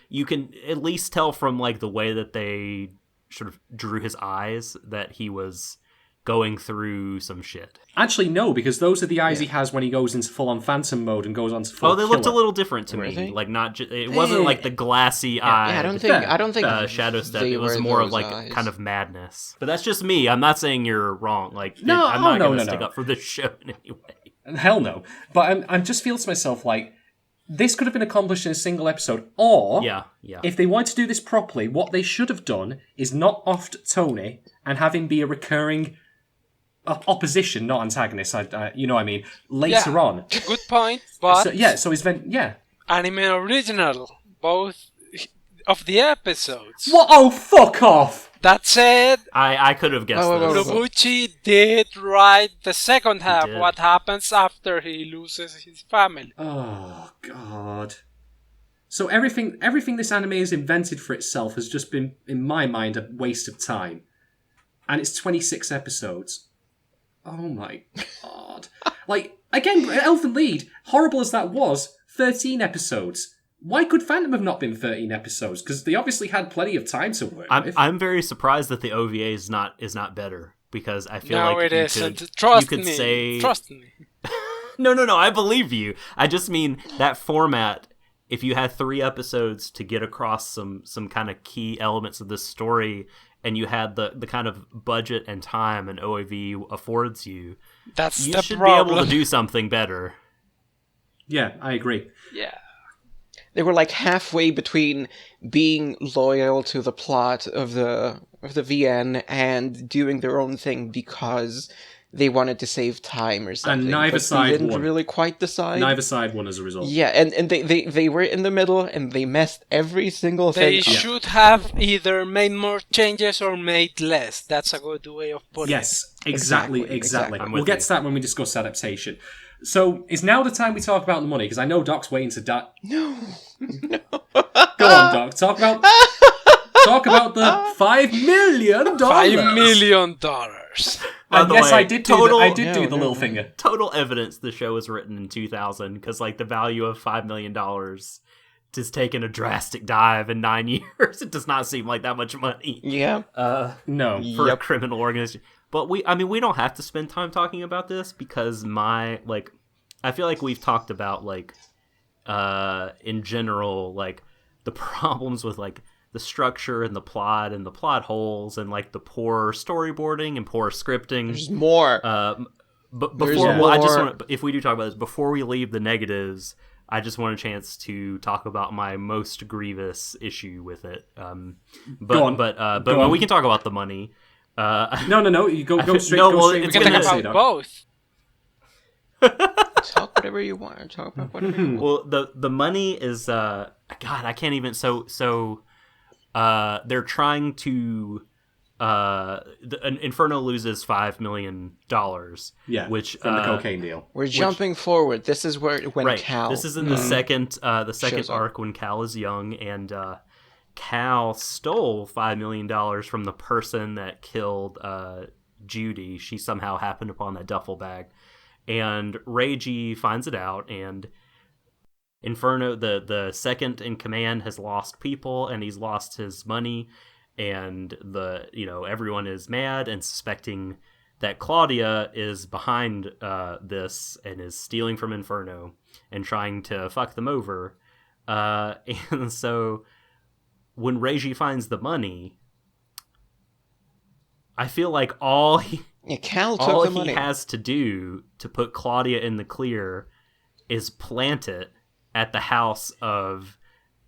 you can at least tell from like the way that they sort of drew his eyes that he was going through some shit. Actually, no, because those are the eyes he has when he goes into full-on phantom mode and goes on to full. Oh, they looked a little different to me. Like not, it wasn't like the glassy eye. I don't think Shadow Step. It was more of like eyes. kind of madness. But that's just me. I'm not saying you're wrong. Like I'm not going to stick up for this show in any way. Hell no. But I just feel to myself like this could have been accomplished in a single episode, or if they wanted to do this properly, what they should have done is not offed Tony and have him be a recurring opposition, not antagonist. You know what I mean? Later on. Good point. But so he's anime original, both of the episodes. What? Oh, fuck off! That said, I could have guessed this. Urobuchi did write the second half. What happens after he loses his family? Oh God! So everything this anime has invented for itself has just been, in my mind, a waste of time. And it's 26 episodes. Oh my God! Like again, Elfen Lied, horrible as that was, 13 episodes. Why could Phantom have not been 13 episodes? Because they obviously had plenty of time to work with. I'm very surprised that the OVA is not better, because I feel like it isn't. Trust me. No, I believe you. I just mean that format. If you had 3 episodes to get across some kind of key elements of this story, and you had the kind of budget and time an OAV affords you, you should be able to do something better. Yeah, I agree. Yeah. They were like halfway between being loyal to the plot of the VN and doing their own thing because they wanted to save time or something. And neither side didn't won. really quite decide. Neither side won as a result. Yeah, and they were in the middle and they messed every single thing up. They should have either made more changes or made less. That's a good way of putting it. Yes, exactly. We'll get to that when we discuss adaptation. So, is now the time we talk about the money? Because I know Doc's waiting to die. No. Go on, Doc. Talk about the $5 million. $5 million. And yes, I did do the little finger. Total evidence the show was written in 2000, because like the value of $5 million has taken a drastic dive in 9 years. It does not seem like that much money. Yeah. No. For a criminal organization. But we don't have to spend time talking about this, because I feel like we've talked about in general, like the problems with like the structure and the plot holes and like the poor storyboarding and poor scripting. There's more. But before if we do talk about this, before we leave the negatives, I just want a chance to talk about my most grievous issue with it. But we can talk about the money. No. You go straight. We can talk about both. Talk whatever you want. Talk about whatever you want. Well, the money is God, I can't even. So they're trying to Inferno loses $5 million. Yeah, which from the cocaine deal. We're jumping forward. This is when Cal. This is in the second arc when Cal is young, and Cal stole $5 million from the person that killed Judy. She somehow happened upon that duffel bag, and Reiji finds it out, and Inferno, the second in command, has lost people, and he's lost his money, and everyone is mad and suspecting that Claudia is behind this and is stealing from Inferno and trying to fuck them over. And so when Reiji finds the money, I feel like all he has to do to put Claudia in the clear is plant it at the house of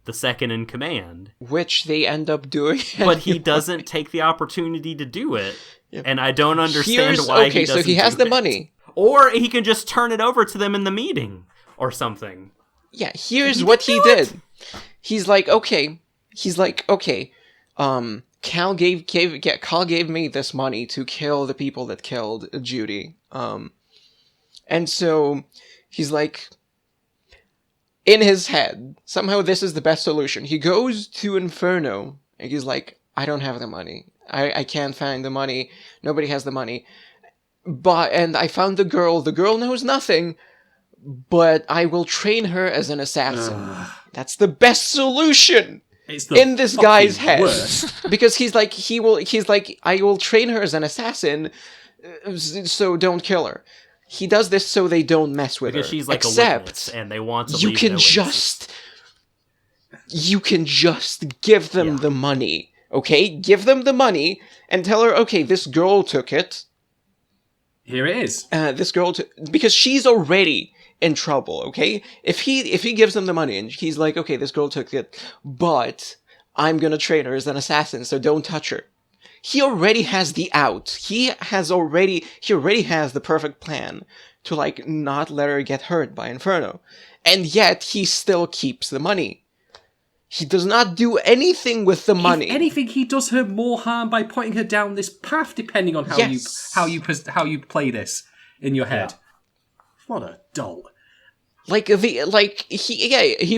the second in command. Which they end up doing. But he doesn't take the opportunity to do it. Yep. And I don't understand why he doesn't. Okay, so he has the money. Or he can just turn it over to them in the meeting or something. Yeah, here's what he did. He's like, okay. Cal gave me this money to kill the people that killed Judy. And so he's like, in his head, somehow this is the best solution. He goes to Inferno, and he's like, I don't have the money. I can't find the money. Nobody has the money. And I found the girl. The girl knows nothing, but I will train her as an assassin. That's the best solution in this guy's head. Because he's like, I will train her as an assassin, so don't kill her. He does this so they don't mess with her. Because she's like a witness, and they want to you can just give them the money, okay? Give them the money and tell her, okay, this girl took it. Here it is. Because she's already in trouble, okay? If he gives them the money and he's like, okay, this girl took it, but I'm gonna train her as an assassin, so don't touch her. He already has the out. He already has the perfect plan to, like, not let her get hurt by Inferno. And yet, he still keeps the money. He does not do anything with the money. If anything, he does her more harm by pointing her down this path, depending on how you play this in your head. Yeah. What a dolt. He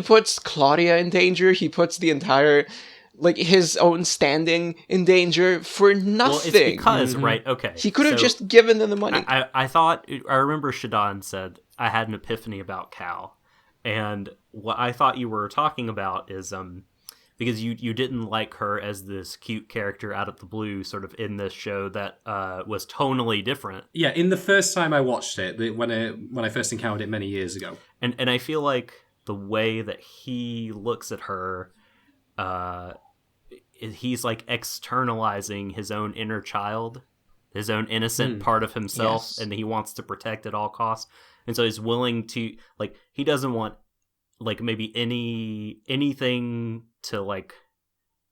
puts Claudia in danger. He puts the entire, his own standing in danger for nothing. Well, it's because, right, okay. He could have just given them the money. I remember Shadon said, I had an epiphany about Cal. And what I thought you were talking about is, because you didn't like her as this cute character out of the blue, sort of in this show that was tonally different. Yeah, in the first time I watched it, when I first encountered it many years ago. And I feel like the way that he looks at her, he's like externalizing his own inner child, his own innocent part of himself, and he wants to protect at all costs. And so he's willing to, he doesn't want, maybe anything to,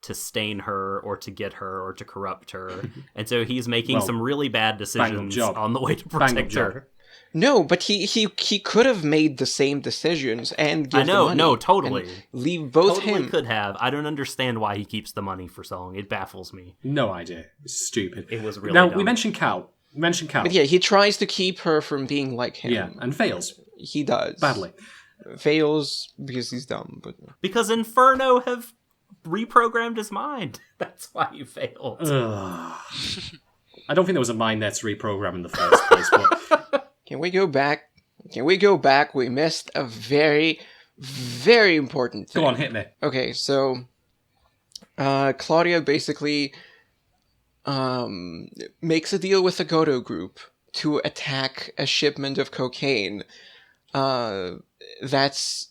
to stain her or to get her or to corrupt her. And so he's making some really bad decisions on the way to protect her. No, but he could have made the same decisions and give the money. No, totally. Leave both totally him. Could have. I don't understand why he keeps the money for so long. It baffles me. No idea. It's stupid. It was really dumb. Now, we mentioned Cal. But yeah, he tries to keep her from being like him. Yeah, and fails. He does. Badly. Fails because he's dumb. But because Inferno have reprogrammed his mind. That's why he failed. I don't think there was a mind there to reprogram in the first place, but... Can we go back? We missed a very, very important thing. Go on, hit me. Okay, so Claudia basically makes a deal with the Goto group to attack a shipment of cocaine that's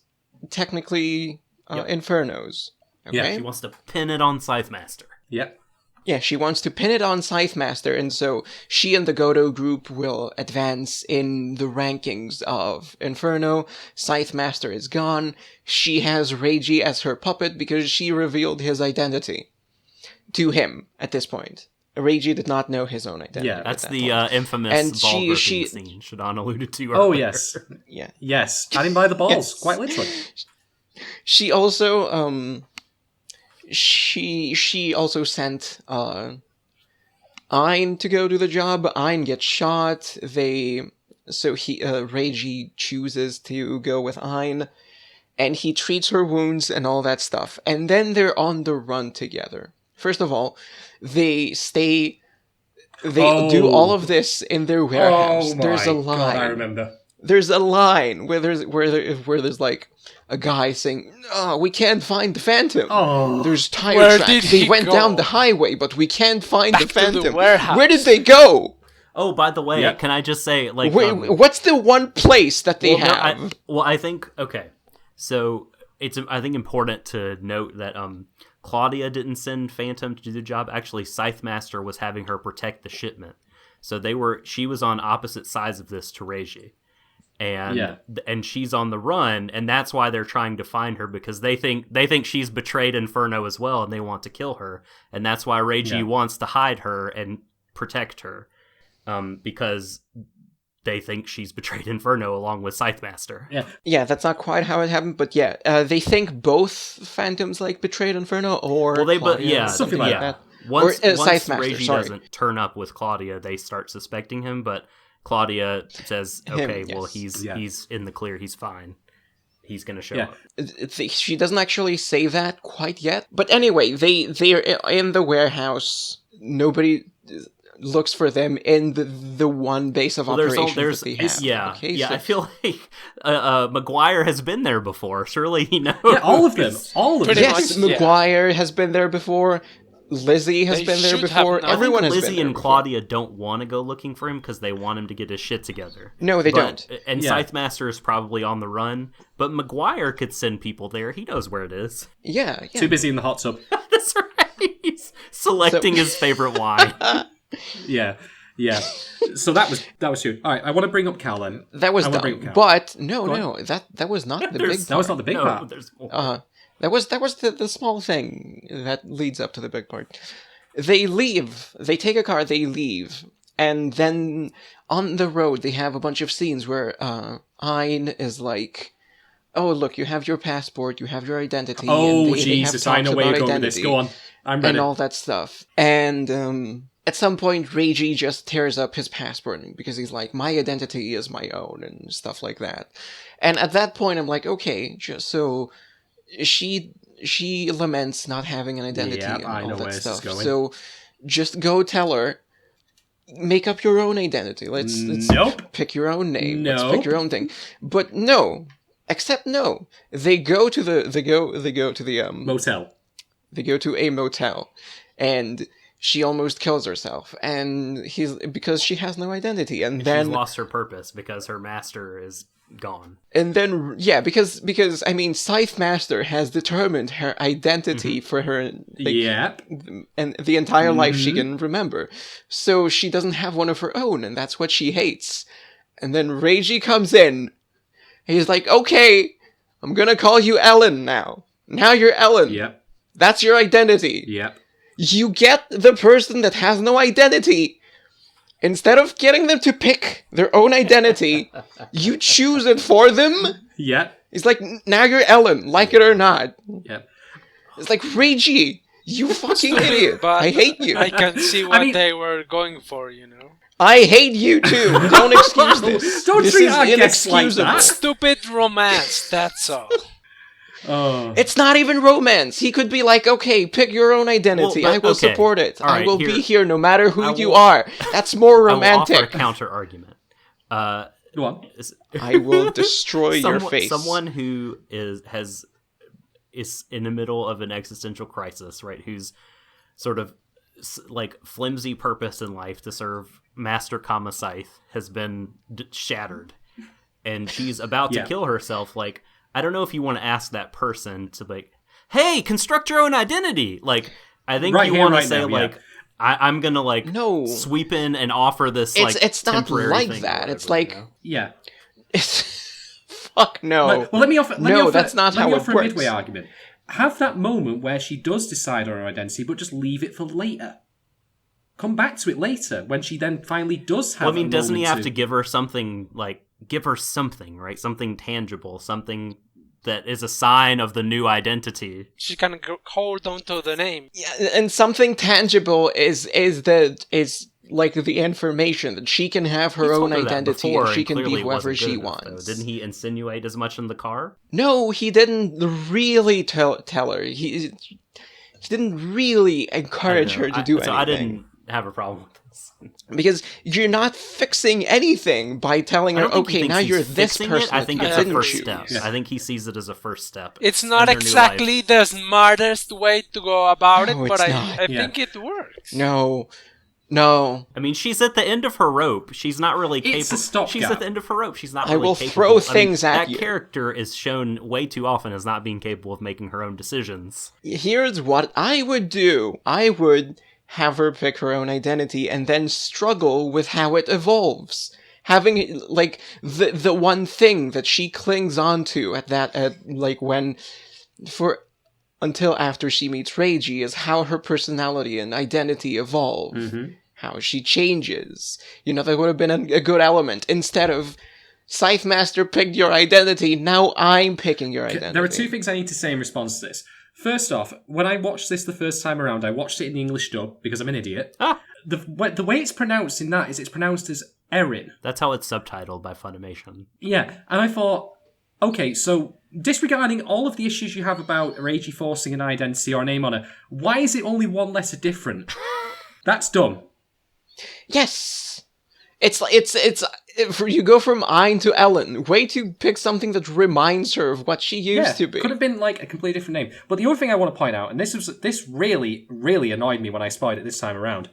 technically Inferno's. Okay? Yeah, she wants to pin it on Scythe Master. Yep. Yeah, she wants to pin it on Scythe Master, and so she and the Goto group will advance in the rankings of Inferno. Scythe Master is gone. She has Reiji as her puppet because she revealed his identity to him at this point. Reiji did not know his own identity. Yeah, that's the infamous ball gripping scene Shadon alluded to earlier. Oh, yes. Yeah. Yes, had him by the balls, quite literally. She also... She also sent Ein to go do the job. Ein gets shot. Reiji chooses to go with Ein, and he treats her wounds and all that stuff. And then they're on the run together. First of all, they do all of this in their warehouse. There's a line. God, I remember. There's a line where there's like a guy saying, "Oh, we can't find the Phantom." Oh, there's tire Where tracks. did They he went go? down the highway, but we can't find the Back to the Phantom. warehouse. Where did they go? Oh, by the way, can I just say, like, What's the one place that they have? I think okay. So it's I think important to note that Claudia didn't send Phantom to do the job. Actually, Scythe Master was having her protect the shipment. So she was on opposite sides of this to Reiji. And she's on the run, and that's why they're trying to find her, because they think she's betrayed Inferno as well, and they want to kill her, and that's why Reiji wants to hide her and protect her, because they think she's betrayed Inferno along with Scythe Master. Yeah, that's not quite how it happened, but they think both Phantoms like betrayed Inferno, or something like that. Once Scythe Master, Reiji doesn't turn up with Claudia, they start suspecting him, but Claudia says, "Okay, well, he's in the clear. He's fine. He's going to show up." She doesn't actually say that quite yet. But anyway, they're in the warehouse. Nobody looks for them in the one base of operations that they have. I feel like Maguire has been there before. Surely he knows. Yeah, all of them. Yes, Maguire has been there before. Lizzie has been there before. Everyone has been there. Lizzie and Claudia don't want to go looking for him because they want him to get his shit together. No, they don't. And Scythe Master is probably on the run, but Maguire could send people there. He knows where it is. Yeah. Too busy in the hot tub. That's right. He's selecting his favorite wine. Yeah. So that was you. All right, I want to bring up Cal then. That was dumb. But no, that was not the big part. That was not the big part. That was the small thing that leads up to the big part. They leave. They take a car. They leave, and then on the road they have a bunch of scenes where Ein is like, "Oh, look, you have your passport. You have your identity." Oh, and Jesus! I know where you're going with this. Go on. I'm ready. And all that stuff. And at some point, Reiji just tears up his passport because he's like, "My identity is my own," and stuff like that. And at that point, I'm like, okay, just so. She laments not having an identity and all that stuff. So just go tell her, make up your own identity. Let's pick your own name. Let's pick your own thing. But no. Except no. They go to the motel. They go to a motel, and she almost kills herself, and because she has no identity, and then she's lost her purpose because her master is gone. And then because I mean, Scythe Master has determined her identity for her and the entire life she can remember. So she doesn't have one of her own, and that's what she hates. And then Reiji comes in. He's like, "Okay, I'm gonna call you Ellen now. Now you're Ellen. Yep. That's your identity." Yep. You get the person that has no identity. Instead of getting them to pick their own identity, you choose it for them? Yep. It's like, now you're Ellen, like it or not. Yep. It's like, Reiji, you fucking idiot. I hate you. I can see what they were going for, you know. I hate you too. Don't excuse this. Don't this treat is our guests like inexcusable. that. Stupid romance, that's all. Oh. It's not even romance. He could be like, okay, pick your own identity. I will support it. Right, I will be here no matter who you are. That's more romantic. I will offer a counter argument. Go on. I will destroy your face. Someone who is in the middle of an existential crisis, right? Who's sort of like flimsy purpose in life to serve Master Kama Scythe has been shattered, and she's about to kill herself. Like, I don't know if you want to ask that person to like, "Hey, construct your own identity." Like, I think you want to say like, I'm gonna like sweep in and offer this. It's not like that. Whatever, it's like it's fuck no. Well, let me offer. That's not how it works. A midway argument. Have that moment where she does decide on her identity, but just leave it for later. Come back to it later when she then finally does have. Well, I mean, doesn't he have to give her something, like give her something, right? Something tangible, something that is a sign of the new identity. She can hold on to the name. Yeah, and something tangible is like the information that she can have her own identity and she can be whoever she wants. Didn't he insinuate as much in the car? No, he didn't really tell her. He didn't really encourage her to do anything. So I didn't have a problem with this. Because you're not fixing anything by telling her, okay, now you're this person. I think it's a first step. I think he sees it as a first step. It's not exactly the smartest way to go about it, but I think it works. No. I mean, she's at the end of her rope. She's not really capable. It's a stopgap. She's at the end of her rope. She's not really capable. I will throw things at you. That character is shown way too often as not being capable of making her own decisions. Here's what I would do. I would have her pick her own identity and then struggle with how it evolves. Having, like, the one thing that she clings on to until after she meets Reiji is how her personality and identity evolve. Mm-hmm. How she changes. That would have been a good element. Instead of, Scythe Master picked your identity, now I'm picking your identity. There are two things I need to say in response to this. First off, when I watched this the first time around, I watched it in the English dub, because I'm an idiot. The way it's pronounced in that is it's pronounced as Erin. That's how it's subtitled by Funimation. Yeah, and I thought, okay, so disregarding all of the issues you have about Reiji forcing an identity or a name on her, why is it only one letter different? That's dumb. Yes! It's you go from Ein to Ellen. Way to pick something that reminds her of what she used to be. Could have been like a completely different name. But the other thing I want to point out, and this really, really annoyed me when I spied it this time around.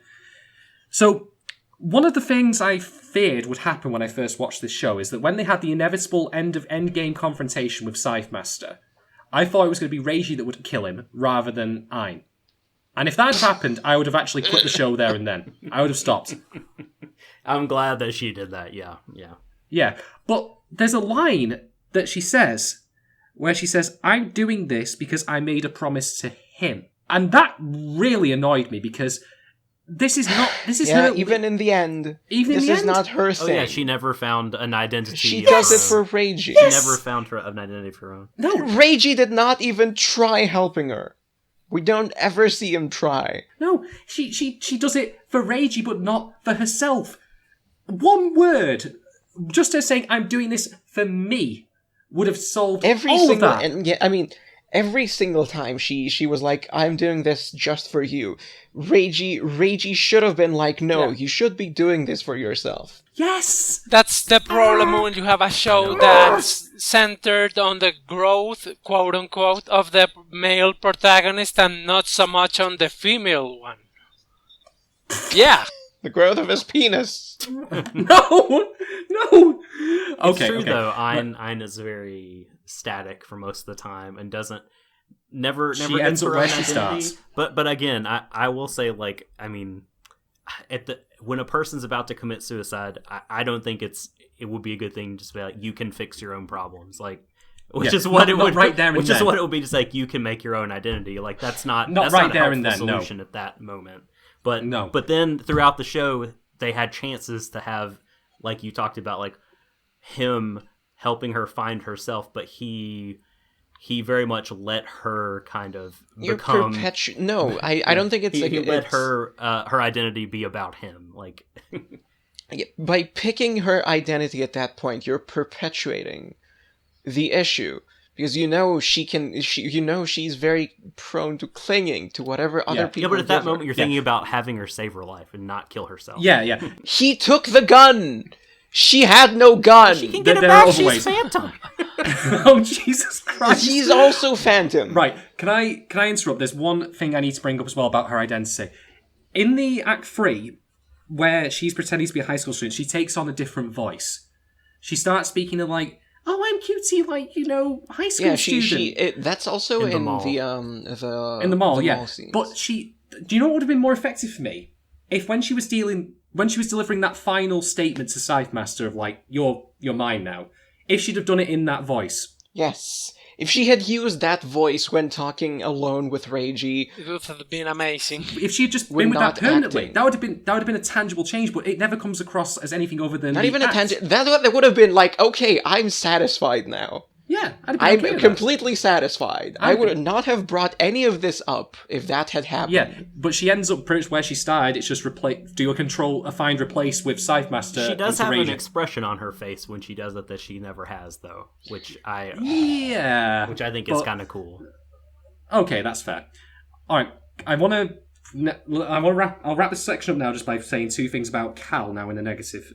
So, one of the things I feared would happen when I first watched this show is that when they had the inevitable end-game confrontation with Scythe Master, I thought it was going to be Reiji that would kill him, rather than Ein. And if that had happened, I would have actually quit the show there and then. I would have stopped. I'm glad that she did that, yeah. Yeah, but there's a line that she says, where she says, I'm doing this because I made a promise to him. And that really annoyed me, because this is her... even in the end, this is not her thing. Oh yeah, she never found an identity. She does it for Reiji. She never found an identity for her own. No, Reiji did not even try helping her. We don't ever see him try. No, she does it for Reiji, but not for herself. One word, just her saying, I'm doing this for me, would have solved all of that. And yeah, I mean, every single time she was like, I'm doing this just for you. Reiji should have been like, no, you should be doing this for yourself. Yes! That's the problem when you have a show that's centered on the growth, quote-unquote, of the male protagonist and not so much on the female one. Yeah. The growth of his penis. No! It's true, though. Ein is very static for most of the time and doesn't... Never she ends up where she starts. But again, I will say, like, I mean... when a person's about to commit suicide, I don't think it would be a good thing to just be like, you can fix your own problems, like, which is what it would right there, which is what it would be, just like, you can make your own identity, like, that's not right there and then solution at that moment. But then throughout the show, they had chances to have, like you talked about, like him helping her find herself, but he very much let her kind of become... No, I don't think it's... He let her identity be about him. Like, by picking her identity at that point, you're perpetuating the issue. Because she's very prone to clinging to whatever other people... Yeah, but at that moment, you're thinking about having her save her life and not kill herself. Yeah. He took the gun! She had no gun! She can get it back, she's Phantom! Oh, Jesus Christ. She's also Phantom. Right, can I interrupt? There's one thing I need to bring up as well about her identity. In the Act 3, where she's pretending to be a high school student, she takes on a different voice. She starts speaking of like, oh, I'm cutesy, like, high school student. That's also in the mall. In the mall, yeah. Scenes. But do you know what would have been more effective for me? If when she was delivering that final statement to Scythe Master of like, you're mine now, if she'd have done it in that voice. Yes. If she had used that voice when talking alone with Reiji, it would have been amazing. If she had just been with that permanently, that would have been a tangible change. But it never comes across as anything other than not even a tangible. That would have been like, okay, I'm satisfied now. Yeah, I'd be I'm okay with completely satisfied. I would not have brought any of this up if that had happened. Yeah, but she ends up pretty much where she started. It's just do a find replace with Scythe Master. She does have an expression on her face when she does it that she never has, though, which I think is kind of cool. Okay, that's fair. All right, I'll wrap this section up now just by saying two things about Cal now in the negative.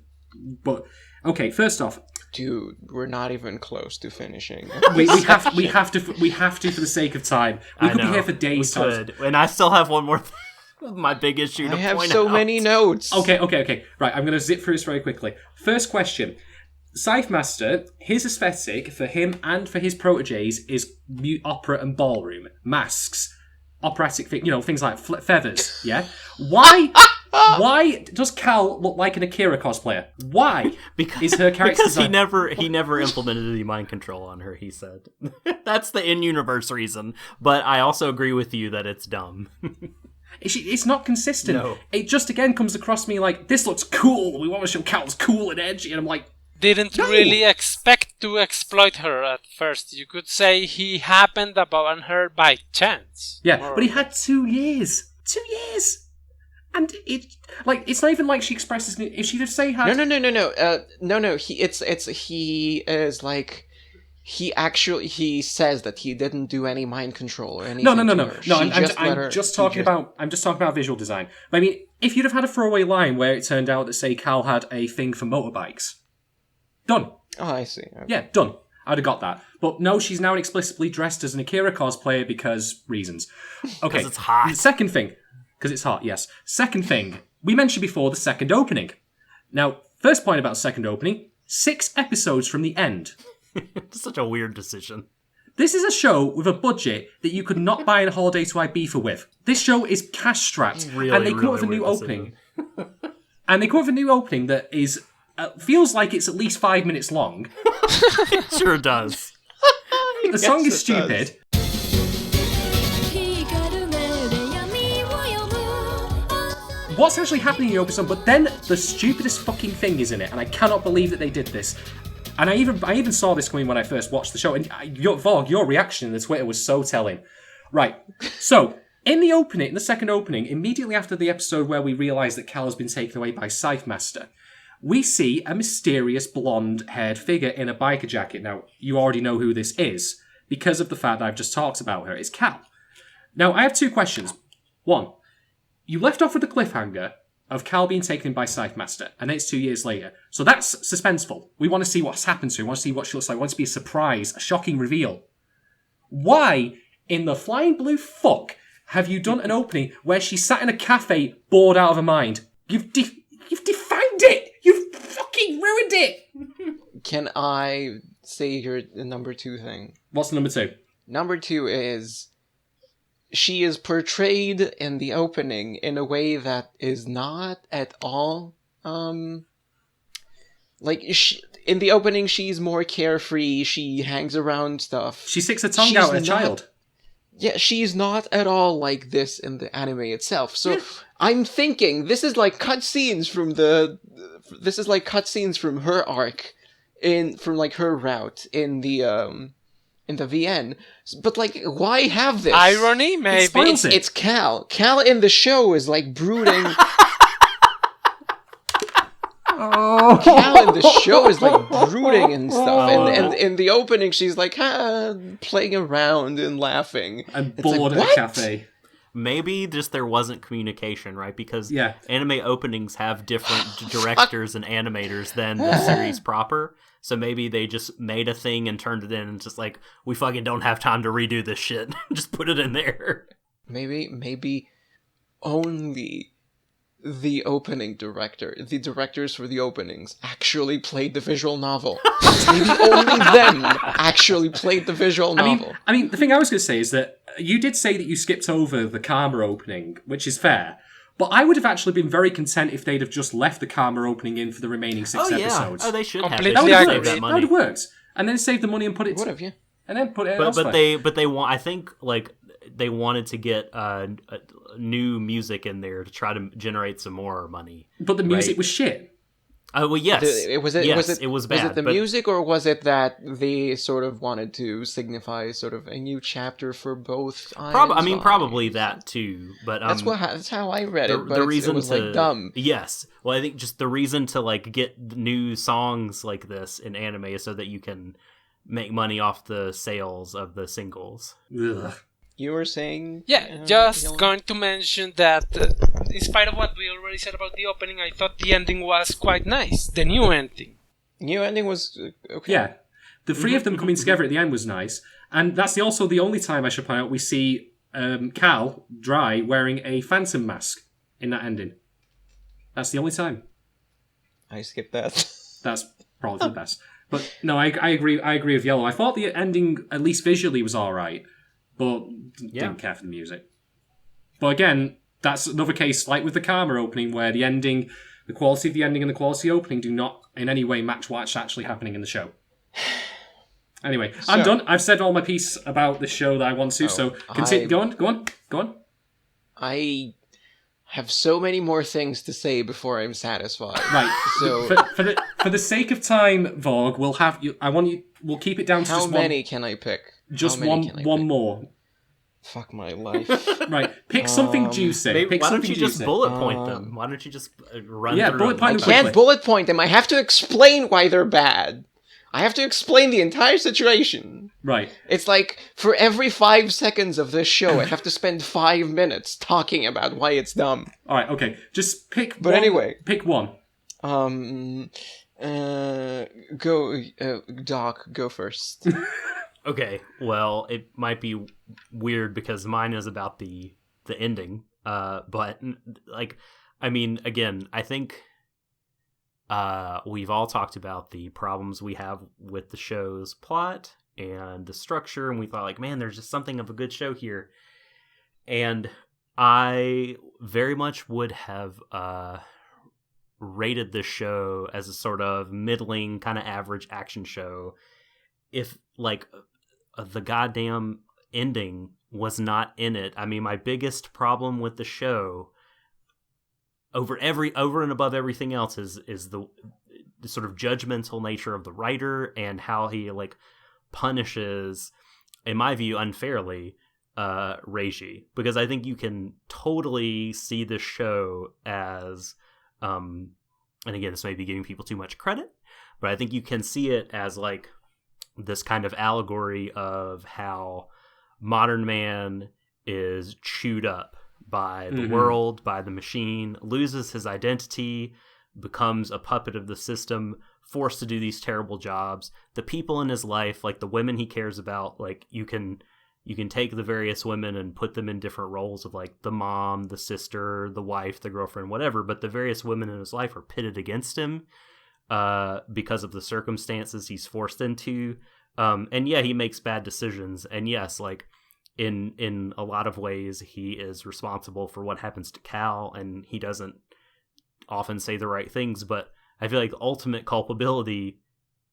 But okay, first off, dude, we're not even close to finishing. we have to for the sake of time. We could be here for days. And I still have one more thing. My big issue to point out. I have so many notes. Okay. Right, I'm going to zip through this very quickly. First question. Scythe Master, his aesthetic for him and for his proteges is opera and ballroom. Masks. Operatic things like feathers, yeah? Why does Cal look like an Akira cosplayer? Why is her character because he never implemented any mind control on her, he said. That's the in-universe reason. But I also agree with you that it's dumb. It's not consistent. No. It just, again, comes across me like, this looks cool, we want to show Cal's cool and edgy, and I'm like, didn't really expect to exploit her at first. You could say he happened upon her by chance. Yeah, but he had 2 years. 2 years! And it's not even like she expresses. If she just say had no. He says that he didn't do any mind control or anything. No. I'm just talking about visual design. But I mean, if you'd have had a throwaway line where it turned out that say Cal had a thing for motorbikes, done. Oh, I see. Okay. Yeah, done. I'd have got that. But no, she's now explicitly dressed as an Akira cosplayer because reasons. Okay. Because it's hot. The second thing. Because it's hot, yes. Second thing. We mentioned before the second opening. Now, first point about second opening. 6 episodes from the end. It's such a weird decision. This is a show with a budget that you could not buy in a holiday to Ibiza with. This show is cash-strapped. Really, and they come up with a new opening. And they come up with a new opening that is... feels like it's at least 5 minutes long. It sure does. The song is stupid. What's actually happening in the opening song? But then the stupidest fucking thing is in it, and I cannot believe that they did this. And I even saw this coming when I first watched the show. And Vorg, your reaction in the Twitter was so telling. Right. So in the second opening, immediately after the episode where we realise that Cal has been taken away by Scythe Master, we see a mysterious blonde-haired figure in a biker jacket. Now, you already know who this is, because of the fact that I've just talked about her. It's Cal. Now, I have 2 questions. 1, you left off with the cliffhanger of Cal being taken by Scythe Master, and it's 2 years later. So that's suspenseful. We want to see what's happened to her. We want to see what she looks like. We want it to be a surprise, a shocking reveal. Why, in the flying blue fuck, have you done an opening where she sat in a cafe bored out of her mind? You've defined it! You've fucking ruined it! Can I say your number 2 thing? What's number 2? Number 2 is... she is portrayed in the opening in a way that is not at all, in the opening she's more carefree, she hangs around stuff. She sticks her tongue out at a child. Yeah, she's not at all like this in the anime itself. So I'm thinking this is like cutscenes from her arc, from her route in the VN. But why have this? Irony, maybe. It's Cal. Cal in the show is brooding. Cal in the show is brooding and stuff, and in the opening she's playing around and laughing and bored at a cafe. Maybe just there wasn't communication, right? Because anime openings have different directors and animators than the series proper. So maybe they just made a thing and turned it in and just we fucking don't have time to redo this shit. Just put it in there. Maybe only the opening director, the directors for the openings, actually played the visual novel. Maybe only them actually played the visual novel. I mean, the thing I was going to say is that you did say that you skipped over the Karma opening, which is fair. But I would have actually been very content if they'd have just left the Karma opening in for the remaining 6 episodes. Oh, they should have. Completely That agree. would have worked. And then save the money and put it... Would have, yeah. And then put it elsewhere. But they want... I think, they wanted to get new music in there to try to generate some more money. But the music was shit. Well, yes. Was it was bad. Was it the music, or was it that they sort of wanted to signify sort of a new chapter for both? Probably that too. But that's how I read it. But the reason it was like dumb. Yes. Well, I think just the reason to like get new songs like this in anime is so that you can make money off the sales of the singles. Ugh. You were saying... Yeah, just going to mention that in spite of what we already said about the opening, I thought the ending was quite nice. The new ending. New ending was okay. Yeah. The three of them coming together at the end was nice. And that's also the only time, I should point out, we see Cal, Drei, wearing a phantom mask in that ending. That's the only time. I skipped that. That's probably for the best. But no, I agree with Yellow. I thought the ending, at least visually, was alright. But didn't care for the music. But again, that's another case, like with the Karma opening, where the ending, the quality of the ending and the quality of the opening do not in any way match what's actually happening in the show. Anyway, I'm done. I've said all my piece about the show that I want to, so continue. Go on. I have so many more things to say before I'm satisfied. Right. So for the sake of time, Vorg, we'll keep it down to just one. How many can I pick? Just one more. Fuck my life. Right, pick something juicy. Why don't you just bullet point them? Why don't you just run through bullet point them? I can't bullet point them. I have to explain why they're bad. I have to explain the entire situation. Right. It's like, for every 5 seconds of this show, I have to spend 5 minutes talking about why it's dumb. Alright, okay. Just pick one. Anyway. Pick one. Doc, go first. Okay, well, it might be weird because mine is about the ending. But, like, I mean, again, I think we've all talked about the problems we have with the show's plot and the structure, and we thought, like, man, there's just something of a good show here. And I very much would have rated this show as a sort of middling, kind of average action show if, like, the goddamn ending was not in it. I mean, my biggest problem with the show, over and above everything else, is the sort of judgmental nature of the writer and how he, like, punishes, in my view, unfairly, Reiji. Because I think you can totally see this show as, and again, this may be giving people too much credit, but I think you can see it as, like, this kind of allegory of how modern man is chewed up by the world, by the machine, loses his identity, becomes a puppet of the system, forced to do these terrible jobs. The people in his life, like the women he cares about, like you can take the various women and put them in different roles of like the mom, the sister, the wife, the girlfriend, whatever, but the various women in his life are pitted against him because of the circumstances he's forced into. And yeah, he makes bad decisions. And yes, like in a lot of ways, he is responsible for what happens to Cal, and he doesn't often say the right things. But I feel like the ultimate culpability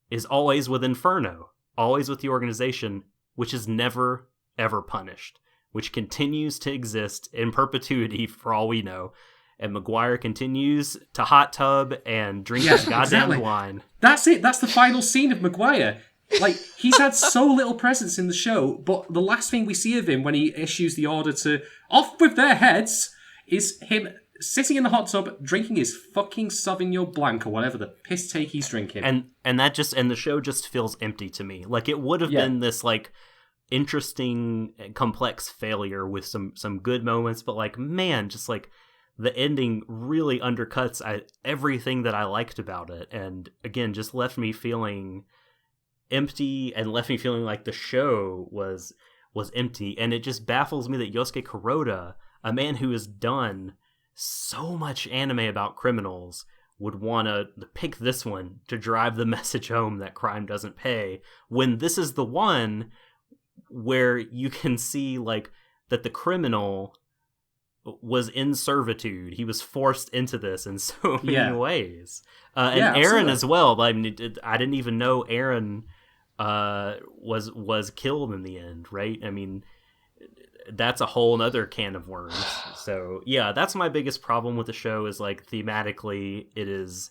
is always with Inferno, always with the organization, which is never, ever punished, which continues to exist in perpetuity for all we know. And Maguire continues to hot tub and drink his goddamn wine. That's it. That's the final scene of Maguire. Like, he's had so little presence in the show, but the last thing we see of him when he issues the order to off with their heads is him sitting in the hot tub drinking his fucking Sauvignon Blanc or whatever the piss take he's drinking. And the show just feels empty to me. Like, it would have been this, like, interesting, complex failure with some good moments, but, like, man, just, like, the ending really undercuts everything that I liked about it. And, again, just left me feeling empty and left me feeling like the show was empty. And it just baffles me that Yousuke Kuroda, a man who has done so much anime about criminals, would want to pick this one to drive the message home that crime doesn't pay, when this is the one where you can see, like, that the criminal was in servitude. He was forced into this in so many ways. And Aaron as well. I mean, I didn't even know Aaron was killed in the end, right? I mean, that's a whole nother can of worms. So yeah, that's my biggest problem with the show, is like thematically it is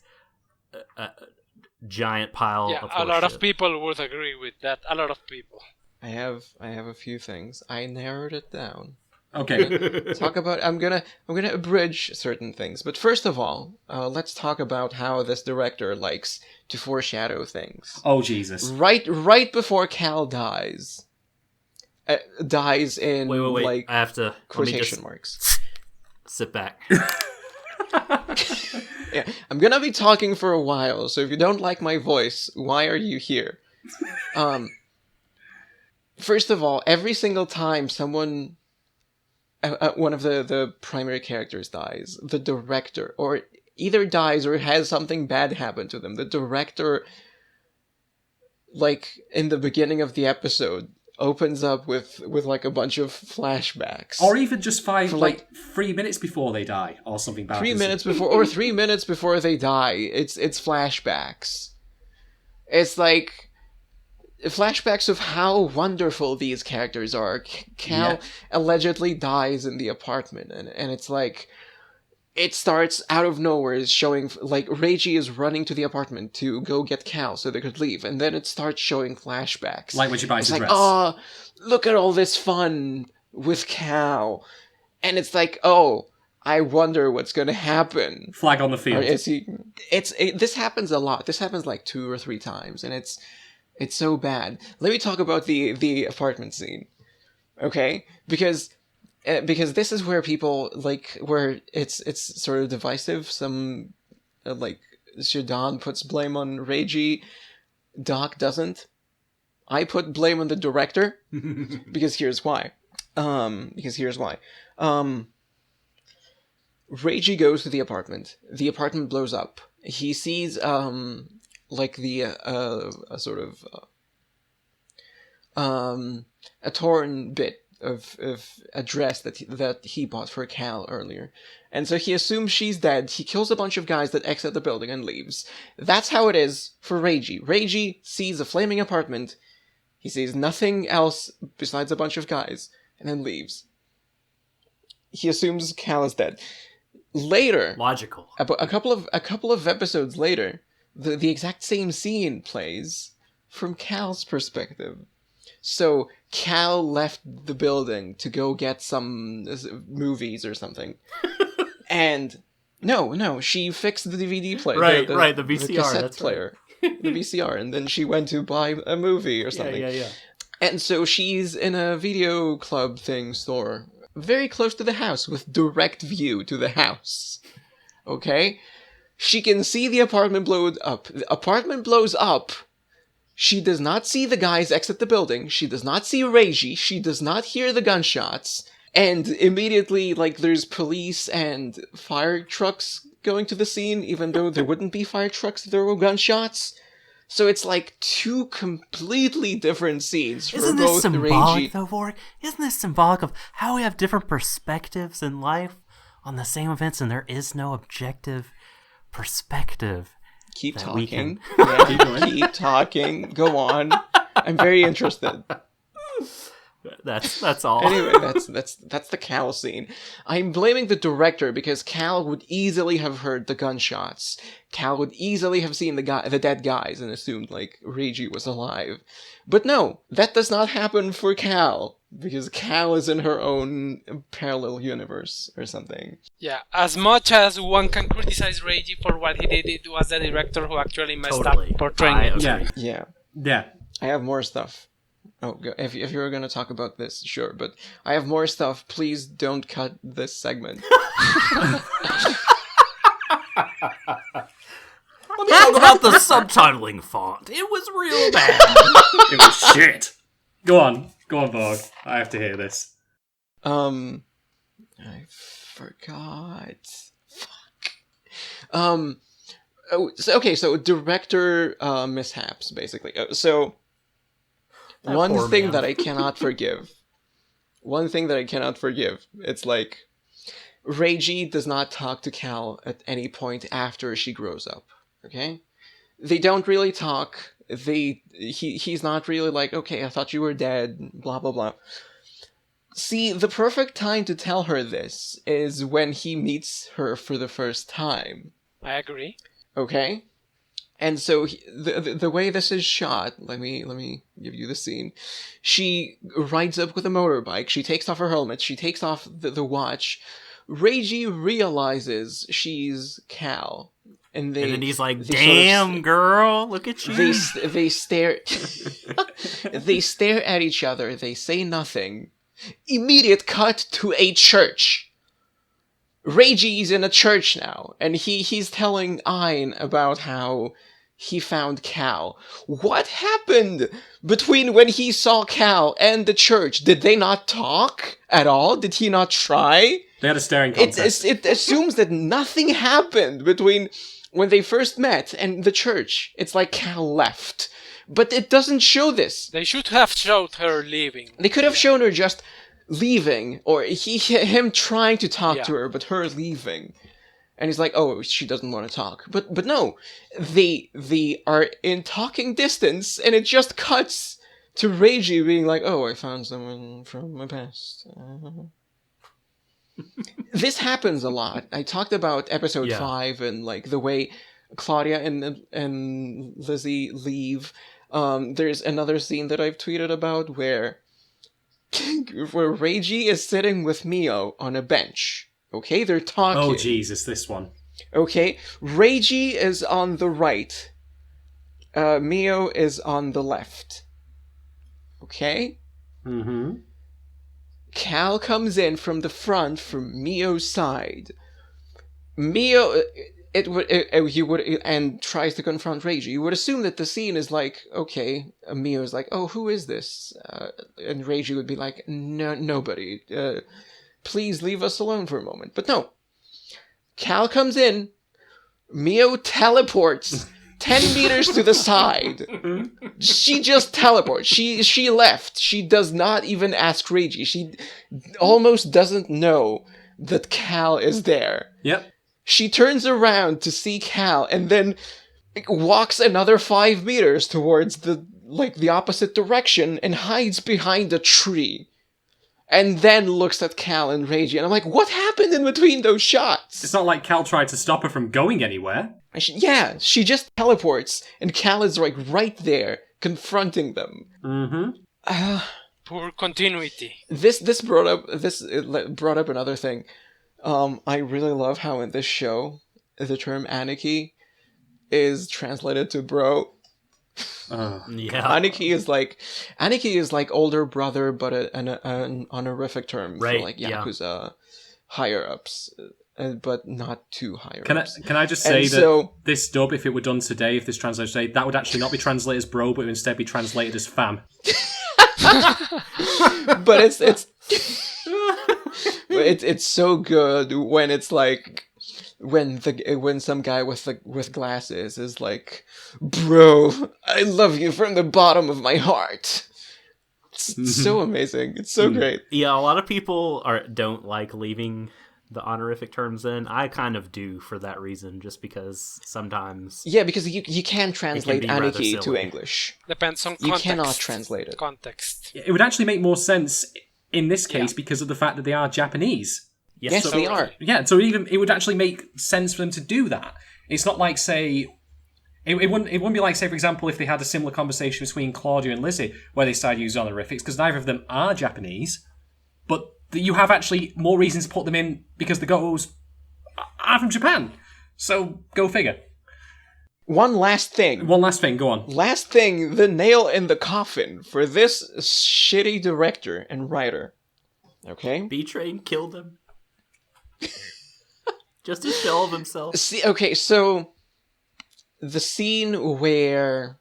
giant pile Yeah, of a lot of horseshit. people would agree with that. A lot of people. I have a few things. I narrowed it down. Okay. Talk about. I'm gonna abridge certain things, but first of all, let's talk about how this director likes to foreshadow things. Oh Jesus! Right before Cal dies, dies in Wait. like I have to quotation marks. Sit back. Yeah, I'm gonna be talking for a while, so if you don't like my voice, why are you here? First of all, every single time someone, one of the primary characters dies, the director, or either dies or has something bad happen to them, the director, like, in the beginning of the episode, opens up with like a bunch of flashbacks. Or even just like 3 minutes before they die, or something bad. 3 minutes before, or 3 minutes before they die, it's flashbacks. It's like flashbacks of how wonderful these characters are. Cal allegedly dies in the apartment, and it's like, it starts out of nowhere, is showing, like, Reiji is running to the apartment to go get Cal so they could leave, and then it starts showing flashbacks. Like when she buys it's the like, dress. oh, look at all this fun with Cal. And it's like, oh, I wonder what's gonna happen. Flag on the field. This happens a lot. This happens like 2 or 3 times, and it's so bad. Let me talk about the apartment scene, okay? Because this is where people, like, where it's sort of divisive. Some, like, Shadon puts blame on Reiji, Doc doesn't. I put blame on the director, because here's why. Reiji goes to the apartment. The apartment blows up. He sees, like, a sort of, a torn bit of a dress that he bought for Cal earlier. And so he assumes she's dead. He kills a bunch of guys that exit the building and leaves. That's how it is for Reiji. Reiji sees a flaming apartment. He sees nothing else besides a bunch of guys, and then leaves. He assumes Cal is dead. Later, logical. A couple of episodes later, the exact same scene plays from Cal's perspective. So Cal left the building to go get some movies or something, and no, she fixed the DVD player, the VCR, the cassette that's player, the VCR, and then she went to buy a movie or something. Yeah. And so she's in a video club store, very close to the house, with direct view to the house. Okay? She can see the apartment blow up. The apartment blows up. She does not see the guys exit the building. She does not see Reiji. She does not hear the gunshots. And immediately, like, there's police and fire trucks going to the scene, even though there wouldn't be fire trucks if there were gunshots. So it's like 2 completely different scenes for Isn't this both symbolic, Reiji. though, Vorg? Isn't this symbolic of how we have different perspectives in life on the same events, and there is no objective perspective? Keep that talking. we can- Keep talking. Go on. I'm very interested. That's all. Anyway, that's the Cal scene. I'm blaming the director because Cal would easily have heard the gunshots. Cal would easily have seen the dead guys and assumed, like, Reiji was alive. But no, that does not happen for Cal, because Cal is in her own parallel universe or something. Yeah, as much as one can criticize Reiji for what he did, it was the director who actually messed up portraying it. Yeah. I have more stuff. Oh, if you're going to talk about this, sure, but I have more stuff. Please don't cut this segment. Let me talk about the subtitling font. It was real bad. It was shit. Go on, Borg. I have to hear this. I forgot. Fuck. So director mishaps, basically. So one thing that I cannot forgive. It's like, Reiji does not talk to Cal at any point after she grows up. Okay? They don't really talk. He's not really like, okay, I thought you were dead, blah blah blah. See, the perfect time to tell her this is when he meets her for the first time. I agree. Okay? And so the way this is shot, let me give you the scene. She rides up with a motorbike. She takes off her helmet. She takes off the watch. RWBY realizes she's Cal, and then he's like, "Damn, girl, look at you." They stare. They stare at each other. They say nothing. Immediate cut to a church. RWBY's in a church now, and he's telling Ein about how he found Cal. What happened between when he saw Cal and the church? Did they not talk at all? Did he not try? They had a staring contest. It assumes that nothing happened between when they first met and the church. It's like Cal left. But it doesn't show this. They should have showed her leaving. They could have shown her just leaving, or him trying to talk to her, but her leaving. And he's like, oh, she doesn't want to talk. But no, they are in talking distance, and it just cuts to RWBY being like, oh, I found someone from my past. This happens a lot. I talked about episode 5 and like the way Claudia and Lizzie leave. There's another scene that I've tweeted about where RWBY is sitting with Mio on a bench. Okay, they're talking. Oh Jesus, this one. Okay, RWBY is on the right. Mio is on the left. Okay? Mm-hmm. Cal comes in from the front from Mio's side. Mio, he would, and tries to confront RWBY. You would assume that the scene is like, okay, Mio's like, oh, who is this? And RWBY would be like, no, nobody. Please leave us alone for a moment. But no. Cal comes in. Mio teleports 10 meters to the side. She just teleports. She left. She does not even ask RWBY. She almost doesn't know that Cal is there. Yep. She turns around to see Cal and then walks another 5 meters towards the opposite direction and hides behind a tree. And then looks at Cal and RWBY, and I'm like, what happened in between those shots? It's not like Cal tried to stop her from going anywhere. She just teleports, and Cal is like right there, confronting them. Mm-hmm. Poor continuity. This brought up another thing. I really love how in this show, the term Aniki is translated to bro. Aniki is like older brother, but an honorific term for like Yakuza higher ups, but not too higher ups. Can I just say that this dub, if it were done today, if this translated today, that would actually not be translated as bro, but would instead be translated as fam. But it's so good when it's like when some guy with glasses is like, bro, I love you from the bottom of my heart. It's so amazing. It's so great. Yeah, a lot of people don't like leaving the honorific terms in. I kind of do for that reason, just because sometimes... Yeah, because you can translate Aniki to English. Depends on context. You cannot translate it. Context. It would actually make more sense in this case because of the fact that they are Japanese. Yes, they are. Yeah, so it would actually make sense for them to do that. It's not like, say... It wouldn't be like, say, for example, if they had a similar conversation between Claudia and Lizzie, where they started using honorifics, because neither of them are Japanese, but you have actually more reasons to put them in because the Gotos are from Japan. So, go figure. One last thing, go on. Last thing, the nail in the coffin for this shitty director and writer. Okay? B-Train killed him. Just a shell of himself. See, okay, so... The scene where...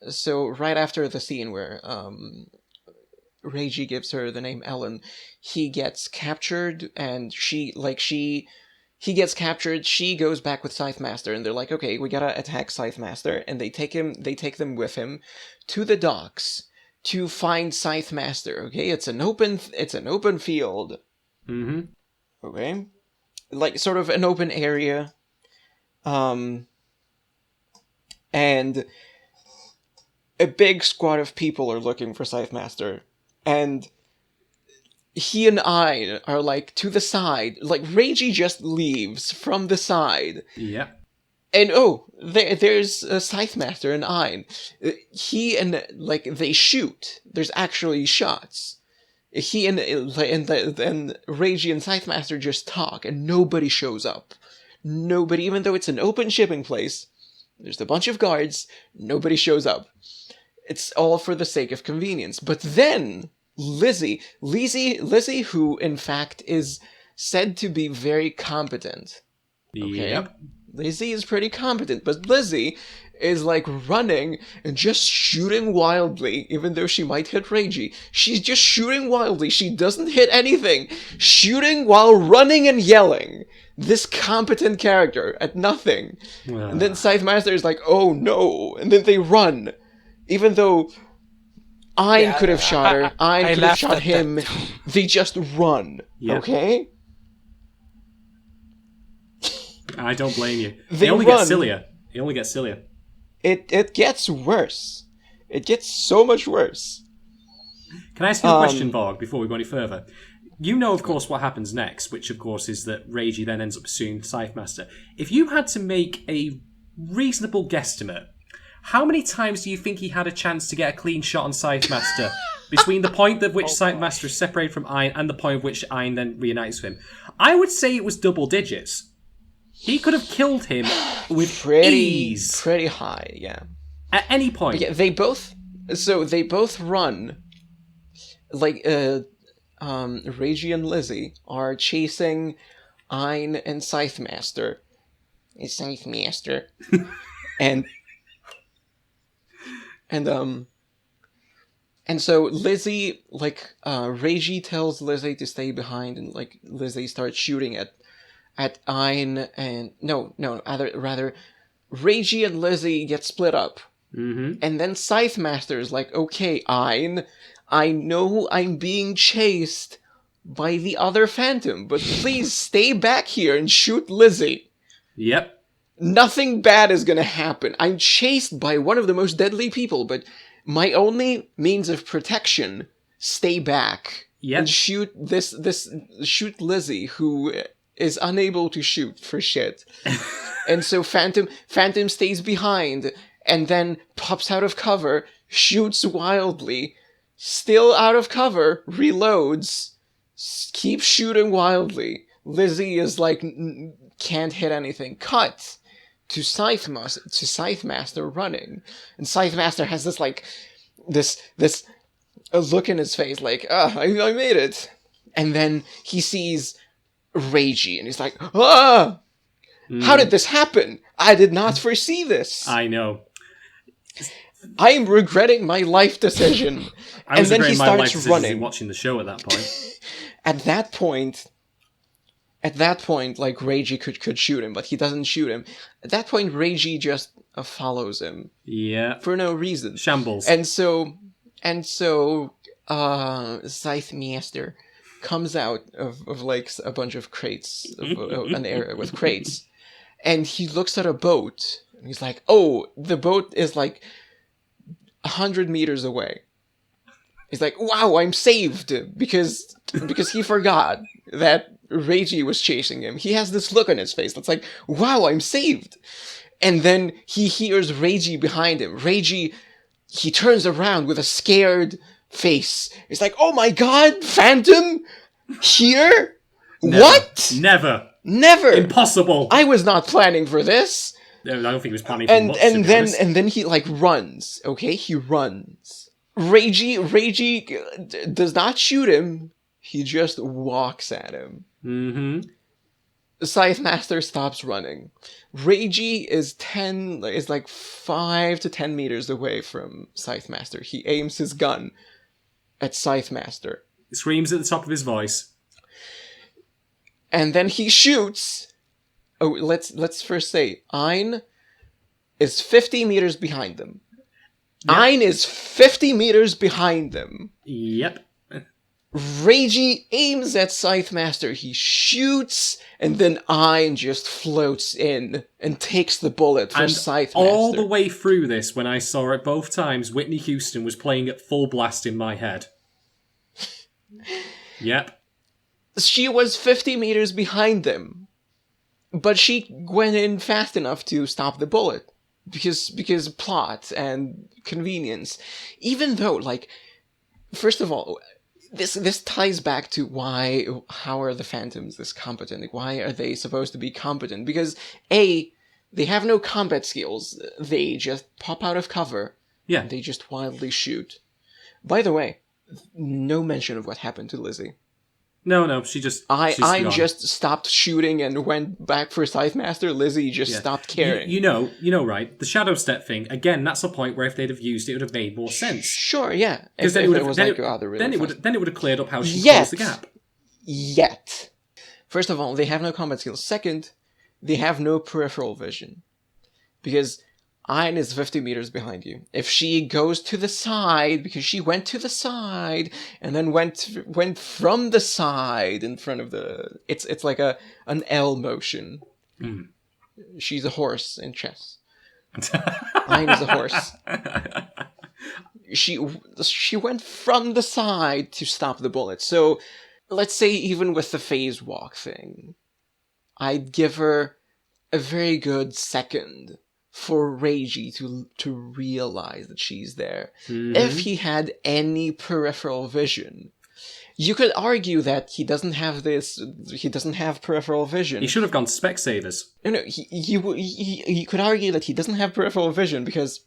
So, right after the scene where RWBY gives her the name Ellen, he gets captured, and he gets captured, she goes back with Scythe Master, and they're like, okay, we gotta attack Scythe Master, and they take them with him to the docks to find Scythe Master, okay? It's an open field. Mm-hmm. Okay? Like, sort of an open area. And a big squad of people are looking for Scythe Master. And he and I are, like, to the side. Like, RWBY just leaves from the side. Yeah. And there's a Scythe Master and Ein. He and they shoot. There's actually shots. He and Reiji and Scythe Master just talk, and nobody shows up. Nobody, even though it's an open shipping place, there's a bunch of guards, nobody shows up. It's all for the sake of convenience. But then Lizzie, who in fact is said to be very competent. Okay? Yep. Lizzie is pretty competent, but Lizzie is running and just shooting wildly, even though she might hit Reiji. She's just shooting wildly. She doesn't hit anything. Shooting while running and yelling. This competent character at nothing. And then Scythe Master is like, oh no. And then they run. Even though Ein could have shot her, Ein could have shot him. They just run. Yep. Okay? I don't blame you. They only get sillier. It gets worse. It gets so much worse. Can I ask you a question, Vorg, before we go any further? You know, of course, what happens next, which, of course, is that Reiji then ends up pursuing Scythe Master. If you had to make a reasonable guesstimate, how many times do you think he had a chance to get a clean shot on Scythe Master between the point at which Scythe Master is separated from Ein and the point at which Ein then reunites with him? I would say it was double digits. He could have killed him with ease. Pretty high, yeah. At any point. Yeah, they both run. Reiji and Lizzie are chasing Ein and Scythe Master. It's Scythe Master. and so Lizzie, Reiji tells Lizzie to stay behind, and Lizzie starts shooting at Ein and rather Reiji and Lizzie get split up. Mm-hmm. And then Scythe Master is like, okay, Ein, I know I'm being chased by the other phantom, but please stay back here and shoot Lizzie. Yep. Nothing bad is gonna happen. I'm chased by one of the most deadly people, but my only means of protection, stay back. Yep. And shoot shoot Lizzie, who is unable to shoot for shit. And so Phantom stays behind and then pops out of cover, shoots wildly, still out of cover, reloads, keeps shooting wildly. Lizzie is can't hit anything. Cut to Scythe Master running. And Scythe Master has this look in his face I made it. And then he sees Reiji, and he's like, ah! How did this happen? I did not foresee this. I know. I am regretting my life decision. I was regretting my life decision running. Watching the show at that point. At that point, Reiji could shoot him, but he doesn't shoot him. At that point, Reiji just follows him. Yeah. For no reason. Shambles. And so, Scythe Master comes out of a bunch of crates, an area with crates, and he looks at a boat, and he's like, oh, the boat is 100 meters away. He's like, wow, I'm saved, because he forgot that Reiji was chasing him. He has this look on his face that's like, wow, I'm saved. And then he hears Reiji behind him. Reiji, he turns around with a scared face. He's like, oh my god, Phantom? Here? Never. What? Never. Impossible. I was not planning for this. No, I don't think he was planning for much, and then he runs. Okay, he runs. Reiji does not shoot him. He just walks at him. Mm-hmm. Scythe Master stops running. Reiji is 5 to 10 meters away from Scythe Master. He aims his gun at Scythe Master. He screams at the top of his voice. And then he shoots. Oh, let's first say Ein is 50 meters behind them. Yep. Ein is 50 meters behind them. Yep. Reiji aims at Scythe Master. He shoots, and then Ein just floats in and takes the bullet for Scythe Master. All the way through this, when I saw it both times, Whitney Houston was playing at full blast in my head. Yep. She was 50 meters behind them. But she went in fast enough to stop the bullet. Because plot and convenience. Even though, like, first of all, this ties back to how are the Phantoms this competent? Like, why are they supposed to be competent? Because A, they have no combat skills. They just pop out of cover. Yeah. And they just wildly shoot. By the way, no mention of what happened to Lizzie. No, she's I gone. just stopped shooting and went back for Scythe Master. Lizzie just stopped caring. You know, right? The shadow step thing, again, that's a point where if they'd have used it, it would have made more sense. Sure, yeah. Because then it would have cleared up how she closed the gap. Yet. First of all, they have no combat skills. Second, they have no peripheral vision. Because Ayn is 50 meters behind you. If she goes to the side, because she went to the side, and then went from the side in front of the... It's like an L motion. Mm. She's a horse in chess. Ayn is a horse. She went from the side to stop the bullet. So, let's say even with the phase walk thing, I'd give her a very good second for Reiji to realize that she's there. Mm-hmm. If he had any peripheral vision, you could argue that he doesn't have peripheral vision. He should have gone Specsavers. No, you could argue that he doesn't have peripheral vision because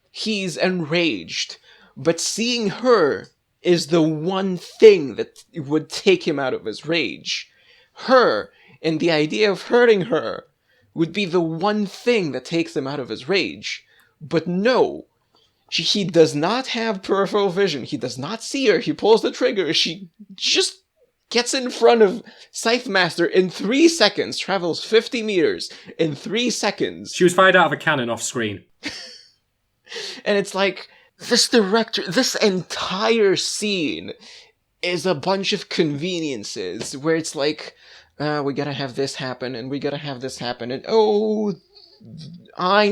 he's enraged, but seeing her is the one thing that would take him out of his rage. Her, and the idea of hurting her, would be the one thing that takes him out of his rage. But no, he does not have peripheral vision. He does not see her. He pulls the trigger. She just gets in front of Scythe Master in 3 seconds, travels 50 meters in 3 seconds. She was fired out of a cannon off screen. And it's like, this entire scene is a bunch of conveniences where it's like, we gotta have this happen, and we gotta have this happen, and Ayn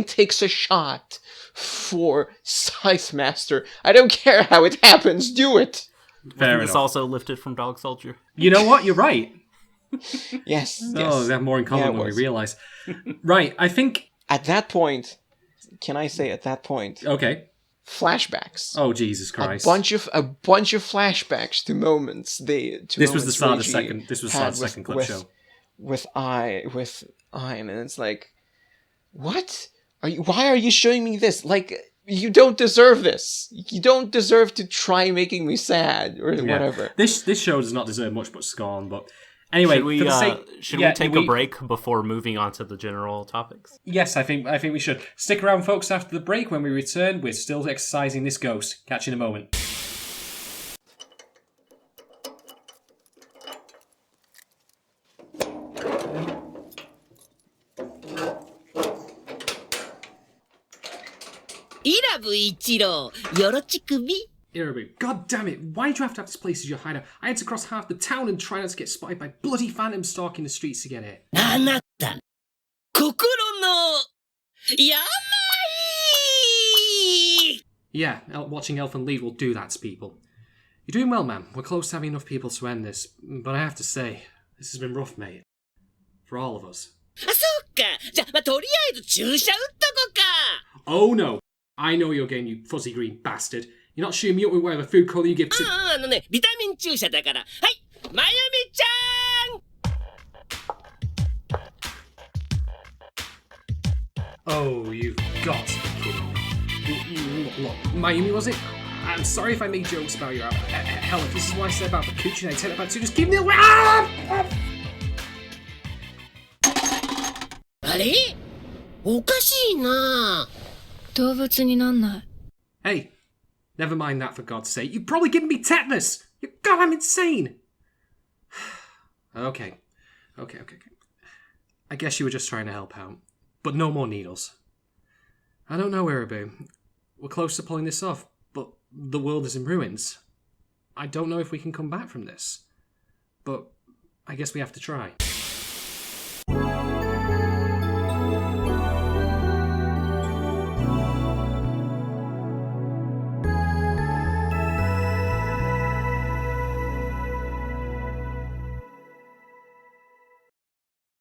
takes a shot for Scythe Master. I don't care how it happens, do it! Fair enough. It's also lifted from Dog Soldier. You know what? You're right. Yes. Oh, we have more in common than we realise. Right, I think... At that point, can I say at that point? Okay. Flashbacks. Oh, Jesus Christ. A bunch of flashbacks to moments. This was the start of the second clip show. With Ayn, and it's like, what? Why are you showing me this? Like, you don't deserve this. You don't deserve to try making me sad, or whatever. This show does not deserve much but scorn, but... Anyway, should we take a break before moving on to the general topics? Yes, I think we should. Stick around, folks, after the break. When we return, we're still exercising this ghost. Catch you in a moment. RWBY, god damn it, why do you have to have this place as your hideout? I had to cross half the town and try not to get spotted by bloody phantoms stalking the streets to get here. Yeah, watching Elfin lead will do that to people. You're doing well, man. We're close to having enough people to end this, but I have to say, this has been rough, mate. For all of us. Oh no, I know your game, you fuzzy green bastard. You're not shooting me up with whatever food colour you give to... Oh, you've got to be kidding me. Look, Mayumi, was it? I'm sorry if I made jokes about your... hell, if this is what I said about the coochie and I take it back too, just give me a... Hey, never mind that, for God's sake. You've probably given me tetanus! God, I'm insane! Okay. I guess you were just trying to help out. But no more needles. I don't know, RWBY. We're close to pulling this off, but the world is in ruins. I don't know if we can come back from this. But I guess we have to try.